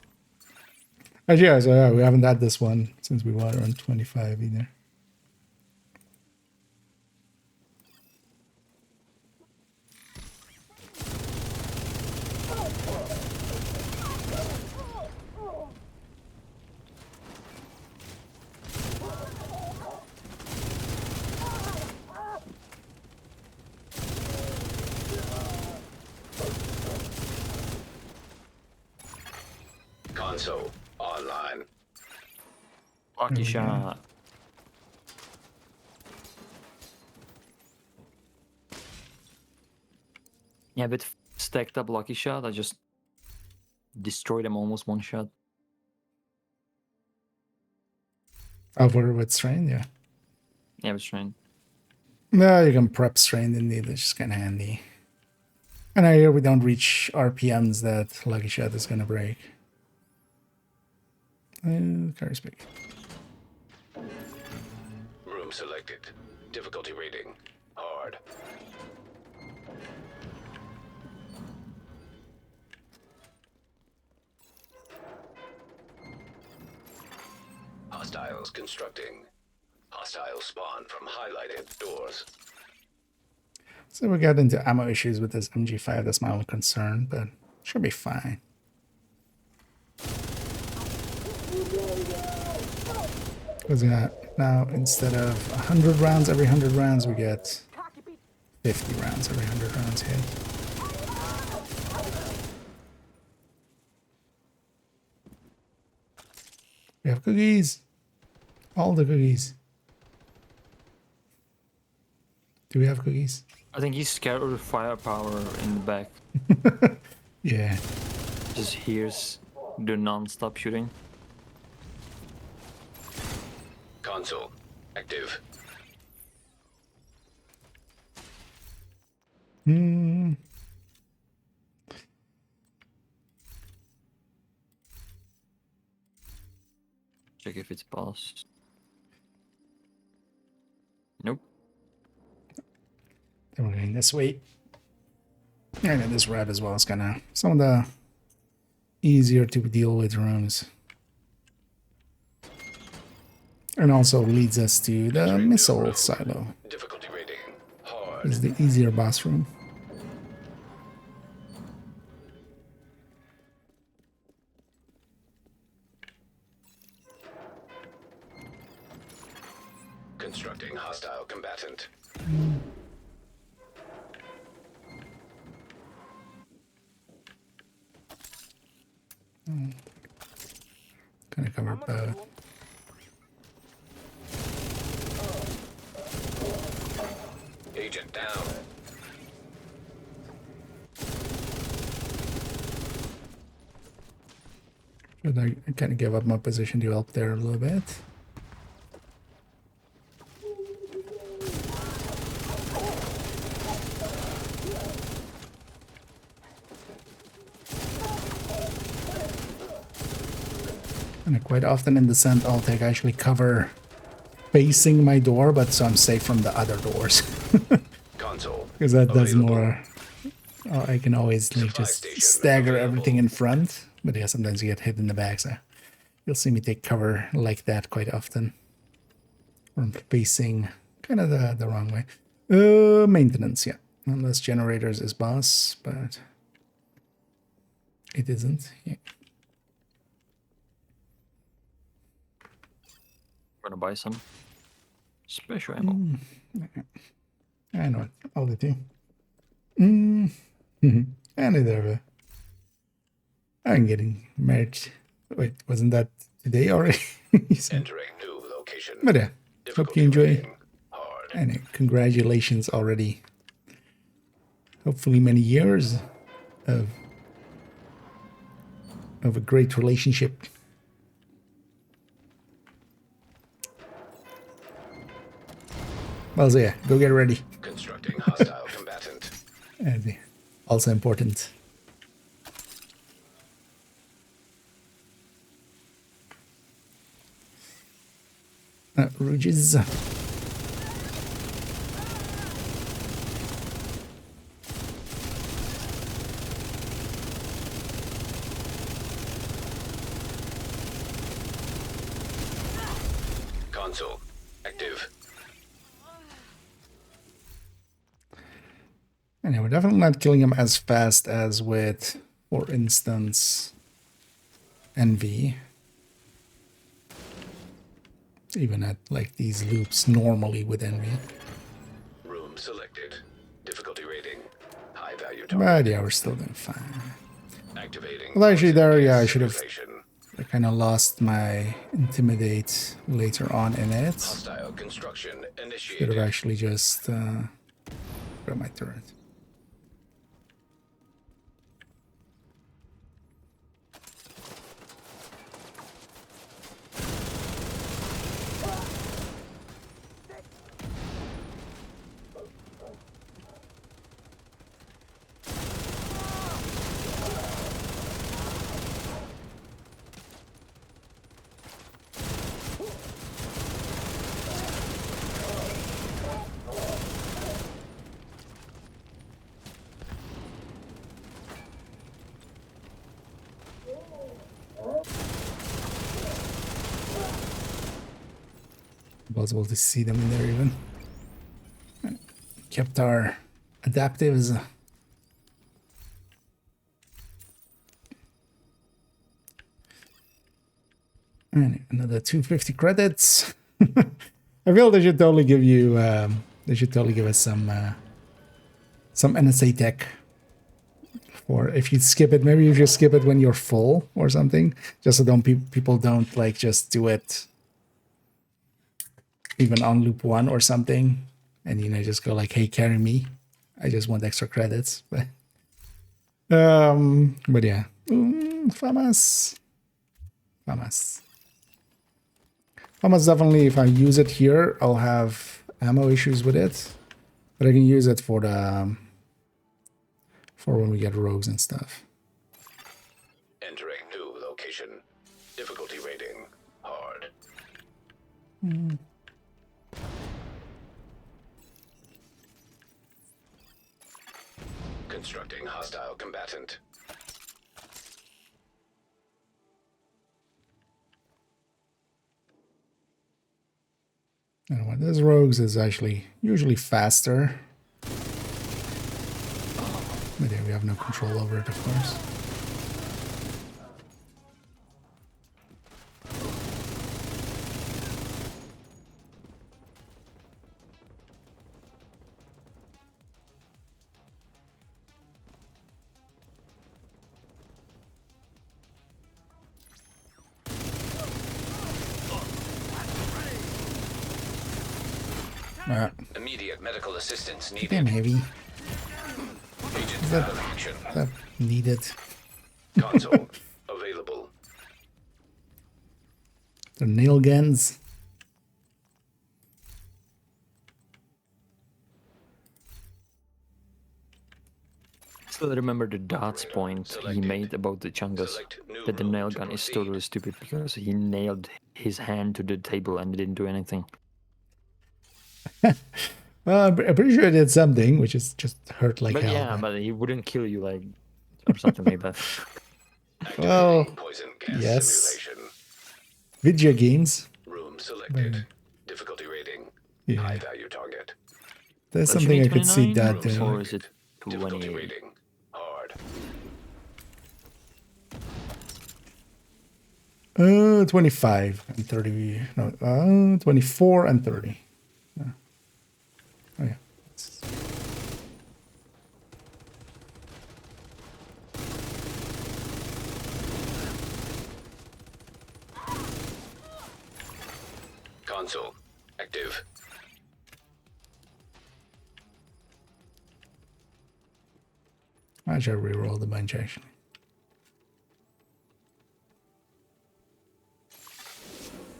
S1: Yeah, so yeah, we haven't had this one since we were on 25 either.
S2: Console online.
S9: Lucky shot. Yeah, but stacked up lucky shot, I just destroyed them almost one shot.
S1: Over with strain, yeah.
S9: Yeah, I was trying.
S1: No, you can prep strain indeed, it's just kind of handy. And I hear we don't reach RPMs that Lucky Shot is going to break. Carry speak.
S2: Room selected. Difficulty rating. Hard. Hostiles constructing. Hostile spawn from highlighted doors.
S1: So we got into ammo issues with this MG5. That's my only concern, but should be fine. Because now instead of 100 rounds every 100 rounds, we get 50 rounds every 100 rounds hit. We have cookies. All the cookies. Do we have cookies?
S9: I think he's scared of the firepower in the back.
S1: Yeah.
S9: Just hears the non-stop shooting.
S2: Console active.
S9: Check if it's paused. Nope.
S1: Then we're getting this way. And then this red as well is kind of some of the easier to deal with rooms. And also leads us to the missile silo.
S2: Difficulty rating. Hard.
S1: This is the easier boss room.
S2: Constructing hostile combatant. Agent down.
S1: Should I kind of give up my position to help there a little bit? And quite often in Descent, I'll take actually cover facing my door, but so I'm safe from the other doors.
S2: Console.
S1: Because that does
S2: available.
S1: more. I can always like
S2: Supply
S1: just
S2: station
S1: stagger
S2: available.
S1: everything in front. But yeah, sometimes you get hit in the back, so you'll see me take cover like that quite often. Or I'm facing kind of the wrong way. Maintenance, yeah. Unless generators is boss, but it isn't. Yeah.
S9: Gonna buy some special ammo.
S1: I know it. I'll let you. And either I'm getting married. Wait, wasn't that today already?
S2: Entering new location.
S1: But yeah, hope
S2: Difficulty
S1: you enjoy.
S2: rating. Hard.
S1: And congratulations already. Hopefully many years of a great relationship. Well, so yeah, go get ready.
S2: Constructing hostile combatant.
S1: And also important. Rouges.
S2: Console. Active.
S1: Anyway, we're definitely not killing him as fast as with, for instance, Envy. Even at like these loops normally with Envy.
S2: Room selected. Difficulty rating. High value
S1: But
S2: target.
S1: yeah, we're still doing fine.
S2: Activating.
S1: Well, actually, there, yeah, I
S2: proximity
S1: should have
S2: simulation.
S1: kind of lost my Intimidate later on in it.
S2: Hostile construction
S1: Should have
S2: initiated.
S1: actually just grab my turret. Possible to see them in there even. Kept our adaptives. And another 250 credits. I feel they should totally give you. They should totally give us some NSA tech. Or if you skip it, maybe you just skip it when you're full or something, just so don't people don't like just do it. Even on loop 1 or something, and you know, just go like, hey, carry me, I just want extra credits. But yeah, FAMAS definitely, if I use it here, I'll have ammo issues with it, but I can use it for the for when we get rogues and stuff.
S2: Entering new location. Difficulty rating. Hard. Constructing hostile combatant.
S1: And one of those rogues is actually usually faster. But yeah, we have no control over it, of course.
S2: Immediate medical assistance needed.
S1: Damn heavy.
S2: Agent
S1: Is that,
S2: out of action.
S1: is that needed?
S2: Console available.
S1: The nail guns.
S9: Still remember the dots point he made about the chungus. That the nail gun is totally stupid because he nailed his hand to the table and didn't do anything.
S1: Well, I'm pretty sure it did something, which is just hurt like
S9: But
S1: hell.
S9: yeah, but he wouldn't kill you like or something like that.
S1: Well,
S2: Poison gas
S1: yes.
S2: simulation.
S1: Video games.
S2: Room selected. Difficulty rating.
S1: Yeah.
S2: High value target.
S1: There's
S9: But you
S1: something
S9: mean
S1: I could see
S9: 29?
S1: that doing.
S9: Or is it
S2: Difficulty
S9: 28?
S2: rating. Hard.
S1: 25 and 30. No, 24 and 30. Yeah. Oh, yeah.
S2: Console active.
S1: I should reroll the bunch actually.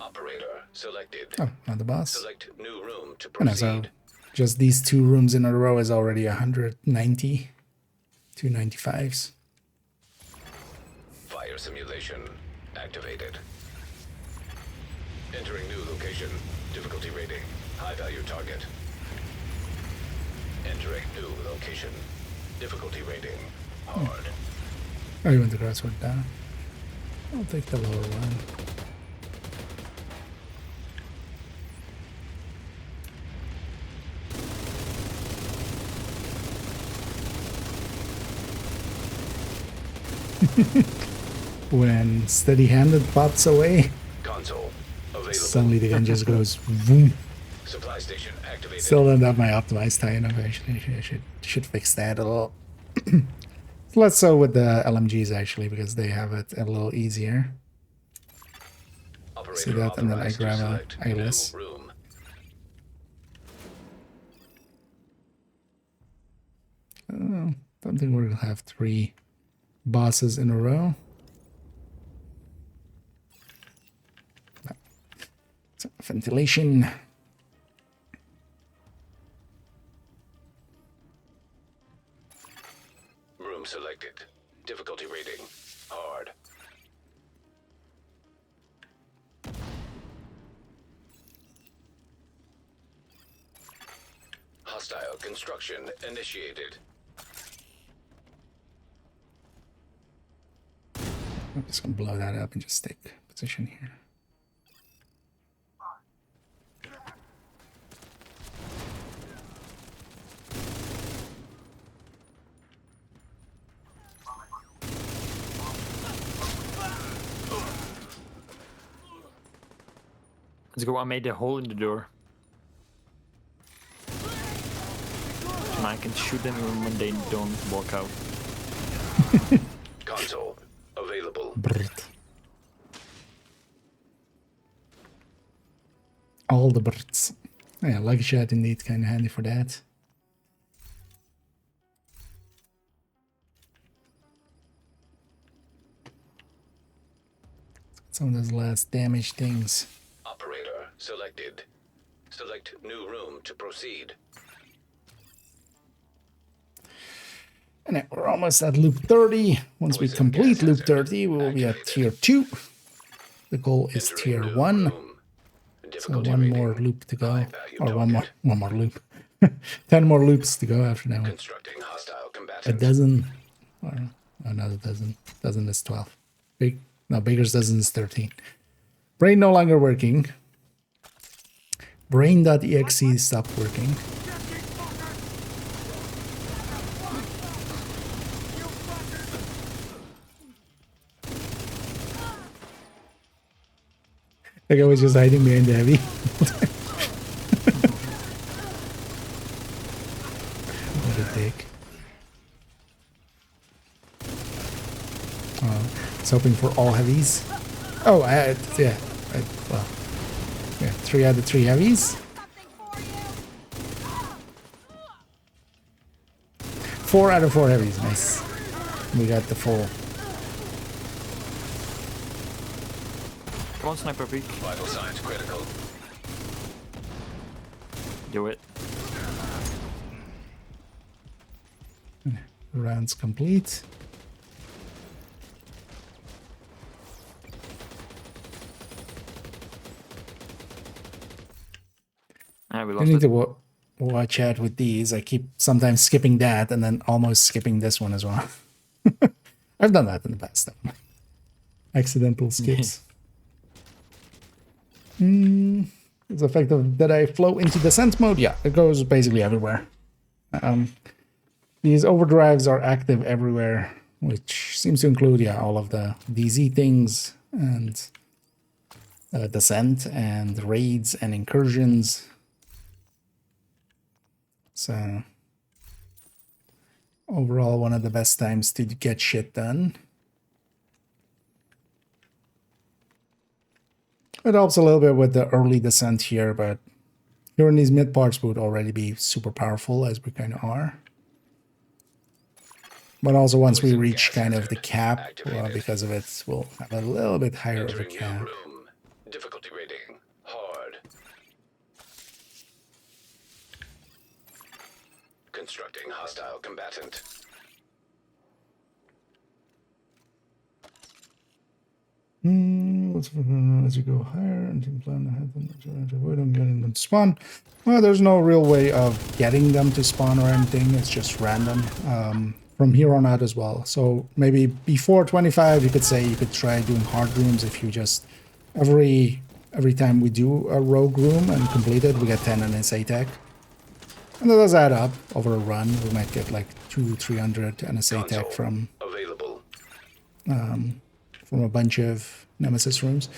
S2: Operator selected.
S1: Oh, not the boss.
S2: Select new room to
S1: Oh, no, so
S2: proceed.
S1: just these 2 rooms in a row is already 190. 295s.
S2: Fire simulation activated. Entering new location. Difficulty rating. High value target. Entering new location. Difficulty rating. Hard.
S1: Oh, you want the crossword down? I'll take the lower one. When steady-handed pops away,
S2: Console available.
S1: suddenly the gun just goes boom.
S2: Supply station activated.
S1: Still don't have my optimized tie enough. Actually, I should fix that a little. Less so with the LMGs actually, because they have it a little easier.
S2: Operator
S1: See that, and then I
S2: authorized to
S1: grab a
S2: select new
S1: eyeless.
S2: room.
S1: Don't think we're gonna have 3 bosses in a row. No. So, ventilation.
S2: Room selected. Difficulty rating. Hard. Hostile construction initiated.
S1: I'm just gonna blow that up and just stick position here.
S9: Let's go. I made a hole in the door. And I can shoot them even when they don't walk out.
S2: Console available.
S1: Brrrt. All the birds. Yeah, lucky shot indeed, kind of handy for that. Some of those last damage things.
S2: Operator selected. Select new room to proceed.
S1: And then we're almost at loop 30. Once we
S2: Poison
S1: complete
S2: gas
S1: loop
S2: hazard
S1: 30, we will be at tier 2. The goal is
S2: Entering
S1: tier
S2: new
S1: 1.
S2: room.
S1: So
S2: Difficulty
S1: one
S2: rating.
S1: more loop to go.
S2: High value
S1: Or
S2: target.
S1: one more loop. 10 more loops to go after that one.
S2: Constructing hostile
S1: A
S2: combatant.
S1: dozen. Or another dozen. Dozen is 12. Baker's dozen is 13. Brain no longer working. Brain.exe stopped working. Like I was just hiding behind the heavy. What a dick. I was hoping for all heavies. Oh, well, yeah, 3 out of 3 heavies. 4 out of 4 heavies. Nice. We got the full.
S9: Come on, sniper peek.
S2: Vital signs critical.
S9: Do it.
S1: Rounds complete.
S9: Ah, we
S1: I
S9: lost
S1: need
S9: it.
S1: to watch out with these. I keep sometimes skipping that and then almost skipping this one as well. I've done that in the past. Though. Accidental skips. It's effective. Did I flow into descent mode? Yeah, it goes basically everywhere. These overdrives are active everywhere, which seems to include, yeah, all of the DZ things and descent and raids and incursions. So overall, one of the best times to get shit done. It helps a little bit with the early descent here, but here in these mid parts would already be super powerful as we kind of are. But also once we reach kind of the cap, because of it, we'll have a little bit higher of a
S2: Entering new
S1: cap.
S2: room. Difficulty rating hard. Constructing hostile combatant.
S1: As you go higher, and you plan ahead to avoid them getting them to spawn. Well, there's no real way of getting them to spawn or anything. It's just random from here on out as well. So maybe before 25, you could say you could try doing hard rooms if you just every time we do a rogue room and complete it, we get 10 NSA tech. And that does add up over a run. We might get like 200-300 NSA tech from
S2: available.
S1: From a bunch of Nemesis rooms.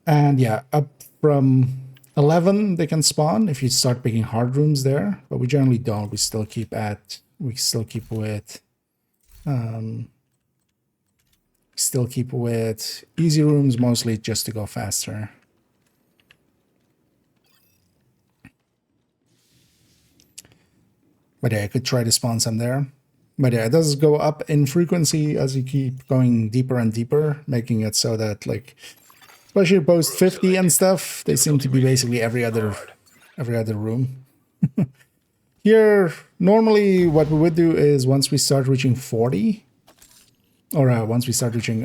S1: And yeah, up from 11 they can spawn if you start picking hard rooms there, but we generally don't. We still keep with easy rooms mostly just to go faster. But yeah, I could try to spawn some there. But yeah, it does go up in frequency as you keep going deeper and deeper, making it so that, like, especially post 50 and stuff, they seem to be basically every other room. Here, normally what we would do is once we start reaching 40, or once we start reaching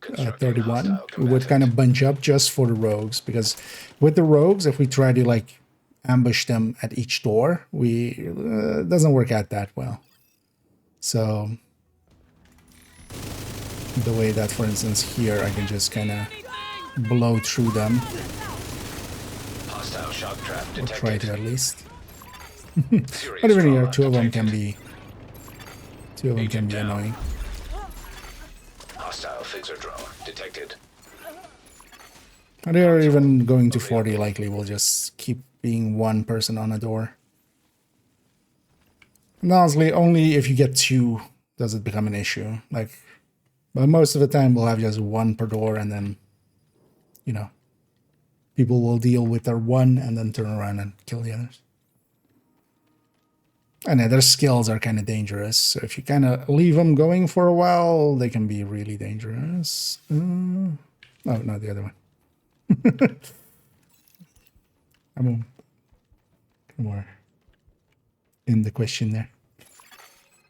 S1: 31, we would kind of bunch up just for the rogues, because with the rogues, if we try to like ambush them at each door, it doesn't work out that well. So the way that, for instance, here I can just kind of blow through them,
S2: Hostile shock trap
S1: or
S2: detected.
S1: try to at least. But even here, two of them can be annoying.
S2: Hostile phaser drone detected.
S1: And they're even going to 40 likely will just keep being one person on a door. And honestly, only if you get 2 does it become an issue. Like, but most of the time we'll have just 1 per door, and then, you know, people will deal with their 1 and then turn around and kill the others. And yeah, their skills are kind of dangerous. So if you kind of leave them going for a while, they can be really dangerous. Oh, not the other one. I'm more in the question there.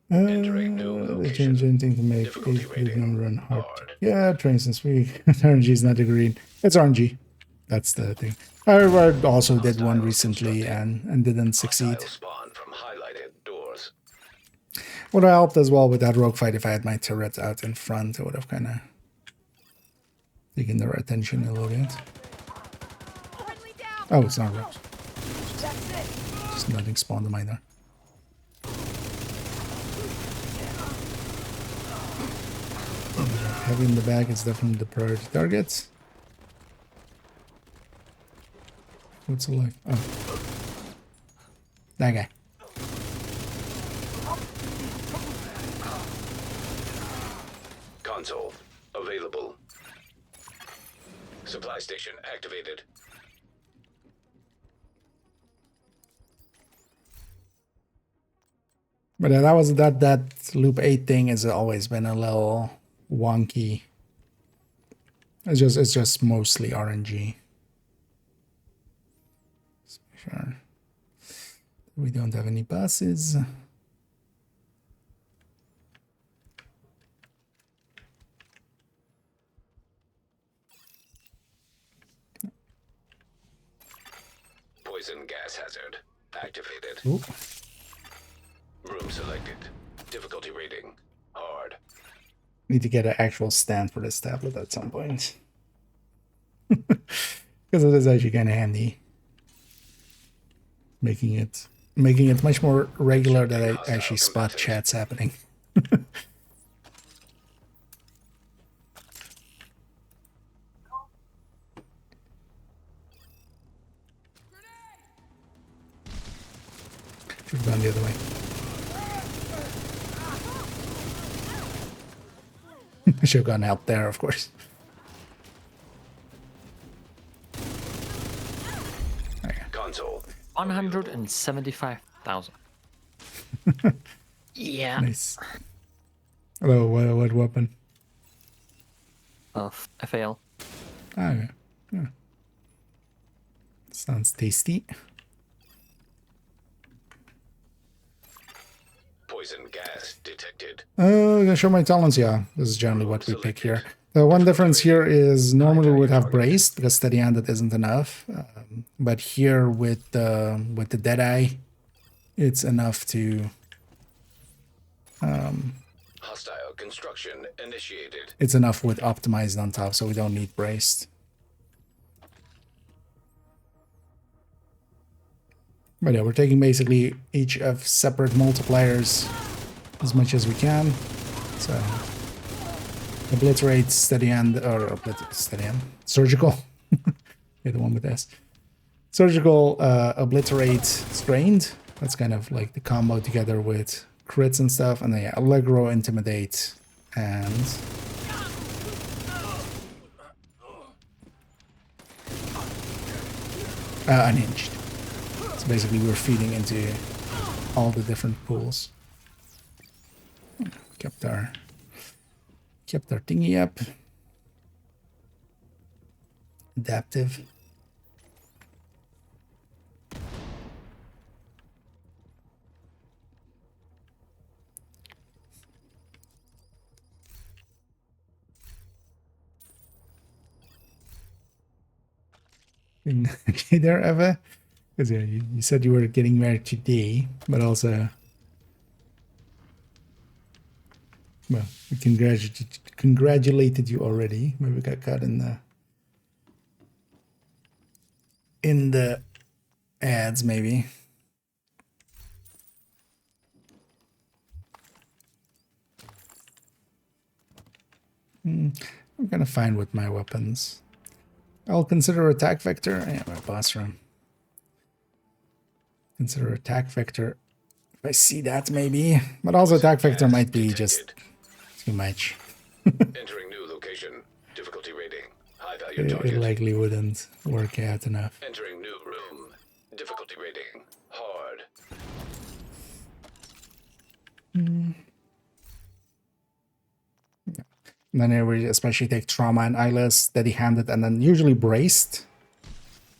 S1: They change anything to make it run hard. Yeah, train since RNG is not the green. It's RNG. That's the thing. I also did one recently and didn't succeed.
S2: Spawn from highlighted doors.
S1: Would have helped as well with that rogue fight if I had my turret out in front. It would have kind of taken their attention a little bit. Oh, it's not rogues. Just nothing spawned on either. Heavy in the back is definitely the priority target. What's alive? Oh. That guy.
S2: Console available. Supply station activated.
S1: But that was that loop 8 thing has always been a little wonky. It's just mostly RNG. Sure. We don't have any buses.
S2: Poison gas hazard activated.
S1: Ooh.
S2: Room selected. Difficulty rating hard.
S1: Need to get an actual stand for this tablet at some point. Because it is actually kind of handy. Making it much more regular that I actually spot chats happening. Should have gone the other way. I should have gone out there, of course.
S2: Console.
S9: 175,000. Yeah.
S1: Nice. Hello, what weapon?
S9: Of FAL.
S1: Ah, yeah. Yeah. Sounds tasty.
S2: Poison gas detected.
S1: Gonna show my talents, yeah. This is generally what we pick here. The one difference here is normally we would have braced because steady-handed isn't enough. But here with the Deadeye, it's enough to...
S2: Hostile construction initiated.
S1: It's enough with optimized on top, so we don't need braced. But yeah, we're taking basically each of separate multipliers as much as we can. So obliterate, steady hand, or steady hand, surgical. Yeah, the one with S. Surgical, obliterate, strained. That's kind of like the combo together with crits and stuff. And then yeah, Allegro, intimidate, and unhinged. So basically we're feeding into all the different pools. Kept our thingy up. Adaptive. Hey there, Eva. Because yeah, you said you were getting married today, but also, well, we congratulated you already. Maybe we got caught in the ads, maybe. I'm kind of fine with my weapons. I'll consider attack vector. Yeah, my boss room. Consider attack vector. If I see that, maybe. But also attack vector might be just too much.
S2: Entering new location. Difficulty rating. High value target.
S1: It likely wouldn't work out enough.
S2: Entering new room. Difficulty rating. Hard.
S1: And then here we especially take trauma and eyeless, steady-handed, and then usually braced.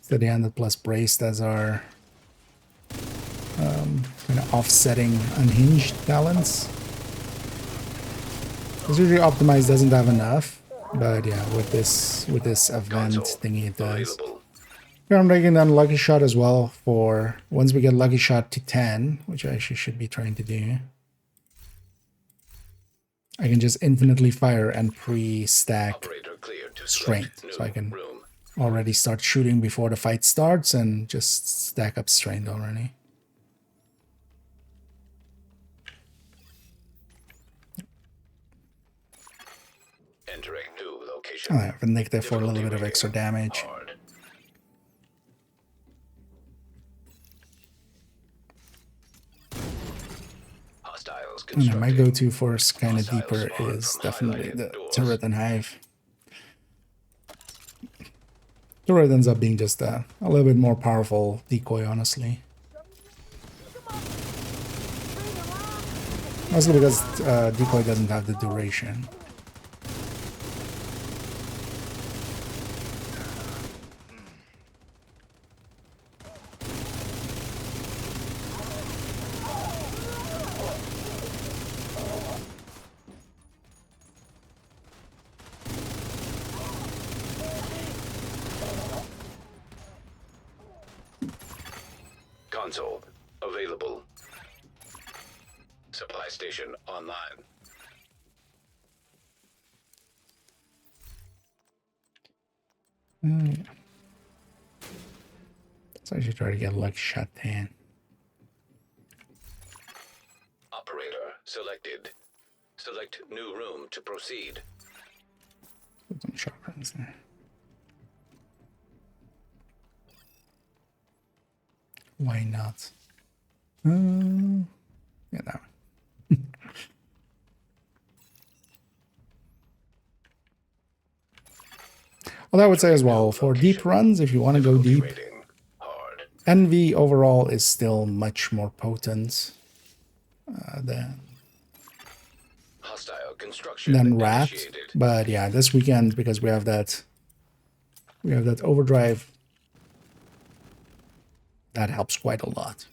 S1: Steady-handed plus braced as our kind of offsetting unhinged talents. Because usually optimized doesn't have enough, but yeah, with this event thingy it does. Here I'm taking down Lucky Shot as well for once we get Lucky Shot to 10, which I actually should be trying to do. I can just infinitely fire and pre-stack strength, so I can already start shooting before the fight starts and just stack up strength already.
S2: Entering new location.
S1: I have a negative for a little bit of extra damage. And my go-to for kind of deeper is definitely the turret and hive. Turret ends up being just a little bit more powerful decoy, honestly. Mostly because decoy doesn't have the duration.
S2: Console available. Supply station online.
S1: So I should try to get lucky shot 10.
S2: Operator selected. Select new room to proceed.
S1: Put some shotguns there. Why not? Yeah, that one. Well, I would say as well, for deep runs, if you want to go deep,
S2: Hard.
S1: Envy overall is still much more potent than
S2: Hostile construction
S1: Rat.
S2: initiated.
S1: But yeah, this weekend, because we have that overdrive, that helps quite a lot.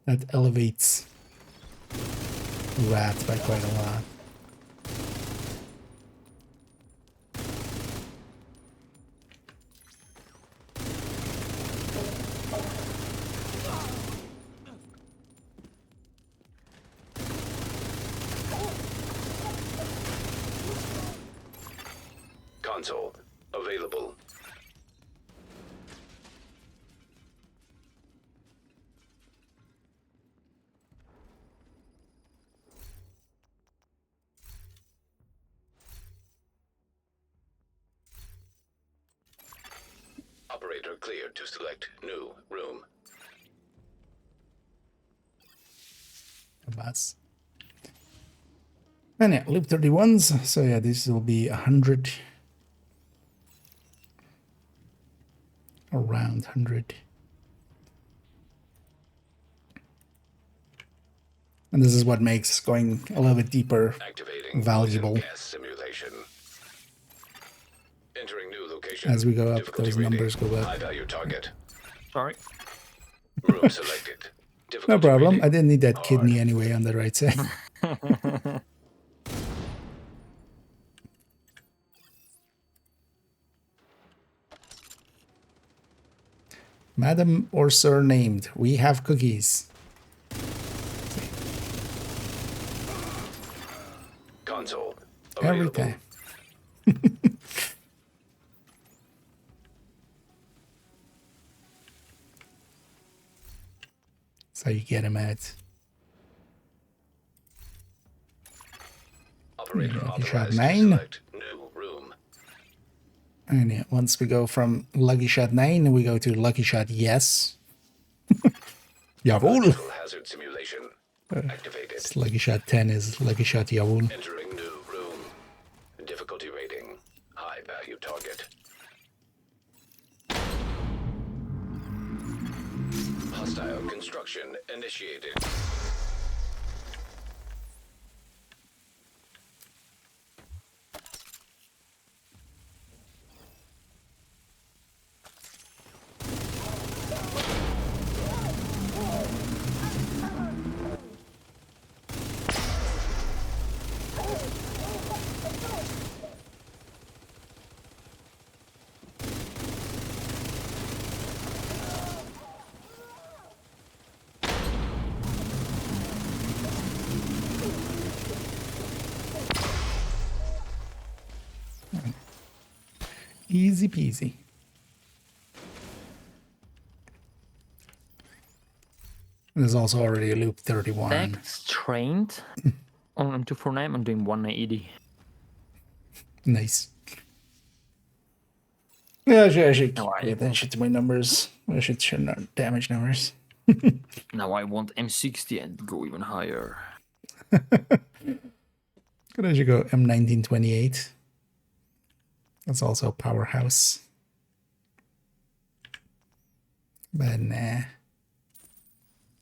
S1: That elevates Rat by quite a lot.
S2: Console available. Operator cleared to select new room.
S1: Bus. And yeah, loop 31s. So yeah, this will be 100. Around 100. And this is what makes going a little bit deeper
S2: Activating
S1: valuable.
S2: gas simulation. Entering new location.
S1: As we go up,
S2: Difficulty
S1: those
S2: rating.
S1: numbers go up.
S2: High value target.
S9: Sorry.
S2: Room selected.
S1: No
S2: Difficulty
S1: problem.
S2: rating.
S1: I didn't need that
S2: Hard.
S1: kidney anyway on the right side. Madam or sir named, we have cookies.
S2: Console
S1: Every
S2: available.
S1: time. So you get him at.
S2: Operator
S1: Lucky shot
S2: authorized to
S1: 9.
S2: select new room.
S1: And yeah, once we go from Lucky Shot 9, we go to Lucky Shot Yes. Jawohl!
S2: Electrical hazard simulation activated.
S1: Lucky Shot 10 is Lucky Shot Jawohl.
S2: Entering new room. Difficulty rating. High value target. Hostile construction initiated.
S1: Easy peasy. There's also already a loop 31.
S9: Next trained on M249. I'm doing 180.
S1: Nice. Yeah, I should
S9: No,
S1: pay attention to my numbers. I should share damage numbers.
S9: Now I want M60 and go even higher.
S1: Could I should go M1928. That's also a powerhouse. But nah.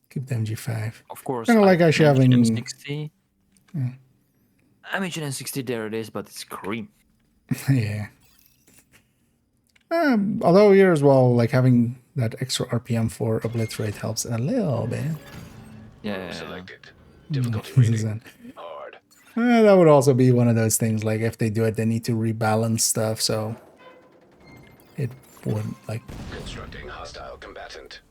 S1: Keep the MG5.
S9: Of course,
S1: Kind of like actually having.
S9: M60. M60, there it is, but it's cream.
S1: Yeah. Although here as well, like having that extra RPM for obliterate helps a little bit.
S9: Yeah.
S2: Selected. Difficulty
S1: This is
S2: rating.
S1: an-
S2: Hard.
S1: that would also be one of those things, like if they do it, they need to rebalance stuff, so it would, like,
S2: Constructing hostile combatant.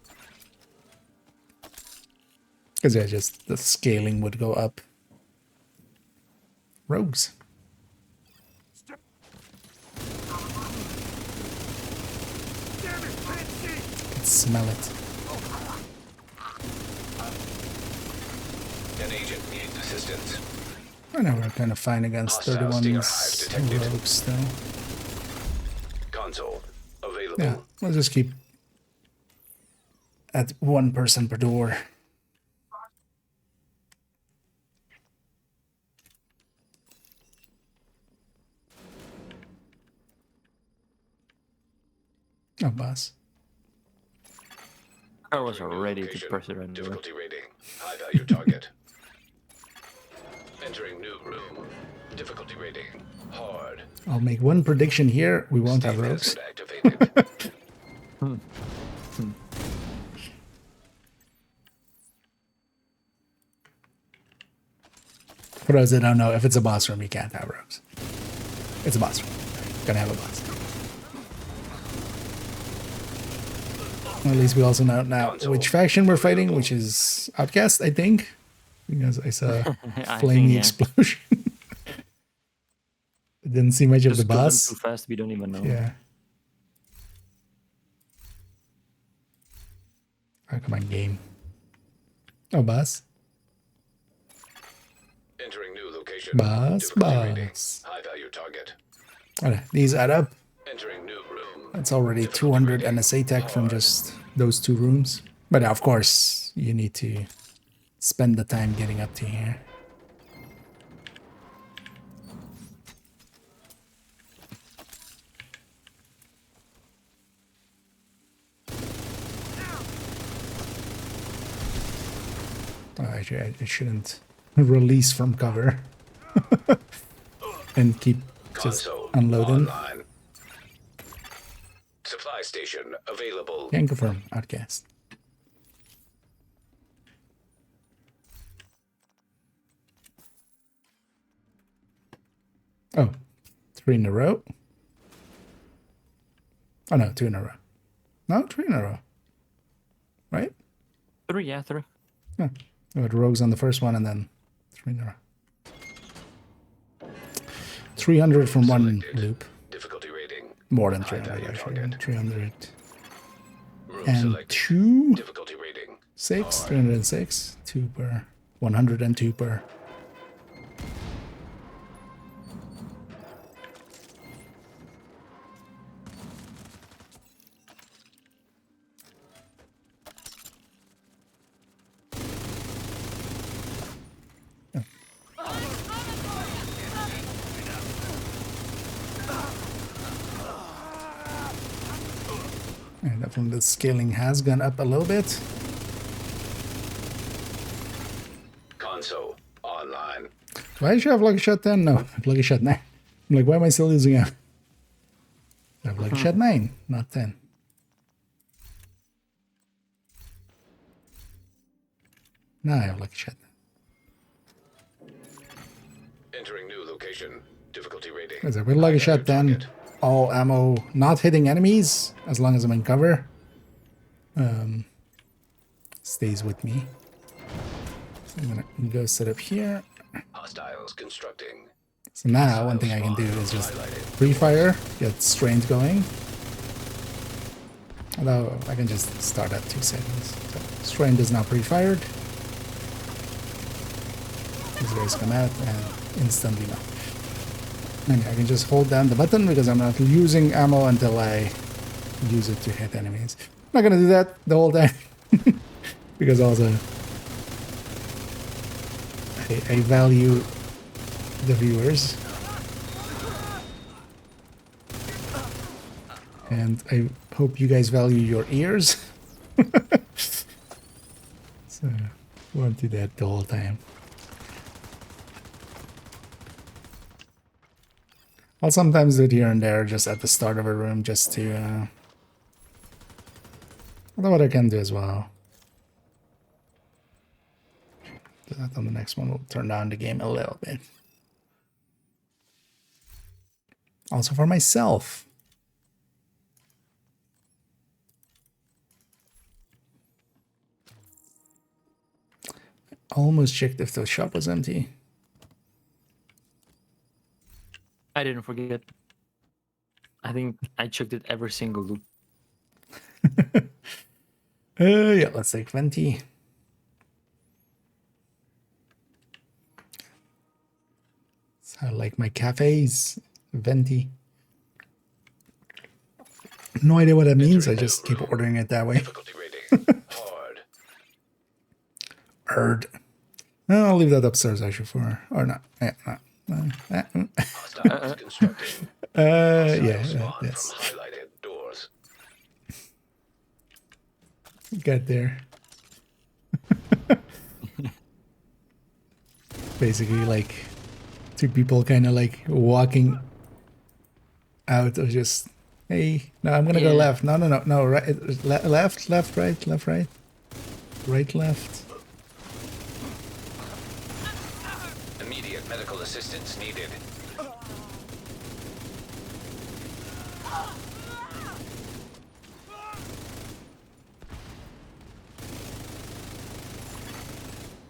S1: because yeah, just the scaling would go up. Rogues.
S7: Damn it, can't see!
S1: Can smell it.
S2: An agent needs assistance.
S1: I know we're kind of fine against
S2: Hostile Stinger
S1: 31's
S2: hive detected.
S1: rogues still.
S2: Console available.
S1: Yeah, we'll just keep at 1 person per door. Oh, boss.
S9: I was ready to
S2: Location.
S9: press it right now.
S2: Difficulty rating. High value target. Entering new room. Difficulty rating. Hard.
S1: I'll make one prediction here. We won't have
S2: Steam
S1: rogues.
S2: acid activated.
S1: For those that don't know, if it's a boss room, you can't have rogues. It's a boss room. Gonna have a boss. Well, at least we also know now which faction we're fighting, which is Outcast, I think. Because I saw
S9: I
S1: flamey
S9: think, yeah.
S1: explosion. It didn't see much of the
S9: Just going
S1: boss.
S9: too fast, we don't even know.
S1: Yeah. Oh, come on, game. Oh, boss.
S2: Entering new location.
S1: Boss,
S2: Difficulty rating.
S1: boss.
S2: High value target.
S1: Okay, these add up.
S2: Entering new room.
S1: That's already 200 NSA tech from just those 2 rooms. But of course, you need to spend the time getting up to here. Oh, actually, I shouldn't release from cover and keep just
S2: Console
S1: unloading.
S2: online. Supply station available.
S1: Can confirm, Outcast. Oh, 3 in a row. Oh no, 2 in a row. No, 3 in a row. Right?
S9: 3, yeah, 3.
S1: Yeah. We had rogues on the first one and then 3 in a row. 300 from one
S2: Selected.
S1: loop.
S2: Difficulty rating.
S1: More than
S2: High
S1: 300
S2: value
S1: actually.
S2: target.
S1: 300
S2: Room
S1: and
S2: selected.
S1: 2,
S2: Difficulty rating.
S1: 6, 306, 2 per, 102 per. And definitely the scaling has gone up a little bit.
S2: Console online.
S1: Do I actually have Lucky Shot 10? No, I have Lucky Shot 9. I'm like, why am I still using it? I have Lucky Shot 9, not 10. Now I have Lucky Shot 9.
S2: Entering new location. Difficulty rating.
S1: Is it with Lucky
S2: High
S1: Shot
S2: value
S1: 10?
S2: target.
S1: All ammo not hitting enemies, as long as I'm in cover, stays with me. So I'm gonna go set up here.
S2: Hostiles constructing.
S1: So now one thing I can do is just pre-fire, get strains going. Although I can just start at 2 seconds. So strain is now pre-fired. These guys come out and instantly know. And I can just hold down the button because I'm not using ammo until I use it to hit enemies. I'm not gonna do that the whole time because also I value the viewers and I hope you guys value your ears. So Won't do that the whole time. I'll sometimes do it here and there, just at the start of a room, just to... I don't know what I can do as well. Do that on the next one. We'll turn down the game a little bit. Also for myself. Almost checked if the shop was empty.
S9: I didn't forget. I think I checked it every single loop.
S1: Yeah, let's take 20. So I like my cafes. Venti. No idea what that means. I just keep ordering it that way.
S2: Difficulty rating. Hard.
S1: Hard. No, I'll leave that upstairs actually for... Or not. Yeah,
S2: Hostiles constructing.
S1: yeah,
S2: Spawn
S1: yes.
S2: from highlighted doors.
S1: Get there. Basically, like, two people kind of like walking out of just, hey, no, I'm gonna go left. No, right, left, right, left, right, right, left.
S2: Immediate medical assistance needed.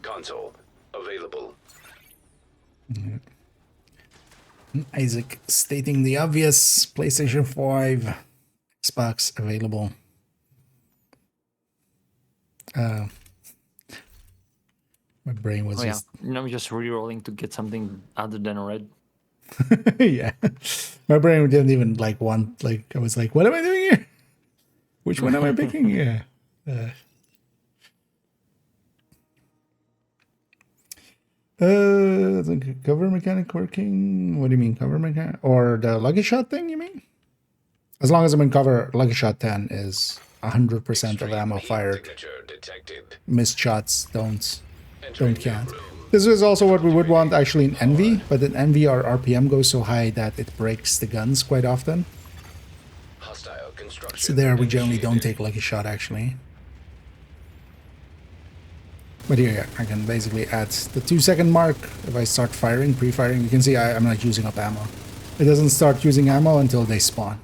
S2: Console available.
S1: Isaac stating the obvious. PlayStation 5, Xbox available. My brain was just...
S9: Now I'm just re-rolling to get something other than red.
S1: Yeah. My brain didn't even like want, like, I was like, what am I doing here? Which one am I picking? Yeah. The cover mechanic working? What do you mean, cover mechanic? Or the lucky shot thing, you mean? As long as I'm in cover, lucky shot 10 is 100% of ammo fired. Missed shots don't count. This is also what we would want actually in Envy, but in Envy our RPM goes so high that it breaks the guns quite often. So there we generally don't take lucky shot actually. But here, yeah, I can basically at the 2-second mark, if I start firing, pre-firing, you can see I'm not using up ammo. It doesn't start using ammo until they spawn.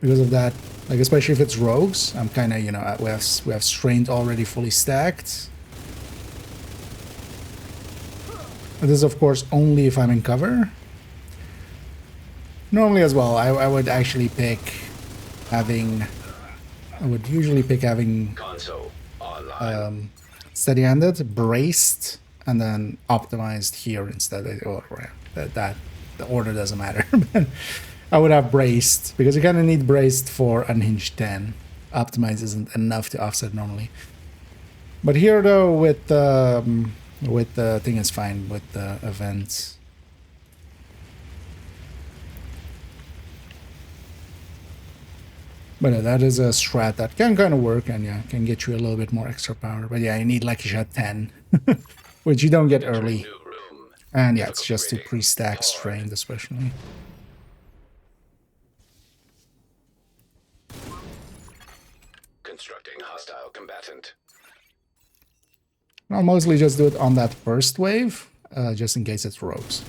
S1: Because of that, like especially if it's rogues, I'm kind of, you know, we have strained already fully stacked. This is of course only if I'm in cover. Normally as well, I would actually pick having... I would usually pick having... steady-handed, braced, and then optimized here instead. Or that the order doesn't matter. I would have braced because you kind of need braced for unhinged 10. Optimized isn't enough to offset normally. But here though, with the thing is fine with the events. But that is a strat that can kind of work and yeah, can get you a little bit more extra power. But yeah, you need lucky shot 10, which you don't get early. And yeah, it's just to pre-stack strained especially.
S2: Constructing hostile combatant.
S1: I'll mostly just do it on that first wave, just in case it's rogues.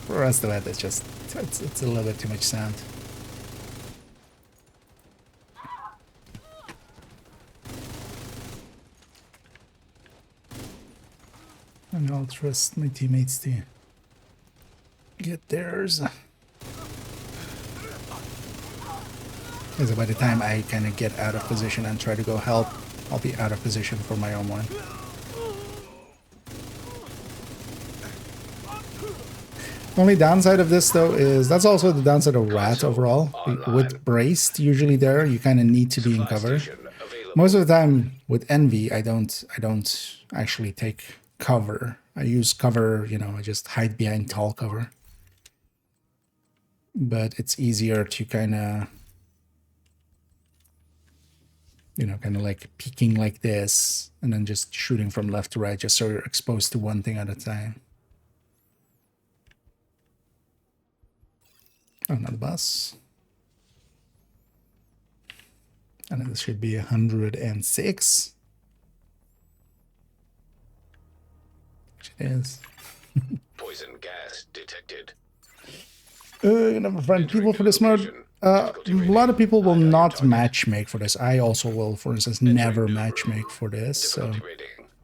S1: For the rest of it, it's just, it's a little bit too much sound. And I'll trust my teammates to get theirs. Because by the time I kind of get out of position and try to go help, I'll be out of position for my own one. Only downside of this though is that's also the downside of Rat overall. With braced, usually there you kind of need to be in cover. Most of the time with Envy, I don't actually take cover. I use cover, you know, I just hide behind tall cover. But it's easier to kind of you know, kind of like peeking like this and then just shooting from left to right, just so you're exposed to one thing at a time. Oh, another bus. And then this should be 106. Which it is.
S2: Poison gas detected.
S1: You never find people for this mode. A lot of people will not matchmake for this. I also will, for instance, never matchmake for this. So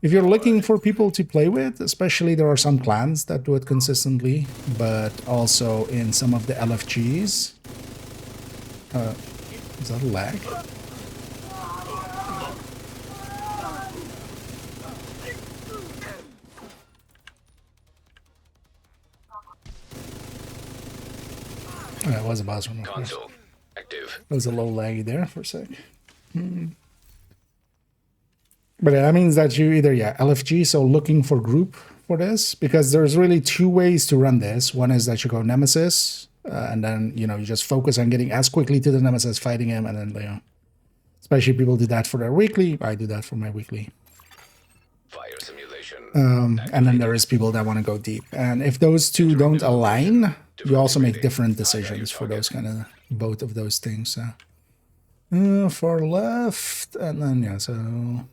S1: if you're looking for people to play with, especially there are some clans that do it consistently, but also in some of the LFGs. Is that a lag? Oh, it was a boss room.
S2: Console active.
S1: It was a little laggy there for a sec. But that means that you either, LFG, so looking for group for this, because there's really two ways to run this. One is that you go Nemesis, and then, you know, you just focus on getting as quickly to the Nemesis, fighting him, and then, you know, especially people do that for their weekly. I do that for my weekly.
S2: Fire simulation.
S1: And then there is people that want to go deep. And if those two don't align, you also make different decisions for those kind of, both of those things. So, far left, and then, yeah, so...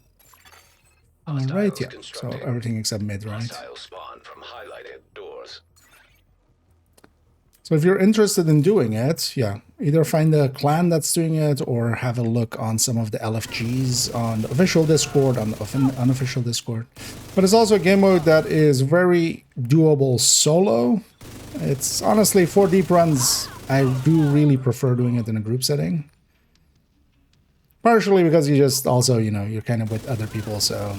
S1: right, yeah. So everything except mid, right?
S2: Spawn from highlighted doors.
S1: So if you're interested in doing it, yeah, either find a clan that's doing it or have a look on some of the LFGs on the official Discord, on the unofficial Discord. But it's also a game mode that is very doable solo. It's honestly, for deep runs, I do really prefer doing it in a group setting. Partially because you just also, you know, you're kind of with other people, so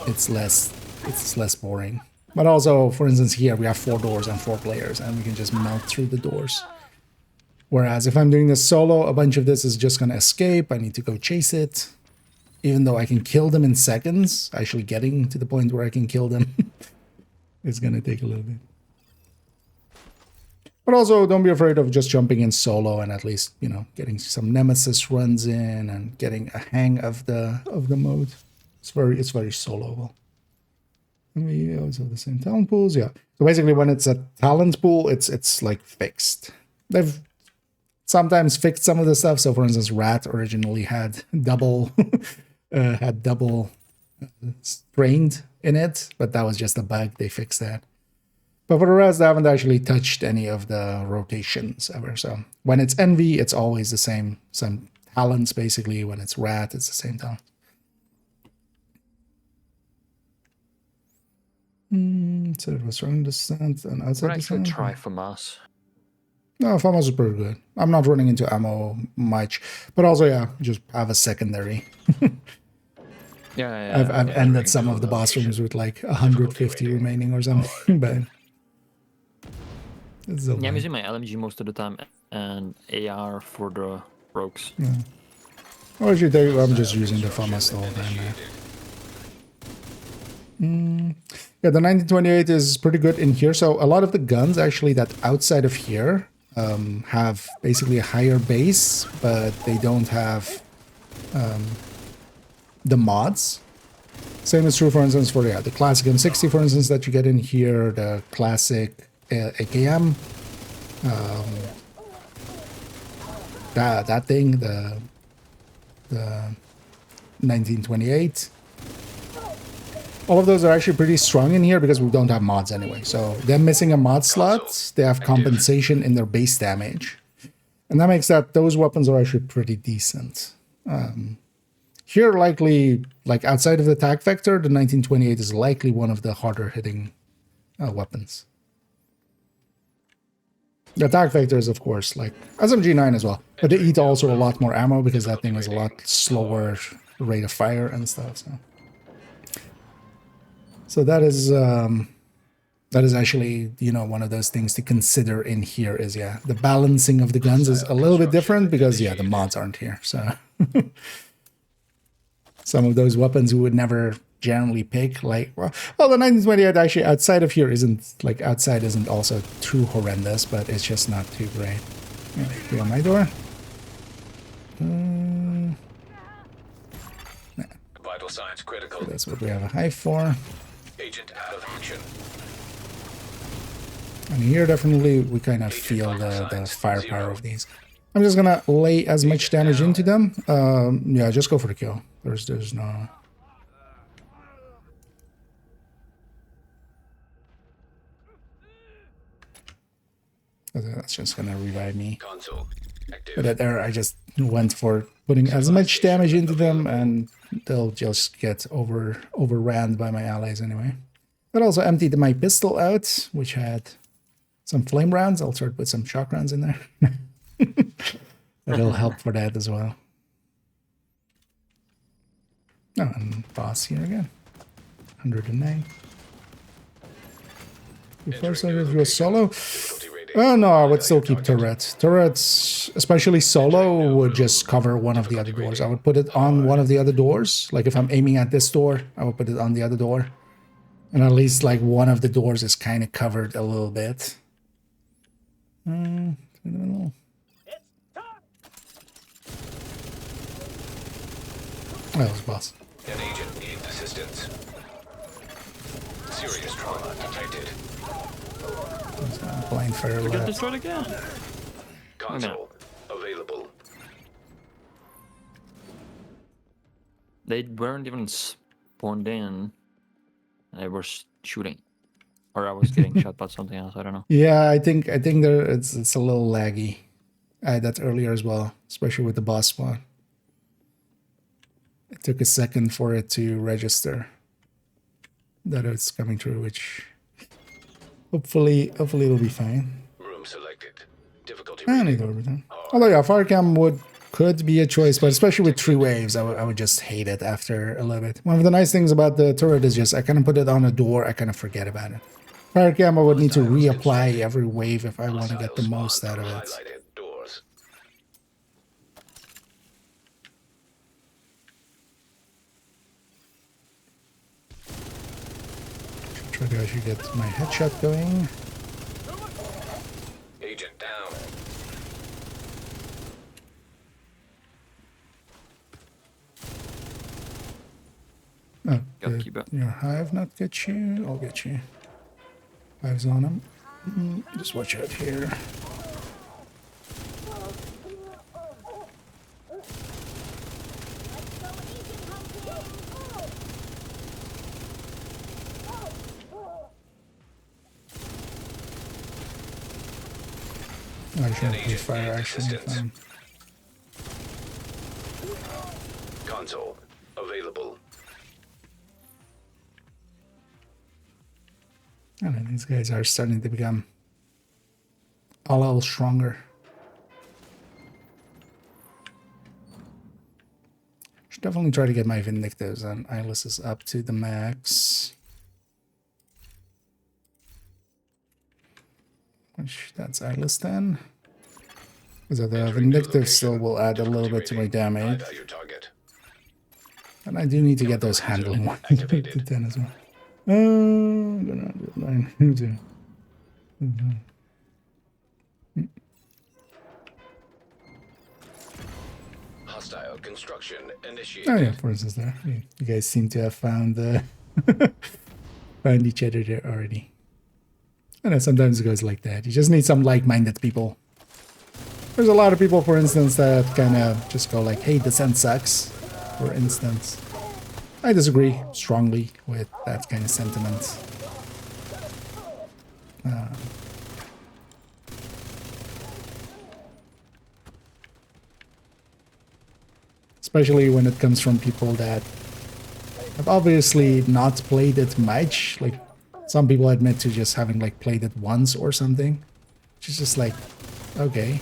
S1: it's less boring. But also, for instance, here we have 4 doors and 4 players, and we can just melt through the doors. Whereas if I'm doing this solo, a bunch of this is just going to escape. I need to go chase it. Even though I can kill them in seconds, actually getting to the point where I can kill them, it's going to take a little bit. But also, don't be afraid of just jumping in solo and at least, you know, getting some Nemesis runs in and getting a hang of the mode. It's very soloable. And we also have the same talent pools, yeah. So basically, when it's a talent pool, it's like fixed. They've sometimes fixed some of the stuff. So, for instance, Rat originally had double strained in it, but that was just a bug. They fixed that. But for the rest, I haven't actually touched any of the rotations ever. So when it's Envy, it's always the same talents, basically. When it's Rat, it's the same talent. So it was running descent and outside descent.
S9: Try FAMAS.
S1: No, FAMAS is pretty good. I'm not running into ammo much. But also, yeah, just have a secondary. I've ended some of the boss rooms with like 150 remaining or something, but...
S9: I'm using my LMG most of the time and AR for the rogues.
S1: Yeah. Or if you take, I'm just using the FAMAS the whole time. Yeah, the 1928 is pretty good in here. So a lot of the guns actually that outside of here have basically a higher base, but they don't have the mods. Same is true, for instance, for the classic M60, for instance, that you get in here, the classic AKM, that thing, the 1928. All of those are actually pretty strong in here because we don't have mods anyway. So them missing a mod slot, they have compensation in their base damage, and that makes that those weapons are actually pretty decent. Here, likely, like outside of the attack vector, the 1928 is likely one of the harder hitting weapons. The attack vector is, of course, like SMG9 as well, but they eat also a lot more ammo because that thing is a lot slower rate of fire and stuff. So that is actually, you know, one of those things to consider in here is, yeah, the balancing of the guns is a little bit different because, yeah, the mods aren't here. So some of those weapons we would never generally pick, like, well, the 1928 actually outside of here isn't also too horrendous, but it's just not too great. Here on my door.
S2: Vital signs critical.
S1: That's what we have a hive for.
S2: Agent out of action.
S1: And here definitely we kind of feel the firepower of these. I'm just gonna lay as much damage into them. Yeah, just go for the kill. There's no... That's just gonna revive me.
S2: Console active.
S1: But there I just went for putting as much damage into them and they'll just get overran by my allies anyway. But also emptied my pistol out, which had some flame rounds. I'll start with some shock rounds in there. That'll help for that as well. Oh, and boss here again. 109. Before I do a solo. Oh no, I would still keep turrets. Turrets, especially solo, would just cover one of the other doors. I would put it on one of the other doors. Like if I'm aiming at this door, I would put it on the other door. And at least like one of the doors is kind of covered a little bit. Oh, that was boss.
S2: An agent needs assistance. Serious trauma detected.
S1: Blind fire
S9: Get
S1: left.
S9: destroyed again.
S2: Console available.
S9: They weren't even spawned in. They were shooting, or I was getting shot by something else. I don't know.
S1: Yeah, I think there it's a little laggy. I had that earlier as well, especially with the boss spawn. It took a second for it to register that it's coming through, which hopefully it'll be fine.
S2: Room selected. Difficulty
S1: I need everything. Although yeah, fire cam could be a choice, but especially with 3 waves, I would just hate it after a little bit. One of the nice things about the turret is just I kind of put it on a door, I kind of forget about it. Fire cam I would need to reapply every wave if I want to get the most out of it.
S2: highlighted doors.
S1: Try to actually get my headshot going.
S2: Agent down.
S1: Oh,
S9: Gotta
S1: did
S9: keep it.
S1: your hive not get you? I'll get you. Hive's on him. Just watch out here. I should play fire actually.
S2: Console available.
S1: I don't know, these guys are starting to become a little stronger. Should definitely try to get my Vindictives and Eyelesses up to the max. Which, that's Eyeless then. Because the Vindictive still will add a little bit to my damage. And I do need to get those handling ones to 10 as well. I'm gonna do 9.
S2: Hostile construction initiated.
S1: Oh yeah, for instance there. You guys seem to have found found each other there already. I know sometimes it goes like that. You just need some like-minded people. There's a lot of people, for instance, that kind of just go like, hey, Descent sucks, for instance. I disagree strongly with that kind of sentiment. Especially when it comes from people that have obviously not played it much. Like, some people admit to just having like played it once or something. Which is just like, okay.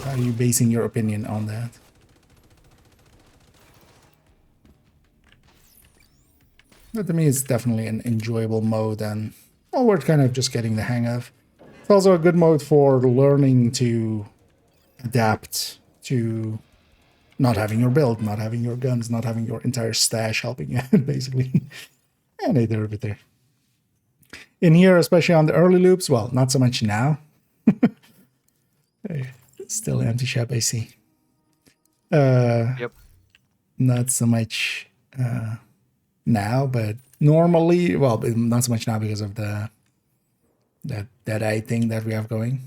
S1: How are you basing your opinion on that? But to me, it's definitely an enjoyable mode, and well, we're kind of just getting the hang of. It's also a good mode for learning to adapt to not having your build, not having your guns, not having your entire stash helping you, basically. And they do it there. In here, especially on the early loops, well, not so much now. Hey, still empty shop, I see.
S9: Yep.
S1: Not so much now, but normally, well, not so much now because of that eye thing that we have going.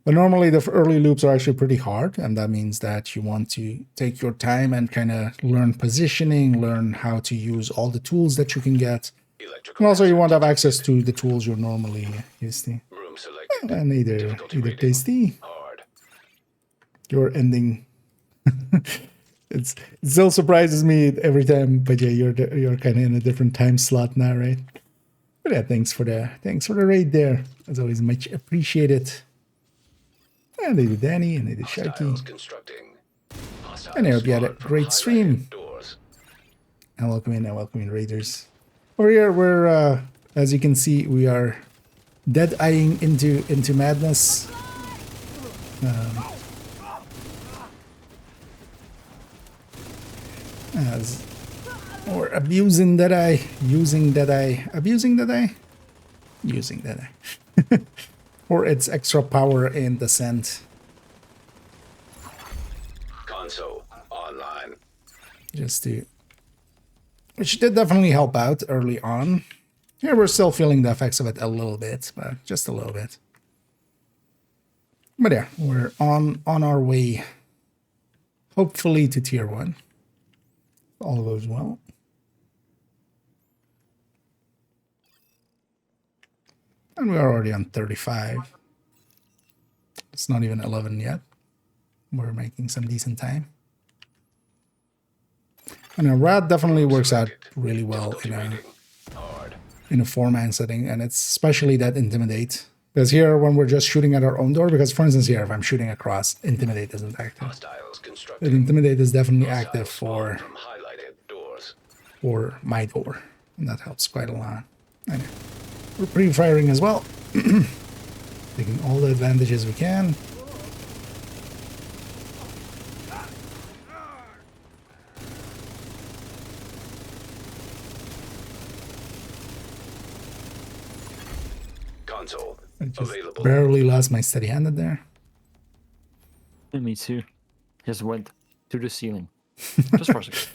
S1: But normally the early loops are actually pretty hard, and that means that you want to take your time and kind of learn positioning, learn how to use all the tools that you can get.
S2: Electrical
S1: And also you
S2: hazard
S1: want to have
S2: detected.
S1: access to the tools you're normally used to.
S2: Room selected.
S1: And either
S2: Difficulty rating.
S1: tasty,
S2: Hard.
S1: your ending. It still surprises me every time, but yeah, you're kind of in a different time slot now, right? But yeah, thanks for the raid there. As always, much appreciated. And they did Danny, and they did
S2: Hostiles
S1: Sharky.
S2: constructing.
S1: And I hope you had a
S2: Spawn from
S1: great stream.
S2: highlighted doors.
S1: And welcome in, raiders. Over here, we're as you can see, we are dead-eyeing into madness. As or abusing that eye, using that eye, abusing that eye, using that eye, for its extra power in descent.
S2: Console online.
S1: Just to, which did definitely help out early on. Here we're still feeling the effects of it a little bit, but just a little bit. But yeah, we're on our way, hopefully to tier 1. All goes well. And we're already on 35. It's not even 11 yet. We're making some decent time. And a rat definitely works out really well
S2: Difficulty rating. Hard.
S1: in a 4-man setting, and it's especially that intimidate. Because here, when we're just shooting at our own door, because for instance here, if I'm shooting across, intimidate isn't active.
S2: Hostiles
S1: But
S2: constructing.
S1: intimidate is definitely
S2: Hostiles
S1: active
S2: spawn from highlighted doors.
S1: for my door, and that helps quite a lot. Anyway, we're pre-firing as well, taking all the advantages we can.
S2: Console
S1: I just
S2: available.
S1: barely lost my steady-handed there.
S9: Me too. Just went to the ceiling. Just for a second.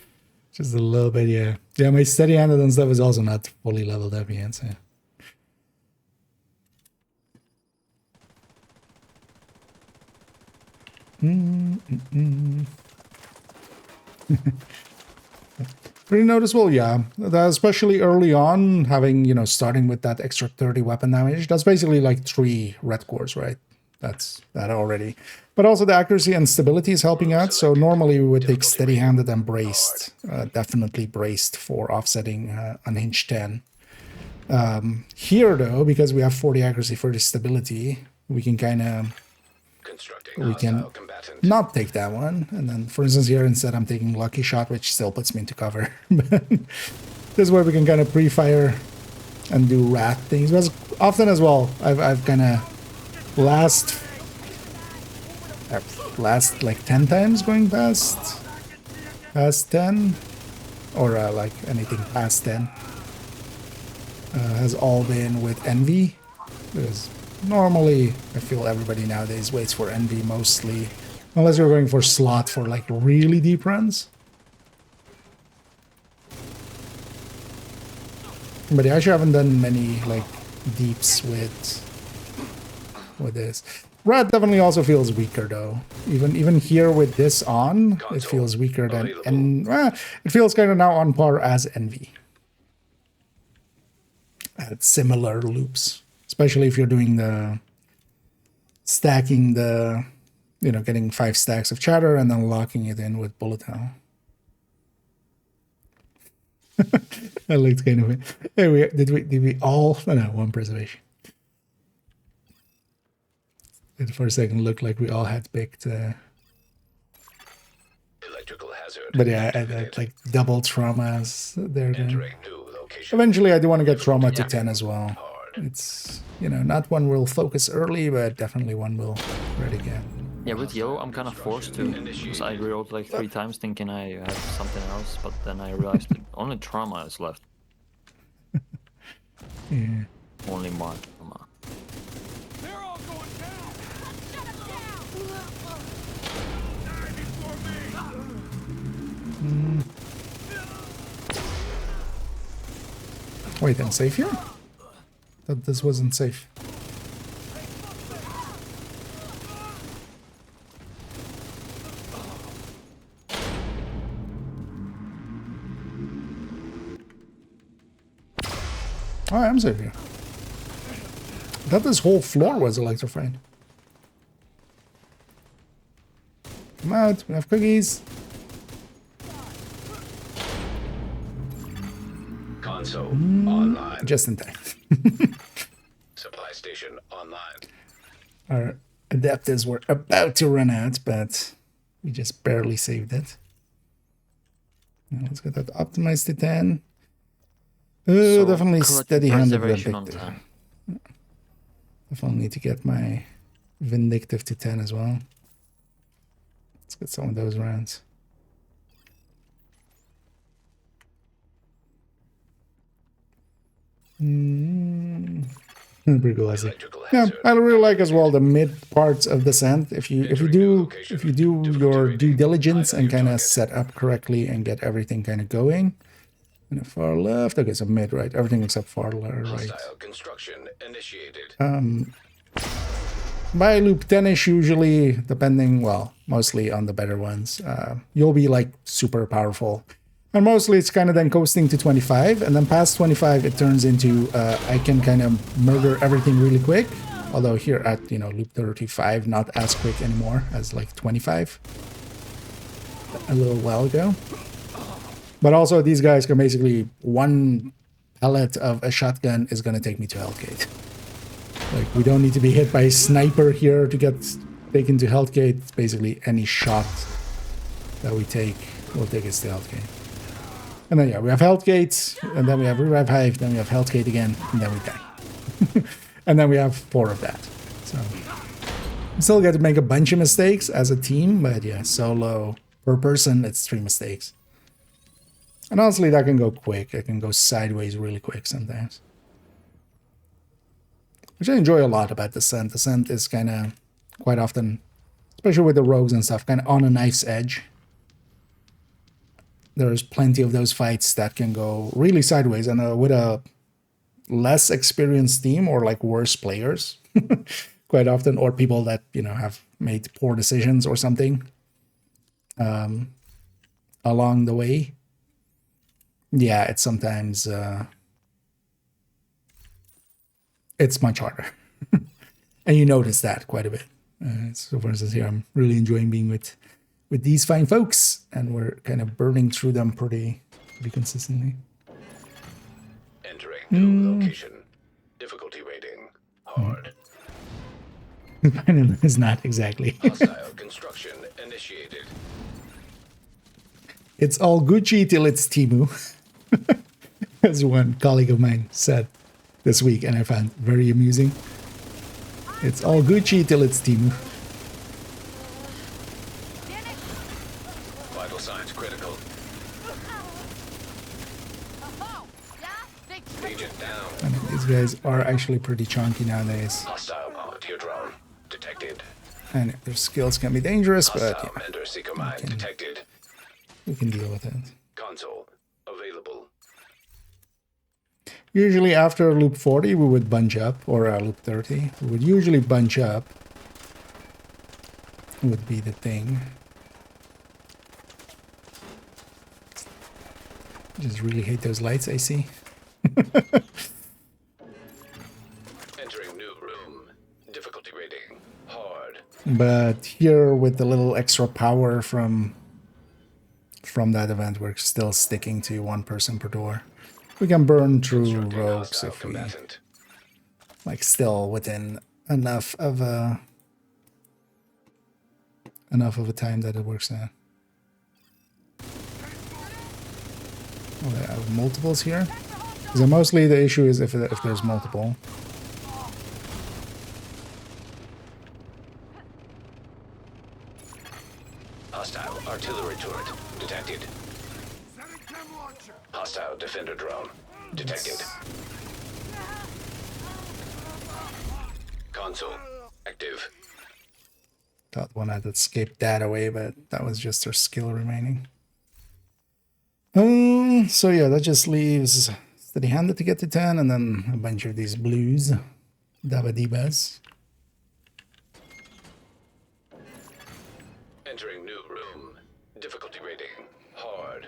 S1: Just a little bit, yeah. Yeah, my steady-handed and stuff is also not fully leveled up yet, so. Pretty noticeable, yeah. That especially early on, having, starting with that extra 30 weapon damage. That's basically like 3 red cores, right? That's that already. But also the accuracy and stability is helping out. So normally we would take steady-handed and braced. Definitely braced for offsetting unhinged 10. Here, though, because we have 40 accuracy, 40 stability, we can kind of...
S2: Constructing
S1: We can
S2: hostile combatant.
S1: not take that one. And then, for instance, here instead I'm taking Lucky Shot, which still puts me into cover. But this is where we can kind of pre-fire and do rat things. Because often as well, I've kind of last like 10 times going past 10, or like anything past 10 has all been with envy, because normally I feel everybody nowadays waits for envy mostly, unless you're going for slot for like really deep runs. But I actually haven't done many like deeps with this. Rat definitely also feels weaker though. Even here with this on, it feels weaker than, and it feels kind of now on par as envy at similar loops, especially if you're doing the stacking the, getting 5 stacks of chatter and then locking it in with bullet hell. That looked kind of. Hey, did we all? Oh, no, 1 preservation. It for a second looked like we all had picked.
S2: Electrical hazard.
S1: But yeah, I like double traumas there. Then.
S2: Entering new location.
S1: Eventually, I do want to get trauma to 10 as well. It's not one we'll focus early, but definitely one we'll ready get.
S9: Yeah, with yellow, I'm kind of forced to, because I rerolled like 3 times thinking I had something else, but then I realized that only trauma is left.
S1: Yeah.
S9: Only more trauma.
S7: They're all going down.
S3: Shut him down!
S1: Wait, I'm safe here? Thought this wasn't safe. Oh, I'm safe here. I thought this whole floor was electrified. Come out, we have cookies.
S2: Console online.
S1: Just in time.
S2: Supply station online.
S1: Our adapters were about to run out, but we just barely saved it. Now let's get that optimized to 10.
S9: So,
S1: Definitely
S9: collective
S1: steady-handed
S9: preservation on
S1: vindictive.
S9: 10.
S1: Definitely need to get my vindictive to 10 as well. Let's get some of those rounds. Pretty cool, I see. Yeah, I really like as well the mid parts of Descent. If you do your due diligence and kind of set up correctly and get everything kind of going. And far left, okay, so mid, right? Everything except far right.
S2: Hostile construction initiated.
S1: By loop 10ish usually, depending, well, mostly on the better ones, you'll be like super powerful. And mostly it's kind of then coasting to 25, and then past 25 it turns into I can kind of murder everything really quick. Although here at, you know, loop 35, not as quick anymore as like 25 a little while ago. But also these guys can basically, one pellet of a shotgun is going to take me to Hellgate. Like, we don't need to be hit by a sniper here to get taken to Hellgate. It's basically any shot that we take will take us to Hellgate. And then, yeah, we have Hellgate, and then we have Revive Hive, then we have Hellgate again, and then we die. And then we have 4 of that. So, we still get to make a bunch of mistakes as a team, but yeah, solo, per person, it's 3 mistakes. And honestly, that can go quick. It can go sideways really quick sometimes. Which I enjoy a lot about Descent. Descent is kind of, quite often, especially with the rogues and stuff, kind of on a knife's edge. There's plenty of those fights that can go really sideways. And with a less experienced team or like worse players, quite often, or people that, you know, have made poor decisions or something along the way. Yeah, it's sometimes it's much harder. And you notice that quite a bit. So for instance here, I'm really enjoying being with these fine folks, and we're kind of burning through them pretty consistently.
S2: Entering new location. Difficulty rating. Hard.
S1: It's not exactly.
S2: Hostile construction initiated.
S1: It's all Gucci till it's Timu. As one colleague of mine said this week, and I found very amusing. It's all Gucci till it's Timu.
S2: Vital signs critical. Agent down.
S1: I mean, these guys are actually pretty chunky nowadays.
S2: Hostile volunteer drone detected.
S1: And their skills can be dangerous, but
S2: Hostile
S1: yeah,
S2: mentor seeker mine detected.
S1: we can deal with it.
S2: Console available.
S1: Usually after loop 40, we would bunch up, or loop 30. We would usually bunch up. Would be the thing. Just really hate those lights I see.
S2: Entering new room. Difficulty rating. Hard.
S1: But here with the little extra power from that event, we're still sticking to 1 person per door. We can burn through rogues if we, like, still within enough of a time that it works out. Oh, they have multiples here? Because mostly the issue is if there's multiple.
S2: Hostile artillery turret detected. Hostile defender drone detected. Console active.
S1: Thought one had escaped that away, but that was just her skill remaining. So yeah, that just leaves Steady-handed to get to 10, and then a bunch of these blues. Dabba-dibas.
S2: Entering new room. Difficulty rating. Hard.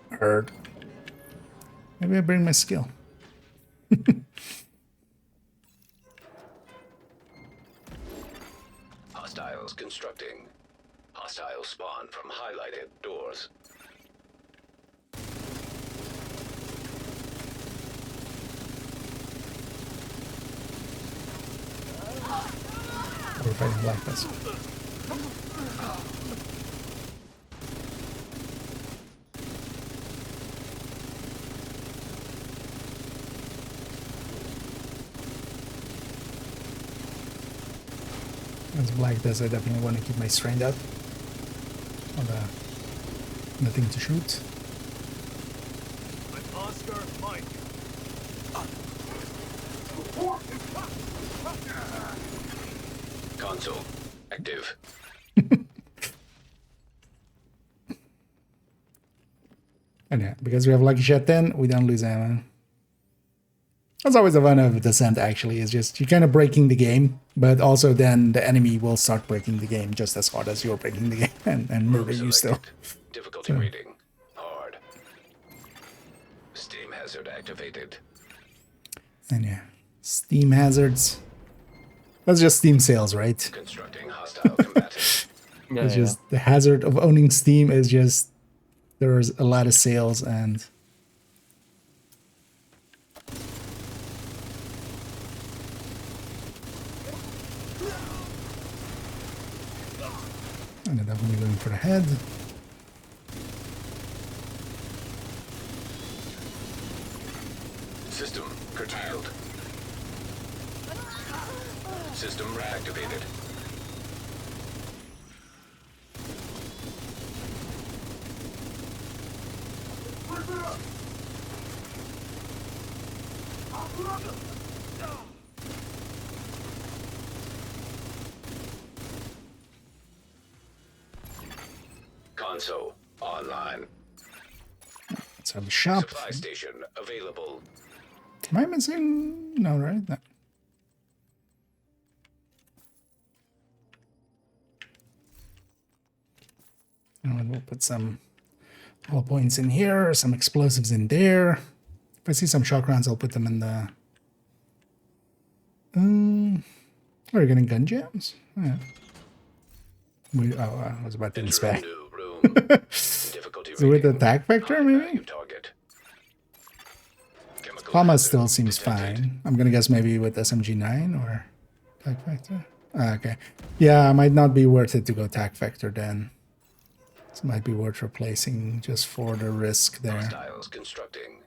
S1: Heard. Maybe I bring my skill.
S2: Hostiles constructing. Hostile spawn from highlighted doors.
S1: We're fighting black vessel. As black does, I definitely want to keep my strength up. Nothing to shoot.
S7: With Oscar, Mike.
S2: Console active.
S1: And yeah, because we have Lucky Shot 10, we don't lose ammo. That's always the fun of Descent, actually, is just you're kind of breaking the game, but also then the enemy will start breaking the game just as hard as you're breaking the game and murder you still.
S2: Difficulty rating. Hard. Steam hazard activated.
S1: And yeah, Steam hazards. That's just Steam sales, right?
S2: Constructing hostile combatant.
S1: It's just the hazard of owning Steam is just there's a lot of sales and they're definitely going for the head.
S2: System curtailed. System reactivated. Console online.
S1: Let's have a shop.
S2: Supply station available.
S1: Am I missing? No, right? No. And we'll put some hollow points in here, some explosives in there. If I see some shock rounds, I'll put them in the... are you getting gun jams? Yeah. I was about to inspect. So with the attack vector, maybe? Palma still seems fine. I'm gonna guess maybe with SMG9 or attack vector. Okay. Yeah, it might not be worth it to go attack vector then. It might be worth replacing just for the risk there.
S2: Hostiles constructing.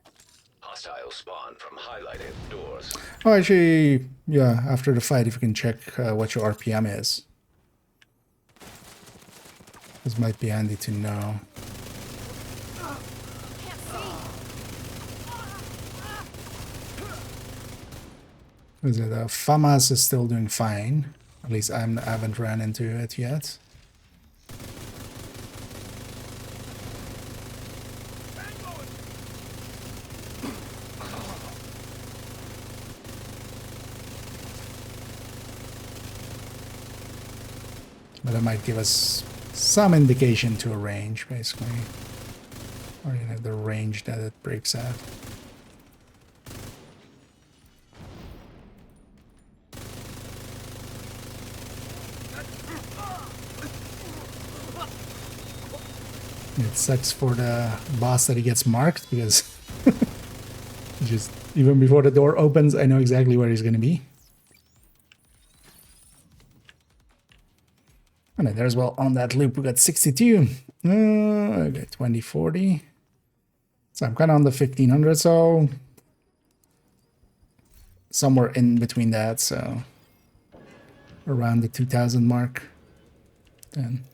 S2: Hostile spawn from highlighted doors.
S1: Oh, actually, yeah, after the fight, if you can check what your RPM is. This might be handy to know. Is it FAMAS is still doing fine. At least I haven't ran into it yet. But that might give us some indication to a range, basically. Or, you know, the range that it breaks at. It sucks for the boss that he gets marked, because just even before the door opens, I know exactly where he's going to be. And there's well on that loop we got 62. Okay, 2040. So I'm kind of on the 1500, so somewhere in between that, so around the 2000 mark. Then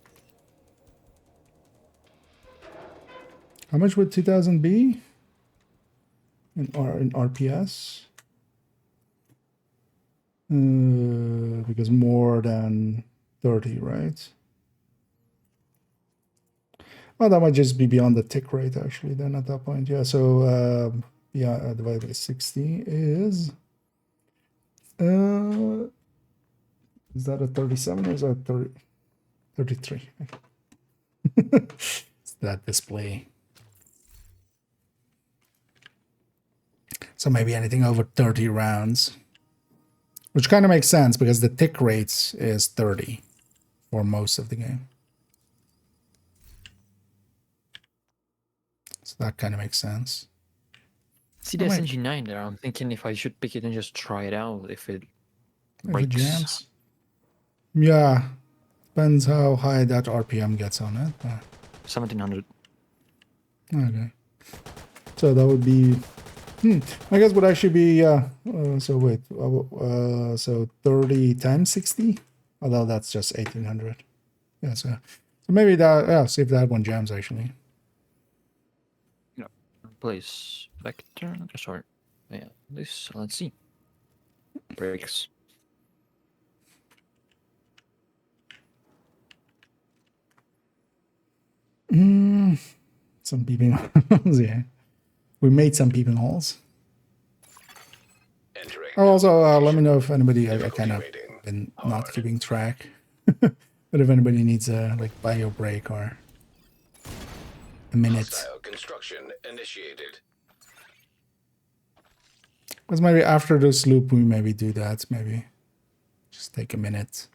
S1: how much would 2000 be in RPS? Because more than 30, right? Well, that might just be beyond the tick rate, actually, then at that point. Yeah, so Yeah, divided by 60 is that a 37 or is that a 30, 33? It's that display. So maybe anything over 30 rounds, which kind of makes sense because the tick rates is 30 for most of the game. So that kind of makes sense.
S9: See, the SNG9 there. I'm thinking if I should pick it and just try it out if it breaks.
S1: If it jams. Yeah, depends how high that RPM gets on it.
S9: 1700.
S1: Okay. So that would be... I guess would actually be... so wait. So 30 times 60? Although that's just 1800. Yeah, so maybe that... Yeah, see if that one jams actually.
S9: Yeah. Place vector. Sorry. Yeah, this... Let's see. Breaks.
S1: Some peeping holes, yeah. We made some peeping holes. Oh, also, let me know if anybody, I kind of been not keeping track. But if anybody needs a like bio break or a minute.
S2: Hostile construction initiated.
S1: Because maybe after this loop we maybe do that, maybe. Just take a minute.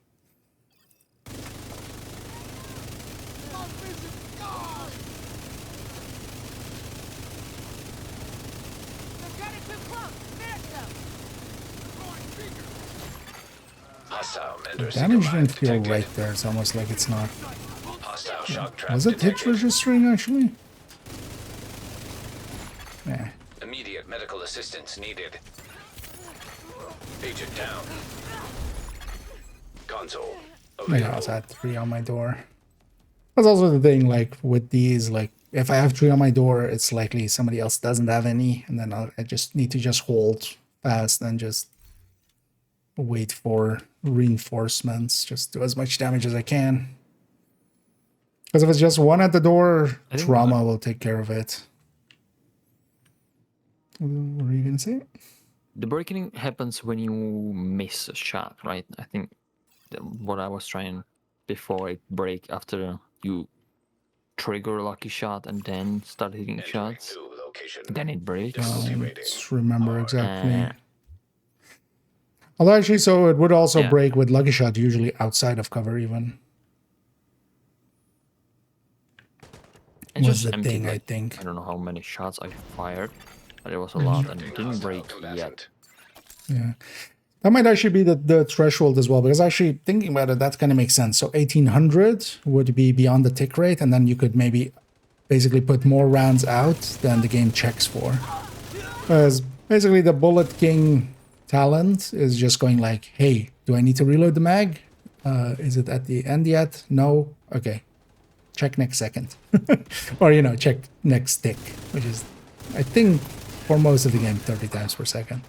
S1: The damage didn't feel right there. It's almost like it's not. Was it hit registering actually? Yeah.
S2: Immediate medical assistance needed. Agent down. Console.
S1: Maybe I also had 3 on my door. That's also the thing, like with these, like if I have 3 on my door, it's likely somebody else doesn't have any, and then I just need to just hold fast and just wait for reinforcements, just do as much damage as I can. Because if it's just 1 at the door, trauma will take care of it. What are you gonna say?
S9: The breaking happens when you miss a shot, right? I think what I was trying before it break after you trigger a lucky shot and then start hitting shots, then it breaks.
S1: I don't remember exactly. Although actually, so it would also break with lucky shot, usually outside of cover even.
S9: And
S1: was
S9: just
S1: the thing, I think.
S9: I don't know how many shots I fired, but it was a lot and it didn't break yet.
S1: Yeah. That might actually be the threshold as well, because actually thinking about it, that kind of makes sense. So 1800 would be beyond the tick rate, and then you could maybe basically put more rounds out than the game checks for. Because basically the Bullet King talent is just going like, hey, do I need to reload the mag? Is it at the end yet? No? Okay. Check next second. Or, you know, check next tick, which is, I think, for most of the game, 30 times per second.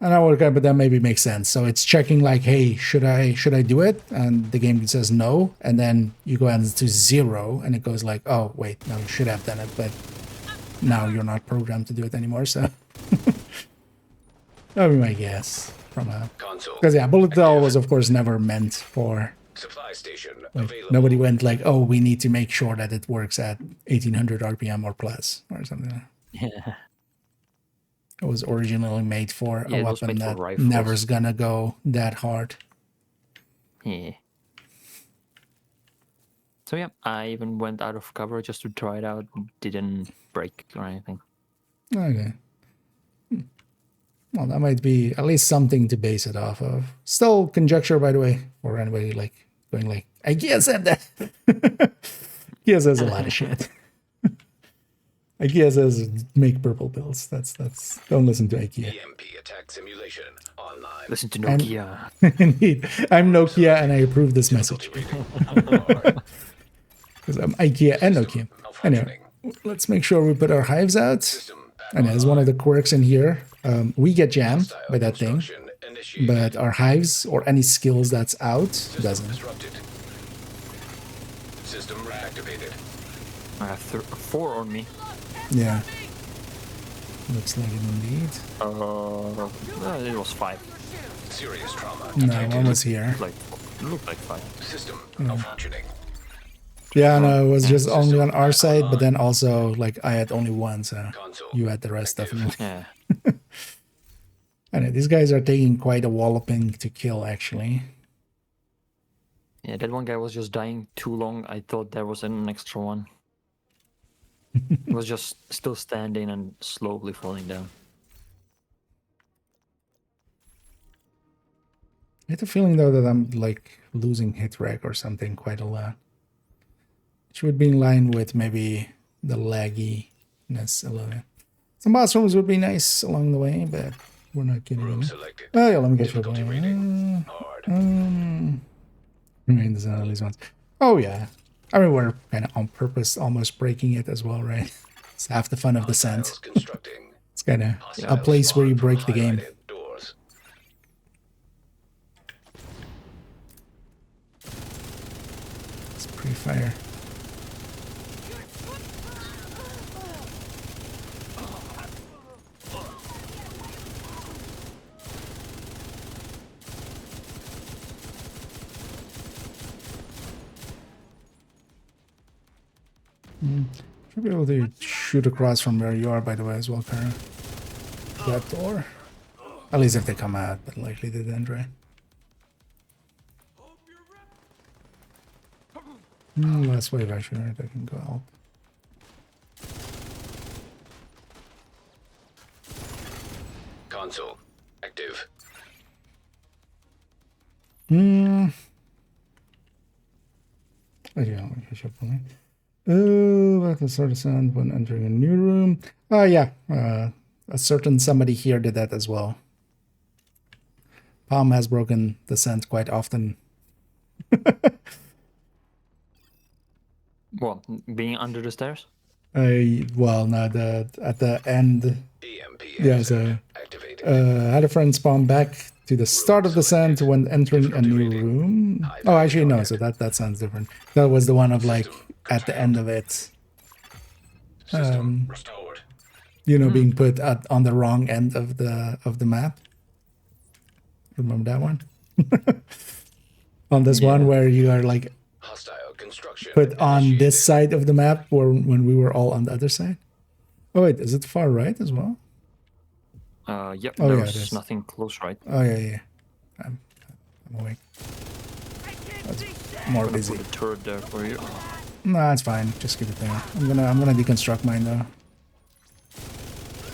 S1: And I would, but that maybe makes sense. So it's checking like, hey, should I do it? And the game says no. And then you go down to 0 and it goes like, oh, wait, no, you should have done it. But now you're not programmed to do it anymore. So that would be my guess from a console. Because yeah, bullet hell was of course never meant for
S2: supply station
S1: like, nobody went like, oh, we need to make sure that it works at 1800 RPM or plus or something.
S9: Yeah.
S1: It was originally made for a weapon that never's gonna go that hard.
S9: Yeah. So yeah, I even went out of cover just to try it out. Didn't break or anything.
S1: Okay. Well, that might be at least something to base it off of. Still conjecture, by the way, for anybody like going like, IKEA said that. IKEA says a lot of shit. IKEA says make purple pills. That's don't listen to IKEA.
S2: EMP attack simulation online.
S9: Listen to Nokia.
S1: Indeed. I'm Nokia and I approve this message. Because I'm IKEA and Nokia. Anyway, let's make sure we put our hives out. And as one of the quirks in here, we get jammed by that thing, but our hives or any skills that's out doesn't.
S2: System reactivated.
S9: I have 4 on me.
S1: Yeah. looks like it indeed.
S9: It was 5.
S2: Serious trauma.
S1: No, one was here.
S9: Looked like 5.
S2: System malfunctioning.
S1: Yeah, no, it was just only on our side, but then also, like, I had only one, so
S2: Console.
S1: you had the rest, definitely.
S9: Yeah.
S1: I know, these guys are taking quite a walloping to kill, actually.
S9: Yeah, that one guy was just dying too long. I thought there was an extra one. He was just still standing and slowly falling down.
S1: I get the feeling, though, that I'm, like, losing hit reg or something quite a lot. Which would be in line with maybe the lagginess a little bit. Some boss rooms would be nice along the way, but we're not getting
S2: Room
S1: them.
S2: selected.
S1: Oh, yeah, let me get you
S2: Difficulty rating. Hard.
S1: There's none of these ones. Oh, yeah. I mean, we're kind of on purpose almost breaking it as well, right? It's half the fun of Descent.
S2: Hostiles constructing.
S1: It's kind of a
S2: Hostiles
S1: place where you
S2: spawn from
S1: break the game.
S2: highlighted doors.
S1: It's pre-fire. Should be able to shoot across from where you are, by the way, as well, Kara. That door. At least if they come out, but likely they didn't, right? Last wave, actually, right? I can go help.
S2: Console active.
S1: Oh, yeah, I'll catch up on it. Oh, that's the sort of sound when entering a new room. Oh, yeah. A certain somebody here did that as well. Palm has broken the scent quite often.
S9: What, being under the stairs?
S1: Well, no, at the end.
S2: EMP
S1: Yeah, so
S2: activated.
S1: had a friend spawn back to the start of the scent when entering a new room. Oh, actually, no, so that sounds different. That was the one of, like, at the end of it.
S2: System restored.
S1: You know, being put on the wrong end of the map. Remember that one? On this one where you are, like,
S2: Hostile construction.
S1: put on
S2: initiated.
S1: this side of the map when we were all on the other side. Oh, wait, is it far right as well?
S9: Yep,
S1: Oh, yeah, it
S9: there's
S1: is.
S9: nothing close, right?
S1: Oh, yeah. I'm awake. That's more busy.
S9: Put a turret there for you.
S1: No, it's fine. Just keep it there. I'm gonna deconstruct mine though.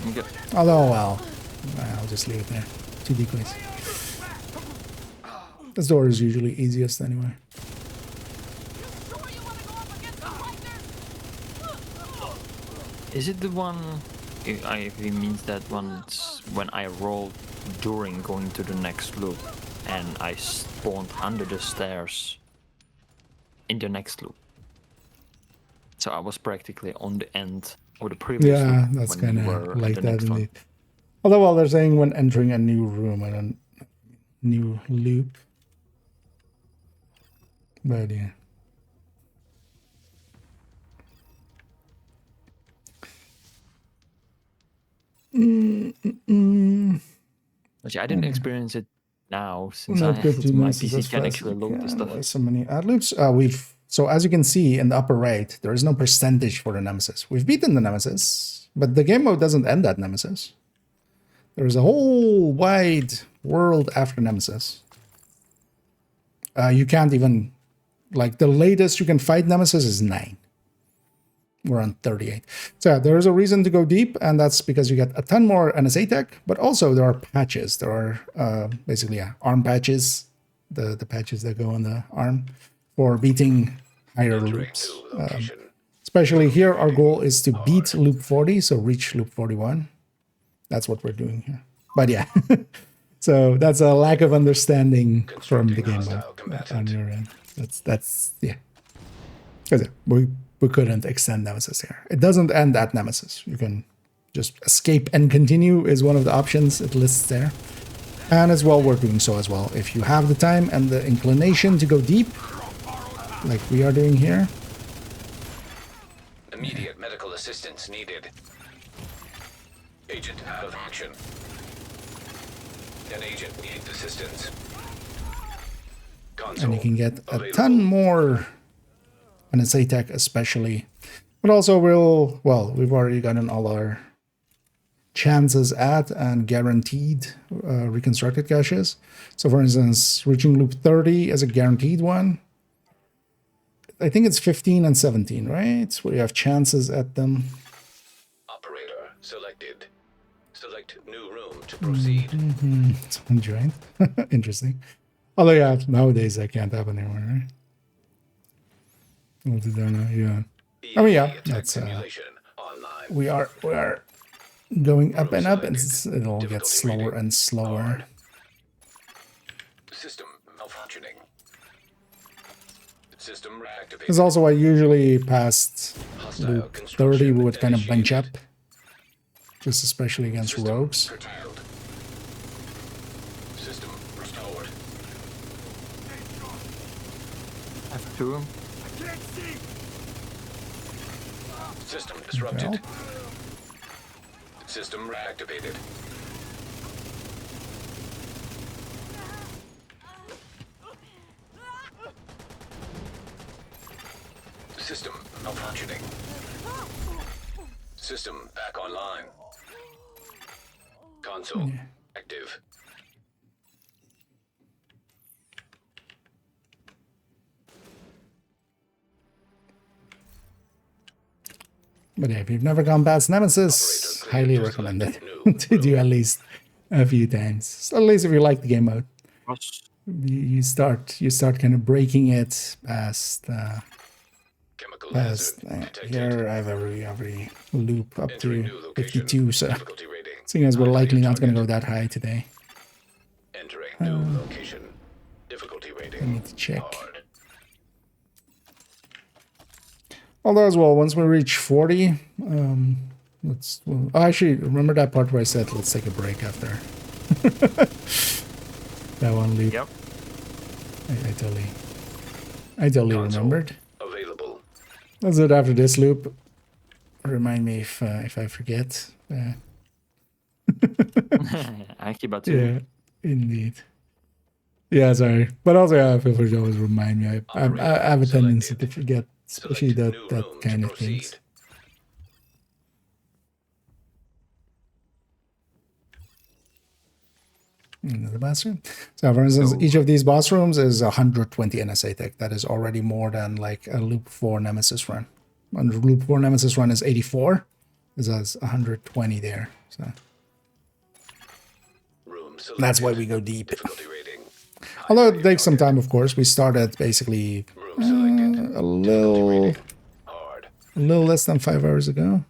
S9: Okay.
S1: Although, well, I'll just leave it there. 2 decoys. This door is usually easiest anyway.
S9: Is it the one? If it means that once when I rolled during going to the next loop, and I spawned under the stairs in the next loop. So I was practically on the end of the previous loop.
S1: Yeah, that's
S9: when
S1: kind
S9: you
S1: of
S9: were
S1: like
S9: at the
S1: that
S9: next one.
S1: indeed. Although, well, they're saying when entering a new room and a new loop. But yeah.
S9: Actually, I didn't experience it now since
S1: Not good to
S9: my
S1: miss
S9: PC
S1: as
S9: can
S1: fast
S9: actually
S1: as
S9: load
S1: you
S9: this
S1: can.
S9: stuff.
S1: Why so many ad loops? So as you can see in the upper right, there is no percentage for the Nemesis. We've beaten the Nemesis, but the game mode doesn't end at Nemesis. There's a whole wide world after Nemesis. You can't even, like, the latest you can fight Nemesis is 9. We're on 38. So yeah, there is a reason to go deep, and that's because you get a ton more NSA tech, but also there are patches. There are basically arm patches, the patches that go on the arm for beating higher loops. Especially here, our goal is to beat loop 40, so reach loop 41. That's what we're doing here. But yeah, so that's a lack of understanding from the game on your end. That's yeah. Because we couldn't extend Nemesis here. It doesn't end at Nemesis. You can just escape and continue is one of the options it lists there. And as well, we're doing so as well. If you have the time and the inclination to go deep, like we are doing here.
S2: Immediate medical assistance needed. Agent out of action. An agent needs assistance. Console
S1: And you can get a
S2: available.
S1: ton more NSA tech especially. But also we've already gotten all our chances at and guaranteed reconstructed caches. So for instance, reaching loop 30 is a guaranteed one. I think it's 15 and 17, right? Where you have chances at them.
S2: Operator selected. Select new room to proceed.
S1: Someone joined. Interesting. Although yeah, nowadays that can't happen anymore, right? We'll do that now, yeah. I mean, yeah, that's
S2: Simulation online.
S1: we are going up and up, and it'll get slower and slower.
S2: System malfunctioning. System reactivated.
S1: That's also why usually past
S2: Hostile
S1: loop 30
S2: construction
S1: we would kind of bunch up,
S2: initiated.
S1: just especially against
S2: System
S1: rogues.
S2: curtailed. System restored.
S9: F2.
S7: I can't see.
S2: System disrupted.
S1: Well.
S2: System reactivated. System malfunctioning. System back online. Console active.
S1: But yeah, if you've never gone past Nemesis, highly recommend it to do at least a few times. So at least if you like the game mode, you start kind of breaking it past
S2: Chemical
S1: past
S2: hazard detected.
S1: here. I have every loop up
S2: Entering
S1: to
S2: new location.
S1: 52, so
S2: Difficulty rating.
S1: seeing as we're
S2: High
S1: likely
S2: value
S1: not going to
S2: target.
S1: go that high today,
S2: Entering new location. Difficulty rating.
S1: I need to check.
S2: Hard.
S1: Although as well, once we reach 40, actually remember that part where I said let's take a break after that one loop.
S9: Yep.
S1: I totally
S2: Console
S1: remembered.
S2: available.
S1: Let's do it after this loop. Remind me if I forget.
S9: I keep about to.
S1: Yeah, indeed. Yeah, sorry, but also yeah, feel free to always remind me. I have a tendency to forget, especially
S2: Select
S1: that
S2: new room to
S1: kind of
S2: proceed.
S1: things. The boss room. So for instance, each of these boss rooms is 120 NSA tech. That is already more than like a loop 4 Nemesis run. And loop 4 Nemesis run is 84. This has 120 there. So
S2: Room
S1: that's why
S2: selected.
S1: we go deep.
S2: Difficulty rating. High
S1: Although it
S2: value
S1: takes some
S2: target.
S1: time, of course. We started basically
S2: Room selected.
S1: a little
S2: Hard.
S1: less than 5 hours ago.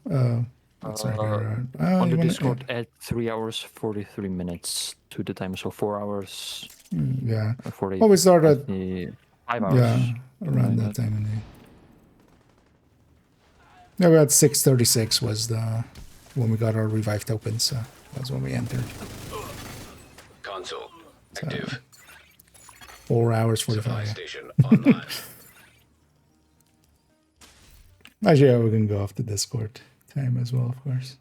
S1: What's right here? Oh,
S9: On the
S1: you wanna-
S9: Discord, add 3 hours 43 minutes to the time, so 4 hours.
S1: yeah.
S9: 40.
S1: Well, we started
S9: 5 hours.
S1: yeah around that time. Indeed. Yeah, we had 6:36 was the when we got our revived tokens. So that's when we entered.
S2: Console active.
S1: 4 hours
S2: Supply
S1: 45.
S2: station online.
S1: Actually, yeah, we can go off the Discord time as well, of course.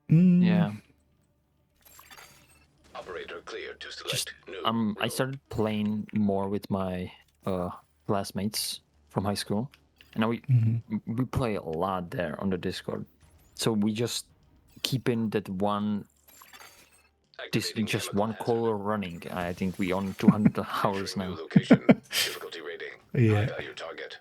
S9: Yeah.
S2: Operator cleared to select
S9: Just
S2: new
S9: I
S2: room.
S9: started playing more with my classmates from high school, and now we play a lot there on the Discord. So we just keep in that one
S2: Activating
S9: just
S2: chemical
S9: one
S2: hazard.
S9: caller running. I think we on 200 hours
S2: New
S9: now.
S2: location. Difficulty rating.
S1: Yeah.
S2: High value target.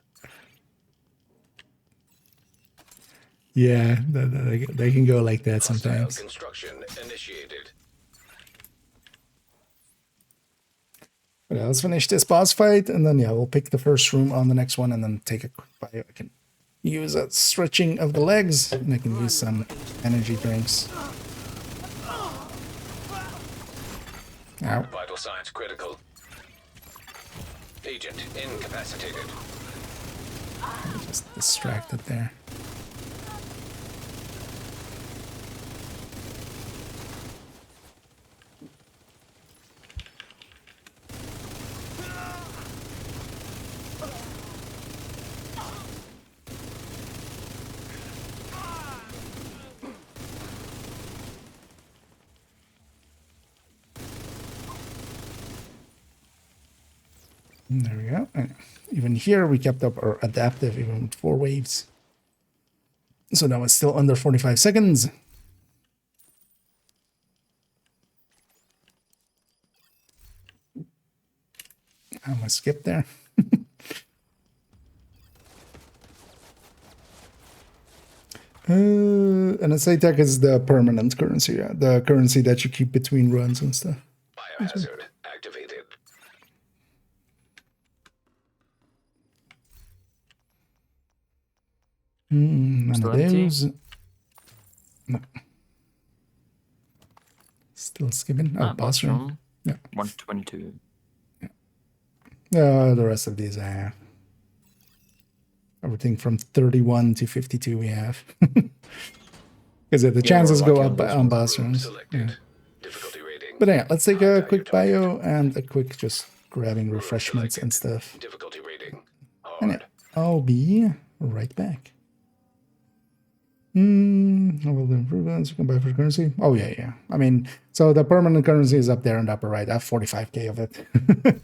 S1: Yeah, they can go like that
S2: Hostile
S1: sometimes.
S2: construction initiated.
S1: But yeah, let's finish this boss fight, and then yeah, we'll pick the first room on the next one, and then take a quick bio. I can use a stretching of the legs, and I can use some energy drinks. Ow.
S2: Vital signs critical. Agent incapacitated.
S1: Just distracted there. There we go. And even here, we kept up our adaptive even with 4 waves. So now it's still under 45 seconds. I'm gonna skip there. And a tech is the permanent currency, yeah, the currency that you keep between runs and stuff.
S2: Biohazard activated.
S1: None of
S9: Still empty?
S1: those. No. Still skipping. Oh, boss room. Yeah.
S9: 122.
S1: The rest of these I have. Everything from 31 to 52 we have. Because the chances go up on boss rooms. Yeah.
S2: Difficulty rating.
S1: But yeah, let's take a quick bio and a quick just grabbing refreshments and stuff.
S2: Difficulty rating.
S1: And yeah,
S2: Hard.
S1: I'll be right back. I will improve that. Come back for currency. Oh yeah. I mean, so the permanent currency is up there in the upper right. I have 45k of it.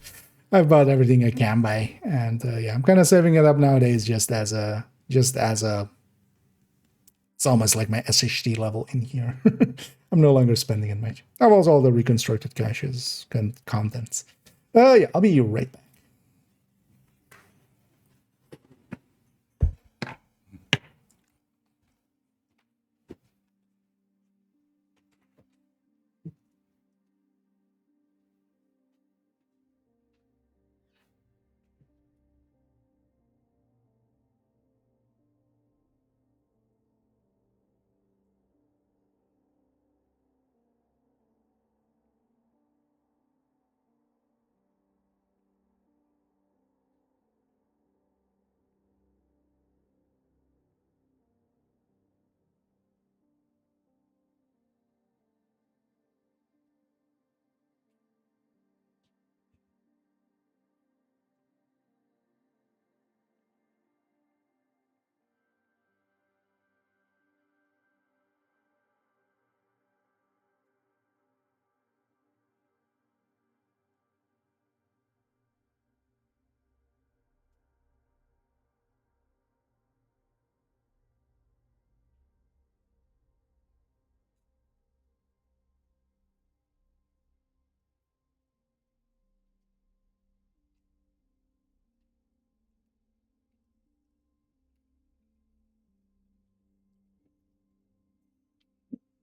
S1: I've bought everything I can buy, and yeah, I'm kind of saving it up nowadays just as a. It's almost like my SHD level in here. I'm no longer spending it much. I've also all the reconstructed caches contents. Yeah, I'll be right back.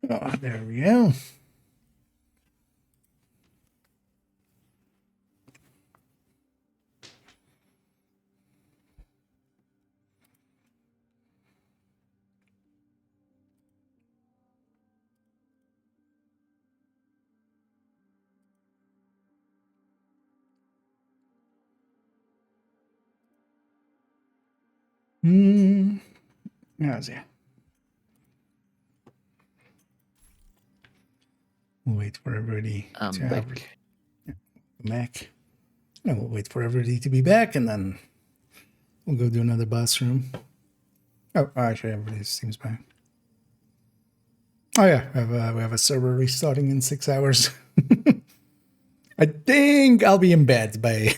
S1: Oh, there we go. Yeah. We'll wait for everybody to have the Mac. And we'll wait for everybody to be back, and then we'll go do another boss room. Oh, actually, everybody seems back. Oh yeah, we have a server restarting in 6 hours. I think I'll be in bed by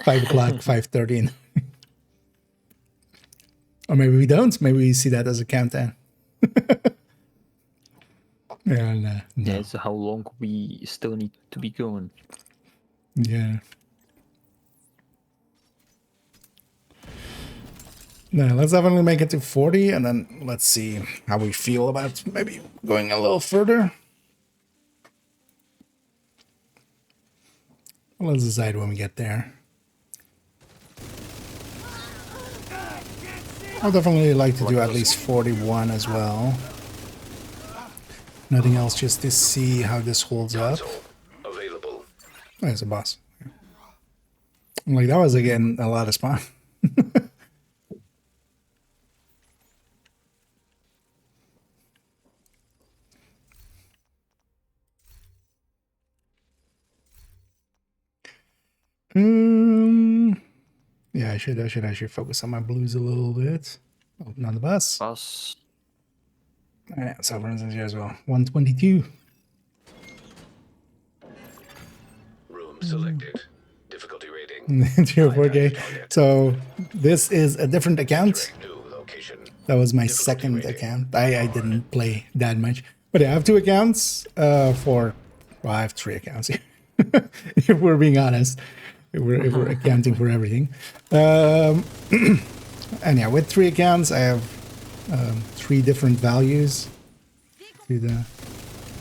S1: 5 o'clock, 5:30. Or maybe we don't. Maybe we see that as a countdown. Yeah, no.
S9: Yeah, so how long we still need to be going?
S1: Yeah. No, let's definitely make it to 40, and then let's see how we feel about maybe going a little further. Let's decide when we get there. I'll definitely like to do at least 41 as well. Nothing else, just to see how this holds up.
S2: Available.
S1: Oh, there's a boss. I'm like, that was again a lot of spawn. Yeah, I should actually focus on my blues a little bit. Oh, not the bus.
S9: Us.
S1: Yeah, Sovereign's in here as well. 122.
S2: Room selected. Difficulty rating.
S1: to 4K. So this is a different account.
S2: New location.
S1: That was my
S2: Difficulty
S1: second
S2: rating.
S1: account. I didn't play that much. But yeah, I have 2 accounts well, I have 3 accounts here. If we're being honest. If we're accounting for everything. And yeah, with 3 accounts, I have 3 different values to the...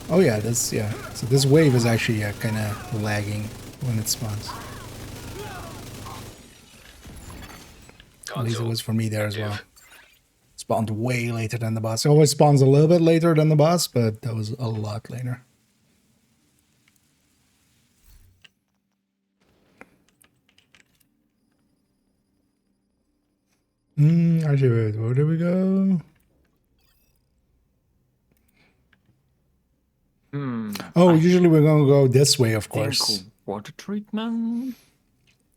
S1: Oh yeah, this, yeah. So this wave is actually kind of lagging when it spawns. At least it was for me there as well. Spawned way later than the boss. It always spawns a little bit later than the boss, but that was a lot later. Actually, wait, where did we go? Oh, usually we're gonna go this way, of course.
S9: Water treatment.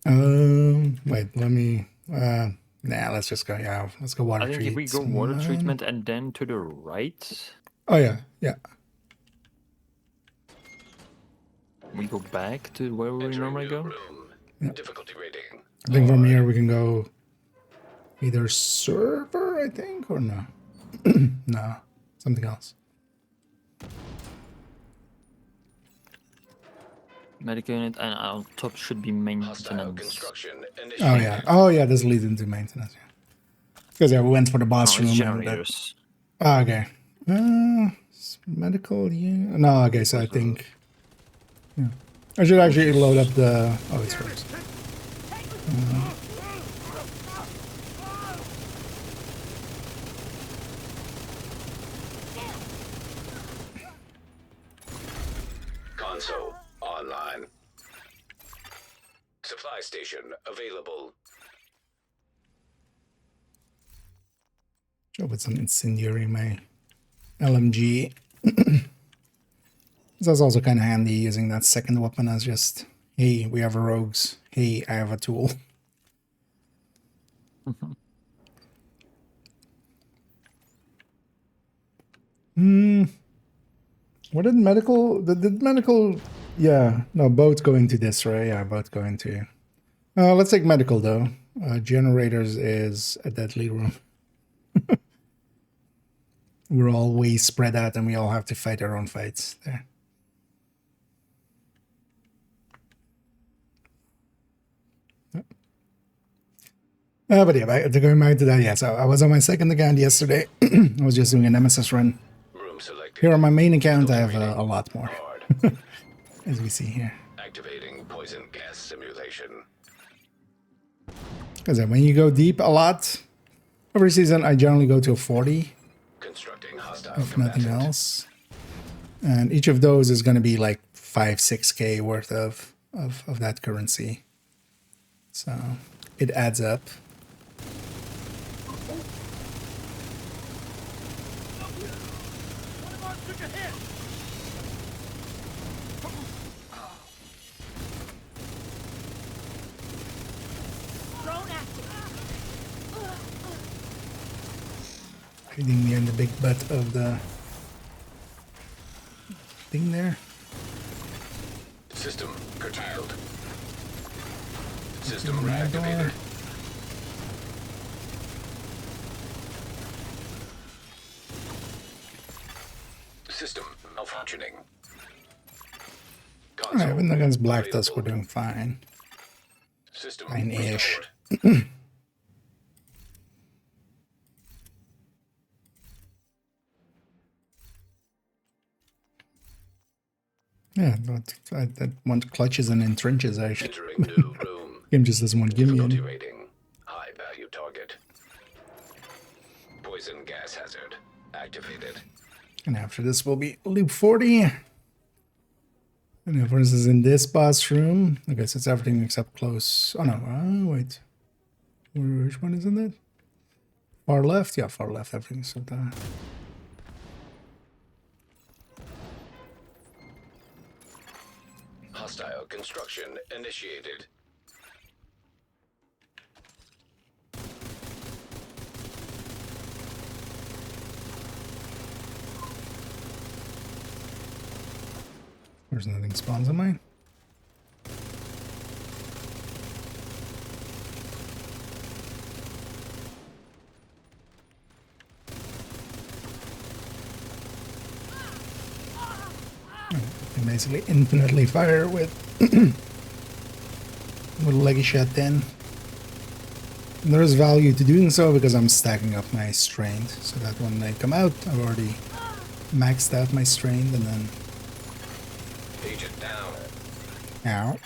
S1: Wait, let me. Nah, let's just go. Yeah, let's go water
S9: I think
S1: treatment.
S9: if we go water treatment and then to the right,
S1: Oh yeah, yeah.
S9: we go back to where we
S2: Entering
S9: normally
S2: new
S9: go.
S2: room. Difficulty rating.
S1: I think from here we can go either server, I think, or no. No, something else.
S9: Medical unit, and on top should be
S2: Hostile
S9: maintenance.
S2: construction
S1: Oh
S2: initiated.
S1: yeah, oh yeah. This leads into maintenance. Yeah. Because yeah, we went for the boss
S9: Oh, it's
S1: room. And
S9: generators.
S1: oh, okay. Medical unit. No, okay. So I think. Yeah. I should actually load up the. Oh, it's works.
S2: Console online. Supply station available.
S1: Should put some incendiary in my LMG. That's also kind of handy using that second weapon as just, hey, we have a rogues. Hey, I have a tool. What did medical? Did medical? Yeah, no, both go into this, right? Yeah, both go into. Let's take medical though. Generators is a deadly room. We're all way spread out, and we all have to fight our own fights there. But yeah, going back to that, yeah. So I was on my second account yesterday. I was just doing an MSS run.
S2: Room selected.
S1: Here on my main account, I have a lot more,
S2: Hard.
S1: as we see here.
S2: Activating poison gas simulation.
S1: Because when you go deep a lot, every season I generally go to a 40,
S2: Constructing hostile
S1: if nothing
S2: combatant.
S1: else. And each of those is going to be like 5-6K worth of that currency. So it adds up.
S7: One of ours took a hit.
S3: Drone active.
S1: Hiding near the big butt of the thing there.
S2: System curtailed. System
S1: Open that
S2: reactivated.
S1: door.
S2: System malfunctioning.
S1: Alright, even against Black Tusk we're doing fine.
S2: System
S1: Fine-ish.
S2: restored.
S1: Yeah, but that one clutches and entrenches actually.
S2: Entering new room.
S1: Game just doesn't want to give me
S2: Difficulty
S1: any.
S2: rating. High value target. Poison gas hazard activated.
S1: And after this will be loop 40. And if this is in this boss room, I guess it's everything except close. Oh no, wait. Which one is in that? Far left? Yeah, far left, everything except that.
S2: Hostile construction initiated.
S1: There's nothing spawns on mine. basically infinitely fire with with leggy shot 10. And there is value to doing so because I'm stacking up my strained, so that when they come out, I've already maxed out my strained, and then
S2: Agent down.
S1: ow,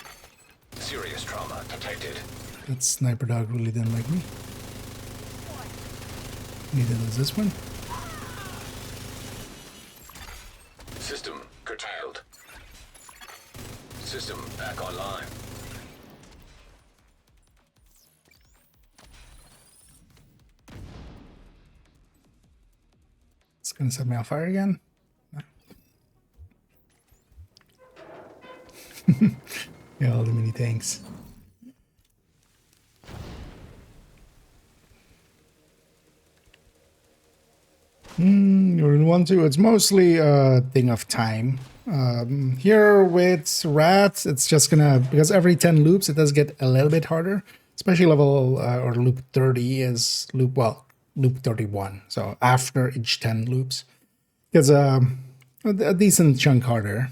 S2: Serious trauma detected.
S1: that sniper dog really didn't like me. Neither does this one.
S2: System curtailed. System back online.
S1: It's gonna set me on fire again. Yeah, all the mini tanks. You're in 1-2. It's mostly a thing of time. Here with rats, it's just gonna, because every 10 loops it does get a little bit harder. Especially level or loop 30 is loop 31. So after each 10 loops, it's a decent chunk harder.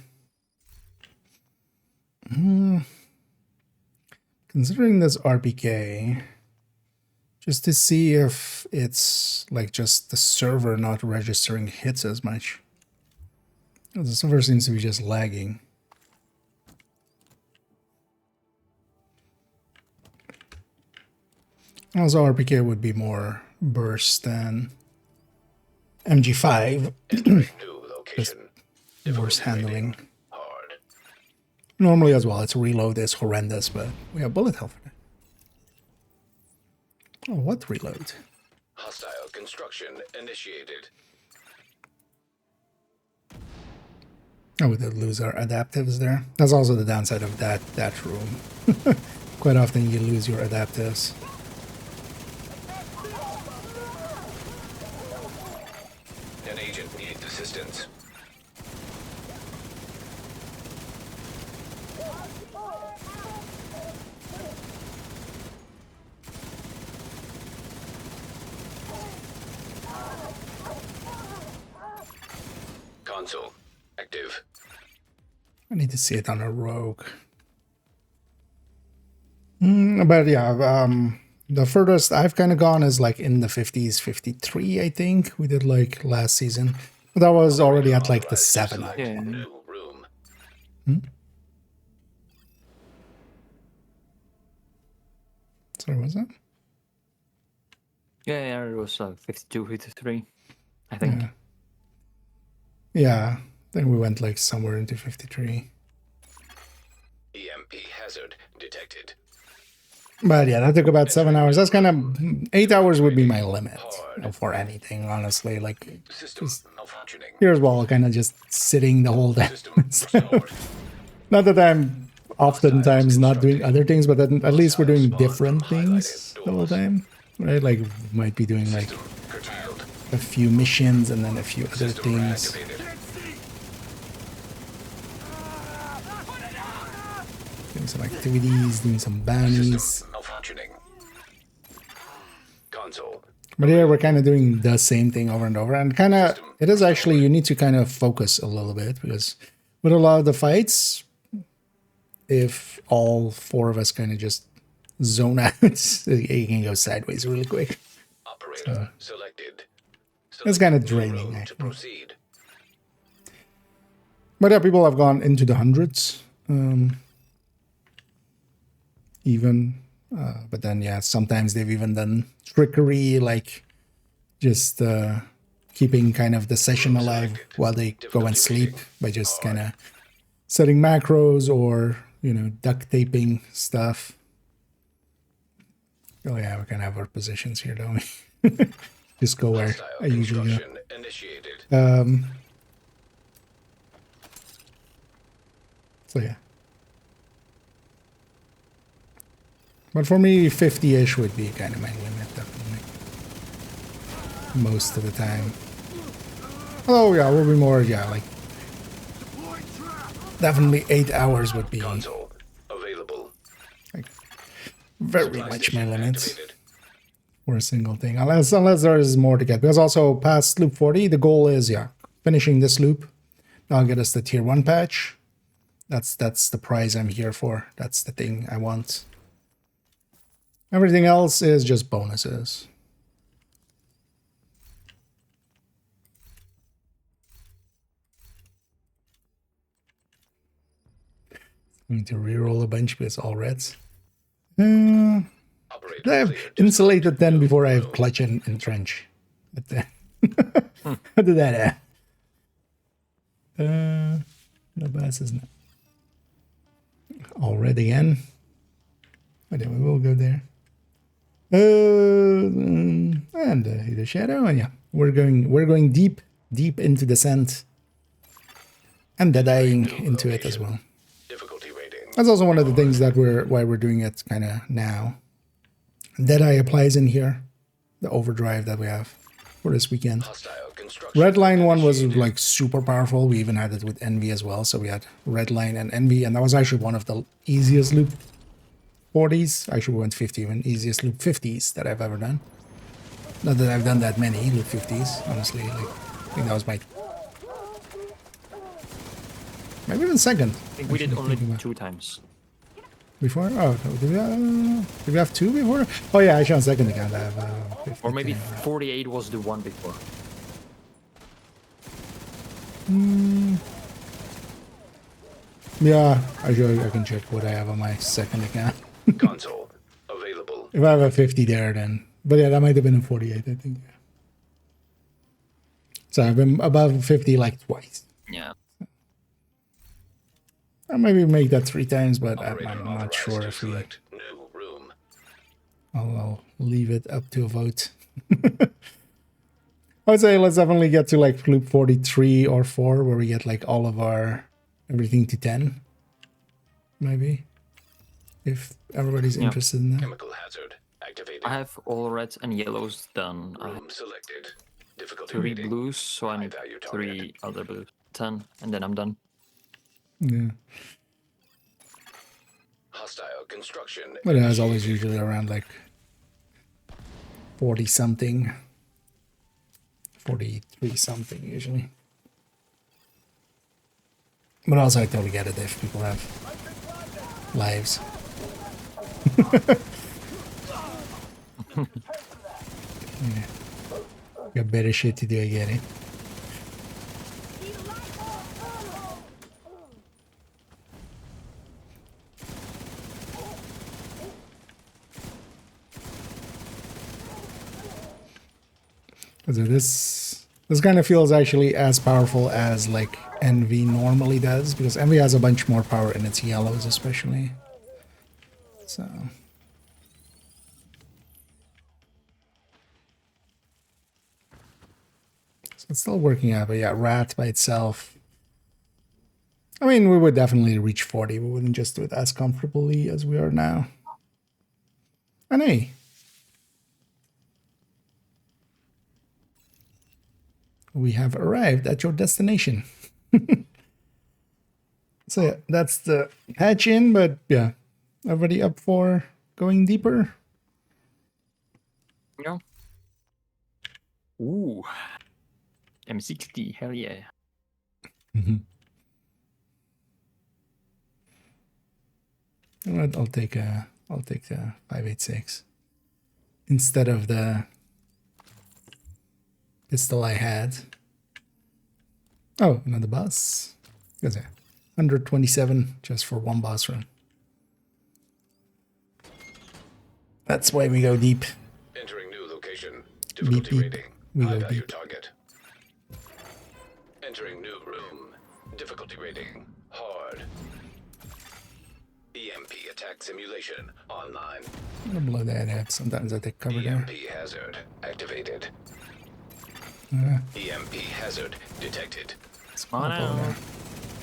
S1: Considering this RPK, just to see if it's like just the server not registering hits as much. The server seems to be just lagging. Also, RPK would be more burst than MG5.
S2: New location.
S1: Worse handling.
S2: Hard.
S1: Normally as well, its reload is horrendous, but we have bullet hell for that. Oh, what reload?
S2: Hostile construction initiated.
S1: Oh, we did lose our adaptives there. That's also the downside of that room. Quite often you lose your adaptives.
S2: An agent needs assistance. Console active.
S1: I need to see it on a rogue. But yeah, the furthest I've kind of gone is like in the 50s, 53, I think. We did like last season. But that was already at like the 7.
S9: Yeah.
S2: New room.
S1: Sorry, what was that?
S9: Yeah, it was 52, 53, I think.
S1: Yeah, then we went like somewhere into 53.
S2: EMP hazard detected.
S1: But yeah, that took about 7 hours. That's kind of 8 hours would be my limit for anything, honestly. Like
S2: System malfunctioning.
S1: here as well, kind of just sitting the whole day.
S2: System restored.
S1: Not that I'm oftentimes not doing other things, but at least we're doing different things the whole time, right? Like we might be doing like
S2: System curtailed.
S1: a few missions and then a few other
S2: System
S1: things.
S2: reactivated.
S1: Doing some activities, doing some bounties.
S2: System malfunctioning. Console.
S1: But here we're kind of doing the same thing over and over, and kind of it is actually you need to kind of focus a little bit because with a lot of the fights, if all 4 of us kind of just zone out, it can go sideways really quick.
S2: Operator selected.
S1: It's kind of
S2: Select
S1: draining,
S2: road to
S1: actually.
S2: proceed.
S1: But yeah, people have gone into the hundreds, even. But then yeah, sometimes they've even done trickery, like just keeping kind of the session alive while they go and sleep by just kind of setting macros or, you know, duct taping stuff. Oh yeah, we can have our positions here, don't we? Just go where
S2: Hostile
S1: I usually go.
S2: construction initiated.
S1: So yeah. But for me, 50-ish would be kind of my limit, definitely. Most of the time. Oh yeah, we'll be more, yeah, like definitely 8 hours would be
S2: Console available.
S1: like very
S2: Supply
S1: much
S2: station
S1: my limit
S2: activated.
S1: for a single thing. Unless there is more to get. Because also past loop 40, the goal is, yeah, finishing this loop. That'll get us the tier 1 patch. That's the prize I'm here for. That's the thing I want. Everything else is just bonuses. I need to reroll a bunch because all reds. I have insulated then before I have clutch and entrench. How did that happen? No bass isn't it? All red again. But then we will go there. And the shadow, and yeah, we're going deep into the sand, and deadying into it as well. That's also one of the things that why we're doing it kind of now. Deadeye applies in here, the overdrive that we have for this weekend. Redline one was like super powerful. We even had it with Envy as well, so we had Redline and Envy, and that was actually one of the easiest loop 40s. Actually, we went 50, even easiest loop 50s that I've ever done. Not that I've done that many loop 50s, honestly. Like, I think that was my maybe even second.
S9: I think we did only 2 times.
S1: Before? Oh, did we have 2 before? Oh yeah, actually on second account I have 50.
S9: Or maybe 48 was the one before.
S1: Yeah, I can check what I have on my second account.
S2: Console available.
S1: If I have a 50 there, then. But yeah, that might have been a 48, I think. So I've been above 50 like twice.
S9: Yeah.
S1: Or maybe make that 3 times, but I'm not sure if we. I'll leave it up to a vote. I would say let's definitely get to like loop 43 or 4, where we get like all of our everything to 10. Maybe. If everybody's interested in that.
S2: Chemical hazard activated.
S9: I have all reds and yellows done. I have
S2: Selected. Difficulty
S9: 3
S2: rating.
S9: blues, so I need 3 other blues. 10, and then I'm done.
S1: Yeah.
S2: Hostile construction.
S1: But it was always usually around like 40 something. 43 something usually. But also I totally get it if people have lives. Yeah. Got better shit to do, I get it. So this kind of feels actually as powerful as like Envy normally does, because Envy has a bunch more power in its yellows especially. So it's still working out, but yeah, Rat by itself. I mean, we would definitely reach 40. We wouldn't just do it as comfortably as we are now. And hey, we have arrived at your destination. So yeah, that's the hatch in, but yeah, everybody up for going deeper?
S9: Yeah. Ooh. M60, hell yeah.
S1: I'll take the 5.86 instead of the pistol I had. Oh, another boss. What's that? 127 just for one boss run. That's why we go deep.
S2: Entering new location. Difficulty
S1: Beep, beep.
S2: rating.
S1: We
S2: High
S1: go
S2: value
S1: deep.
S2: target. Entering new room. Difficulty rating. Hard. EMP attack simulation online.
S1: I'm gonna blow that out. Sometimes I take cover there.
S2: EMP hazard activated. EMP hazard detected.
S9: On out.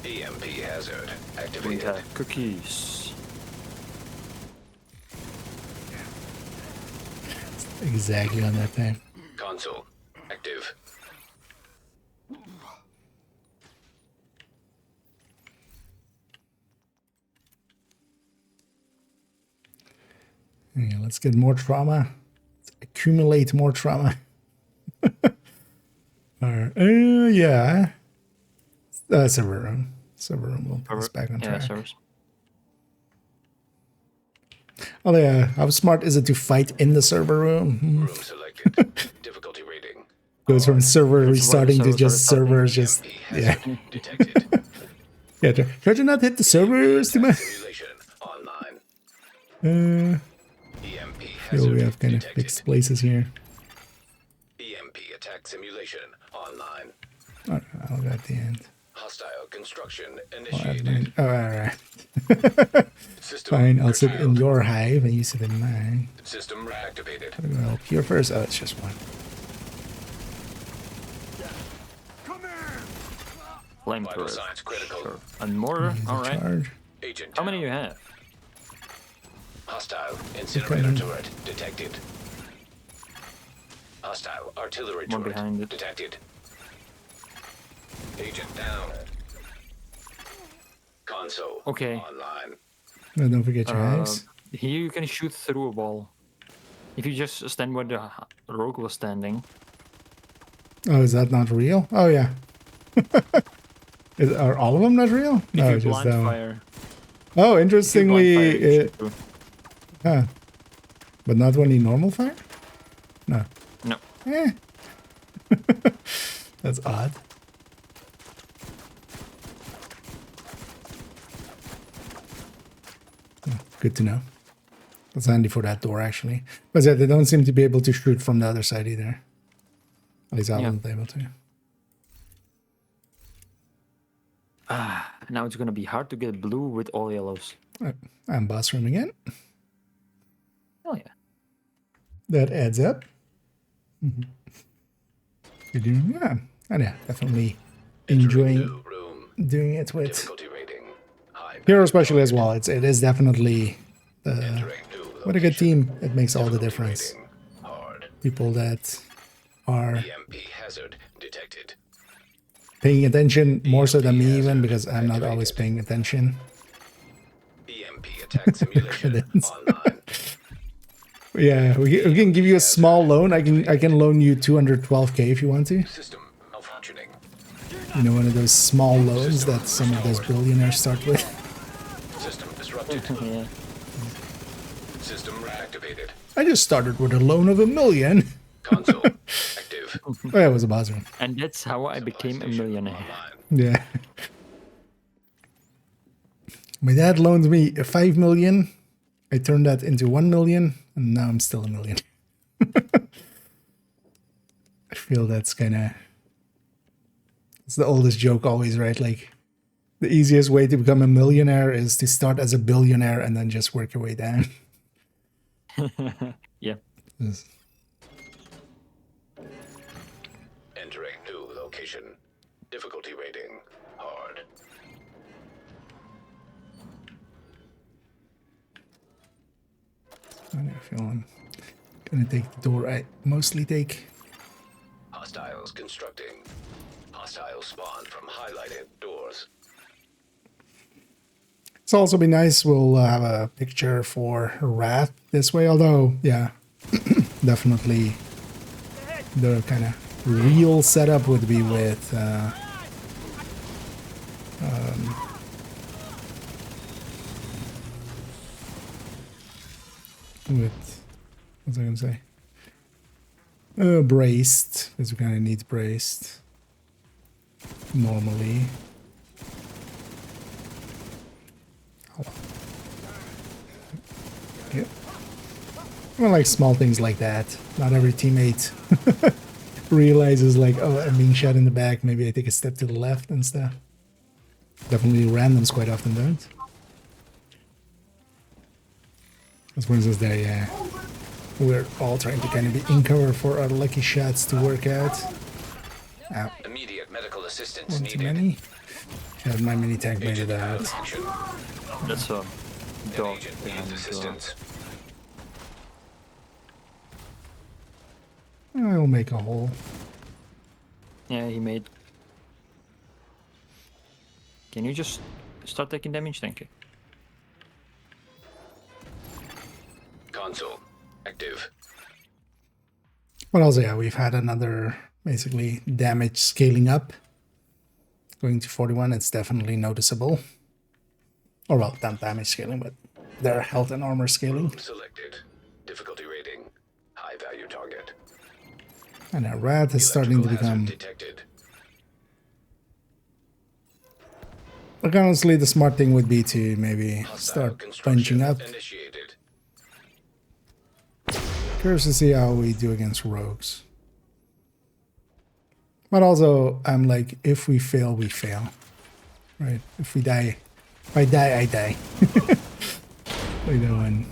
S2: EMP hazard
S9: We
S2: activated.
S9: have cookies.
S1: Exactly on that time.
S2: Console active.
S1: Yeah, let's get more trauma. Let's accumulate more trauma. Alright. Yeah. Server room. Server room will put us back on
S9: Yeah,
S1: track.
S9: servers.
S1: Oh yeah, how smart is it to fight in the server room?
S2: Room selected. Difficulty rating.
S1: Goes from server
S9: That's why the
S1: restarting to
S9: servers
S1: just
S9: are restarting.
S1: servers, just
S2: EMP
S1: yeah,
S2: hazard detected.
S1: yeah. Try to not hit the servers too much.
S2: Simulation online.
S1: Uh,
S2: EMP
S1: feel
S2: hazard
S1: we have kind of
S2: detected.
S1: fixed places here.
S2: EMP attack simulation online.
S1: Oh, I'll go at the end.
S2: Hostile construction
S1: Oh,
S2: initiated.
S1: oh, all right.
S2: System
S1: Fine, I'll sit in
S2: curtailed.
S1: your hive and you sit in mine.
S2: System reactivated.
S1: I'm gonna help here first. Oh, it's just one.
S7: Come here!
S2: Vital
S9: Flamethrower.
S2: signs critical.
S9: Sure. And mortar.
S1: Use a
S9: All right.
S1: charge.
S2: Agent
S9: How many
S2: down.
S9: you have?
S2: Hostile incinerator
S1: Okay.
S2: turret detected. Hostile artillery
S9: One
S2: turret
S9: behind it.
S2: detected. Agent down. Console
S9: Okay.
S2: online.
S1: No, don't forget your hives.
S9: Here you can shoot through a wall. If you just stand where the rogue was standing.
S1: Oh, is that not real? Oh yeah. Are all of them not real?
S9: If
S1: No,
S9: you
S1: just
S9: blind
S1: that one.
S9: fire.
S1: Oh,
S9: If you blind
S1: interestingly,
S9: fire, you shoot through.
S1: huh. But not when you normal fire? No.
S9: No.
S1: Eh. That's odd. Oh, good to know. That's handy for that door, actually. But yeah, they don't seem to be able to shoot from the other side either. At least I
S9: Yeah.
S1: wasn't able to.
S9: Now it's gonna be hard to get blue with all yellows.
S1: I'm boss room again.
S9: Oh yeah.
S1: That adds up. You're doing, yeah. And yeah, definitely enjoying
S2: New room.
S1: doing it with
S2: Difficulty rating. High.
S1: Hero especially as well. It is definitely
S2: Entering new
S1: what a good
S2: location.
S1: team. It makes all the
S2: Difficulty
S1: difference.
S2: rating. Hard.
S1: People that are
S2: EMP hazard detected.
S1: paying attention more so than me even because I'm not always paying attention.
S2: EMP attack simulation
S1: Credits.
S2: online.
S1: Yeah, we can give you a small loan. I can loan you 212k if you want to.
S2: System malfunctioning.
S1: You know, one of those small loans that some of those billionaires start with.
S2: System disrupted.
S9: Yeah.
S2: System reactivated.
S1: I just started with a loan of $1 million.
S2: Console active.
S1: Oh, yeah, it was a boss room.
S9: And that's how I became a millionaire.
S2: Online.
S1: Yeah. My dad loaned me 5 million. I turned that into 1 million, and now I'm still a million. I feel that's kind of... It's the oldest joke always, right? Like, the easiest way to become a millionaire is to start as a billionaire and then just work your way down.
S9: Yeah.
S1: Yes.
S2: Entering new location. Difficulty rating. Hard.
S1: I feel I'm gonna take the door I mostly take.
S2: Hostiles constructing. Hostile spawn from highlighted doors.
S1: It's also be nice. We'll have a picture for Wrath this way. Although, yeah, definitely the kind of real setup would be with what's I gonna say? Braced, because we kind of need braced normally. Yeah. Well, like small things like that. Not every teammate realizes like, oh, I'm being shot in the back. Maybe I take a step to the left and stuff. Definitely randoms quite often don't. As for instance there, yeah. We're all trying to kind of be in cover for our lucky shots to work out. Ow.
S2: Immediate medical assistance
S1: One too
S2: needed.
S1: many. Had my mini tank made it out.
S2: Action.
S9: That's a dog
S2: Agent
S9: behind
S2: needs
S9: the door.
S2: assistance.
S1: I'll make a hole.
S9: Yeah, he made. Can you just start taking damage? Thank you.
S2: Console active.
S1: But also, yeah, we've had another basically damage scaling up. going to 41, it's definitely noticeable. Or well, not damage scaling, but their health and armor scaling.
S2: Selected. Difficulty rating. High value target.
S1: And our rat is starting to
S2: Electrical hazard
S1: become...
S2: detected.
S1: Like, honestly, the smart thing would be to maybe
S2: Hostile
S1: start
S2: construction
S1: bunching up.
S2: initiated.
S1: Curious to see how we do against rogues. But also, I'm like, if we fail, we fail. Right? If we die, if I die, I die. Like that one.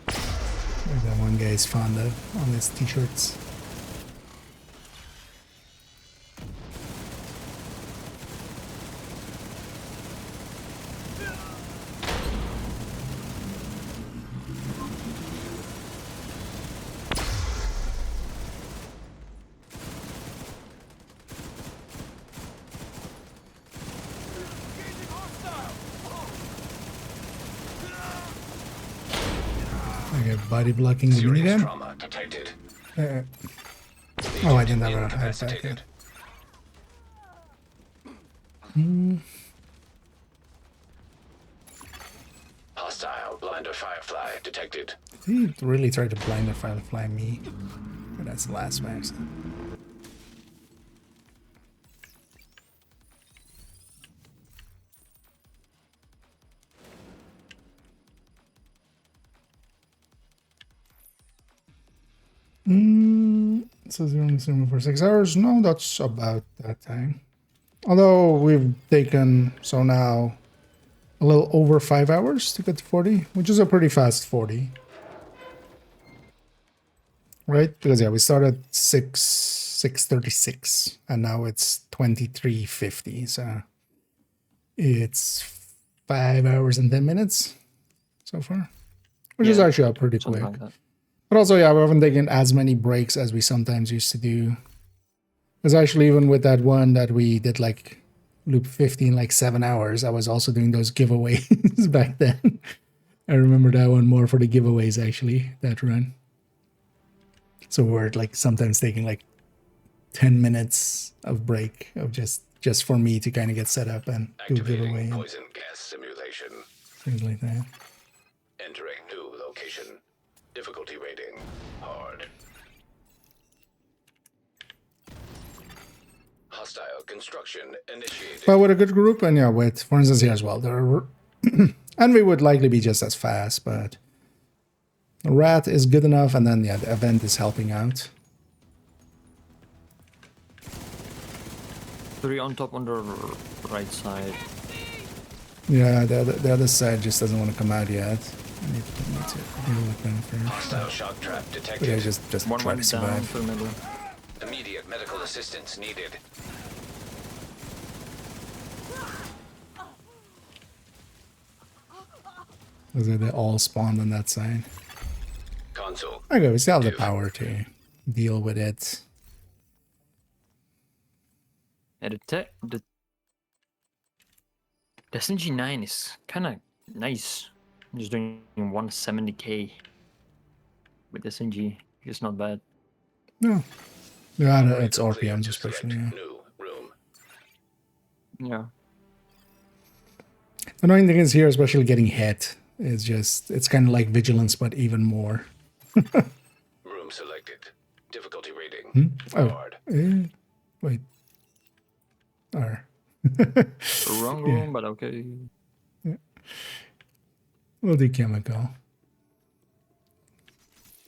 S1: Like that one guy is fond of on his t-shirts. Okay, body blocking the
S2: Serious
S1: minigun.
S2: trauma detected.
S1: Oh, I didn't have a high attack yet.
S2: Hostile blinder firefly detected.
S1: He really tried to blind the firefly me. But that's the last max. So 0 for 6 hours. No, that's about that time. Although we've taken, so now, a little over 5 hours to get to 40, which is a pretty fast 40. Right? Because yeah, we started 6:36 and now it's 23:50. So it's 5 hours and 10 minutes so far, which is actually pretty quick.
S9: Like that.
S1: But also, yeah, we haven't taken as many breaks as we sometimes used to do. Because actually, even with that one that we did like loop 15, like 7 hours, I was also doing those giveaways back then. I remember that one more for the giveaways, actually, that run. So we're like sometimes taking like 10 minutes of break of just for me to kind of get set up and do giveaway and
S2: Poison gas simulation.
S1: things like that.
S2: Entering new location. Difficulty rating. Hard. Hostile construction initiated.
S1: But with a good group, and yeah, with, for instance, here as well, there and we would likely be just as fast, but the rat is good enough, and then, yeah, the event is helping out.
S9: 3 on top on the right side.
S1: Yeah, the other side just doesn't want to come out yet. I need to deal with them first.
S2: Hostile shock trap
S1: But yeah,
S2: detected.
S1: just
S9: One
S1: try to
S9: went down
S1: survive.
S9: to the middle.
S2: Immediate medical assistance needed.
S1: They all spawned on that side.
S2: Console.
S1: Okay, we still have the power to deal with it.
S9: Yeah, the SNG9 is kind of nice. I'm just doing 170k with SNG. It's not bad.
S1: No. Yeah, it's RPMs especially, yeah.
S2: New room.
S9: Yeah.
S1: The annoying thing is here, especially getting hit, is just, it's kind of like vigilance, but even more.
S2: Room selected. Difficulty rating.
S1: Oh,
S2: Hard.
S1: wait. R.
S9: Wrong room, but okay.
S1: We'll do chemical.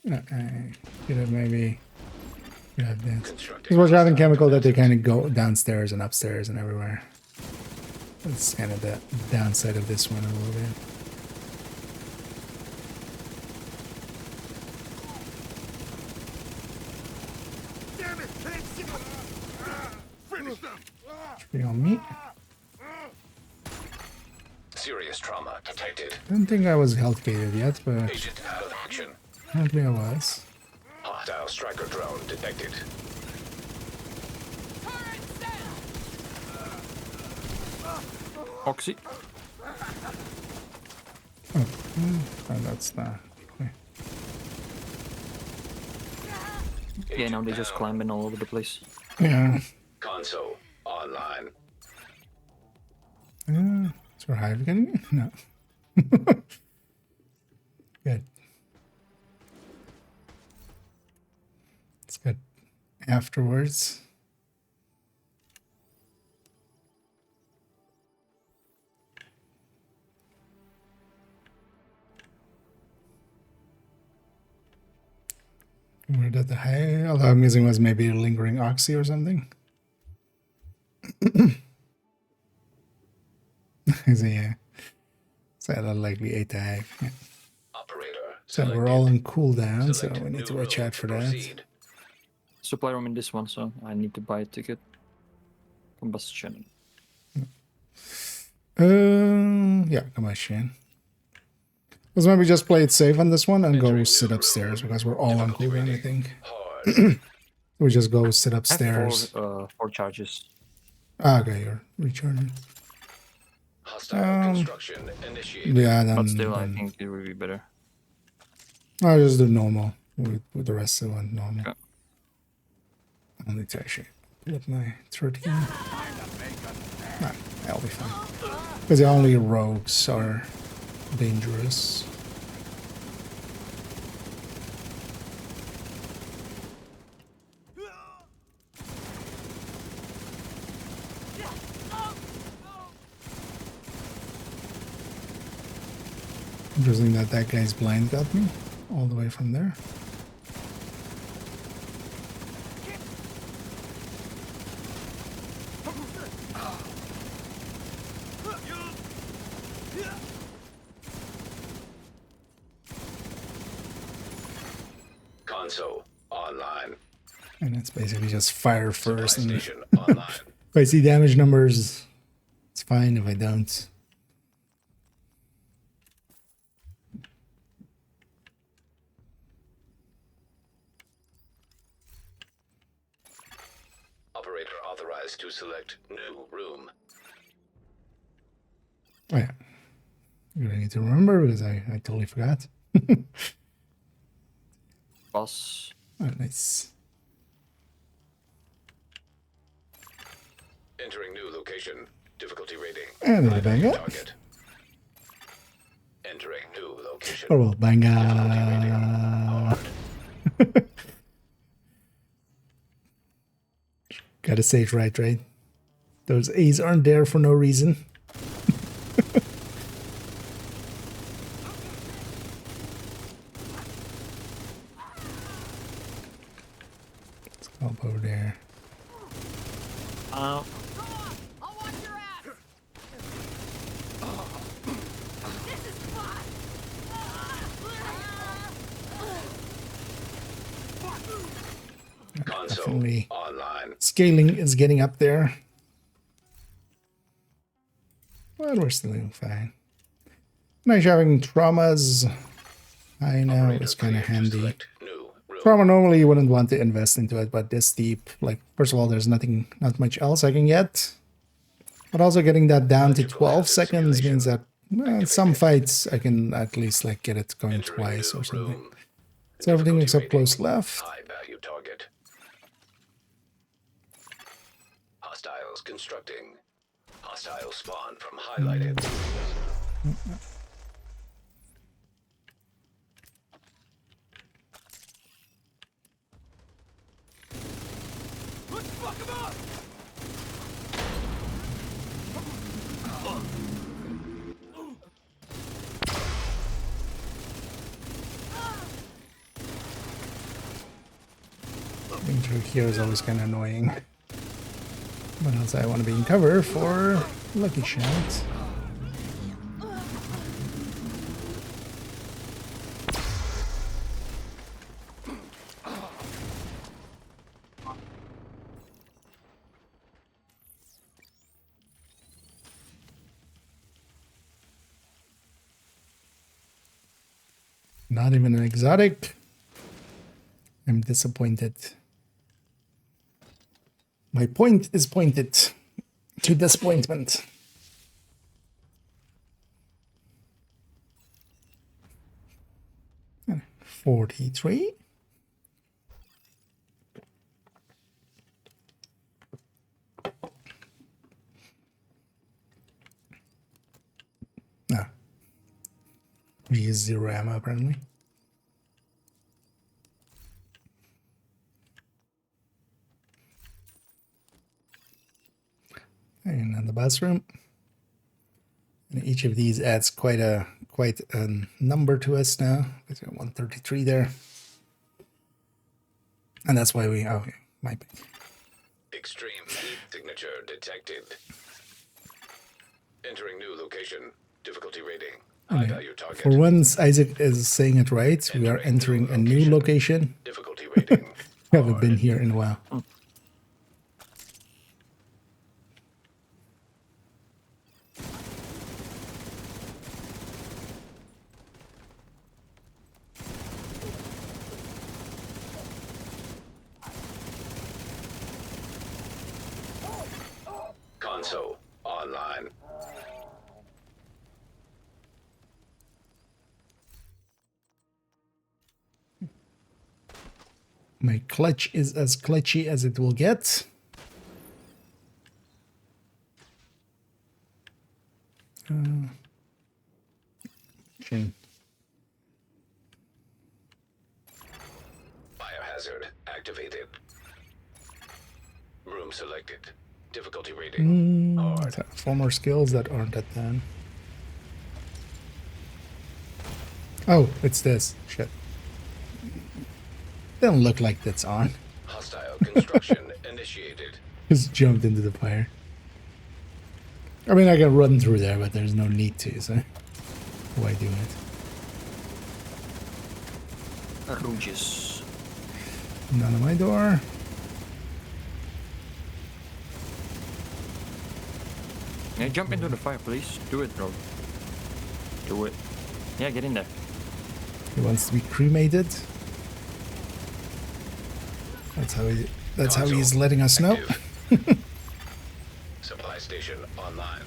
S1: Get it maybe. Yeah, this. Because we're having chemical that they kind of go downstairs and upstairs and everywhere. That's kind of the downside of this one a little bit.
S7: Damn it! Can't see. Finish them.
S1: Be on me.
S2: Serious trauma detected.
S1: Don't think I was health gated yet, but
S2: Agent out of action.
S1: apparently I was.
S2: Hostile striker drone detected.
S9: Oxy.
S1: Oh, that's not. Okay.
S9: Yeah, now they're just climbing all over the place.
S1: Yeah.
S2: Console online.
S1: Survive again? No. Good. It's good. Afterwards. Where did the high? Although I'm guessing was maybe a lingering oxy or something. Yeah. So that likely ate the high. Yeah.
S2: Operator.
S1: So
S2: Selected.
S1: we're all on cooldown, so
S2: Select
S1: we need to
S2: new
S1: watch
S2: room
S1: out
S2: to
S1: for that.
S2: proceed.
S9: Supply room in this one, so I need to buy a ticket. Combustion.
S1: Yeah, combustion. Let's maybe just play it safe on this one and go
S2: Entering
S1: sit
S2: new
S1: upstairs
S2: room.
S1: because we're all on
S2: Difficulty
S1: cooldown, I
S2: rating
S1: think.
S2: hard.
S1: We just go sit
S9: I have
S1: upstairs.
S9: four charges.
S1: Okay, you're recharging.
S2: Hostile construction initiated.
S1: Yeah,
S9: But still, I
S1: then
S9: think it would be better.
S1: I'll just do normal with the rest of the one normal.
S9: Okay.
S1: I need to actually put my 13. Nah, I'll be fine. Because the only rogues are dangerous. Interesting that that guy's blind got me all the way from there.
S2: Console online.
S1: And it's basically just fire
S2: Supply
S1: first. And if
S2: station online.
S1: I see damage numbers, it's fine. If I don't,
S2: Operator authorized to select new room.
S1: oh yeah. I need to remember because I totally forgot.
S9: Boss.
S1: Oh, nice.
S2: Entering new location. Difficulty rating.
S1: And
S2: High
S1: we bang
S2: value
S1: up.
S2: target. Entering new location.
S1: Oh well, bang
S2: Difficulty rating
S1: up.
S2: hard.
S1: Gotta say it right? Those A's aren't there for no reason. Let's go up over there.
S3: I'll watch your ass. This is fun.
S2: Console
S1: Definitely.
S2: online.
S1: Scaling is getting up there. But we're still doing fine. Nice having traumas. I know it's kind of handy.
S2: Select new room.
S1: Trauma normally you wouldn't want to invest into it, but this deep, like, first of all, there's not much else I can get. But also getting that down to 12 seconds means that in some fights I can at least like get it going
S2: Entering
S1: twice
S2: new
S1: or something.
S2: room.
S1: So everything
S2: Difficulty
S1: except
S2: rating
S1: close left.
S2: High value target. Hostiles constructing. Hostile spawn from highlighted.
S7: Let's fuck him up!
S1: Being through here is always kind of annoying. But also I want to be in cover for lucky shots. Not even an exotic. I'm disappointed. My point is pointed to disappointment. And 43. We use 0 ammo apparently. And then the bathroom. And each of these adds quite a number to us now. There's 133 there. And that's why we my bad.
S2: Extreme heat signature detected. Entering new location. Difficulty rating. High value target.
S1: For once, Isaac is saying it right. We are entering a new location.
S2: Difficulty rating.
S1: We haven't been here in a while.
S2: Console online.
S1: My clutch is as clutchy as it will get. Okay.
S2: Biohazard activated. Room selected. Difficulty rating. Hard.
S1: 4 more skills that aren't at 10. Oh, it's this. Shit. Don't look like that's on.
S2: Hostile construction initiated.
S1: Just jumped into the fire. I mean, I can run through there, but there's no need to, so why do it?
S9: Rouges.
S1: None on my door.
S9: Yeah, jump into the fire, please. Do it, bro. Do it. Yeah, get in there.
S1: He wants to be cremated. That's how he's letting us know.
S2: Supply station online.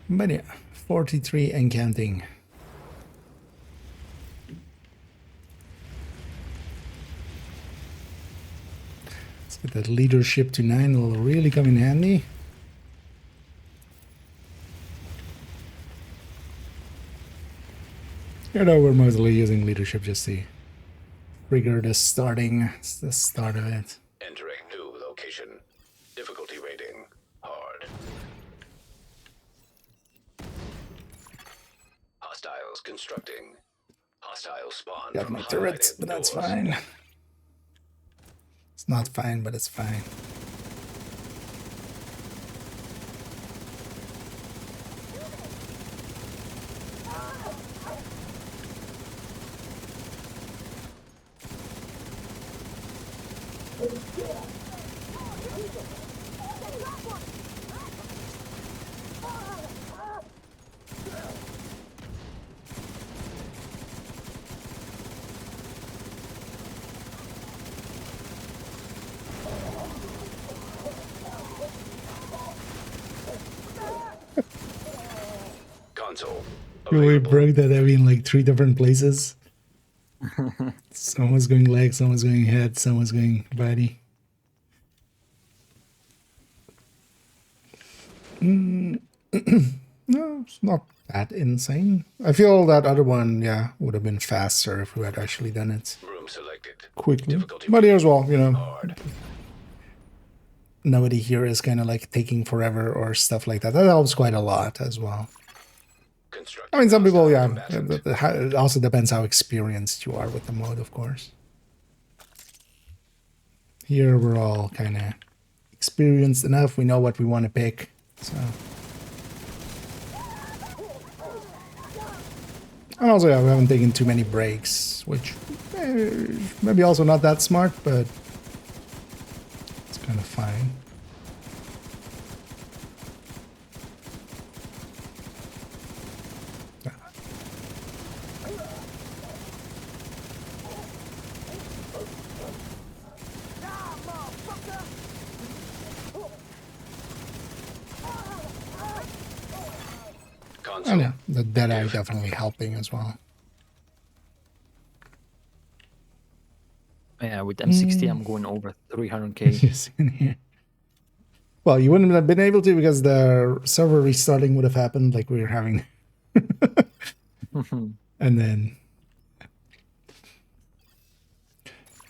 S1: But yeah, 43 and counting. Let's get that leadership to 9. Will really come in handy. You know, we're mostly using leadership just to trigger the start of it.
S2: Entering new location. Difficulty rating. Hard. Hostiles constructing. Hostile spawn.
S1: Got
S2: from
S1: my turrets,
S2: highlighted
S1: but that's
S2: doors.
S1: fine. It's not fine, but it's fine.
S2: Console.
S1: We
S2: Available.
S1: broke that heavy in like 3 different places. Someone's going leg, someone's going head, someone's going body. No, it's not that insane. I feel that other one, yeah, would have been faster if we had actually done it
S2: Room selected.
S1: quickly.
S2: Difficulty
S1: But here as well, you know,
S2: Hard.
S1: nobody here is kind of like taking forever or stuff like that. That helps quite a lot as well. I mean, some people, yeah, it also depends how experienced you are with the mode, of course. Here we're all kind of experienced enough. We know what we want to pick, so. And also, yeah, we haven't taken too many breaks, which maybe also not that smart, but it's kind of fine.
S2: Console.
S1: And yeah, the Deadeye definitely helping as well.
S9: Yeah, with M60, I'm going over 300k.
S1: Just in here. Well, you wouldn't have been able to because the server restarting would have happened like we were having. And then...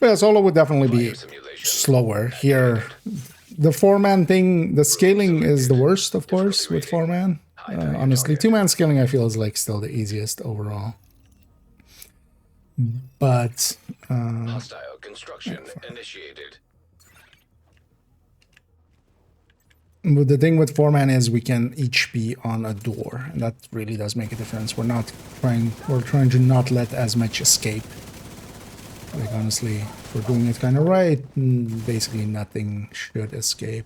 S1: Yeah, solo would definitely be slower. Here, the 4-man thing, the scaling is the worst, of course, with 4-man. Honestly, 2-man scaling I feel is like still the easiest overall. But...
S2: Hostile construction initiated.
S1: But the thing with 4-man is we can each be on a door, and that really does make a difference. We're trying to not let as much escape. Like honestly, if we're doing it kind of right, basically nothing should escape.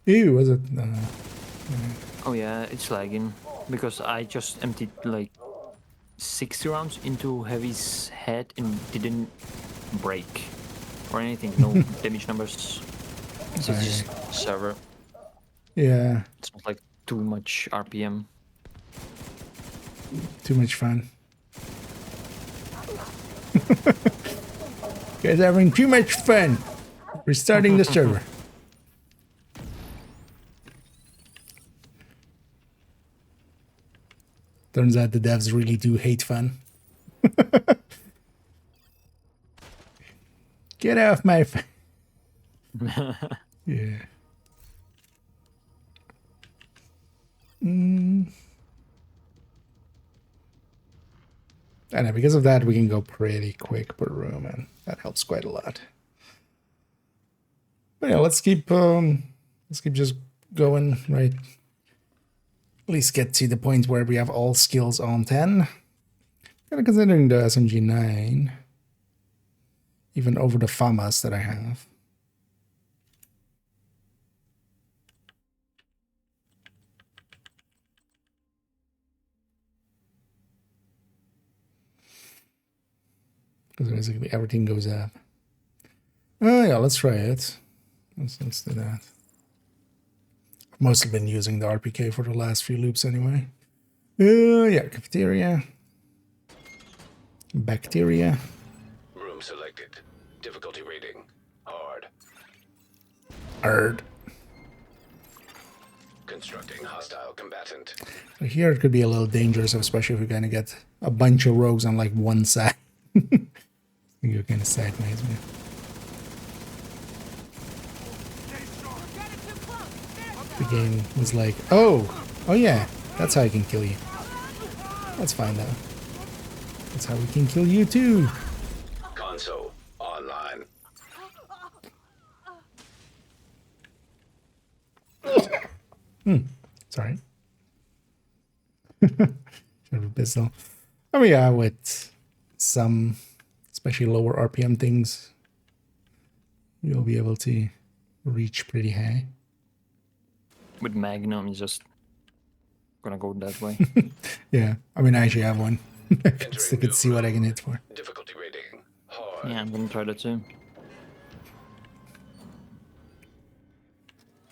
S1: Ew, was it?
S9: Oh yeah, it's lagging because I just emptied like 60 rounds into Heavy's head and didn't break or anything. No damage numbers. So it's just server.
S1: Yeah.
S9: It's not like too much RPM.
S1: Too much fun. You guys are having too much fun. Restarting the server. Turns out the devs really do hate fun. Get off my phone. Yeah. And because of that, we can go pretty quick per room, and that helps quite a lot. But yeah, let's keep just going, right? At least get to the point where we have all skills on 10. Kind of considering the SMG 9, even over the FAMAS that I have. Because basically everything goes up. Oh yeah, let's try it. Let's do that. I've mostly been using the RPK for the last few loops anyway. Yeah, cafeteria. Bacteria.
S2: Room selected. Difficulty rating. Hard.
S1: Hard.
S2: Constructing hostile combatant.
S1: So here it could be a little dangerous, especially if you're gonna get a bunch of rogues on like one side. You're kind of sideways, man. The game was like, oh yeah, that's how I can kill you. Let's find out. That's how we can kill you too.
S2: Console online.
S1: Sorry. Should have a pistol. Oh yeah, with some, especially lower RPM things, you'll be able to reach pretty high.
S9: With Magnum, it's just gonna go that way.
S1: Yeah, I mean, I actually have one. I could see what I can hit for.
S2: Difficulty rating. Hard.
S9: Yeah, I'm gonna try that too.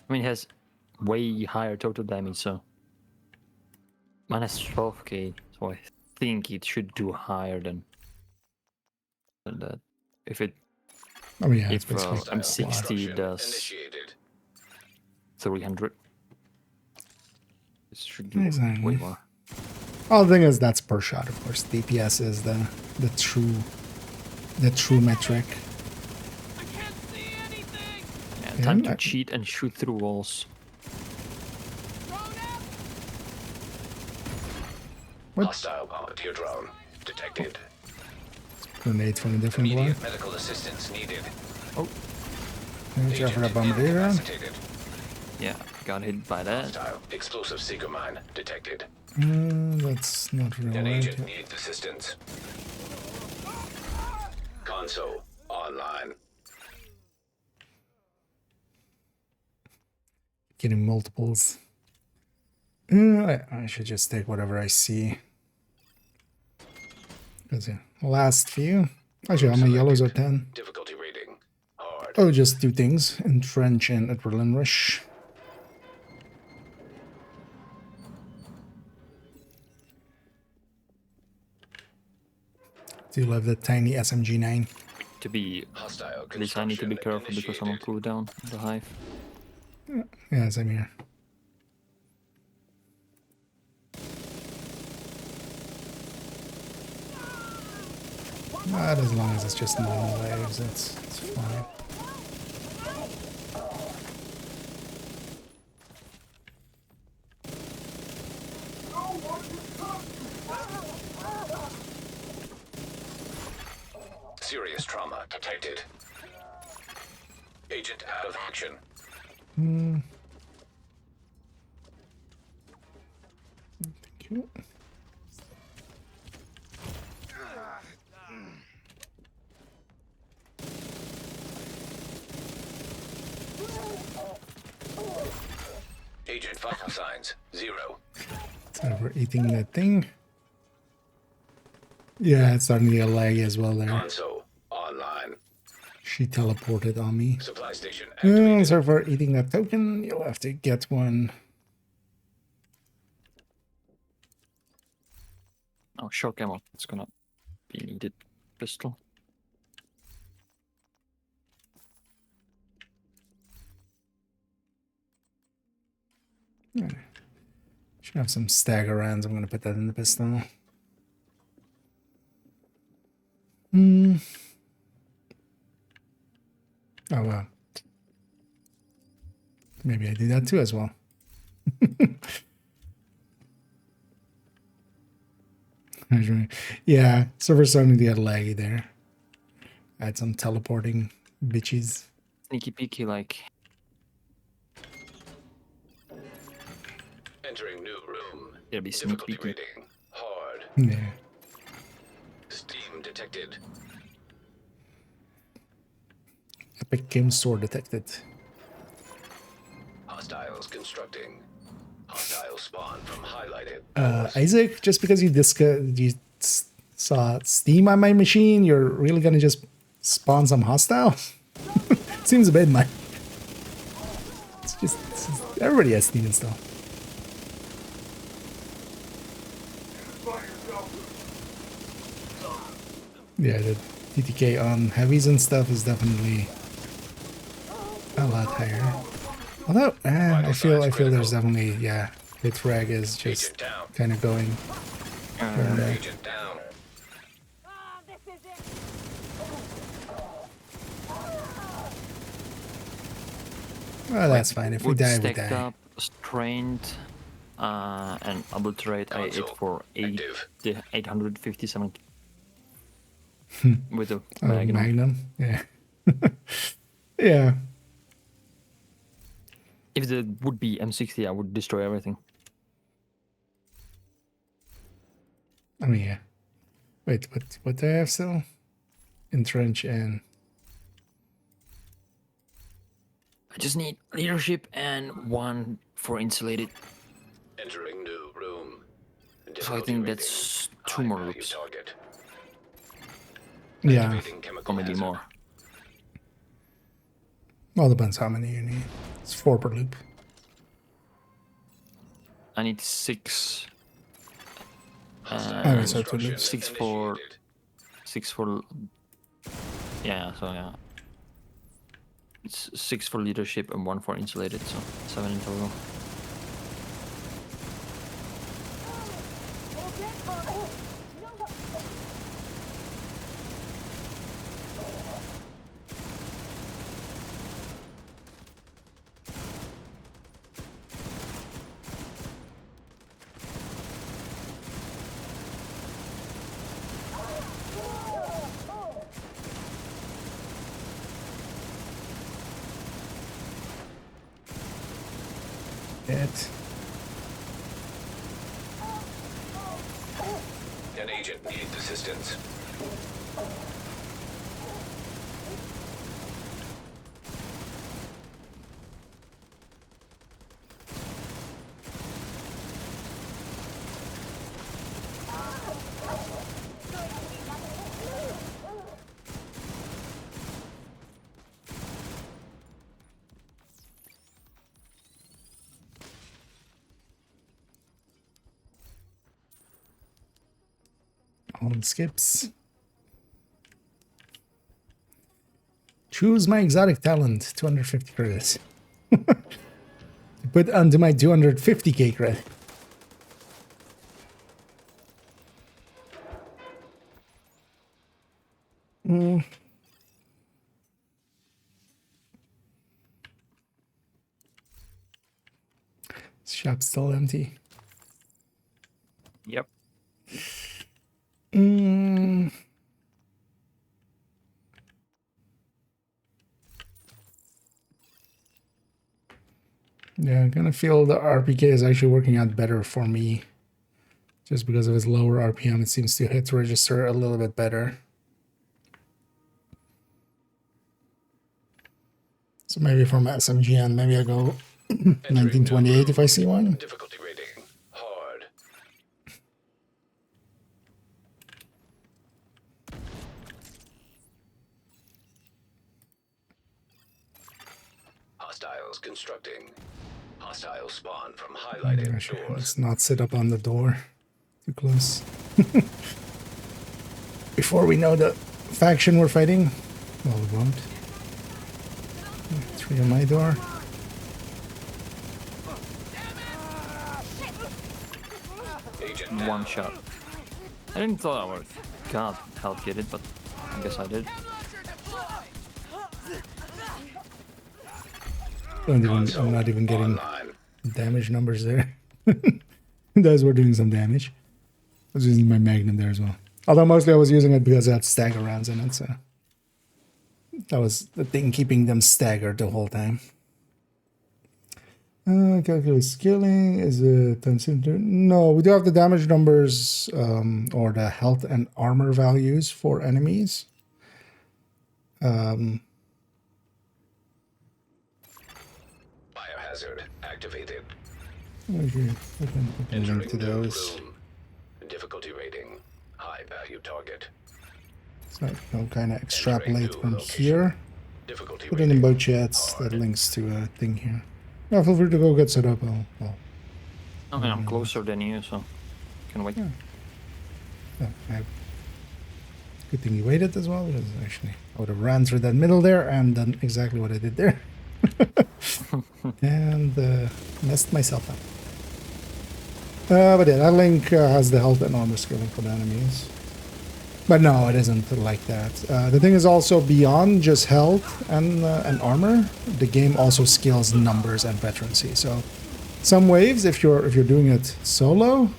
S9: I mean, it has way higher total damage, so minus 12k. So I think it should do higher than that. If it,
S1: I mean, yeah,
S9: if
S1: it's
S9: M60 does
S2: Initiated.
S9: 300, it should do
S1: Exactly.
S9: way more.
S1: Oh, the thing is, that's per shot, of course. DPS is the true metric.
S3: I can't see anything.
S9: Yeah, time to cheat and shoot through walls.
S1: What?
S2: Hostile bombardier drone detected.
S1: Grenade from a different one.
S2: Immediate medical assistance needed.
S9: Oh,
S1: Watch out for that bombardier.
S2: Incapacitated.
S9: yeah, got hit by that.
S2: Hostile explosive seeker mine detected.
S1: That's not
S2: An
S1: really
S2: agent
S1: right.
S2: needs assistance. Console online.
S1: Getting multiples. I should just take whatever I see. Because yeah, last few. Actually, all my yellows are 10.
S2: Difficulty rating. Hard.
S1: Oh, just two things. Entrench and Adrenaline Rush. Do love that tiny SMG 9.
S9: to be.
S2: Hostile
S9: At least I need to be
S2: construction
S9: careful because I'm on
S2: initiated.
S9: cooldown in the hive.
S1: Yeah, same here. But as long as it's just normal waves, it's fine.
S2: Serious trauma detected. Agent out of action.
S1: Thank you.
S2: Agent vital signs 0.
S1: So we're eating that thing. Yeah, it's starting to get laggy as well there.
S2: Console online.
S1: She teleported on me.
S2: Supply station activated.
S1: So for eating that token, you'll have to get one.
S9: Oh, shock ammo. It's gonna be needed. Pistol.
S1: Should have some stagger rounds. I'm going to put that in the pistol. Oh, well. Maybe I do that too as well. Yeah, server's starting to get laggy there. Add some teleporting bitches.
S9: Sneaky peeky, like.
S2: Entering new room.
S9: It'll be sneak
S2: Difficulty
S9: peeky.
S2: rating hard.
S1: Yeah.
S2: Steam detected.
S1: Epic Game Store detected.
S2: Hostiles constructing. Hostile spawn from highlighted.
S1: Isaac, just because you saw Steam on my machine, you're really gonna just spawn some hostile? Seems a bit much. It's just everybody has Steam installed. Yeah, the TTK on heavies and stuff is definitely a lot higher. Although I feel there's definitely hit frag is just kind of going.
S2: Agent down.
S1: Well, that's fine. If we die, we
S9: Stacked
S1: die.
S9: up, strained, and obliterate. I ate for 857 with a Magnum.
S1: Magnum, yeah. Yeah.
S9: If there would be M60, I would destroy everything.
S1: I mean, yeah. Wait, what do I have still? Entrench and...
S9: I just need leadership and 1 for insulated.
S2: Entering new room.
S9: So I think that's 2 more loops.
S2: Target.
S1: Yeah.
S2: Activating chemical
S9: Or maybe
S2: hazard.
S9: more.
S1: Well, depends how many you need. It's 4 per loop.
S9: I need 6.
S1: Okay, so 2 loops.
S9: 6 for... 6 for... Yeah, so yeah. It's 6 for leadership and 1 for insulated, so 7 in total.
S1: It.
S2: An agent needs assistance.
S1: On skips. Choose my exotic talent, 250 credits. Put onto my 250k credit. Shop's still empty.
S9: Yep.
S1: Yeah, I kind of feel the RPK is actually working out better for me. Just because of its lower RPM, it seems to hit register a little bit better. So maybe from SMGN, maybe I go 1928 if I see one.
S2: Difficulty rating. Hard. Hostiles constructing. Hostile spawn from highlighted
S1: Gosh,
S2: doors.
S1: let's not sit up on the door. Too close. Before we know the faction we're fighting. Well, we won't. 3 on my door.
S2: Agent
S9: One shot. I didn't thought I would God help get it, but I guess I did.
S1: I'm not even getting damage numbers there. Those were doing some damage. I was using my Magnum there as well. Although mostly I was using it because it had stagger rounds in it, so that was the thing keeping them staggered the whole time. Calculate scaling is a no, we do have the damage numbers or the health and armor values for enemies.
S2: biohazard activated.
S1: Okay, I can link
S2: Entering
S1: to
S2: new
S1: those.
S2: room. Difficulty rating. High value target.
S1: So I can kind of extrapolate
S2: Entering
S1: from
S2: new location.
S1: here.
S2: Difficulty
S1: Put it in
S2: rating.
S1: both chats. That links to a thing here. Yeah, feel free to go get set up.
S9: I mean, I'm closer than you, so can wait.
S1: Good thing you waited as well, because actually I would have ran through that middle there and done exactly what I did there. And messed myself up. But yeah, that link has the health and armor scaling for the enemies. But no, it isn't like that. The thing is also beyond just health and armor, the game also scales numbers and veterancy. So some waves, if you're doing it solo,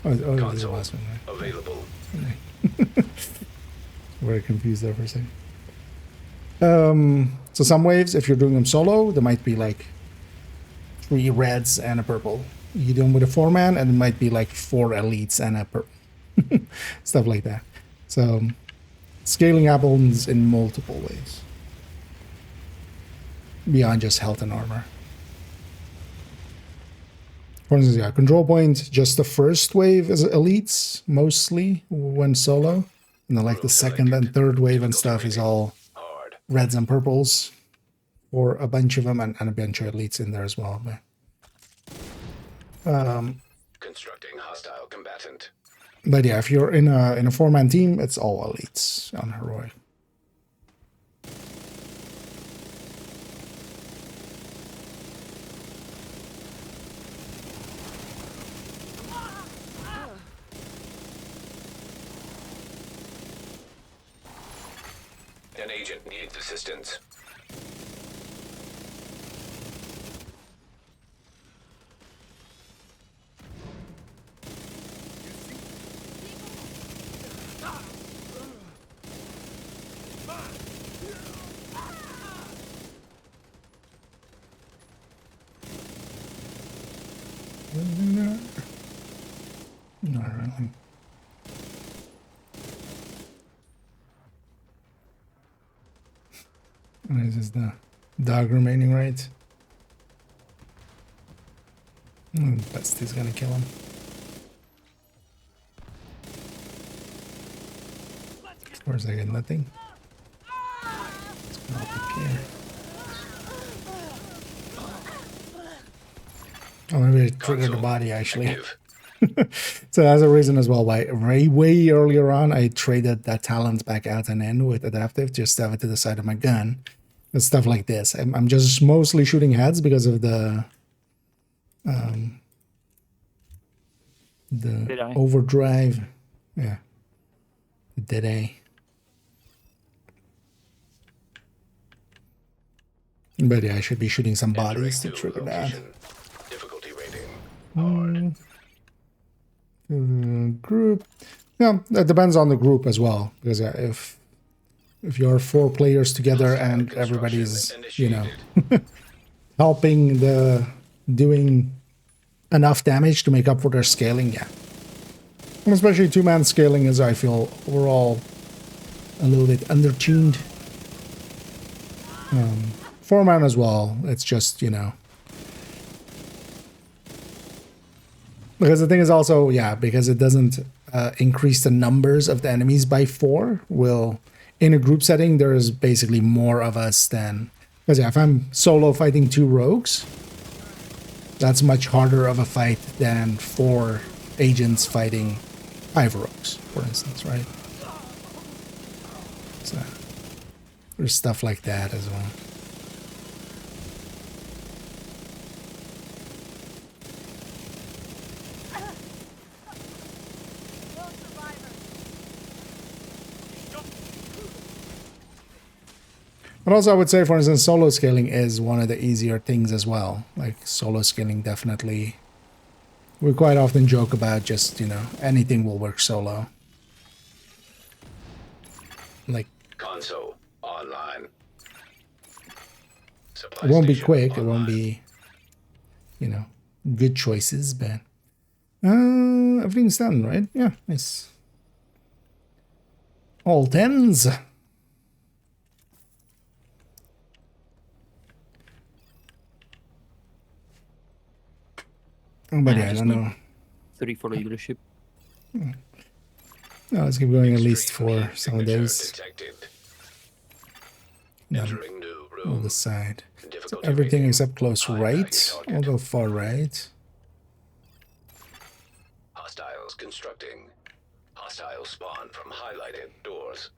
S1: this is the last one, right?
S2: Available.
S1: Very confused there for a second. So some waves, if you're doing them solo, there might be like 3 reds and a purple. You do them with a 4-man, and it might be like 4 elites and a purple. Stuff like that. So scaling happens in multiple ways. Beyond just health and armor. For instance, yeah, control point, just the first wave is elites, mostly, when solo. And then like the second and third wave and stuff is all reds and purples. Or a bunch of them, and a bunch of elites in there as well.
S2: Constructing hostile combatant.
S1: But yeah, if you're in a 4-man team, it's all elites on heroic.
S2: An agent needs assistance.
S1: Not really. And this is the dog remaining, right? Best is gonna kill him. Of course, I get nothing. Let's go up here. Oh, maybe it triggered the body actually.
S2: Active.
S1: So that's a reason as well why way earlier on I traded that talent back out and in with adaptive, just have it to the side of my gun and stuff like this. I'm just mostly shooting heads because of the overdrive. Yeah, the dead A. But yeah, I should be shooting some bodies to trigger that.
S2: Difficulty rating hard.
S1: Group. Yeah, that depends on the group as well. Because if you're 4 players together and everybody's, you know, helping doing enough damage to make up for their scaling, yeah. And especially 2-man scaling is, I feel, overall a little bit undertuned. 4-man as well, it's just, you know. Because the thing is also, yeah, because it doesn't increase the numbers of the enemies by 4, in a group setting, there is basically more of us than... Because yeah, if I'm solo fighting 2 rogues, that's much harder of a fight than 4 agents fighting 5 rogues, for instance, right? So there's stuff like that as well. But also I would say, for instance, solo scaling is one of the easier things as well. Like solo scaling definitely, we quite often joke about just, you know, anything will work solo. Like
S2: console online.
S1: It won't be quick, it won't be, you know, good choices, but everything's done, right? Yeah, nice. All 10s. Oh, but yeah, I don't know.
S9: 3 for leadership.
S1: No, let's keep going at least for some of those. Then we'll decide. So everything except close right. I'll go far right.
S2: Hostiles constructing. Hostiles spawn from highlighted doors.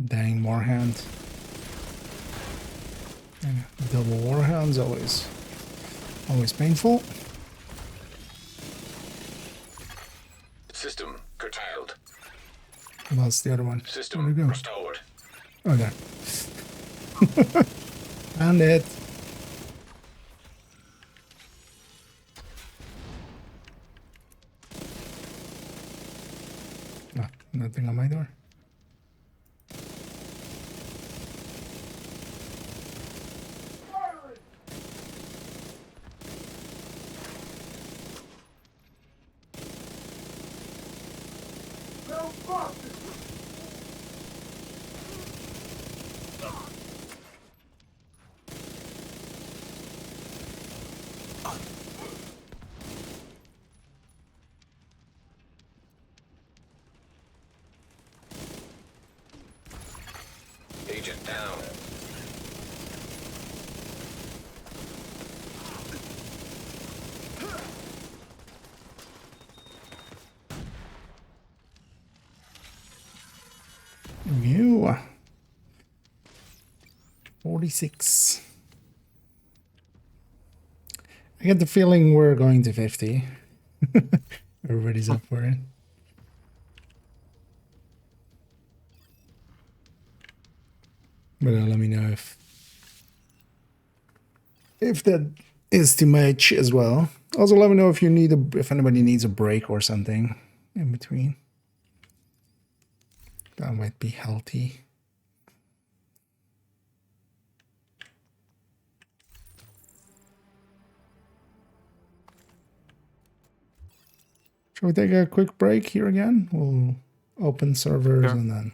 S1: Dang, warhound. Yeah, double warhounds always painful.
S2: System curtailed.
S1: What's the other one?
S2: System
S1: Where'd it go?
S2: restored.
S1: Oh, there. Found it. No, nothing on my door.
S2: Agent down.
S1: You 46. I get the feeling we're going to 50. Everybody's up for it. But let me know if that is too much as well. Also, let me know if you need if anybody needs a break or something in between. That might be healthy. Shall we take a quick break here again? We'll open servers and then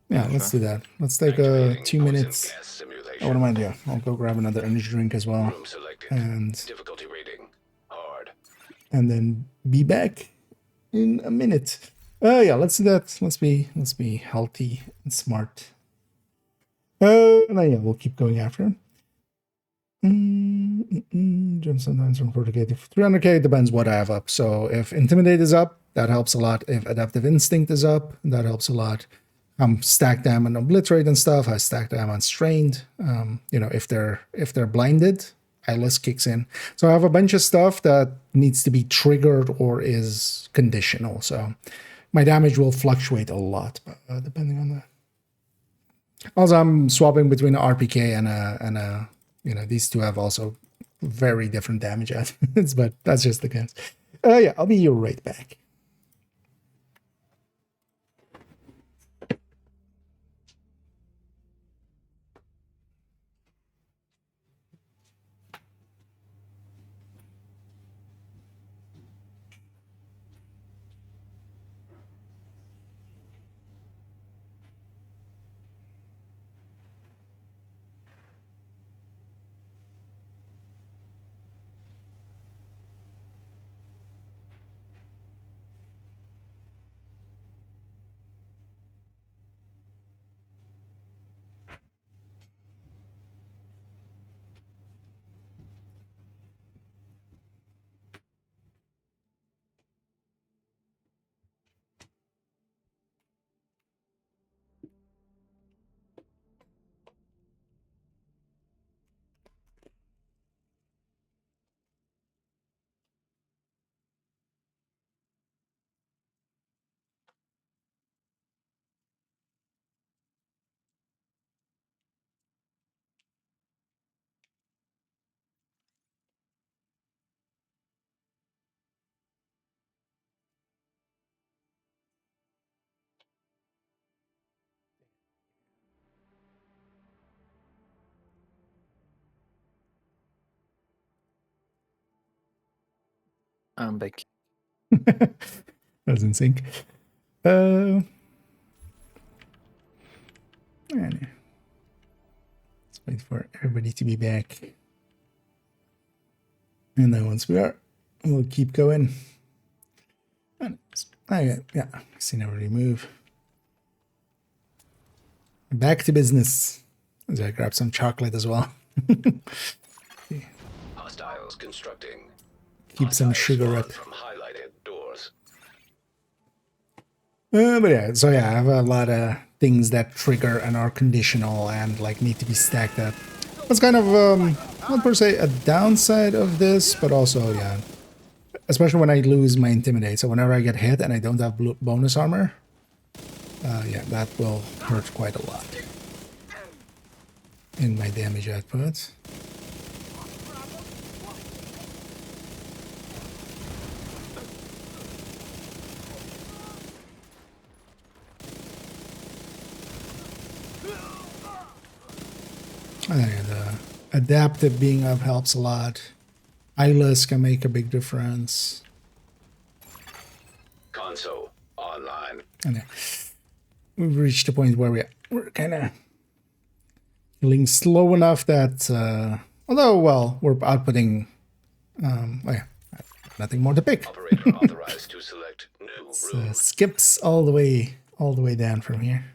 S1: Yeah, let's do that. Let's take
S2: Activating
S1: 2
S2: poison
S1: minutes.
S2: gas
S1: Oh,
S2: simulation.
S1: what am I doing? I'll go grab another energy drink as well.
S2: Room selected.
S1: And
S2: Difficulty rating hard.
S1: then be back in a minute. Yeah, let's do that. Let's be healthy and smart. And then yeah, we'll keep going after him. Jump sometimes from 40k to 300k, depends what I have up. So if Intimidate is up, that helps a lot. If Adaptive Instinct is up, that helps a lot. Stack them on Obliterate and stuff. I stack them on Strained. You know, if they're blinded, Eyeless kicks in. So I have a bunch of stuff that needs to be triggered or is conditional. So my damage will fluctuate a lot, depending on that. Also, I'm swapping between an RPK and a you know, these two have also very different damage outputs, but that's just the case. Yeah, I'll be right back.
S9: I'm back.
S1: That's in sync. And let's wait for everybody to be back. And then once we are, we'll keep going. And yeah, seen everybody move. Back to business. As I grab some chocolate as well.
S2: Hostiles constructing.
S1: Keep some
S2: Hostiles
S1: sugar
S2: spawn
S1: up.
S2: from highlighted doors.
S1: But yeah, so yeah, I have a lot of things that trigger and are conditional and like need to be stacked up. That's kind of not per se a downside of this, but also yeah, especially when I lose my Intimidate. So whenever I get hit and I don't have bonus armor, yeah, that will hurt quite a lot in my damage output. And adaptive being up helps a lot. Eyeless can make a big difference.
S2: Console online.
S1: And we've reached a point where we're kind of feeling slow enough that, although, well, we're outputting, well, yeah, nothing more to pick.
S2: Operator authorized to select new room.
S1: Skips all the way down from here.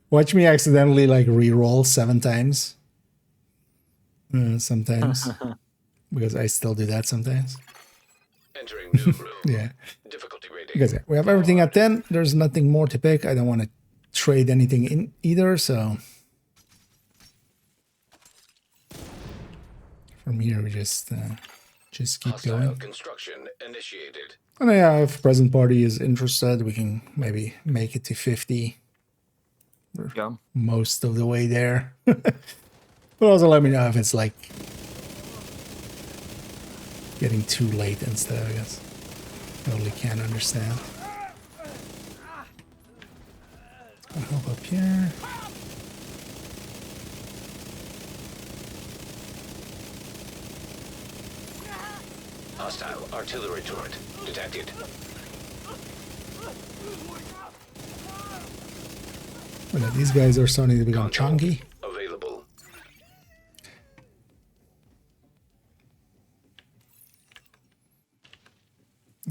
S1: Watch me accidentally like re-roll 7 times. Sometimes. Because I still do that sometimes.
S2: Entering new room.
S1: Yeah.
S2: Difficulty rating.
S1: Because yeah, we have everything at 10. There's nothing more to pick. I don't want to trade anything in either, so from here we just keep
S2: Hostile
S1: going.
S2: construction initiated.
S1: And yeah, if present party is interested, we can maybe make it to 50.
S9: Yeah.
S1: Most of the way there. But also let me know if it's like getting too late and stuff, I guess. Totally can't understand. I'll help up here.
S2: Hostile artillery turret detected.
S1: Well, these guys are starting to become chunky.
S2: Available.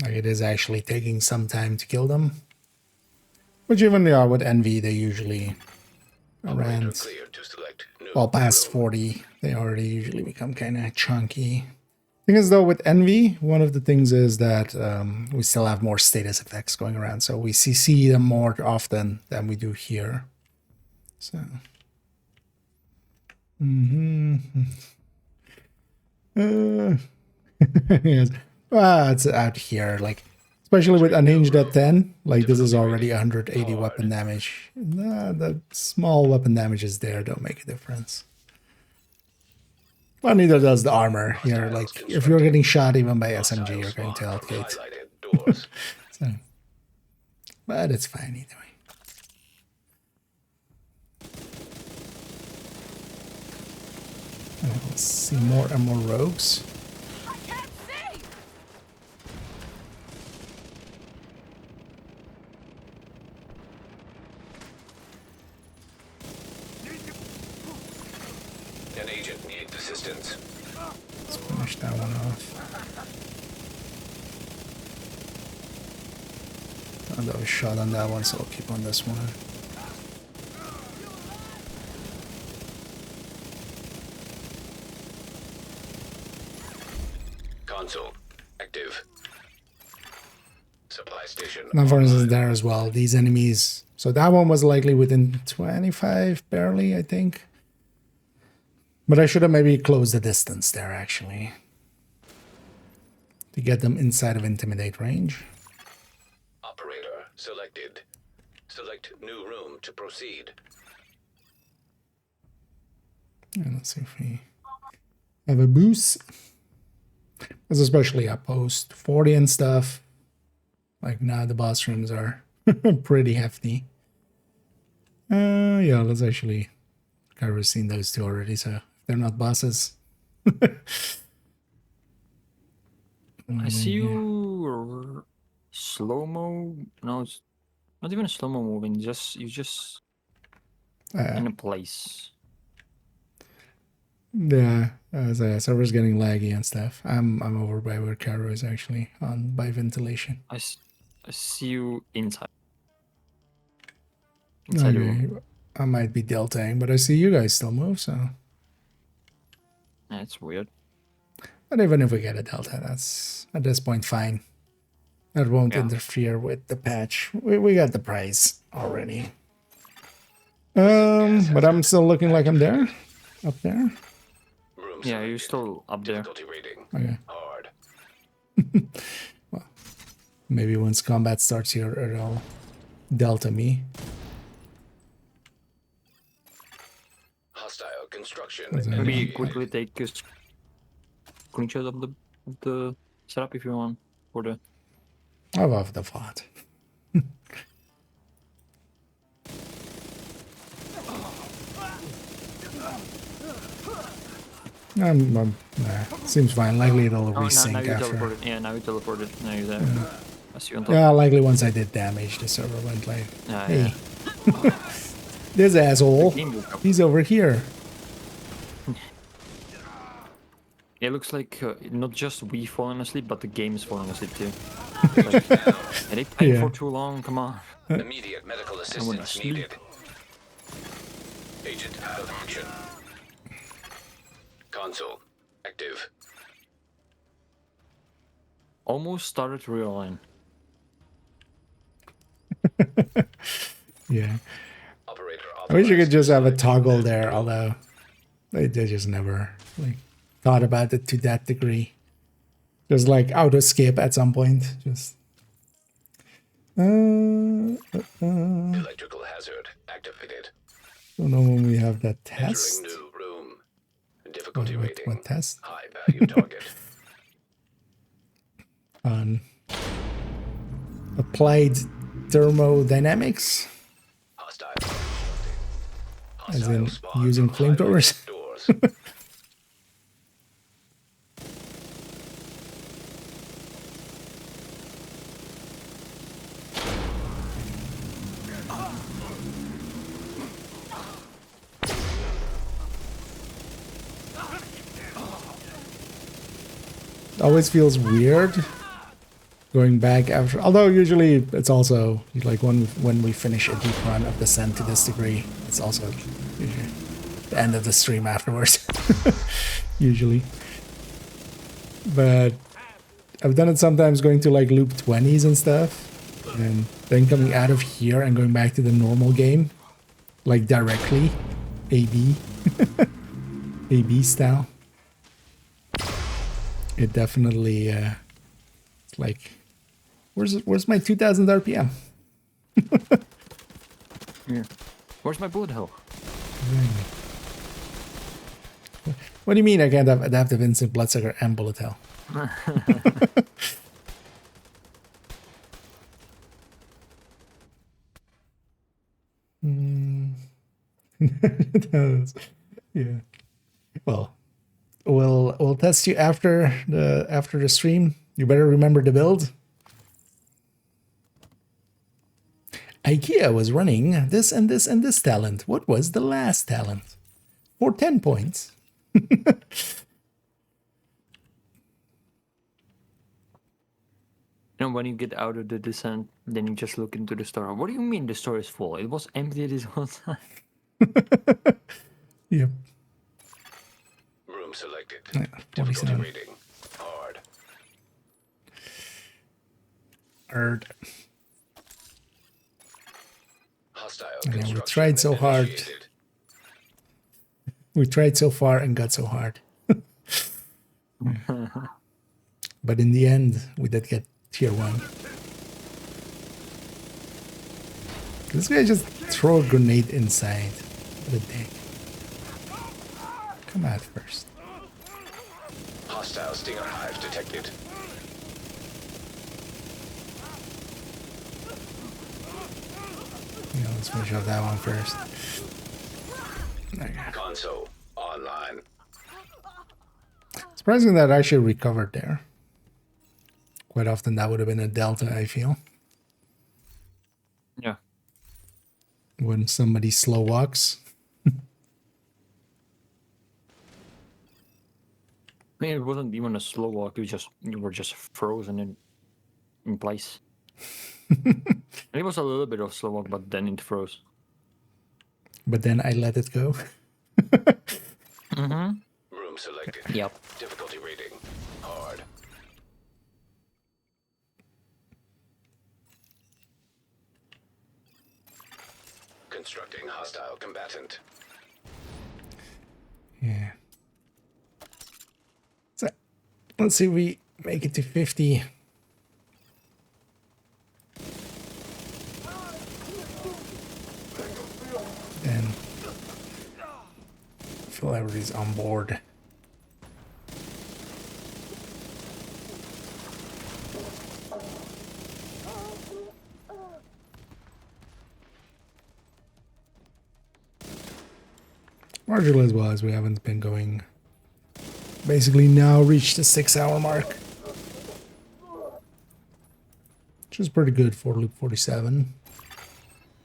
S1: Like it is actually taking some time to kill them. Which even with Envy, they usually around,
S2: Clear to select new
S1: well, past
S2: room.
S1: 40, they already usually become kind of chunky. Thing is though, with Envy, one of the things is that we still have more status effects going around, so we CC them more often than we do here. So, yes, well, it's out here, like especially with Unhinged at 10, like this is already 180 weapon damage. Nah, the small weapon damages there don't make a difference. Well, neither does the armor here. Like, if you're getting shot even by SMG, you're going to outgate.
S2: Highlighted doors.
S1: So, but it's fine either way. Let's see more and more rogues.
S3: I can't see!
S2: An agent needs assistance.
S1: Let's finish that one off. And I was shot on that one, so I'll keep on this one.
S2: Console active. Supply station.
S1: Now, for instance, there as well, these enemies. So that one was likely within 25, barely, I think. But I should have maybe closed the distance there, actually. To get them inside of Intimidate range.
S2: Operator selected. Select new room to proceed.
S1: And let's see if we have a boost. It's especially at post 40 and stuff. Like now the boss rooms are pretty hefty. Yeah, let's actually cover seen those two already, so they're not bosses.
S9: I see you slow-mo. No, it's not even a slow-mo moving. You just in a place.
S1: Yeah, as server's getting laggy and stuff. I'm over by where Caro is actually on by ventilation.
S9: I see you inside. Inside the room.
S1: I might be deltaing, but I see you guys still move, so.
S9: That's weird.
S1: But even if we get a delta, that's at this point fine. That won't interfere with the patch. We got the prize already. But I'm still looking like I'm there, up there.
S9: Yeah, you're still up there.
S1: Okay.
S2: Hard.
S1: Well, maybe once combat starts here, it'll delta me.
S2: Hostile construction.
S9: Maybe quickly take a screenshot of the setup if you want for the.
S1: I love the font. Nah, seems fine. Likely it'll resync
S9: now you
S1: after.
S9: teleported. Yeah, now you teleported. Now you're there. I see you on top.
S1: Yeah, likely once I did damage, the server went like, hey,
S9: Yeah.
S1: this asshole, he's over here.
S9: It looks like not just we falling asleep, but the game is falling asleep too. Like, they playing for too long. Come on.
S2: Immediate medical assistance needed. Agent out of action. Console active.
S9: Almost started to realign.
S1: Yeah.
S2: Operator
S1: I wish you could just have a toggle there, although they just never like thought about it to that degree. Just like auto skip at some point. Just
S2: electrical hazard activated.
S1: don't know when we have that test.
S2: Entering new room. Difficulty rating.
S1: What test?
S2: High value target.
S1: On applied thermodynamics,
S2: Hostile.
S1: as in using flamethrowers. always feels weird going back after. Although usually it's also like when we finish a deep run of Descent to this degree, it's also usually the end of the stream afterwards. Usually. But I've done it sometimes going to like loop 20s and stuff, and then coming out of here and going back to the normal game, like directly, AB, AB style. It definitely, it's like, where's my 2000 RPM?
S9: Yeah. Where's my bullet hell?
S1: What do you mean I can't have adaptive instant bloodsucker and bullet hell? Yeah. Well, we'll test you after the stream. You better remember the build. IKEA was running this and this and this talent. What was the last talent? For 10 points.
S9: And when you get out of the Descent, then you just look into the store. What do you mean the store is full? It was empty this whole time.
S1: Yep.
S2: Room selected.
S1: Yeah,
S2: Difficulty
S1: 47.
S2: rating. Hard.
S1: Erd.
S2: Hostile
S1: Yeah, we
S2: construction
S1: tried so hard.
S2: initiated.
S1: We tried so far and got so hard. But in the end, we did get tier 1. This guy just throw a grenade inside. What a dick. Come out first.
S2: Hostile stinger hive detected.
S1: Yeah, let's finish off that one first. There you go.
S2: Console online.
S1: Surprising that I actually recovered there. Quite often that would have been a delta, I feel.
S9: Yeah.
S1: When somebody slow walks.
S9: I mean, it wasn't even a slow walk. You were just frozen in place. And it was a little bit of slow walk, but then it froze.
S1: But then I let it go.
S2: Room selected.
S9: Yep.
S2: Difficulty rating. Hard. Constructing hostile combatant.
S1: Yeah. So, let's see if we make it to 50. And feel everybody's on board. Marginal as well, as we haven't been going. Basically now reached the 6-hour mark. Which is pretty good for loop 47.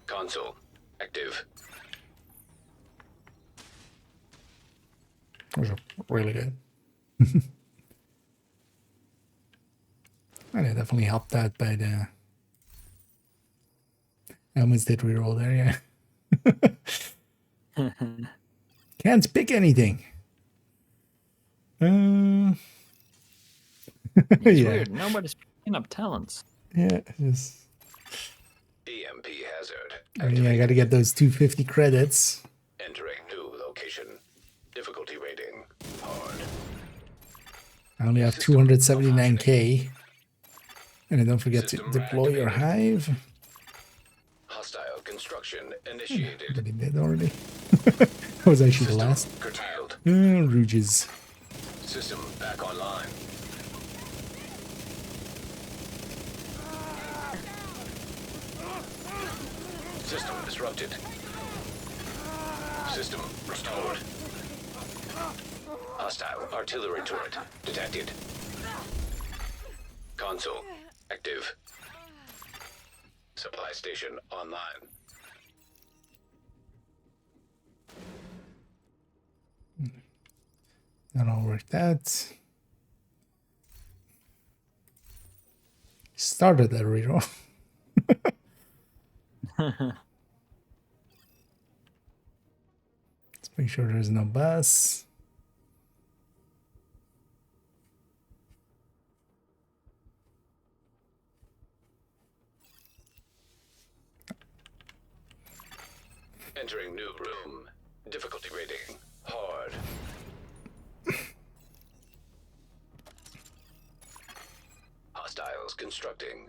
S2: Console active.
S1: Those are really good. And it definitely helped out by the helmets did reroll there, yeah. Can't pick anything.
S9: It's
S1: Yeah.
S9: weird. Nobody's picking up talents.
S1: Yeah, just
S2: EMP hazard.
S1: I mean, I gotta get those 250 credits.
S2: Entering new location. Difficulty rating. Hard.
S1: I only have 279k. And then don't forget to deploy your hive.
S2: Hostile construction initiated.
S1: But he did already. That was actually the last.
S2: Curtailed.
S1: Rouges.
S2: System back online. System disrupted. System restored. Hostile artillery turret detected. Console active. Supply station online.
S1: That all worked out. Started a reroll. Let's make sure there's no bus.
S2: Entering new room. Difficulty rating hard. Hostiles constructing.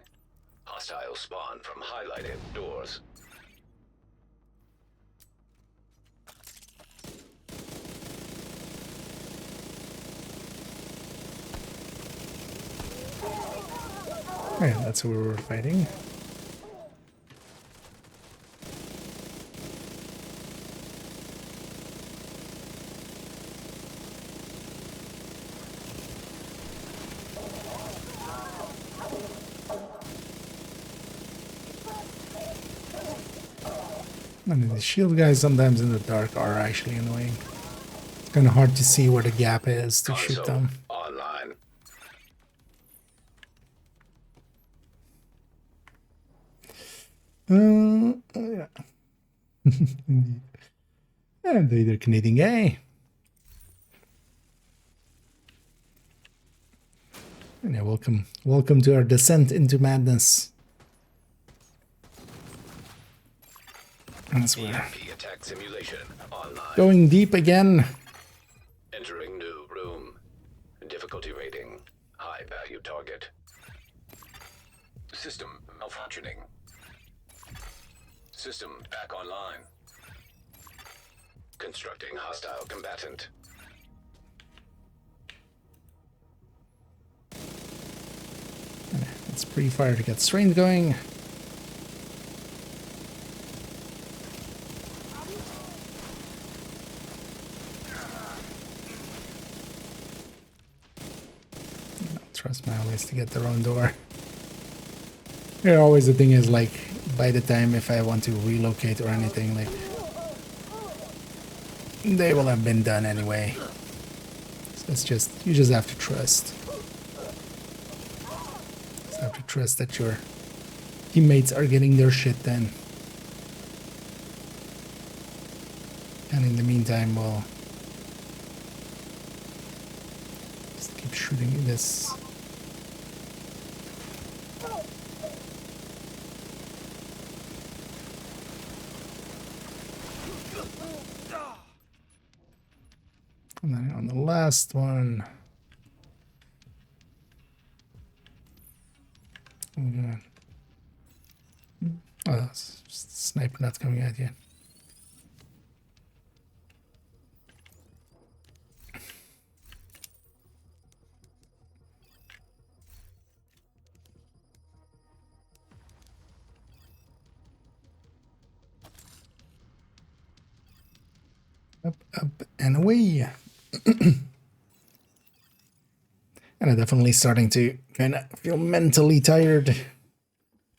S2: Hostiles spawn from highlighted doors.
S1: Yeah, that's who we were fighting. I mean, the shield guys sometimes in the dark are actually annoying. It's kind of hard to see where the gap is to shoot them.
S2: Online.
S1: Yeah. And they're Canadian gay. And yeah, welcome to our descent into madness. That's where
S2: EMP attack simulation online.
S1: going deep again.
S2: Entering new room. Difficulty rating high value target. System malfunctioning. System back online. Constructing hostile combatant.
S1: It's pretty fire to get strains going. Trust my always to get their own door. Yeah, always the thing is, like, by the time if I want to relocate or anything, like, they will have been done anyway. So it's just, you just have to trust. Just have to trust that your teammates are getting their shit done. And in the meantime, we'll just keep shooting this. And then on the last one, oh, it's sniper not coming out yet. Up, up, and away. And I'm definitely starting to kind of feel mentally tired. It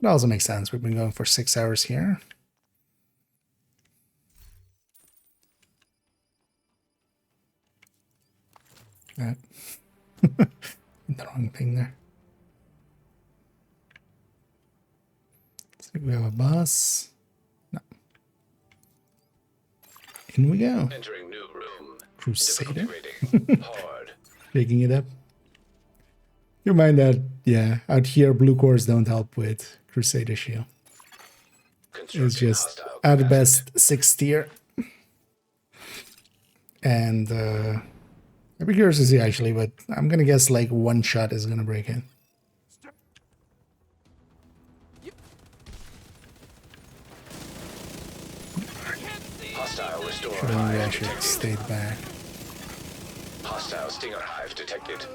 S1: also makes sense. We've been going for 6 hours here. The wrong thing there. So we have a bus. No. In we go.
S2: Entering new room.
S1: Crusader.
S2: Rating hard.
S1: Taking it up. You mind that, yeah, out here blue cores don't help with Crusader shield. It's just at best 6 tier. And I'd be curious to see actually, but I'm gonna guess like one shot is gonna break it.
S2: Hostile restore
S1: Should
S2: hive
S1: I should
S2: detected.
S1: stayed back.
S2: Hostile stinger hive detected.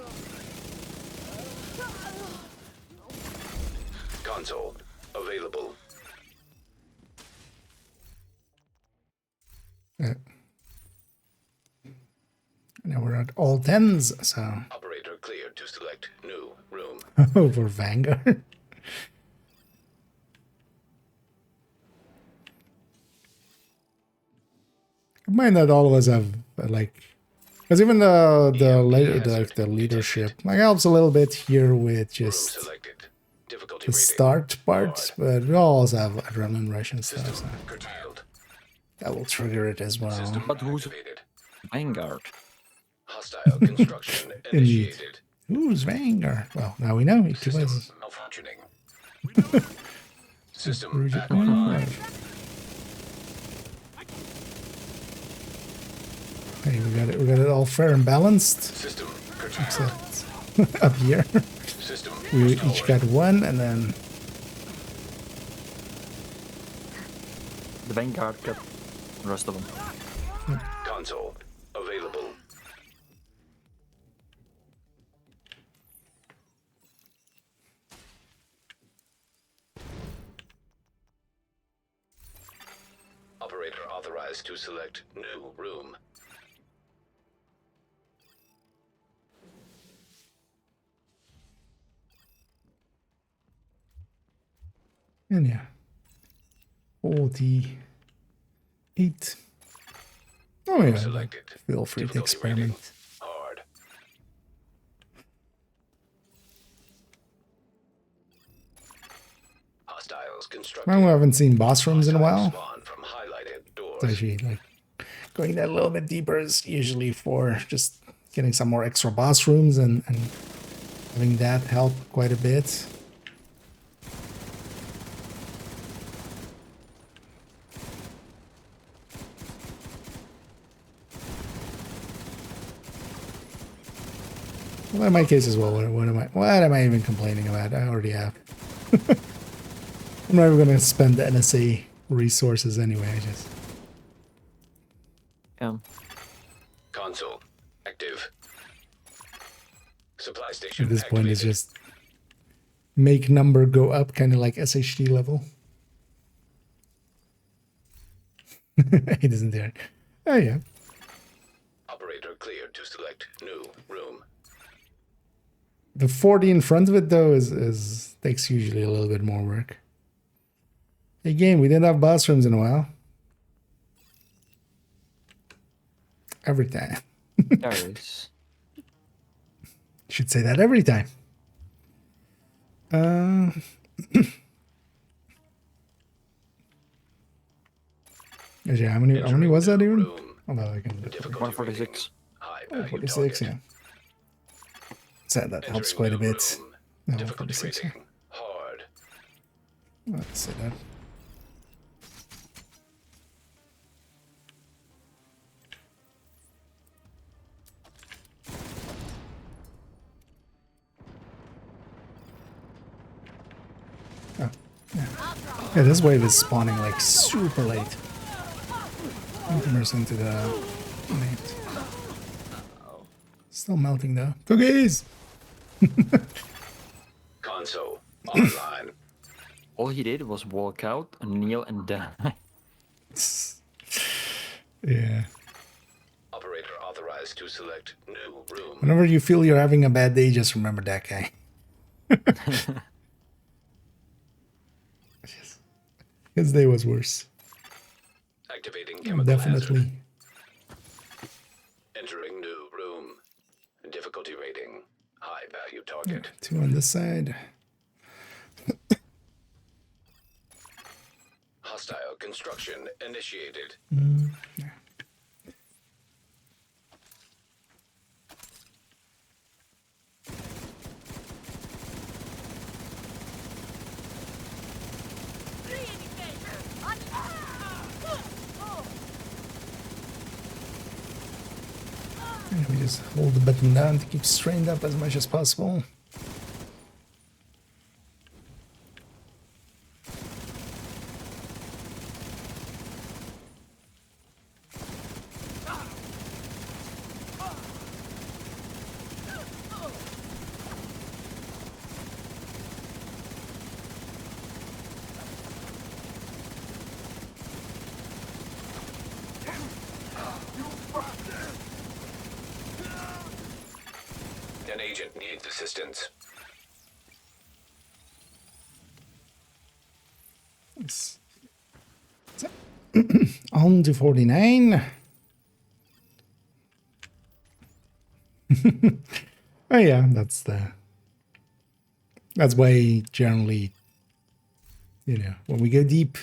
S2: Console available.
S1: Now we're at all 10s, so
S2: Operator cleared to select new room.
S1: over Vanguard. Mind that all of us have like, because even the leadership like helps a little bit here with
S2: Room
S1: just
S2: selected. Difficulty
S1: the
S2: rating.
S1: start part, but we also have adrenaline rush and stuff,
S2: System
S1: so
S2: curtailed.
S1: that will trigger it as well.
S2: System
S9: But who's
S2: activated.
S9: Vanguard?
S2: Hostile construction
S1: Indeed.
S2: initiated.
S1: Who's Vanguard? Well, now we know. It
S2: System
S1: was
S2: malfunctioning. System back online.
S1: Hey, we got it all fair and balanced.
S2: System curtailed.
S1: Except up here.
S2: System
S1: We
S2: restored.
S1: each got one, and then
S9: The Vanguard got the rest of them.
S2: Console available. Operator authorized to select new room.
S1: and yeah, 48. Oh yeah,
S2: Selected.
S1: feel free to
S2: Difficulty rating.
S1: experiment.
S2: Hard. Hostiles constructed.
S1: Well, we haven't seen boss rooms in a
S2: Hostiles
S1: while.
S2: spawn from highlighted doors.
S1: It's actually like going that a little bit deeper is usually for just getting some more extra boss rooms and having that help quite a bit. Well, in my case as well, what am I even complaining about? I already have. I'm not even going to spend the NSA resources anyway, I just...
S9: Yeah.
S2: Console active. Supply station
S1: At this point, it's
S2: activated.
S1: just make number go up, kind of like SHD level. He doesn't dare. Oh yeah.
S2: Operator cleared to select new room.
S1: The 40 in front of it though is takes usually a little bit more work. Again, we didn't have boss rooms in a while. Every time.
S9: There it is.
S1: Should say that every time. Actually, how many was that even?
S2: Room.
S1: Oh, no, I can do it.
S2: Difficulty
S9: 146.
S2: High
S1: Oh,
S2: value
S1: 46,
S2: target.
S1: yeah. So that helps
S2: Entering
S1: quite a
S2: new
S1: bit.
S2: room.
S1: No,
S2: Difficulty
S1: 46, yeah.
S2: rating. Hard.
S1: Let's say that. Oh, yeah. Yeah, this wave is spawning like super late. Immerse into the late. Still melting though. Cookies!
S2: Console online.
S9: All he did was walk out, kneel, and die.
S1: Yeah.
S2: Operator authorized to select new room.
S1: Whenever you feel you're having a bad day, just remember that guy. His day was worse.
S2: Activating chemical
S1: Definitely.
S2: hazard. Entering new room. Difficulty rating. High value target.
S1: 2 on this side.
S2: Hostile construction initiated.
S1: Yeah. And we just hold the button down to keep strained up as much as possible.
S2: An agent needs assistance.
S1: Yes. So, on to 49. Oh yeah, that's the That's why generally, you know, when we go deep,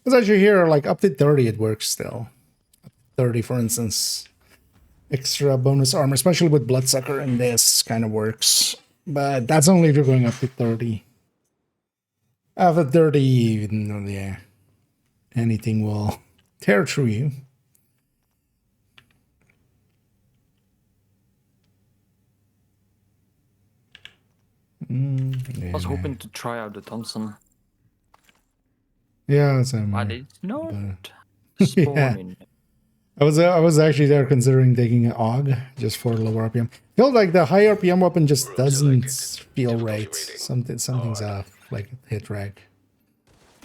S1: because actually here, like up to 30, it works still. 30, for instance, extra bonus armor, especially with Bloodsucker in this, kind of works. But that's only if you're going up to 30. After 30, yeah, anything will tear through you.
S9: I was hoping to try out the Thompson.
S1: Yeah, it's
S9: But it's not
S1: yeah.
S9: spawning.
S1: I was actually there considering taking an AUG just for lower RPM. Feel like the high RPM weapon just doesn't feel right. Something's off, like hit rag.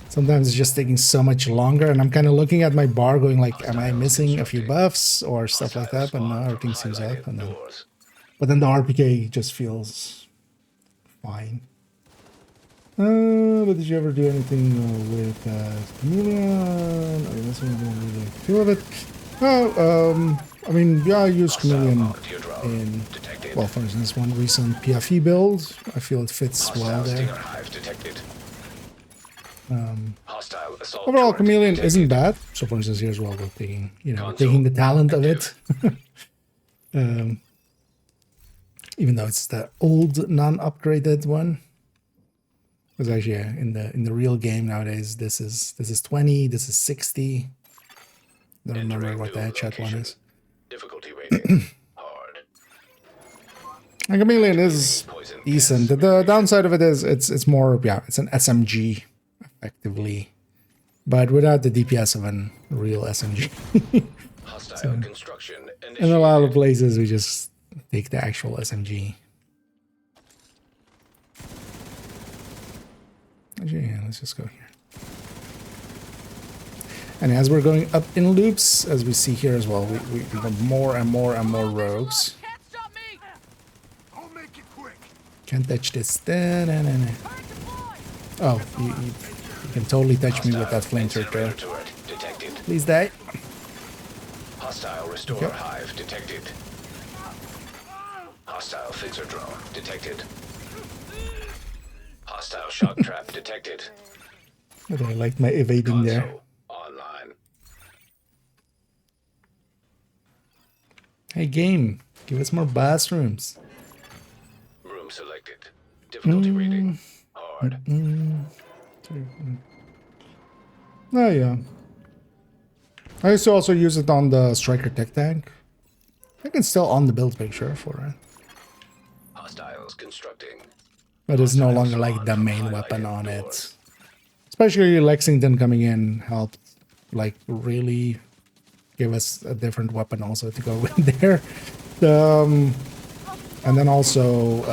S1: Sometimes it's just taking so much longer, and I'm kind of looking at my bar, going like, "Am I missing a few buffs or stuff like that?" But no, everything seems up. And then, but then the RPK just feels fine. But did you ever do anything with Chameleon? I guess I don't really feel of it. Oh, I mean, yeah, I use Chameleon in, well, for instance, one recent PFE build. I feel it fits well there. Overall, Chameleon isn't bad. So, for instance, here's well, we're taking, you know, taking the talent of it. Even though it's the old, non-upgraded one. Because actually, yeah, in the real game nowadays, this is 20, this is 60. Don't remember what the headshot one is.
S2: Difficulty rating hard.
S1: And Chameleon is decent. The downside of it is it's more, yeah, it's an SMG effectively, but without the DPS of a real SMG. So, in a lot of places, we just take the actual SMG. Actually, yeah, let's just go here. And as we're going up in loops, as we see here as well, we got more and more and more rogues. Can't touch this. Da-na-na-na. Oh, you can totally touch me with that flamethrower. Please die.
S2: Hostile restore hive detected. Hostile fixer drone detected. Hostile shock trap detected.
S1: But I like my evading there.
S2: Online.
S1: Hey game, give us more bathrooms.
S2: Room selected. Difficulty rating hard.
S1: Oh yeah. I used to also use it on the Striker Tech Tank. I think it's still on the build picture for it.
S2: Hostiles constructing.
S1: But it's no longer like the main weapon on it. Especially Lexington coming in helped like really give us a different weapon also to go with there. And then also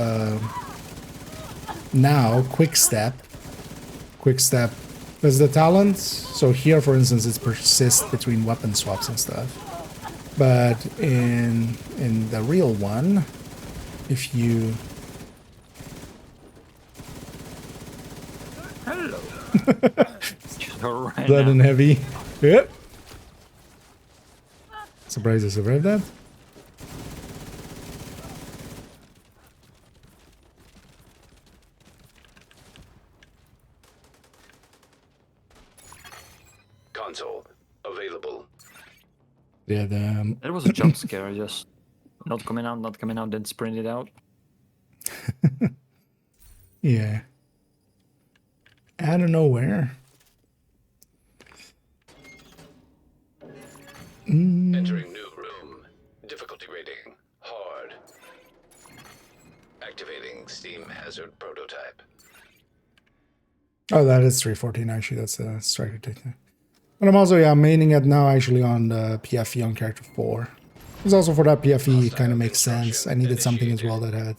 S1: now Quick Step. There's the talent. So here, for instance, it persists between weapon swaps and stuff. But in the real one, if you blood and heavy. Yep. Surprised I survived that.
S2: Console available.
S1: Yeah,
S9: It was a jump scare, just not coming out, then sprinted out.
S1: yeah. Out of nowhere.
S2: Entering new room. Difficulty rating hard. Activating steam hazard prototype.
S1: Oh, that is 314 actually. That's a striker technique. But I'm also, yeah, maining it now actually on the PFE on character 4. It's also for that PFE, it kind of makes sense. I needed something as well that had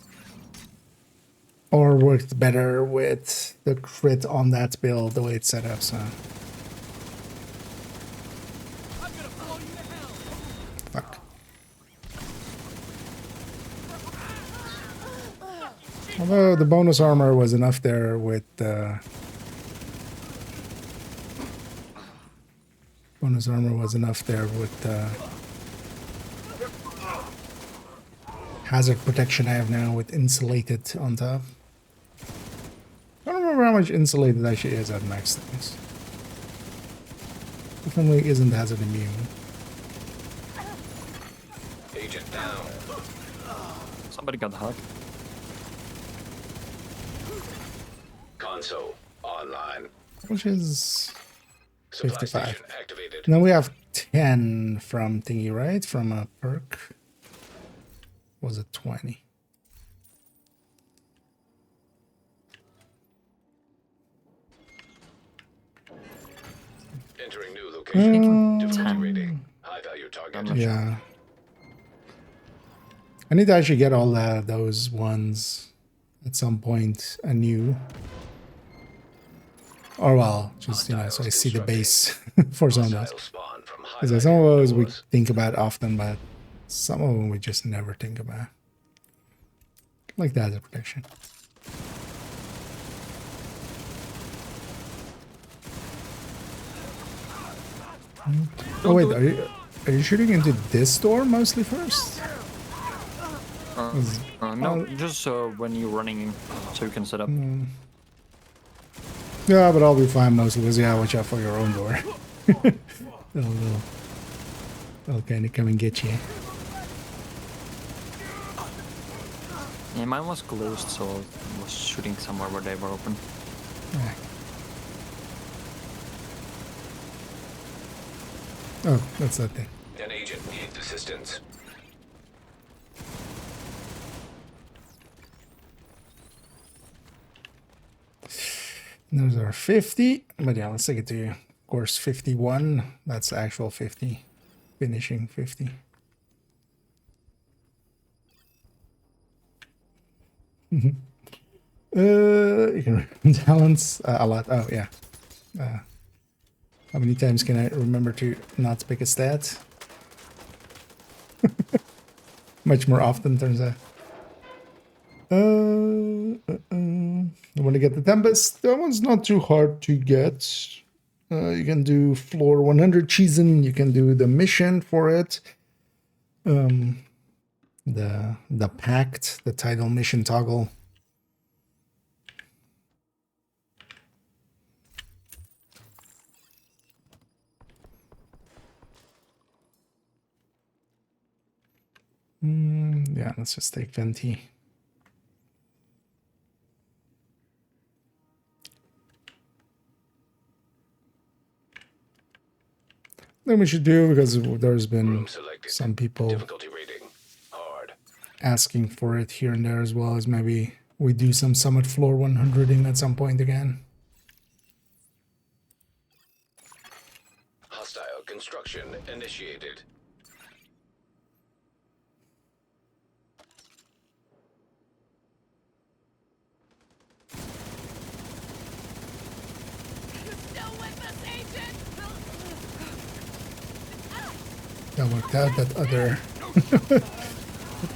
S1: or worked better with the crit on that build, the way it's set up, so. Fuck. Although the bonus armor was enough there with bonus armor was enough there with hazard protection I have now with insulated on top. remember how much insulated actually is at max things. Definitely isn't hazard immune.
S2: Agent down.
S9: Somebody got hurt.
S2: Console online.
S1: Which is
S2: Supply
S1: 55.
S2: station activated.
S1: Now we have 10 from thingy, right? From a perk. Was it 20?
S2: Entering new location. Difficulty rating. High value target.
S1: Yeah. I need to actually get all those ones at some point anew. Or well, just, you know, so I see the base for some of those.
S2: Hostile spawn from
S1: Because some of those we
S2: doors.
S1: think about often, but some of them we just never think about. Like that as a protection. Oh wait, are you shooting into this door mostly first?
S9: No, just when you're running in, so you can set up.
S1: Yeah, but I'll be fine mostly because yeah, watch out for your own door. they'll kind of come and get you.
S9: Yeah, mine was closed, so I was shooting somewhere where they were open.
S1: Yeah. Oh, that's that thing.
S2: An agent needs assistance.
S1: Those are 50, but yeah, let's take it to, of course, 51. That's actual 50, finishing 50. You can talents a lot. Oh yeah. How many times can I remember to not pick a stat? Much more often, turns out. I want to get the Tempest. That one's not too hard to get. You can do floor 100 Cheesin. You can do the mission for it. The Pact, the title mission toggle. Yeah, let's just take Venti. Then we should do, because there's been some people
S2: Difficulty rating. Hard.
S1: asking for it here and there, as well as maybe we do some Summit Floor 100ing at some point again.
S2: Hostile construction initiated.
S3: Still with us, agent?
S1: That worked out. That other, that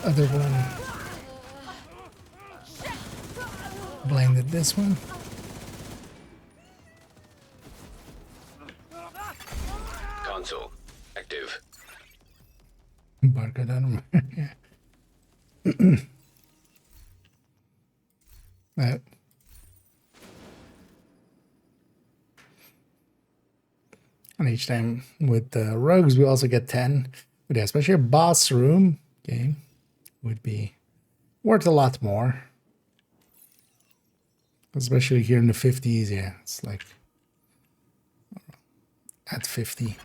S1: other one blinded this one.
S2: Console active.
S1: Barcode, I don't remember. That. And each time with the rogues, we also get 10. But yeah, especially a boss room game would be worth a lot more. Especially here in the 50s, yeah, it's like at 50.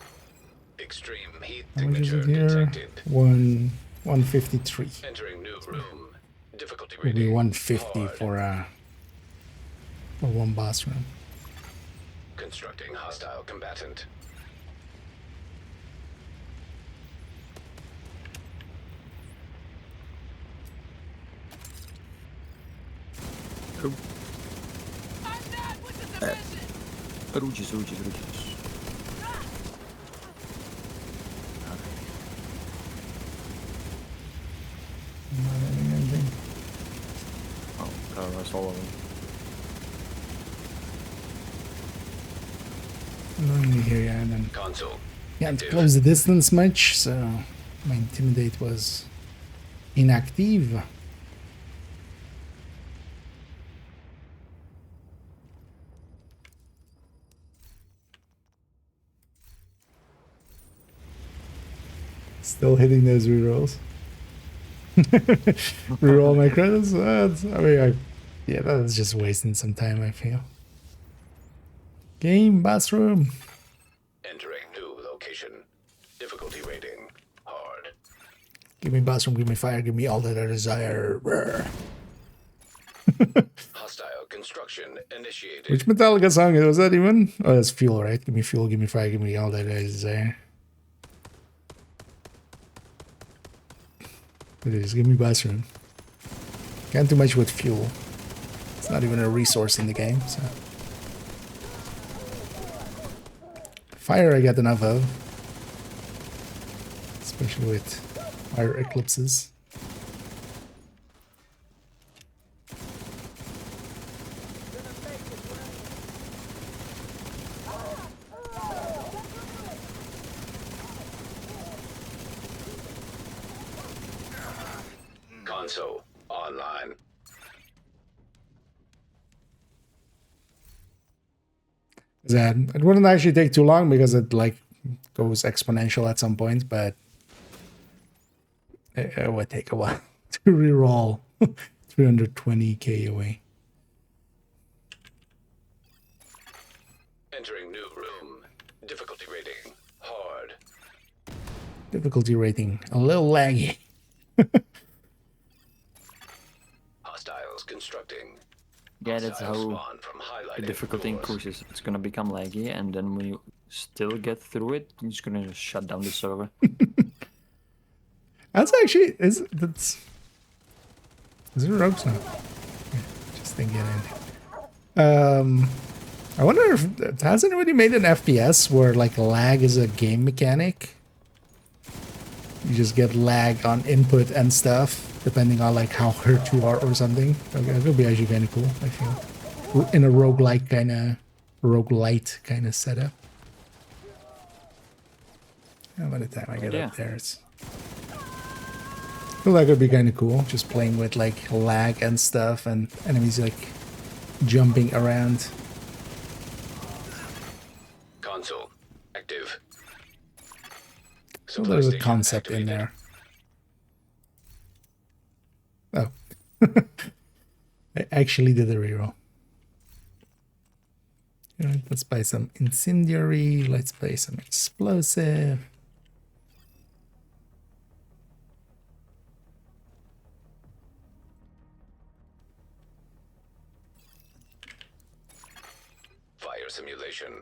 S2: Extreme heat
S1: How much is
S2: signature
S1: it here?
S2: detected.
S1: 153.
S2: Entering new room. Difficulty
S1: Would be
S2: rating.
S1: 150
S2: Hard.
S1: for one boss room.
S2: Constructing hostile combatant.
S3: I'm not with the division!
S9: Ruchis. Oh, God, that's all of them.
S1: Only here, yeah, and then
S2: Console.
S1: can't close the distance much, so my Intimidate was inactive. Still hitting those rerolls. Reroll my credits? Yeah, that's just wasting some time, I feel. Game bathroom.
S2: Entering new location. Difficulty rating hard.
S1: Give me bathroom, give me fire, give me all that I desire.
S2: Hostile construction initiated.
S1: Which Metallica song was that even? Oh, that's Fuel, right? Give me fuel, give me fire, give me all that I desire. It is, give me bathroom. Can't do much with fuel. It's not even a resource in the game, so. Fire I got enough of. Especially with fire eclipses.
S2: Console online.
S1: That it wouldn't actually take too long because it like goes exponential at some point, but it would take a while to reroll 320k away.
S2: Entering new room. Difficulty rating hard.
S1: Difficulty rating a little laggy.
S2: Hostiles constructing.
S9: Yeah, that's
S2: Hostile
S9: how
S2: spawn from
S9: the
S2: highlighted
S9: difficulty
S2: doors.
S9: increases. It's gonna become laggy, and then when you still get through it, you're just gonna shut down the server.
S1: That's actually is it rogues now? Yeah, just thinking it. I wonder if has anybody made an FPS where like lag is a game mechanic? You just get lag on input and stuff, depending on like how hurt you are or something. Okay, that would be actually kind of cool, I feel. In a roguelike roguelite kind of setup. And by the time I get up there, it's. I feel like it would be kind of cool, just playing with like lag and stuff, and enemies like jumping around.
S2: Console active.
S1: So there's a concept in there. Oh. I actually did a reroll. Alright, let's buy some incendiary, let's buy some explosive.
S2: Fire simulation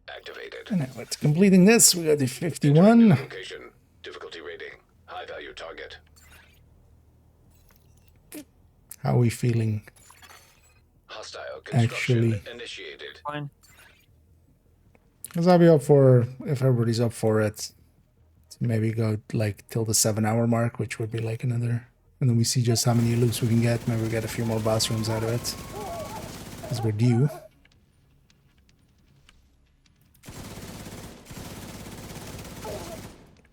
S2: activated.
S1: And now it's completing this. We got the 51.
S2: Location. Difficulty rating. High value target.
S1: How are we feeling?
S2: Hostile construction
S1: Actually,
S2: initiated.
S9: Fine.
S1: because I'll be up for, if everybody's up for it, to maybe go like till the 7-hour mark, which would be like another, and then we see just how many loops we can get. Maybe we get a few more bathrooms out of it, because we're due.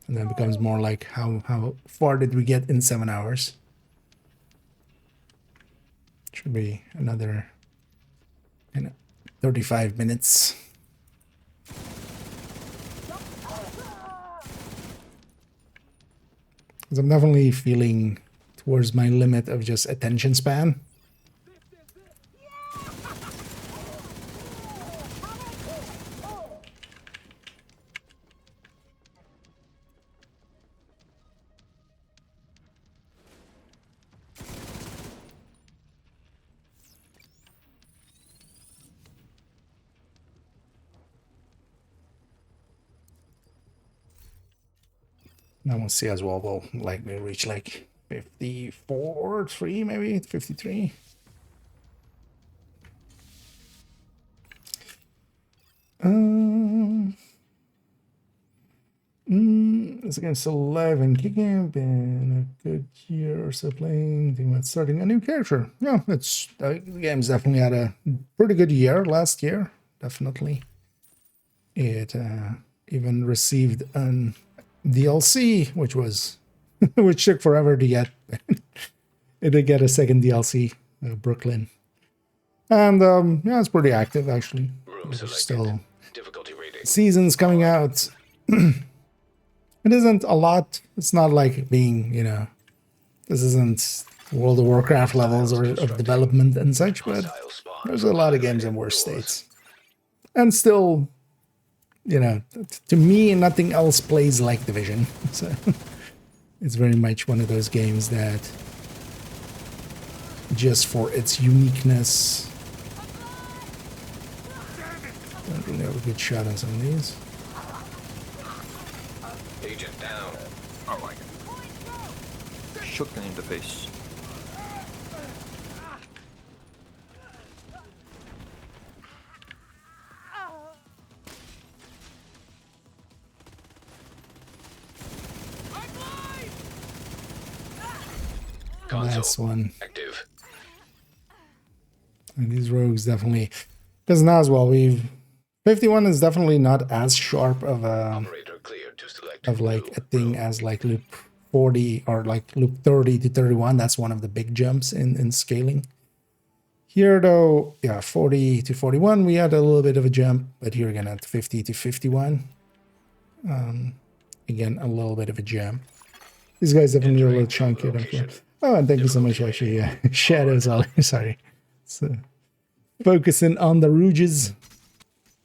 S1: And then it becomes more like how far did we get in 7 hours? Should be another 35 minutes. Because I'm definitely feeling towards my limit of just attention span. Now we'll see as well. We'll likely reach like 54, 3 maybe 53. It's against alive and kicking. Been a good year or so playing. Thinking about starting a new character. Yeah, it's the game's definitely had a pretty good year last year. Definitely. It even received an DLC, which was which took forever to get. It did get a second DLC, Brooklyn, and yeah, it's pretty active actually. There's still
S2: Difficulty rating.
S1: seasons coming out. It isn't a lot. It's not like being, you know, this isn't World of Warcraft levels or of development and such, but
S2: Hostile spawn
S1: there's
S2: from
S1: a lot of games
S2: highlighted
S1: in worse
S2: doors.
S1: states. And still, you know, to me, nothing else plays like Division. So it's very much one of those games that just for its uniqueness, don't really have a good shot on some of these.
S2: Agent down.
S9: Oh my god. Shotgun in the face.
S1: Last one.
S2: Active.
S1: And these rogues definitely, because now as well, 51 is definitely not as sharp of a
S2: Operator cleared to select
S1: like
S2: new
S1: a thing
S2: room.
S1: as like loop 40 or like loop 30 to 31. That's one of the big jumps in scaling. Here though, yeah, 40 to 41, we had a little bit of a jump, but here again at 50 to 51. Again, a little bit of a jump. These guys definitely are a little chunkier than before. Oh, and thank you so much, actually. Yeah, Shadows, all sorry. So focusing on the rouges.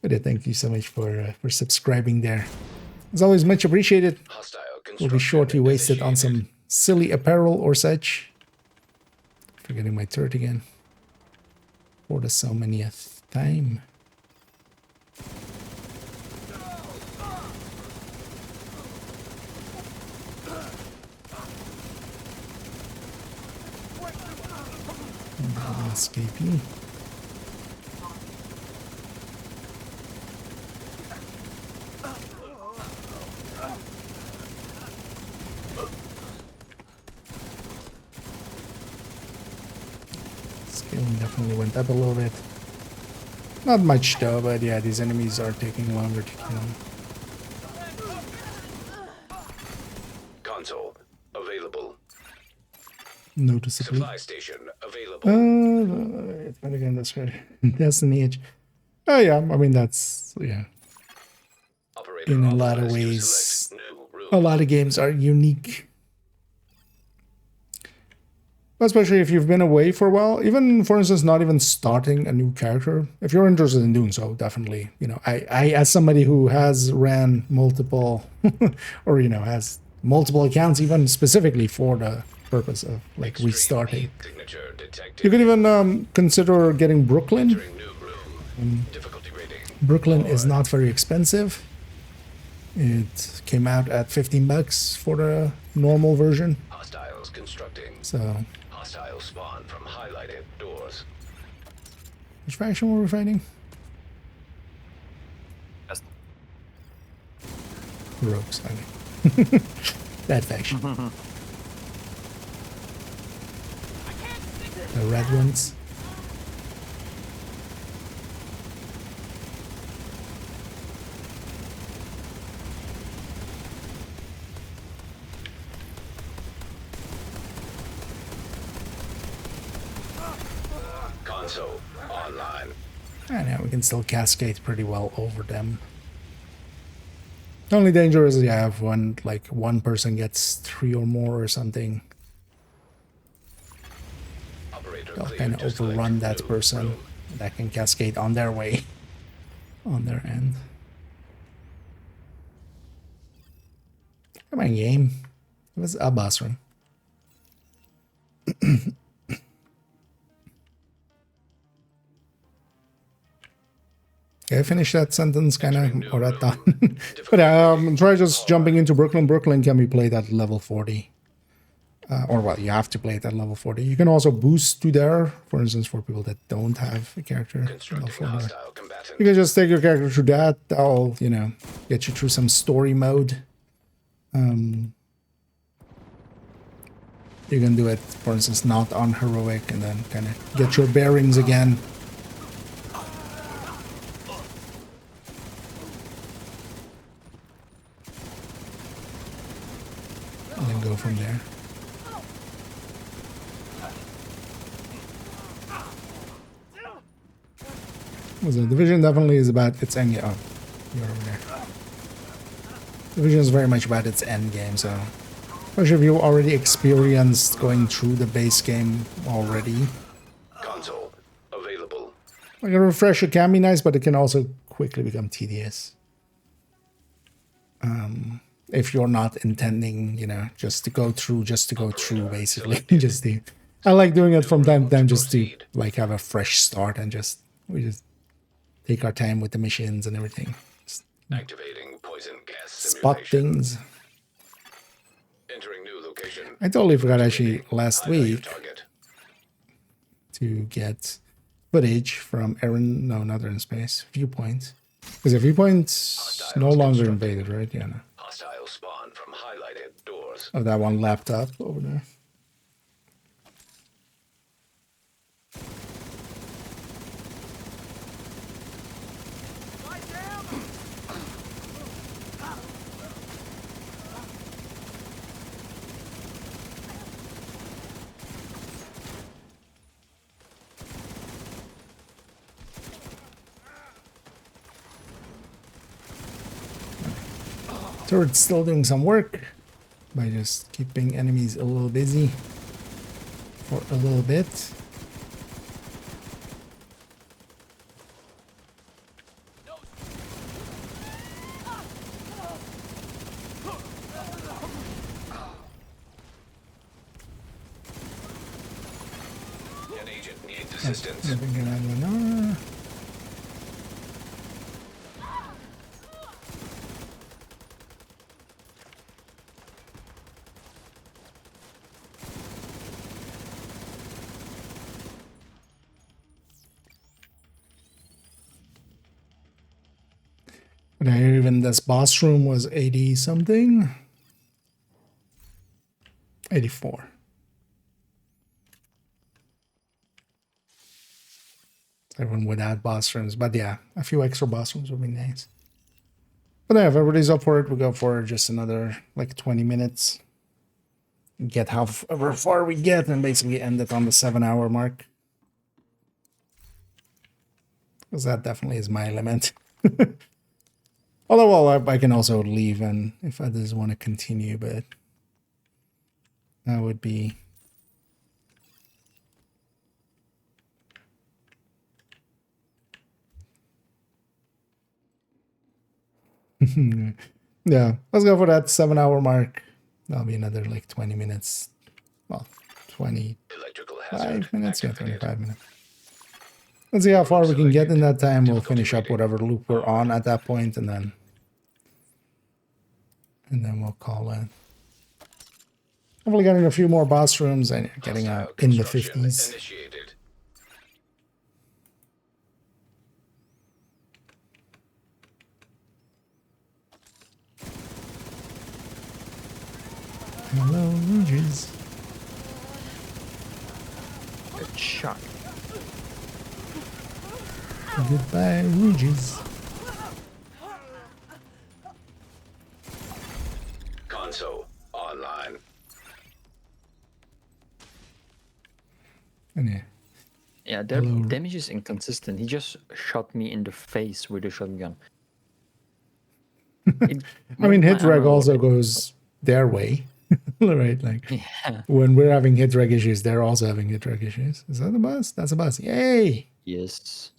S1: But yeah, thank you so much for subscribing there. As always, much appreciated.
S2: Hostile
S1: We'll be sure to
S2: construction
S1: waste it on
S2: initiated.
S1: some silly apparel or such. Forgetting my turret again. For the so manyth time. Escapee. Scaling definitely went up a little bit. Not much though, but yeah, these enemies are taking longer to kill.
S2: Console available.
S1: Noticeably.
S2: Supply station available.
S1: It's better again, that's right. Destiny Edge. Oh yeah, I mean that's, yeah.
S2: Operator
S1: In a lot of
S2: authorized to
S1: ways,
S2: select new room.
S1: a lot of games are unique. Especially if you've been away for a while. Even, for instance, not even starting a new character. If you're interested in doing so, definitely. You know, I as somebody who has ran multiple, or, you know, has multiple accounts, even specifically for the purpose of, like,
S2: Extreme
S1: restarting.
S2: heat signature detected.
S1: You could even consider getting Brooklyn.
S2: Entering new room. Difficulty rating.
S1: Brooklyn is not very expensive. It came out at $15 for the normal version.
S2: Hostiles constructing.
S1: So,
S2: Hostile spawn from highlighted doors.
S1: which faction were we fighting?
S9: Yes.
S1: Rogues, I mean. That faction. The red ones.
S2: Console online.
S1: And yeah, we can still cascade pretty well over them. The only danger is, yeah, if one person gets 3 or more or something,
S2: Operator
S1: they'll
S2: cleared
S1: kind of
S2: to select
S1: overrun that
S2: new
S1: person.
S2: room.
S1: That can cascade on their way, on their end. Come on, game. It was a boss room. Okay, I finished that sentence kind of, or that thought. But try just jumping into Brooklyn. Brooklyn can be played at level 40. Or, well, you have to play it at level 40. You can also boost to there, for instance, for people that don't have a character. Level
S2: Constructing
S1: 40.
S2: hostile combatant.
S1: You can just take your character through that. That'll, you know, get you through some story mode. You can do it, for instance, not on heroic, and then kind of get your bearings again. And then go from there. So Division definitely is about its end. Oh, you're over there. Division is very much about its end game, so especially if you already experienced going through the base game already.
S2: Console available.
S1: Like a refresher can be nice, but it can also quickly become tedious. If you're not intending, you know, just to go through, basically. just to, I like doing it from time to time, just to like have a fresh start and we just take our time with the missions and everything. Just
S2: Activating poison gas
S1: spot
S2: simulation.
S1: things.
S2: Entering new location.
S1: I totally forgot actually last
S2: High-value
S1: week
S2: target.
S1: to get footage from not Aaron Space, Viewpoint. Because the Viewpoint's no longer invaded, right? Yeah, no.
S2: Hostile spawn from highlighted doors.
S1: Of that one laptop over there. Turret's still doing some work by just keeping enemies a little busy for a little bit.
S2: An agent needs assistance.
S1: But I hear even this boss room was 80 something. 84. Everyone would add boss rooms, but yeah, a few extra boss rooms would be nice. But yeah, if everybody's up for it, we'll go for just another like 20 minutes. Get however far we get and basically end it on the 7-hour mark. Because that definitely is my limit. Although, well, I can also leave and if others want to continue, but that would be... Yeah, let's go for that 7-hour mark. That'll be another like 20 minutes. Well, 25 minutes. Yeah, 25 minutes. Let's see how far we can get in that time. We'll finish up whatever loop we're on at that point, and then we'll call it. Hopefully getting a few more boss rooms and getting in the 50s.
S2: Initiated.
S1: Hello, Rouges.
S9: Good shot.
S1: Goodbye, Rouges.
S2: Console online.
S1: And yeah.
S9: Yeah, their
S1: Hello.
S9: damage is inconsistent. He just shot me in the face with a shotgun.
S1: I mean, hit reg also goes their way. Right, like
S9: Yeah.
S1: when we're having hit reg issues, they're also having hit reg issues. Is that a bus? That's a bus. Yay!
S9: Yes.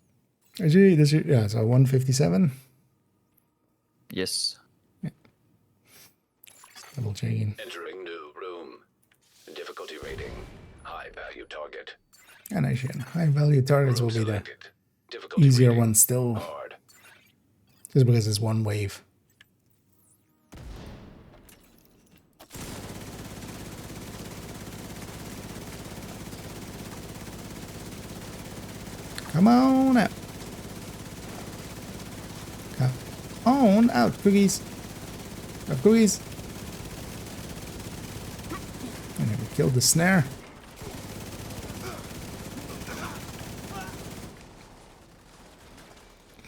S1: Actually, yeah, so 157.
S9: Yes.
S1: Double checking.
S2: Entering new room. Difficulty rating. High value target.
S1: And actually, high value targets will be the
S2: Selected. Difficulty
S1: easier
S2: rating.
S1: one still,
S2: Hard.
S1: just because it's one wave. Come on out. Come on out, cookies. Have cookies. And we killed the snare.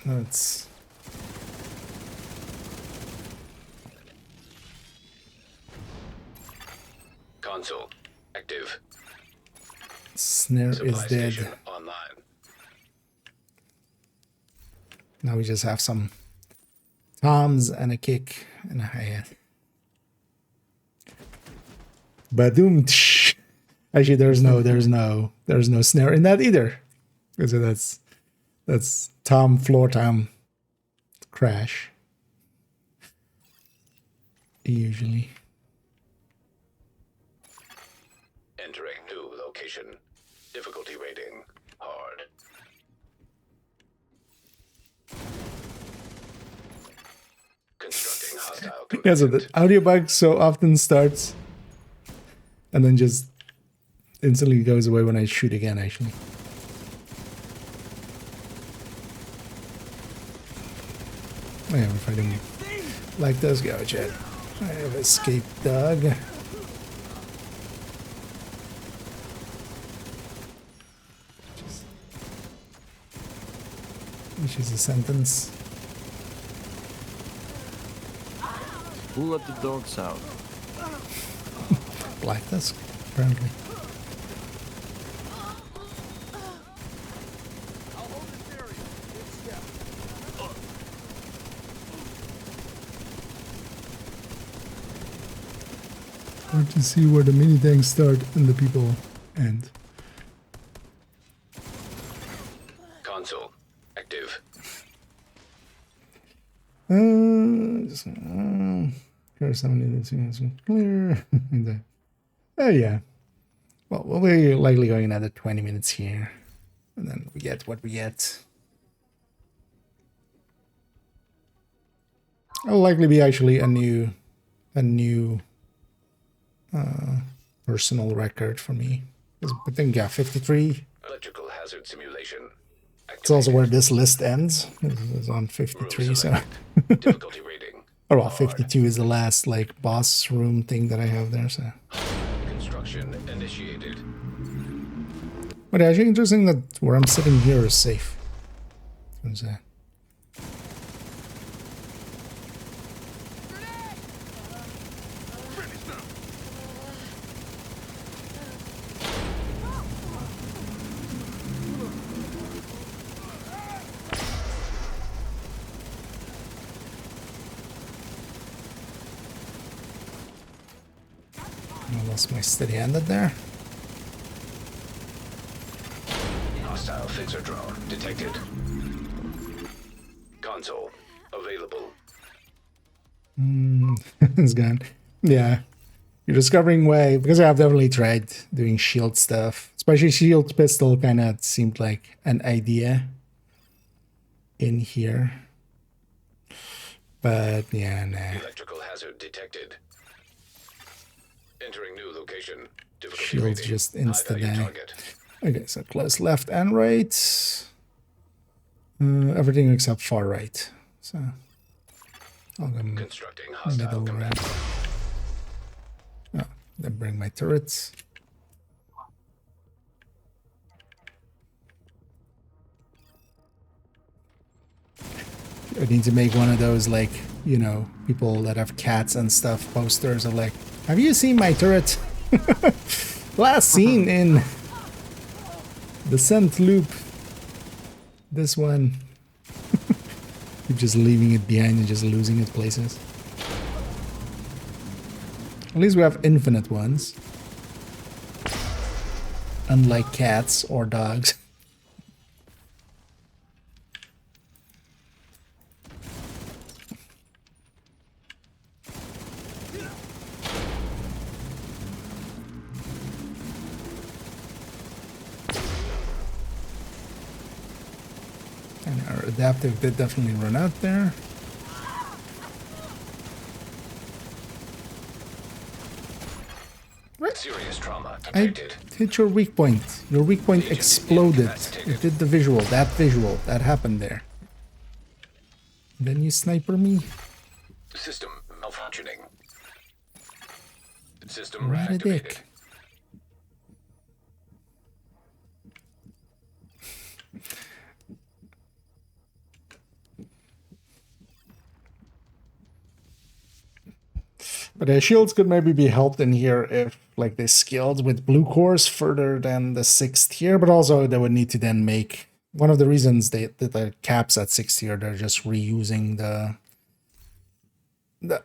S1: Let's...
S2: Console active.
S1: Snare
S2: Supply
S1: is dead.
S2: station online.
S1: Now we just have some toms and a kick and a hi-hat. Badoom. Tsh. Actually, there's no snare in that either. So that's tom, floor tom, crash. Usually.
S2: Entering new location. Difficulty rating hard. Constructing hostile
S1: Yeah, so the
S2: component.
S1: audio bug so often starts and then just instantly goes away when I shoot again, actually. I am fighting like those go, Chad. I have escaped dog. Which is a sentence.
S9: Who let the dogs out?
S1: Black Tusk, apparently. Hard to see where the mini tanks start and the people end.
S2: Console active.
S1: Clear. Oh yeah. Well, we're likely going another 20 minutes here, and then we get what we get. It'll likely be actually a new personal record for me. I think, yeah, 53.
S2: Electrical hazard simulation.
S1: It's also where this list ends. It's on 53, so...
S2: Difficulty rating.
S1: Oh, well, 52 is the last, like, boss room thing that I have there, so...
S2: Construction initiated.
S1: But actually interesting that where I'm sitting here is safe. What is that? I lost my steady-handed there.
S2: Hostile fixer drone detected. Console available.
S1: It's gone. Yeah. You're discovering way, because I've definitely tried doing shield stuff. Especially shield pistol kind of seemed like an idea in here. But yeah, nah.
S2: Electrical hazard detected. Entering new location. Difficulty
S1: Shields
S2: rating.
S1: just
S2: High
S1: insta
S2: value
S1: die.
S2: target.
S1: Okay, so close left and right. Everything except far right. So I'll go
S2: Constructing hostile
S1: middle
S2: command.
S1: right. Oh, then bring my turrets. I need to make one of those, like, you know, people that have cats and stuff posters of like, have you seen my turret? Last seen in Descent Loop. This one. Keep just leaving it behind and just losing its places. At least we have infinite ones. Unlike cats or dogs. And our adaptive did definitely run out there.
S2: Serious trauma
S1: I
S2: detected.
S1: hit your weak point. Your weak point exploded. It did the visual. That happened there. Then you sniper me.
S2: System malfunctioning. System
S1: Right a
S2: reactivated.
S1: dick. But the shields could maybe be helped in here if, like, they scaled with blue cores further than the 6th tier, but also they would need to then make... One of the reasons that the caps at 6th tier, they're just reusing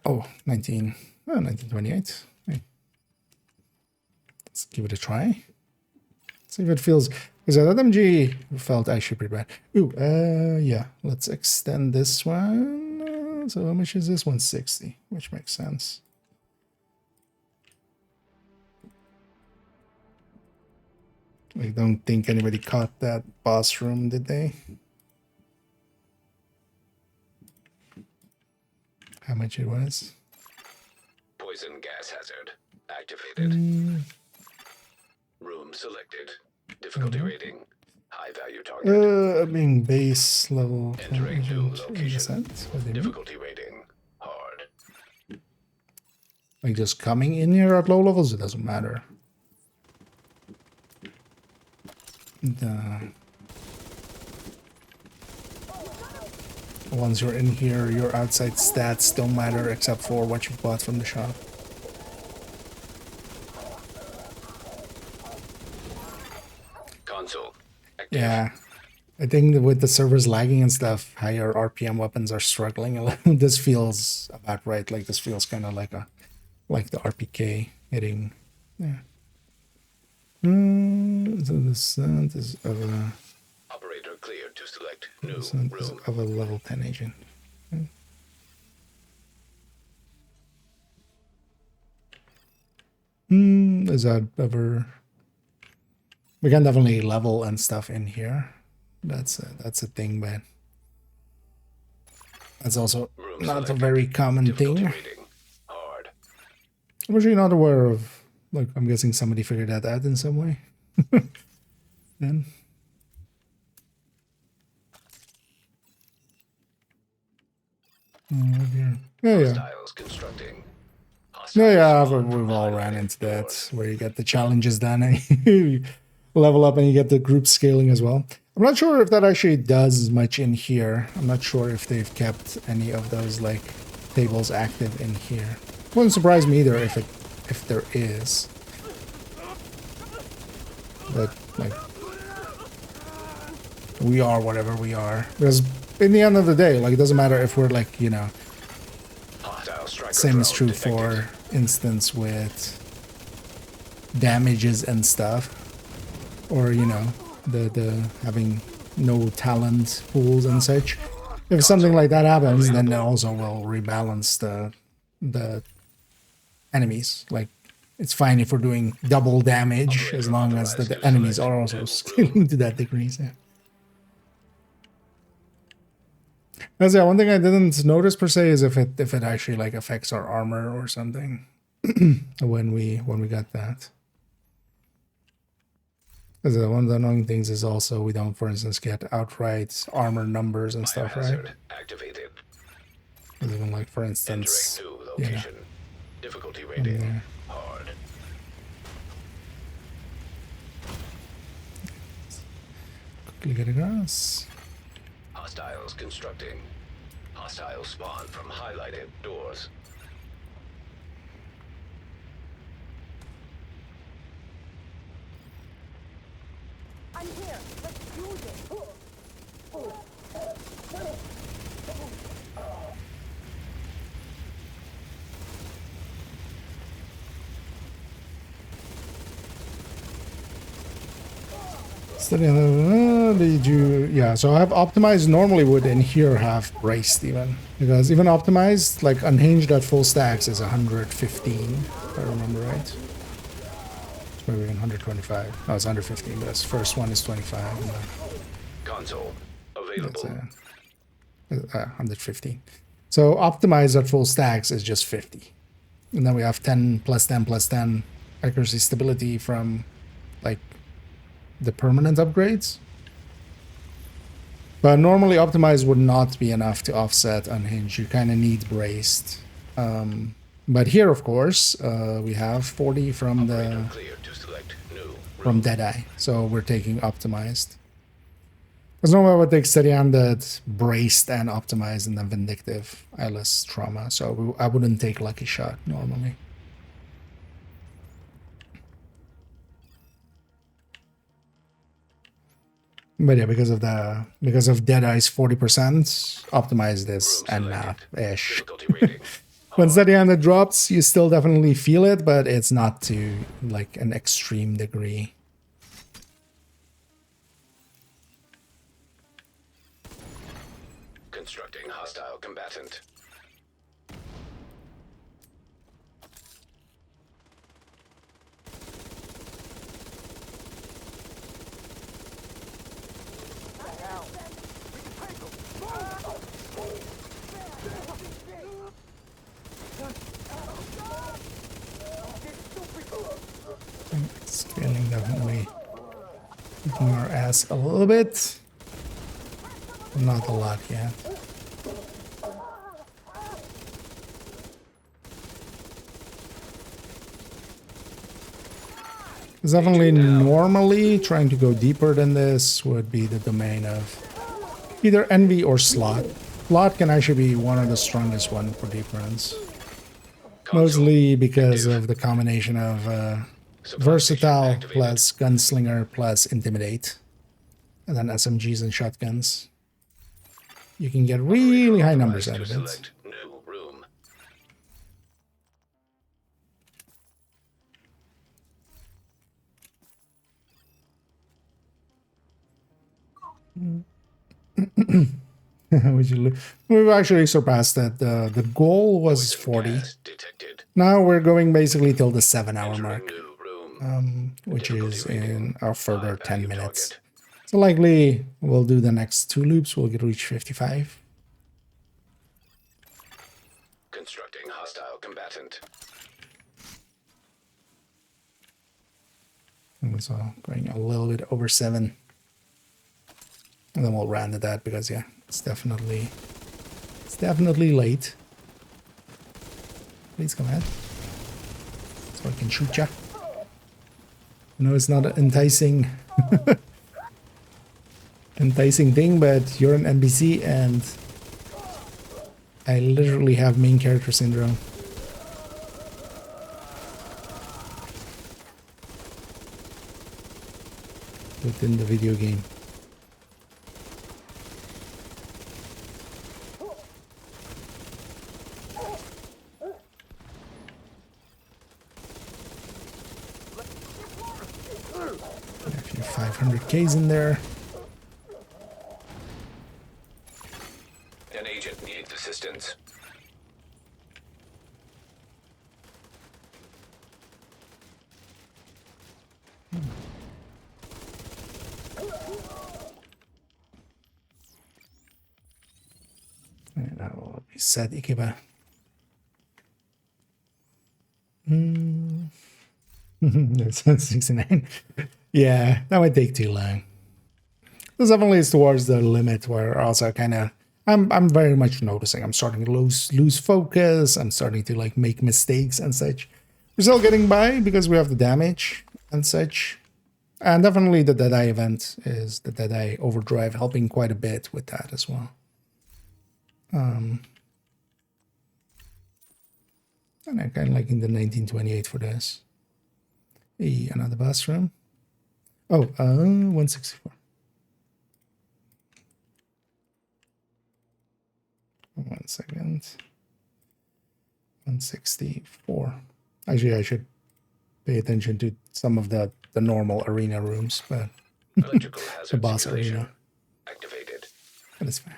S1: Oh, 1928. Hey. Let's give it a try. See if it feels... Because that MG felt actually pretty bad. Ooh, yeah. Let's extend this one. So how much is this? 160, which makes sense. I don't think anybody caught that boss room, did they? How much it was?
S2: Poison gas hazard activated. Room selected. Difficulty rating. High value target.
S1: I mean base level.
S2: Entering new
S1: What
S2: location.
S1: do they mean?
S2: Difficulty rating. Hard.
S1: Like just coming in here at low levels, it doesn't matter. Once you're in here, your outside stats don't matter except for what you bought from the shop.
S2: Console. Active.
S1: Yeah. I think that with the servers lagging and stuff, higher RPM weapons are struggling a little. This feels about right. Like this feels kind of like the RPK hitting. Yeah. So the sound is of a
S2: Operator cleared to select new room.
S1: of a level 10 agent. Is that ever? We can definitely level and stuff in here. That's a thing, but that's also
S2: Room
S1: not
S2: selected.
S1: a very common
S2: Difficulty
S1: thing.
S2: rating. Hard.
S1: I'm actually not aware of. Like, I'm guessing somebody figured that out in some way. Then. Yeah.
S2: Hostiles constructing.
S1: Yeah, we've all ran into that, where you get the challenges done and you level up and you get the group scaling as well. I'm not sure if that actually does much in here. I'm not sure if they've kept any of those like tables active in here. Wouldn't surprise me either if there is. But like, we are whatever we are. Because in the end of the day, like, it doesn't matter if we're like, you know, same is true for instance with damages and stuff, or you know, the having no talent pools and such. If something like that happens, then it also will rebalance the enemies. Like, it's fine if we're doing double damage as long as the enemies are also scaling to that degree. Yeah. That's one thing I didn't notice per se is if it actually like affects our armor or something when we got that. Because one of the annoying things is also we don't, for instance, get outright armor numbers and stuff, right?
S2: Activated.
S1: Even like, for instance,
S2: Entering new location. Difficulty rating. Hard.
S1: Quickly get across.
S2: Hostiles constructing. Hostiles spawn from highlighted doors.
S3: I'm here. Let's use it.
S1: Did you? Yeah, so I have optimized. Normally would in here have braced even, because even optimized, like unhinged at full stacks is 115, if I remember right. It's maybe 125. No, it's 115, but this first one is 25.
S2: Console available.
S1: That's 115. So optimized at full stacks is just 50, and then we have 10 plus 10 plus 10 accuracy stability from like the permanent upgrades. But normally optimized would not be enough to offset unhinged. You kind of need braced. But here, of course, we have 40 from Deadeye, so we're taking optimized. Because normally I would take steady-handed, braced, and optimized, and then vindictive, eyeless trauma. So I wouldn't take lucky shot normally. But yeah, because of Deadeye's 40%, optimize this and ish. When Zetiana drops, you still definitely feel it, but it's not to like an extreme degree.
S2: Constructing hostile combatant.
S1: Scaling definitely kicking our ass a little bit. Not a lot yet. Definitely normally trying to go deeper than this would be the domain of either Envy or Slot. Slot can actually be one of the strongest one for deep runs. Mostly because of the combination of Versatile plus Gunslinger plus Intimidate. And then SMGs and shotguns. You can get really high numbers out of it. We've actually surpassed that. The goal was 40. Now we're going basically till the 7-hour mark, which is in a further 10 minutes. So likely we'll do the next 2 loops. We'll reach 55.
S2: Constructing hostile combatant.
S1: And so going a little bit over 7. And then we'll round at that because yeah, it's definitely late. Please come ahead. So I can shoot ya. I know it's not an enticing enticing thing, but you're an NPC and I literally have main character syndrome. Within the video game. A few 500Ks in there.
S2: An agent needs assistance.
S1: And I will reset Ikeba. That's 69. Yeah, that might take too long. This definitely is towards the limit where also kind of I'm very much noticing I'm starting to lose focus. I'm starting to like make mistakes and such. We're still getting by because we have the damage and such. And definitely the Deadeye event is the Deadeye Overdrive helping quite a bit with that as well. And I'm kind of liking the 1928 for this. Hey, another boss room. Oh, 164. 1 second. 164. Actually, I should pay attention to some of the normal arena rooms, but the boss arena.
S2: Activated.
S1: But it's fine.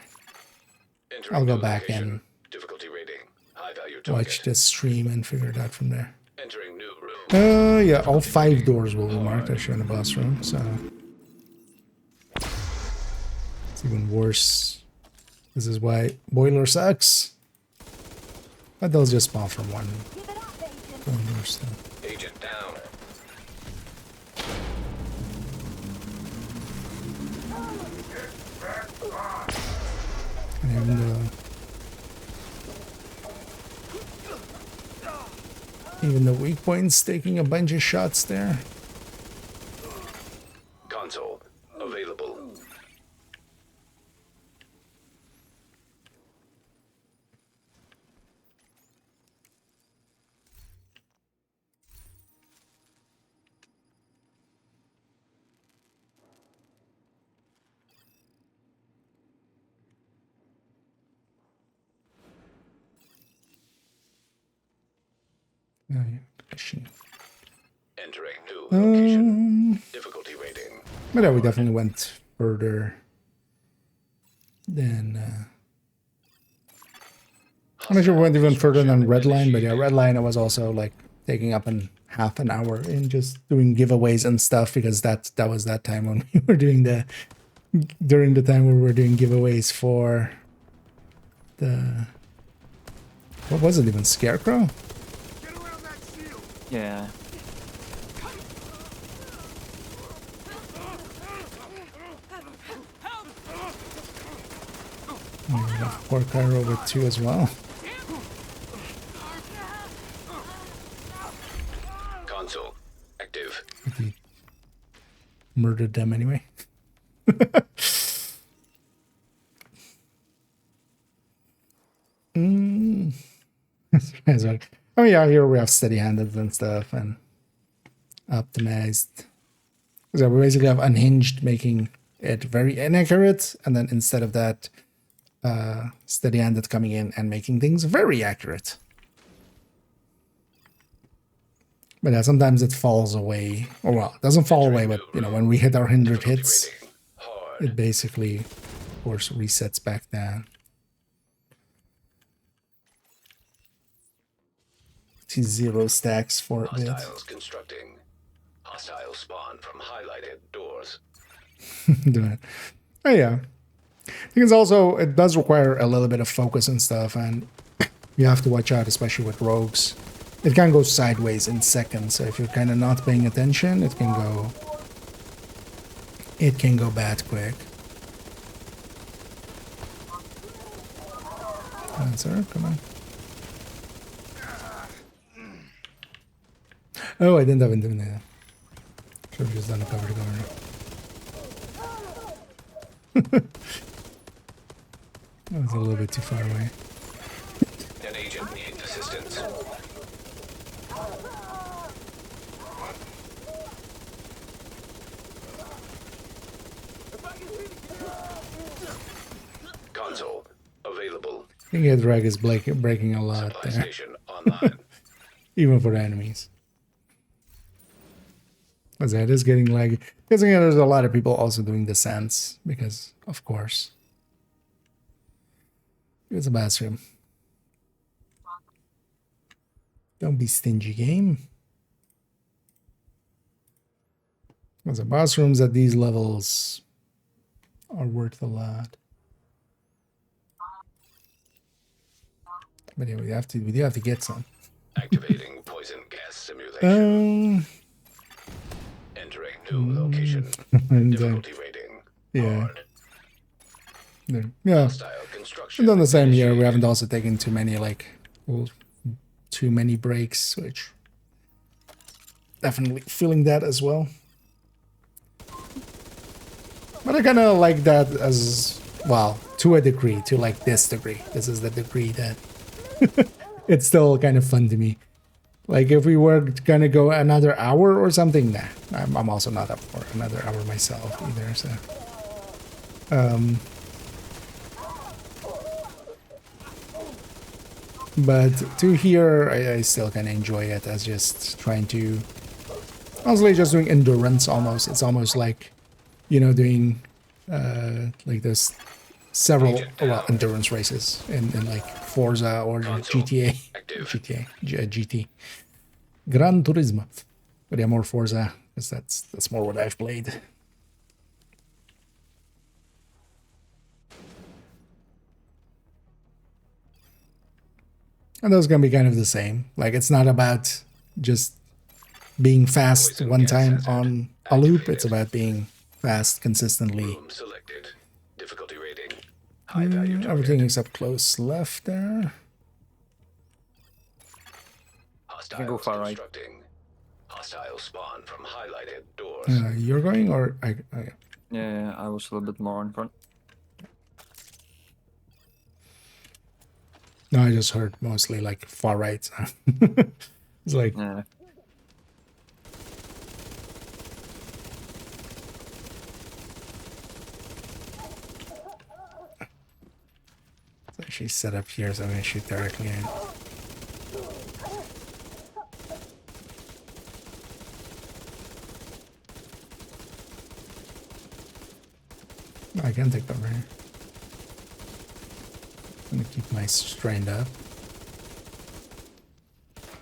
S1: I'll go back and
S2: difficulty rating. High value
S1: watch this stream and figure it out from there.
S2: Entering new room.
S1: Yeah, all 5 doors will be marked actually in the boss room, so it's even worse. This is why Boiler sucks. But they'll just spawn from one door still.
S2: Agent down.
S1: And even the weak point's taking a bunch of shots there.
S2: Console available.
S1: question.
S2: Entering new location. Difficulty rating.
S1: But yeah, we definitely went further than... I'm not sure we went even further than Redline, but yeah, Redline I was also like taking up half an hour in just doing giveaways and stuff, because that was that time when we were doing during the time where we were doing giveaways for the... What was it even? Scarecrow?
S7: Get around that shield.
S9: Yeah.
S1: We got Porcar over 2 as well.
S2: Console active.
S1: He murdered them anyway. Oh yeah, here we have steady-handed and stuff, and optimized. So we basically have unhinged, making it very inaccurate, and then instead of that, steady-handed coming in and making things very accurate. But yeah, sometimes it falls away, or well, it doesn't fall away, but you know, when we hit our 100 hits, it basically, of course, resets back down. See 0 stacks for it.
S2: Hostiles constructing. Hostile spawn from highlighted doors.
S1: Doing it. Oh yeah. I think it's also, it does require a little bit of focus and stuff, and you have to watch out, especially with rogues. It can go sideways in seconds, so if you're kind of not paying attention, it can go bad quick. Answer, come on. Oh, I didn't have Intimidator. Should have just done a cover to cover. That was a little bit too far away.
S2: An agent needs assistance. Console available.
S1: I think head drag is breaking a lot
S2: Supply
S1: there.
S2: station online.
S1: Even for the enemies. As it is getting laggy. Because again, there's a lot of people also doing descents, because, of course, it's a bathroom. Don't be stingy, game. Because the bathrooms at these levels are worth a lot. But yeah, we do have to get some.
S2: Activating poison gas simulation.
S1: Um,
S2: Entering new location.
S1: and,
S2: Difficulty rating.
S1: yeah.
S2: Hard.
S1: There. Yeah.
S2: Hostile construction.
S1: We've done the same here. We haven't also taken too many, too many breaks, which definitely feeling that as well. But I kind of like that as well, to a degree, to like this degree. This is the degree that it's still kind of fun to me. Like if we were gonna go another hour or something, nah, I'm also not up for another hour myself either. So, but to here, I still kind of enjoy it as just trying to, honestly, just doing endurance almost. It's almost like, you know, doing like this several endurance races in like Forza or GTA, GT, Gran Turismo. But yeah, more Forza, because that's more what I've played. And those gonna be kind of the same. Like, it's not about just being fast one time on a loop. It's about being fast consistently.
S2: Room selected. Difficulty rating. High value target.
S1: Everything except close left there.
S2: Hostiles
S9: go far right.
S2: constructing. Hostile spawn from highlighted doors.
S1: You're going, or
S9: Yeah, I was a little bit more in front.
S1: No, I just heard mostly like far right. It's like,
S9: Yeah.
S1: it's actually set up here, so I'm gonna shoot directly in. I can take cover here. I'm gonna keep my strained up.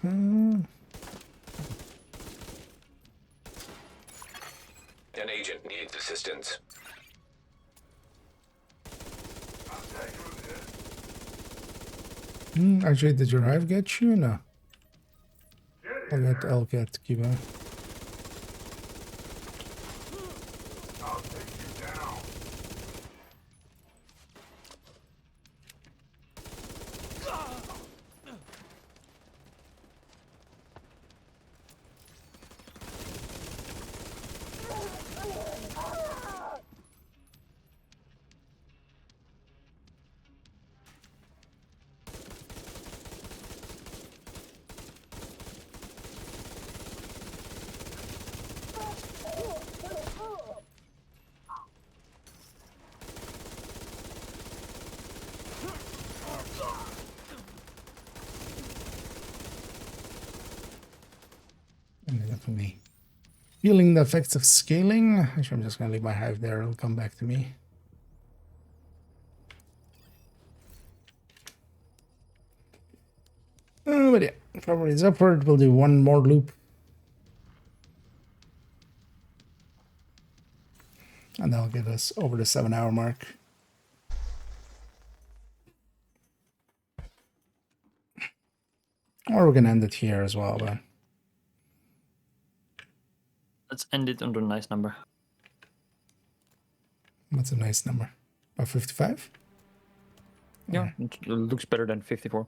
S2: An agent needs assistance.
S1: Actually, did your hive get you? No. I'll get Kiba.
S7: I'll take you down.
S1: And definitely feeling the effects of scaling. Actually, I'm just gonna leave my hive there. It'll come back to me. But yeah, probably is upward. We'll do one more loop. And that'll get us over the 7-hour mark. Or we can end it here as well, but
S9: Let's end it under a nice number.
S1: what's a nice number? About 55?
S9: Yeah, it looks better than 54.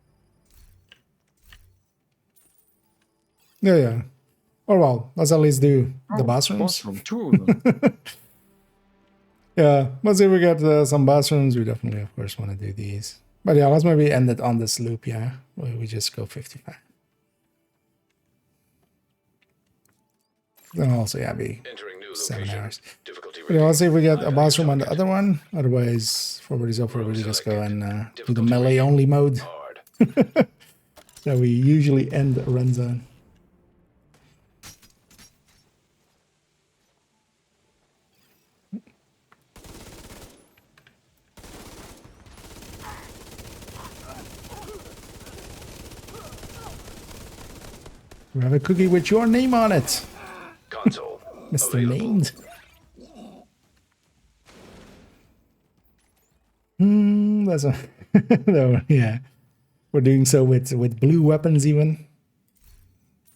S1: Yeah, yeah. Oh well, let's at least do the bathrooms.
S9: Bathroom, two of them.
S1: Yeah, let's see if we get some bathrooms. We definitely, of course, want to do these. But yeah, let's maybe end it on this loop, yeah. Where we just go 55. Then also, yeah, be
S2: Entering new
S1: 7
S2: location.
S1: hours.
S2: Difficulty
S1: But yeah, let's see if we get a
S2: rating.
S1: bathroom on the other one. Otherwise, forward is over. We just go and do the
S2: Difficulty
S1: melee
S2: rating.
S1: only mode
S2: Hard.
S1: that we usually end a run zone. We have a cookie with your name on it,
S2: Console.
S1: Mr.
S2: Available.
S1: Named. That's a no, yeah. We're doing so with blue weapons even.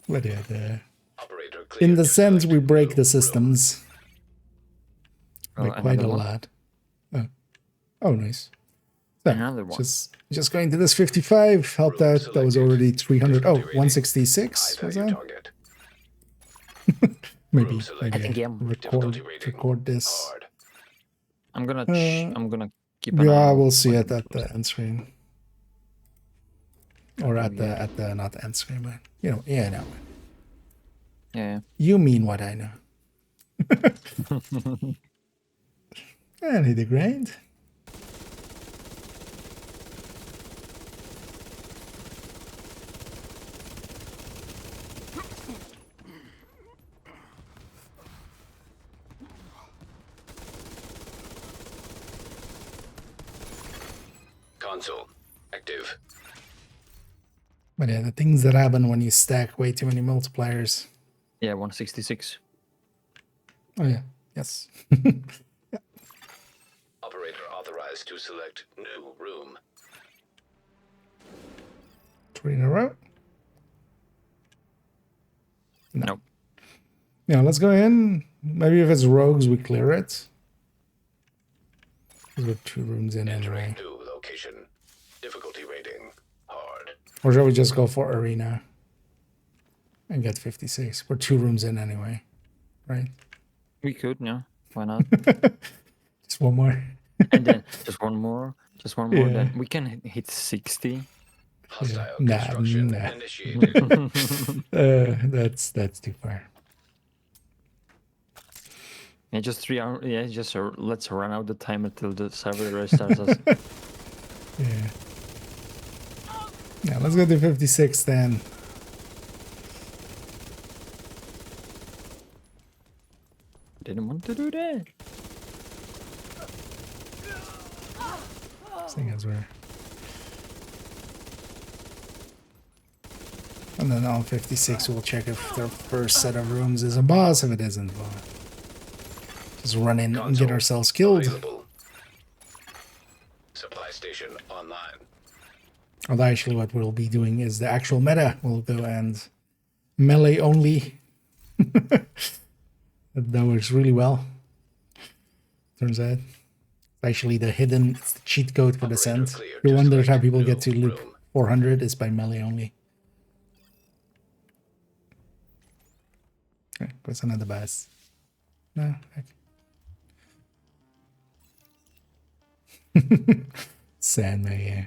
S1: But yeah,
S2: Operator
S1: in
S2: cleared
S1: the
S2: to
S1: sense we
S2: select
S1: break
S2: new
S1: the
S2: room.
S1: systems by quite a
S9: another one?
S1: lot. Oh, nice. So,
S9: Another one.
S1: just going to this 55. Helped
S2: Room
S1: out. That was
S2: selected.
S1: already 300. Oh,
S2: Difficulty rating.
S1: 166
S2: High
S1: was
S2: value
S1: that?
S2: target.
S1: Maybe
S2: Room selected.
S1: maybe I
S2: Difficulty rating.
S1: record this.
S2: Hard.
S9: I'm gonna keep an eye
S1: Yeah,
S9: out
S1: we'll see
S9: when
S1: it at the end screen. Or at the not the end screen, but you know, yeah, no.
S9: Yeah.
S1: You mean what I know. And hit the grind.
S2: Console. Active.
S1: But yeah, the things that happen when you stack way too many multipliers.
S9: Yeah, 166.
S1: Oh yeah, yes.
S2: Operator authorized to select new room.
S1: 3 in a row. No.
S9: Nope.
S1: Yeah, let's go in. Maybe if it's rogues, we clear it. 'Cause we're 2 rooms in
S2: Entering
S1: anyway.
S2: new location. Difficulty rating. Hard.
S1: Or shall we just go for arena and get 56? We're 2 rooms in anyway, right?
S9: We could, yeah. Why not?
S1: Just one more.
S9: And then just one more.
S1: Yeah.
S9: Then we can hit 60.
S2: Hostile
S1: Nah,
S2: construction
S1: nah.
S2: initiated.
S1: That's too far.
S9: Yeah, just 3 hours. Yeah, just let's run out the time until the server restarts us.
S1: Yeah. Yeah, let's go to 56 then.
S9: Didn't want to do that.
S1: those were. And then on 56, we'll check if the first set of rooms is a boss. If it isn't, we'll just run in and get ourselves killed.
S2: Available. Supply station online.
S1: Although actually what we'll be doing is the actual meta. We'll go and melee only. That works really well. Turns out. Actually the hidden, it's the cheat code for Descent. You wonder how people get to loop 400 is by melee only. Okay, what's another boss? No. Okay. Sandman, yeah.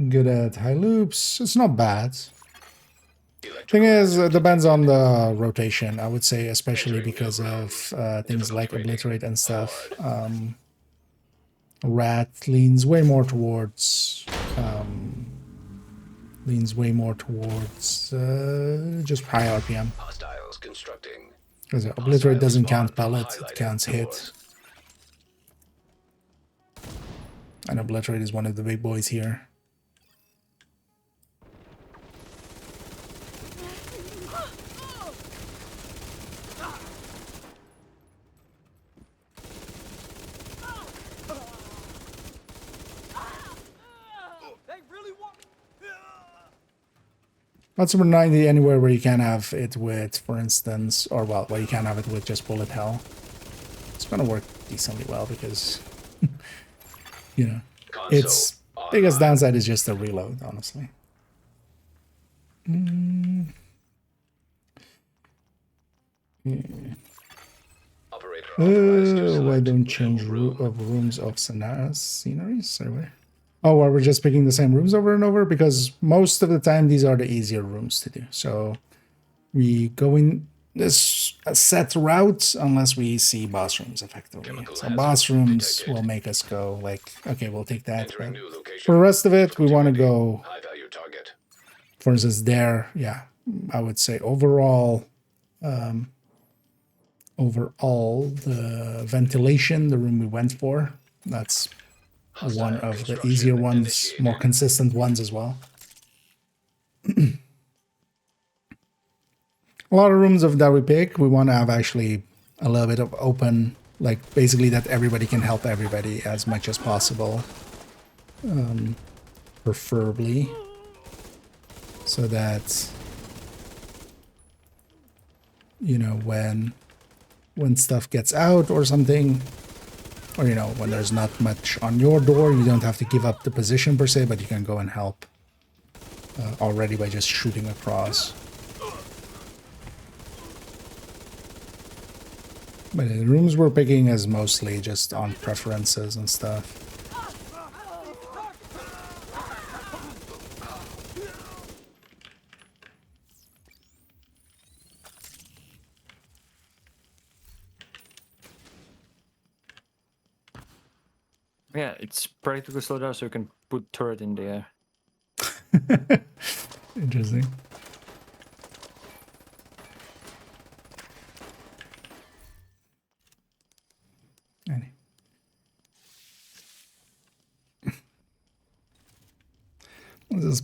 S1: Good at high loops. It's not bad. Thing is, it depends on the rotation, I would say, especially because of things like Obliterate and stuff. Rat leans way more towards just high RPM.
S2: Hostiles constructing.
S1: Because Obliterate doesn't count pellet, it counts hit. And Obliterate is one of the big boys here. Not Super 90 anywhere where you can have it with, for instance, or well, where you can have it with just bullet hell. It's gonna work decently well because, you know, its biggest downside is just the reload, honestly. Why don't change rooms of sceneries? Oh, well, we're just picking the same rooms over and over because most of the time these are the easier rooms to do. So we go in this set route unless we see boss rooms effectively. So boss rooms will make us go like, okay, we'll take that. But for the rest of it, we want to go, for instance, there. Yeah, I would say overall, the ventilation, the room we went for, that's one of the easier ones, more consistent ones as well. A lot of rooms that we pick, we want to have actually a little bit of open, like basically that everybody can help everybody as much as possible. Preferably. So that, you know, when stuff gets out or something, or, you know, when there's not much on your door, you don't have to give up the position per se, but you can go and help already by just shooting across. But the rooms we're picking is mostly just on preferences and stuff.
S9: Yeah, it's practically slowed down so you can put turret in the air.
S1: Interesting. This is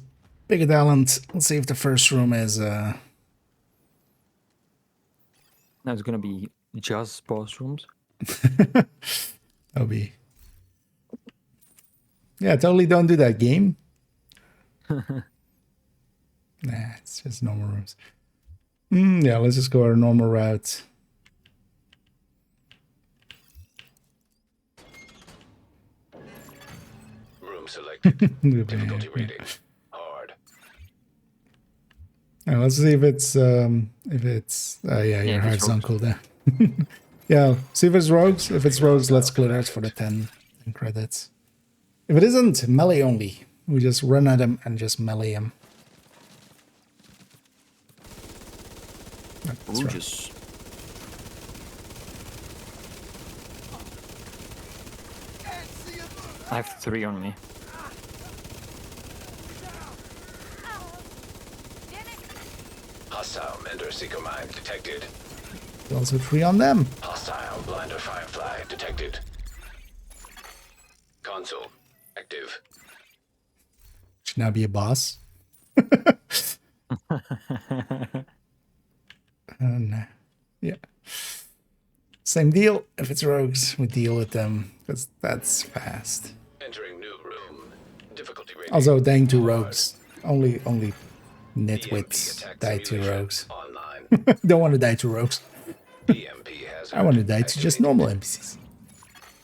S1: big talent. Let's see if the first room is
S9: Now it's gonna be just boss rooms.
S1: That'll be. Yeah, totally don't do that game. Nah, it's just normal rooms. Yeah, let's just go our normal route.
S2: Room selected. Difficulty rating. Hard.
S1: Let's see if it's yeah, your heart's on cooldown. Yeah, see if it's rogues. If it's rogues, let's clear out for the 10 credits. If it isn't, melee only. We just run at him and just melee him. That's right.
S9: I have 3 on me.
S2: Hostile Mender Seeker mine detected.
S1: Also 3 on them.
S2: Hostile blinder firefly detected. Console active.
S1: Should now be a boss. And yeah. Same deal. If it's rogues, we deal with them because that's fast.
S2: Entering new room. Difficulty rating.
S1: Also, dying to
S2: hard.
S1: rogues. Only
S2: EMP
S1: nitwits
S2: attack
S1: die to
S2: simulation
S1: rogues.
S2: online.
S1: Don't want to die to rogues.
S2: EMP hazard.
S1: I want to die to just
S2: activated.
S1: normal NPCs.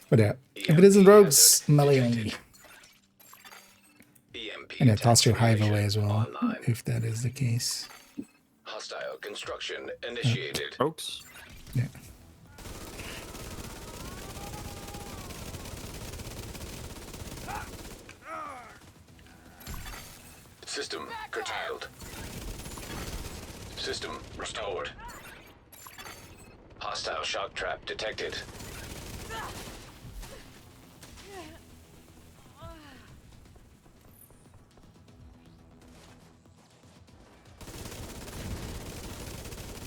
S1: But yeah, if it
S2: EMP
S1: isn't rogues,
S2: hazard
S1: melee
S2: detected.
S1: only.
S2: EMP
S1: And
S2: attack
S1: toss your hive
S2: simulation
S1: away as well,
S2: online.
S1: if that is the case.
S2: Hostile construction initiated.
S9: Rogues.
S1: Yeah.
S2: System curtailed. System restored. Hostile shock trap detected.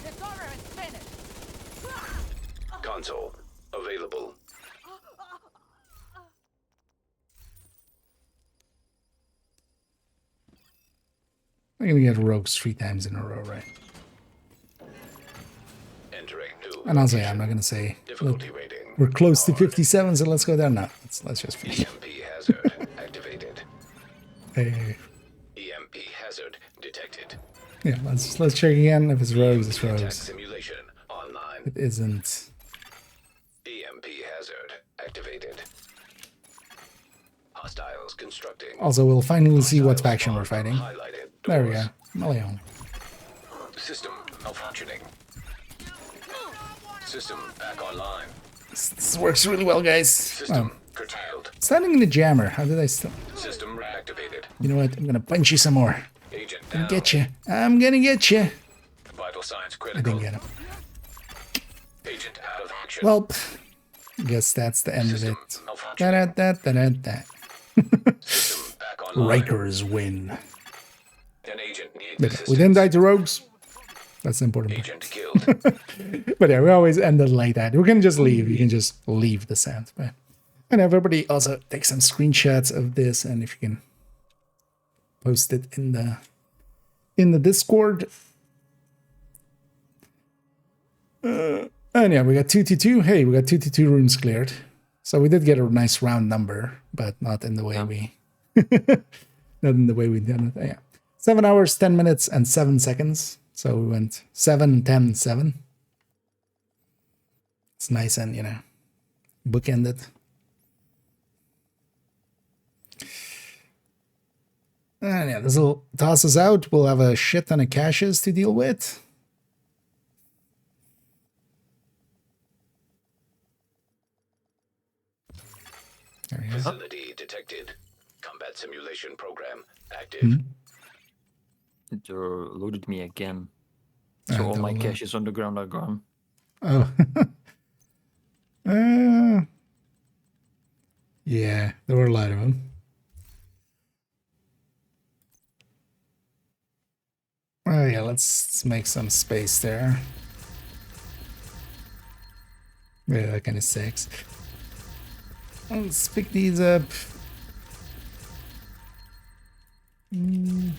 S3: This order is finished.
S2: Console available.
S1: I'm gonna get rogues 3 times in a row, right?
S2: Entering new.
S1: And also, yeah, I'm not gonna say, look,
S2: Difficulty rating.
S1: we're close to
S2: hard.
S1: 57, so let's go there now. Let's just finish.
S2: EMP hazard activated.
S1: Hey,
S2: EMP hazard detected.
S1: yeah, let's check again. If it's rogues, it's
S2: EMP attack
S1: rogues.
S2: simulation online.
S1: If it isn't.
S2: EMP hazard activated. Hostiles constructing.
S1: Also, we'll finally see what
S2: Hostile
S1: faction we're
S2: spawn from
S1: fighting.
S2: highlighted
S1: There we
S2: doors.
S1: go. Melee only.
S2: System malfunctioning. System back online.
S1: This works really well, guys.
S2: System
S1: Oh,
S2: curtailed.
S1: standing in the jammer. How did I still?
S2: System reactivated.
S1: You know what? I'm gonna punch you some more.
S2: Agent
S1: I'm
S2: down.
S1: gonna get you. I'm gonna get you.
S2: Vital signs
S1: I
S2: critical.
S1: didn't get him.
S2: Agent out of action.
S1: Well, I guess that's the end of
S2: System
S1: it.
S2: malfunctioning.
S1: Da-da-da-da-da.
S2: System back online.
S1: Rikers win.
S2: An agent needs
S1: But
S2: assistance.
S1: we didn't die to rogues. That's the important part.
S2: Agent killed.
S1: But yeah, we always end it like that. We can just leave. You can just leave the sound. But and everybody also take some screenshots of this, and if you can post it in the Discord. And yeah, we got 222. Hey, we got 222 rooms cleared. So we did get a nice round number, but not in the way we not in the way we did it. Yeah. 7 hours, 10 minutes, and 7 seconds. So we went 7, 10, 7. It's nice and, bookended. And yeah, this will toss us out. We'll have a shit ton of caches to deal with. There we go.
S2: Facility detected. Combat simulation program active.
S9: It loaded me again. So all my
S1: don't know.
S9: caches on the ground are gone.
S1: Oh. Yeah, there were a lot of them. Oh yeah, let's make some space there. Yeah, that kind of sucks. Let's pick these up. You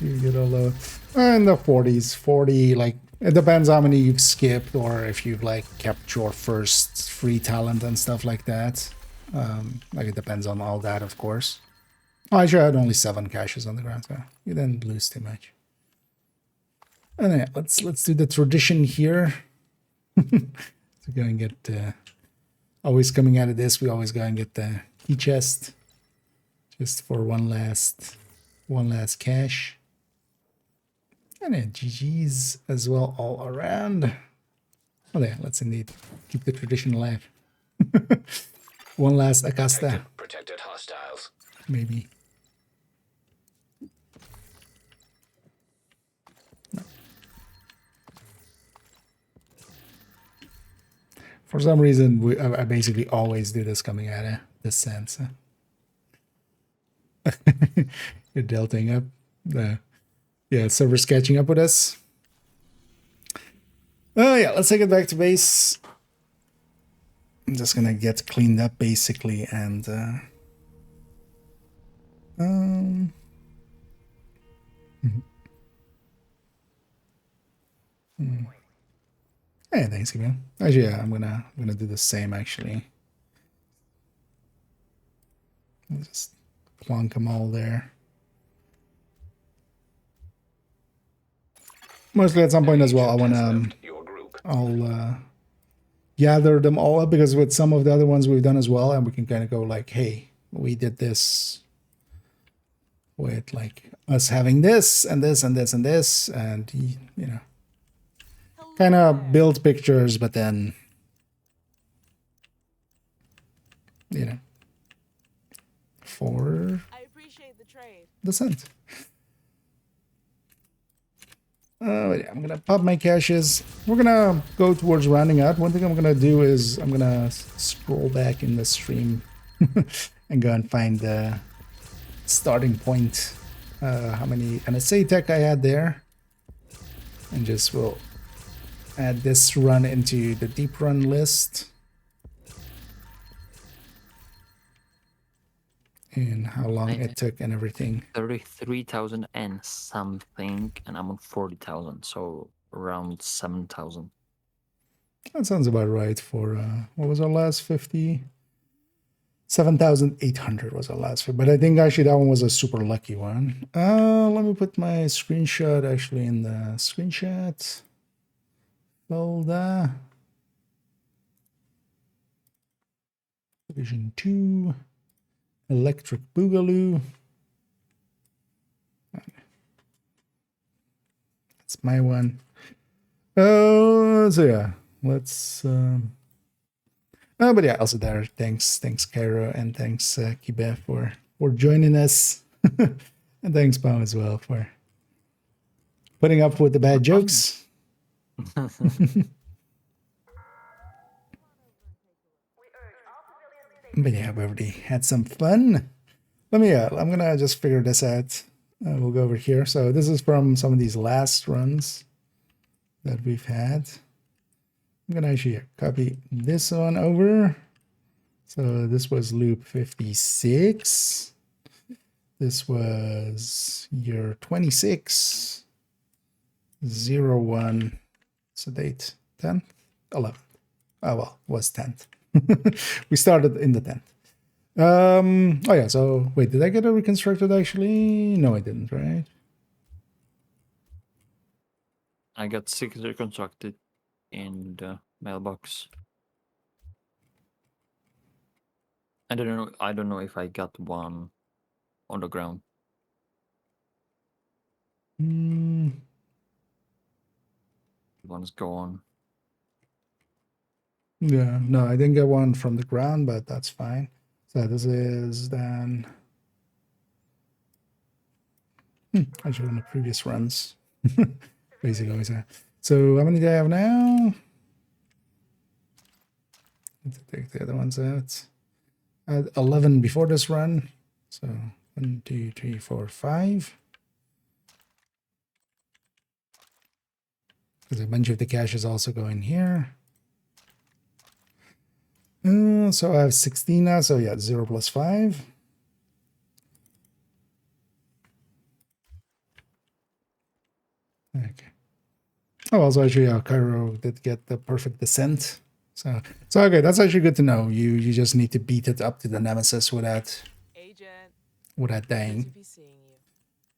S1: get all the in the 40s, 40. Like it depends how many you've skipped or if you've like kept your first free talent and stuff like that. Like it depends on all that, of course. Oh, I sure had only 7 caches on the ground, so you didn't lose too much. And yeah, let's do the tradition here. So go and get always coming out of this, we always go and get the key chest just for one last cache. And then GG's as well all around. Oh yeah, let's indeed keep the tradition alive. One last Acasta,
S2: Protected hostiles.
S1: maybe. For some reason, I basically always do this coming out of this sense. You're delting up. Yeah, server's catching up with us. Oh yeah, let's take it back to base. I'm just gonna get cleaned up basically, and hey, thanks again. Actually, yeah, I'm gonna do the same actually. I'll just plonk them all there. Mostly at some point as well, I
S2: Agent has
S1: wanna
S2: left your group.
S1: I'll gather them all up, because with some of the other ones we've done as well, and we can kind of go like, hey, we did this with like us having this and this and this and this, and you know, kind of build pictures, but then you know, for
S3: I appreciate the trade.
S1: the scent. Yeah, I'm gonna pop my caches. We're gonna go towards rounding out. One thing I'm gonna do is I'm gonna scroll back in the stream and go and find the starting point. How many NSA tech I had there, and just will add this run into the deep run list. And how long it took and everything.
S9: 33,000 and something, and I'm on 40,000, so around 7,000.
S1: That sounds about right for what was our last 50? 7,800 was our last 50, but I think actually that one was a super lucky one. Let me put my screenshot actually in the screenshot folder. Division 2, Electric Boogaloo. That's my one. So yeah, let's. But yeah, also there. Thanks, Cairo, and thanks Kibe for joining us, and thanks Pam as well for putting up with the bad jokes. But yeah, we already had some fun. Let me. I'm gonna just figure this out. We'll go over here. So this is from some of these last runs that we've had. I'm gonna actually copy this one over. So this was loop 56. This was year 26. 01. So date 10th, 11th. Oh well, was 10th. We started in the 10th. Oh yeah, so wait, did I get it reconstructed actually? No, I didn't, right?
S9: I got 6 reconstructed in the mailbox. I don't know if I got one on the ground. One's gone.
S1: Yeah, no, I didn't get one from the ground, but that's fine. So this is then actually on the previous runs. Basically always have. So how many do I have now? Let's take the other ones out. I had 11 before this run. So 1, 2, 3, 4, 5. Because a bunch of the caches also go in here. So I have 16 now. So yeah, 0 plus 5. Okay. Oh, also actually, Cairo did get the perfect descent. So okay, that's actually good to know. You just need to beat it up to the nemesis without dying.
S3: Good to be seeing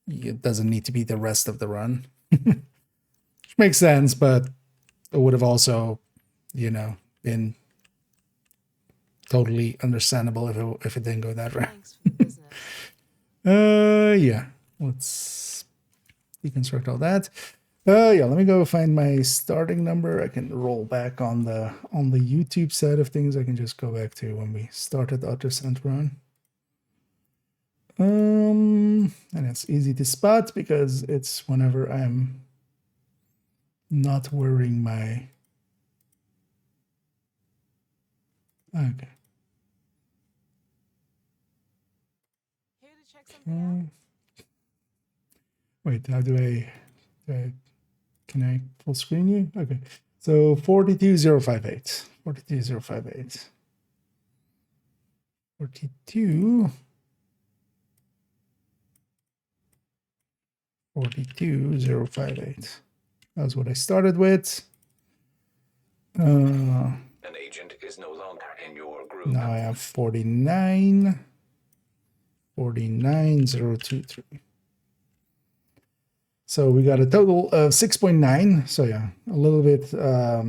S3: you.
S1: It doesn't need to be the rest of the run. Which makes sense, but it would have also, been totally understandable if it didn't go that route.
S3: Thanks for the business.
S1: Yeah. Let's deconstruct all that. Yeah, let me go find my starting number. I can roll back on the YouTube side of things. I can just go back to when we started the Autoscent run. And it's easy to spot because it's whenever I'm not wearing my... Okay.
S3: Here to check something out?
S1: Wait, how do I... Can I full screen you? Okay. So 42058. 42058. 42. 42058. That's what I started with.
S2: An agent is no longer in your group.
S1: Now I have 49. 49023. So we got a total of 6.9. So yeah, a little bit. I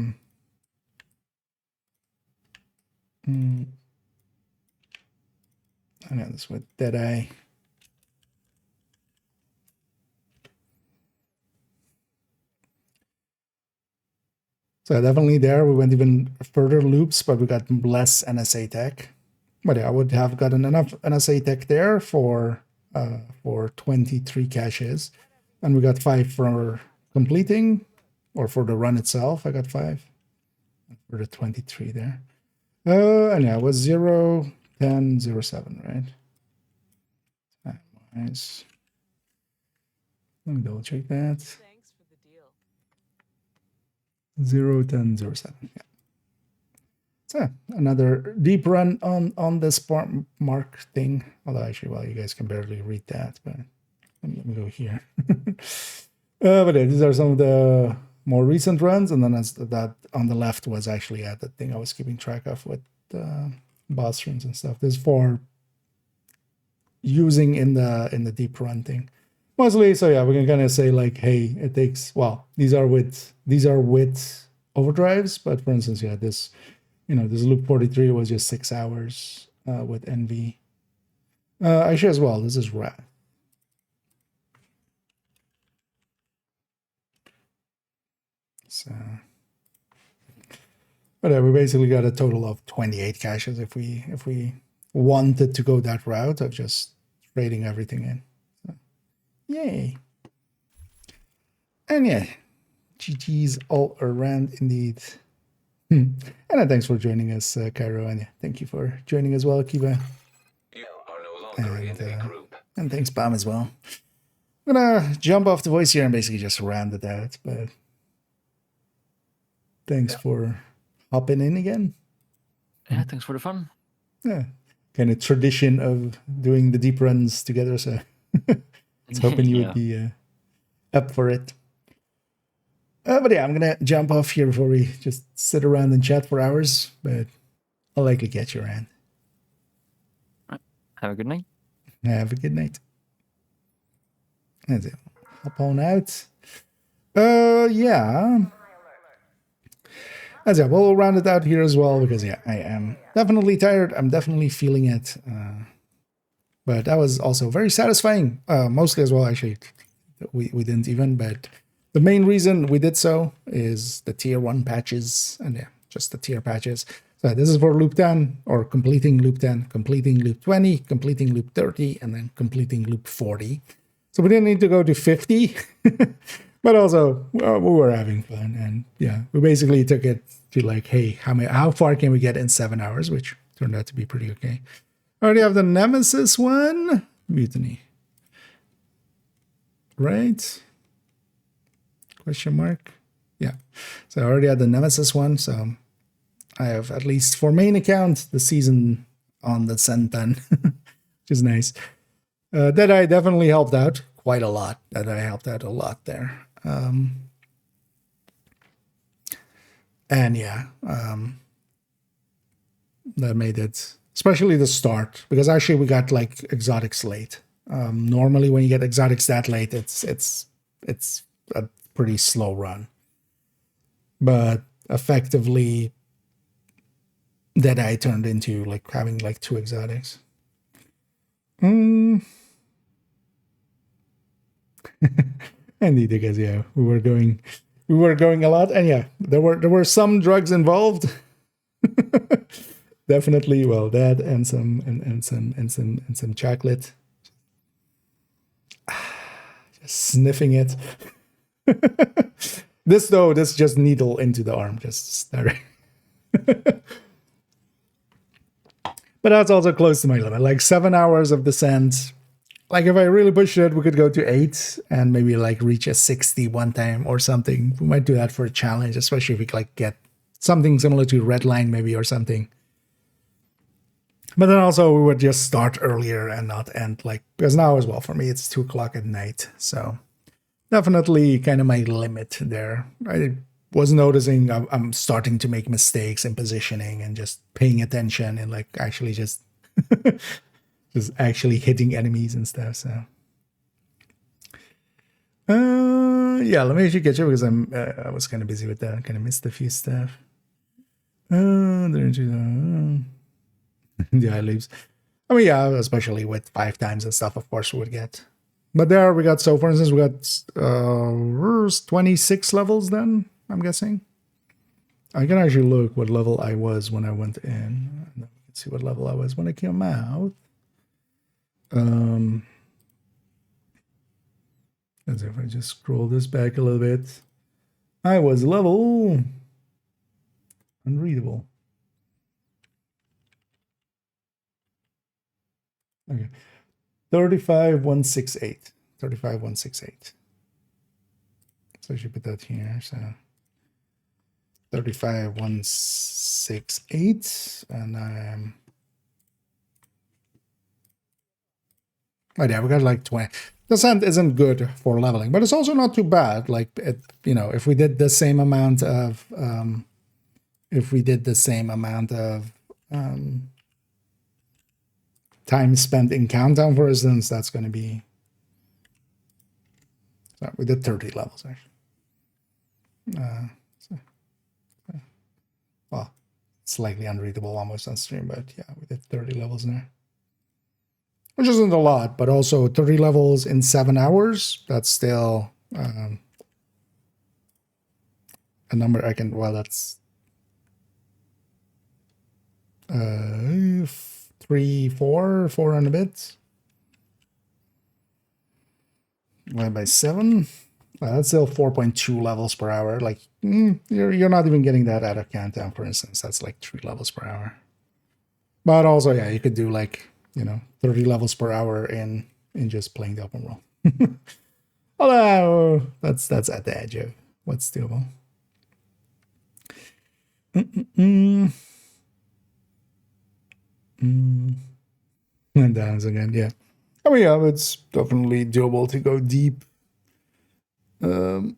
S1: know this with Deadeye. So definitely there, we went even further loops, but we got less NSA tech. But yeah, I would have gotten enough NSA tech there for 23 caches. And we got 5 for completing, or for the run itself, I got 5. For the 23 there. And yeah, it was 0, 10, 0, 7, right? Nice. Let me double check that.
S3: Thanks for the deal.
S1: 0, 10, 0, 7. Yeah. So another deep run on this mark thing. Although actually, well, you guys can barely read that, but let me go here. But yeah, these are some of the more recent runs, and then as that on the left was actually the thing I was keeping track of with boss runs and stuff. This is for using in the deep run thing. Mostly, so yeah, we can kind of say like, hey, it takes, well, these are with overdrives, but for instance, yeah, this loop 43 was just 6 hours with NV. Actually as well, this is Wrath. So, but yeah, we basically got a total of 28 caches if we wanted to go that route of just trading everything in. So, yay. And yeah, GG's all around indeed. And thanks for joining us, Cairo, and yeah, thank you for joining as well, Kiva.
S2: You are no longer in a group.
S1: And thanks, Bam, as well. I'm gonna jump off the voice here and basically just round it out, but thanks for hopping in again.
S9: Yeah, thanks for the fun.
S1: Yeah, kind of tradition of doing the deep runs together, so I was hoping you would be up for it. But yeah, I'm gonna jump off here before we just sit around and chat for hours, but I'll likely get you around.
S9: Right. Have a good night.
S1: Have a good night. That's it. Hop on out. Yeah. As yeah, we'll round it out here as well because yeah, I am definitely tired. I'm definitely feeling it. But that was also very satisfying. Mostly as well, actually. We didn't even, but the main reason we did so is the tier 1 patches, and yeah, just the tier patches. So this is for loop 10, or completing loop 10, completing loop 20, completing loop 30, and then completing loop 40. So we didn't need to go to 50, but also we were having fun, and yeah, we basically took it to like, hey, how far can we get in 7 hours, which turned out to be pretty okay. I already have the Nemesis one, Mutiny. Right? Question mark? Yeah. So I already had the Nemesis one, so I have, at least for main account, the season on the Sentan, which is nice. That I definitely helped out quite a lot. That I helped out a lot there. And yeah, that made it, especially the start, because actually we got like exotics late. Normally when you get exotics that late, it's a pretty slow run. But effectively, that I turned into like having like 2 exotics. Indeed, because yeah, we were going a lot, and yeah, there were some drugs involved. Definitely, well, that and some chocolate. Just sniffing it. This just needle into the arm, just start. But that's also close to my limit. Like 7 hours of descent, like if I really push it, we could go to 8 and maybe like reach a 60 one time or something. We might do that for a challenge, especially if we like get something similar to Redline maybe or something. But then also we would just start earlier and not end like, because now as well for me it's 2 o'clock at night. So definitely kind of my limit there. I was noticing I'm starting to make mistakes in positioning and just paying attention and like actually just just actually hitting enemies and stuff. So yeah, let me actually get you because I was kind of busy with that. I kind of missed a few stuff. The eye leaves. I mean, yeah, especially with 5 times and stuff, of course we would get. But there we got, so for instance, we got 26 levels then, I'm guessing. I can actually look what level I was when I went in. And then we can see what level I was when I came out. As if I just scroll this back a little bit. I was level unreadable. Okay. 35168. 35168. So I should put that here. So 35168, and I'm. Oh yeah, we got like 20. Descent isn't good for leveling, but it's also not too bad. Like it, you know, if we did the same amount of, time spent in countdown, for instance, that's going to be. So we did 30 levels actually. Well, slightly unreadable almost on stream, but yeah, we did 30 levels there. Which isn't a lot, but also 30 levels in 7 hours, that's still a number I can, well, that's 4 and a bit. Divided by 7. That's still 4.2 levels per hour. Like, you're not even getting that out of countdown, for instance. That's like 3 levels per hour. But also, yeah, you could do like, 30 levels per hour in just playing the open world. Although that's at the edge of what's doable. And downs again, yeah. I mean, yeah, it's definitely doable to go deep. Part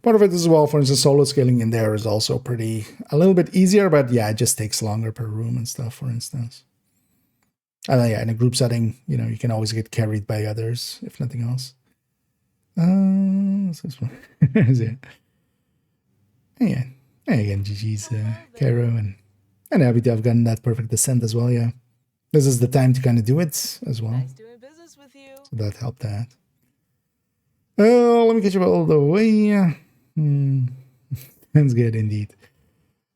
S1: of it as well, for instance, solo scaling in there is also a little bit easier, but yeah, it just takes longer per room and stuff, for instance. And then, yeah, in a group setting, you can always get carried by others, if nothing else. What's this one? Yeah. Again, GG's Cairo, and happy to have gotten that perfect descent as well, yeah. This is the time to kind of do it as well.
S3: Nice doing business with you.
S1: So that helped that. Let me get you all the way. That's good indeed.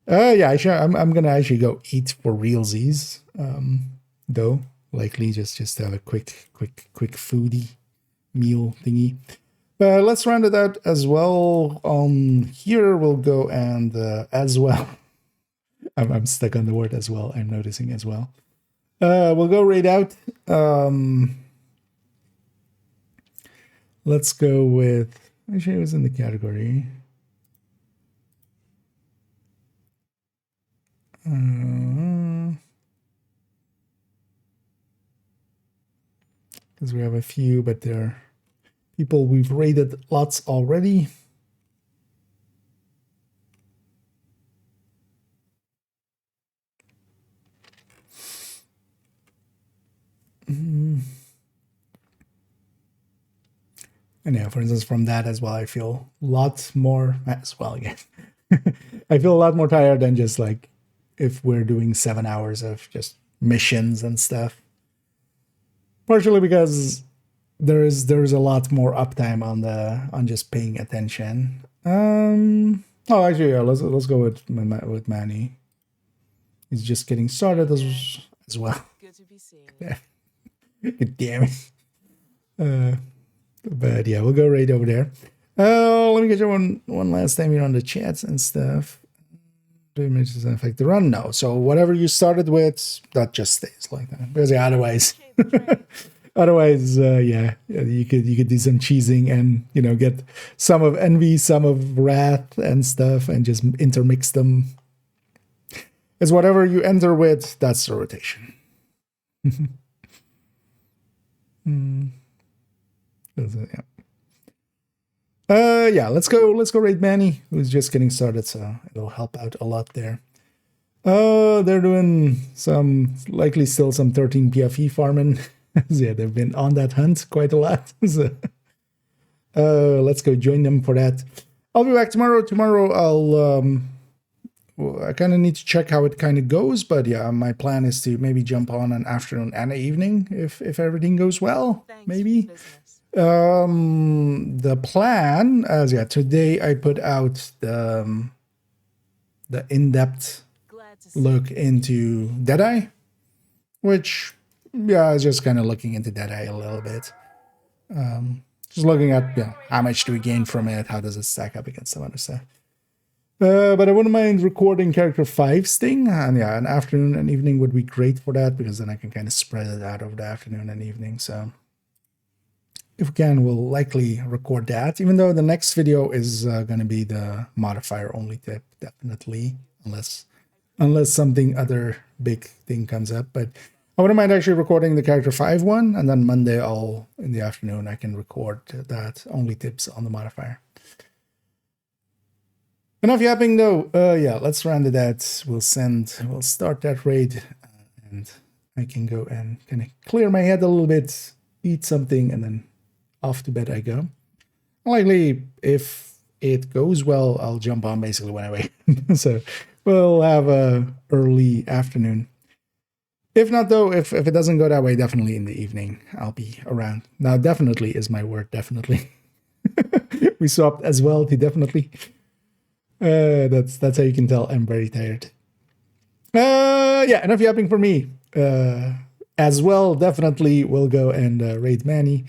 S1: Yeah, I'm gonna actually go eat for realsies. Though likely just to have a quick foodie meal thingy. But let's round it out as well. Here we'll go and as well. I'm stuck on the word as well. I'm noticing as well. We'll go right out. Let's go with. Actually, it was in the category. Because we have a few, but they're people we've rated lots already. And yeah, for instance, from that as well, I feel a lot more as well again. I feel a lot more tired than just like if we're doing 7 hours of just missions and stuff. Partially because there is a lot more uptime on just paying attention. Oh, actually, yeah, let's go with Manny. He's just getting started as well.
S3: Good to be seen.
S1: God damn it. But yeah, we'll go right over there. Let me get you one last time here on the chats and stuff. Do images affect the run? No. So whatever you started with, that just stays like that. Because yeah, otherwise, Otherwise, yeah, you could do some cheesing and get some of envy, some of wrath and stuff, and just intermix them. It's whatever you enter with, that's the rotation. Yeah, let's go raid Manny, who's just getting started, so it'll help out a lot there. They're doing likely still some 13 PFE farming. Yeah, they've been on that hunt quite a lot. So, let's go join them for that. I'll be back tomorrow. Tomorrow I kind of need to check how it kind of goes, but yeah, my plan is to maybe jump on an afternoon and an evening if everything goes well. Maybe. The plan today I put out the in-depth look into Deadeye, which is just kind of looking into Deadeye a little bit. Just looking at how much do we gain from it, how does it stack up against some other stuff. But I wouldn't mind recording character 5's thing, and yeah, an afternoon and evening would be great for that, because then I can kind of spread it out over the afternoon and evening. So if we can, we'll likely record that, even though the next video is going to be the modifier only tip, definitely, unless something other big thing comes up. But I wouldn't mind actually recording the character 5 one, and then Monday in the afternoon I can record that only tips on the modifier. Enough yapping though. Yeah, let's round it out. We'll start that raid, and I can go and kind of clear my head a little bit, eat something, and then off to bed I go. Likely, if it goes well, I'll jump on basically when I wake. So we'll have a early afternoon. If not though, if it doesn't go that way, definitely in the evening I'll be around. Now, definitely is my word, definitely. We swapped as well to definitely. That's how you can tell I'm very tired. Yeah, enough yapping for me. As well, definitely we'll go and raid Manny.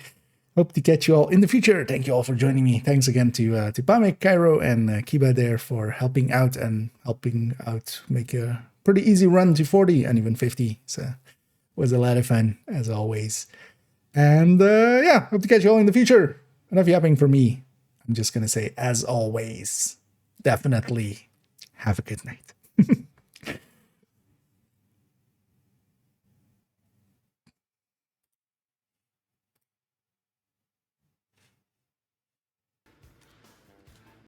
S1: Hope to catch you all in the future. Thank you all for joining me. Thanks again to Pamek, Cairo, and Kiba there for helping out make a pretty easy run to 40 and even 50. So it was a lot of fun, as always. And yeah, hope to catch you all in the future. Enough yapping for me. I'm just going to say, as always, definitely have a good night.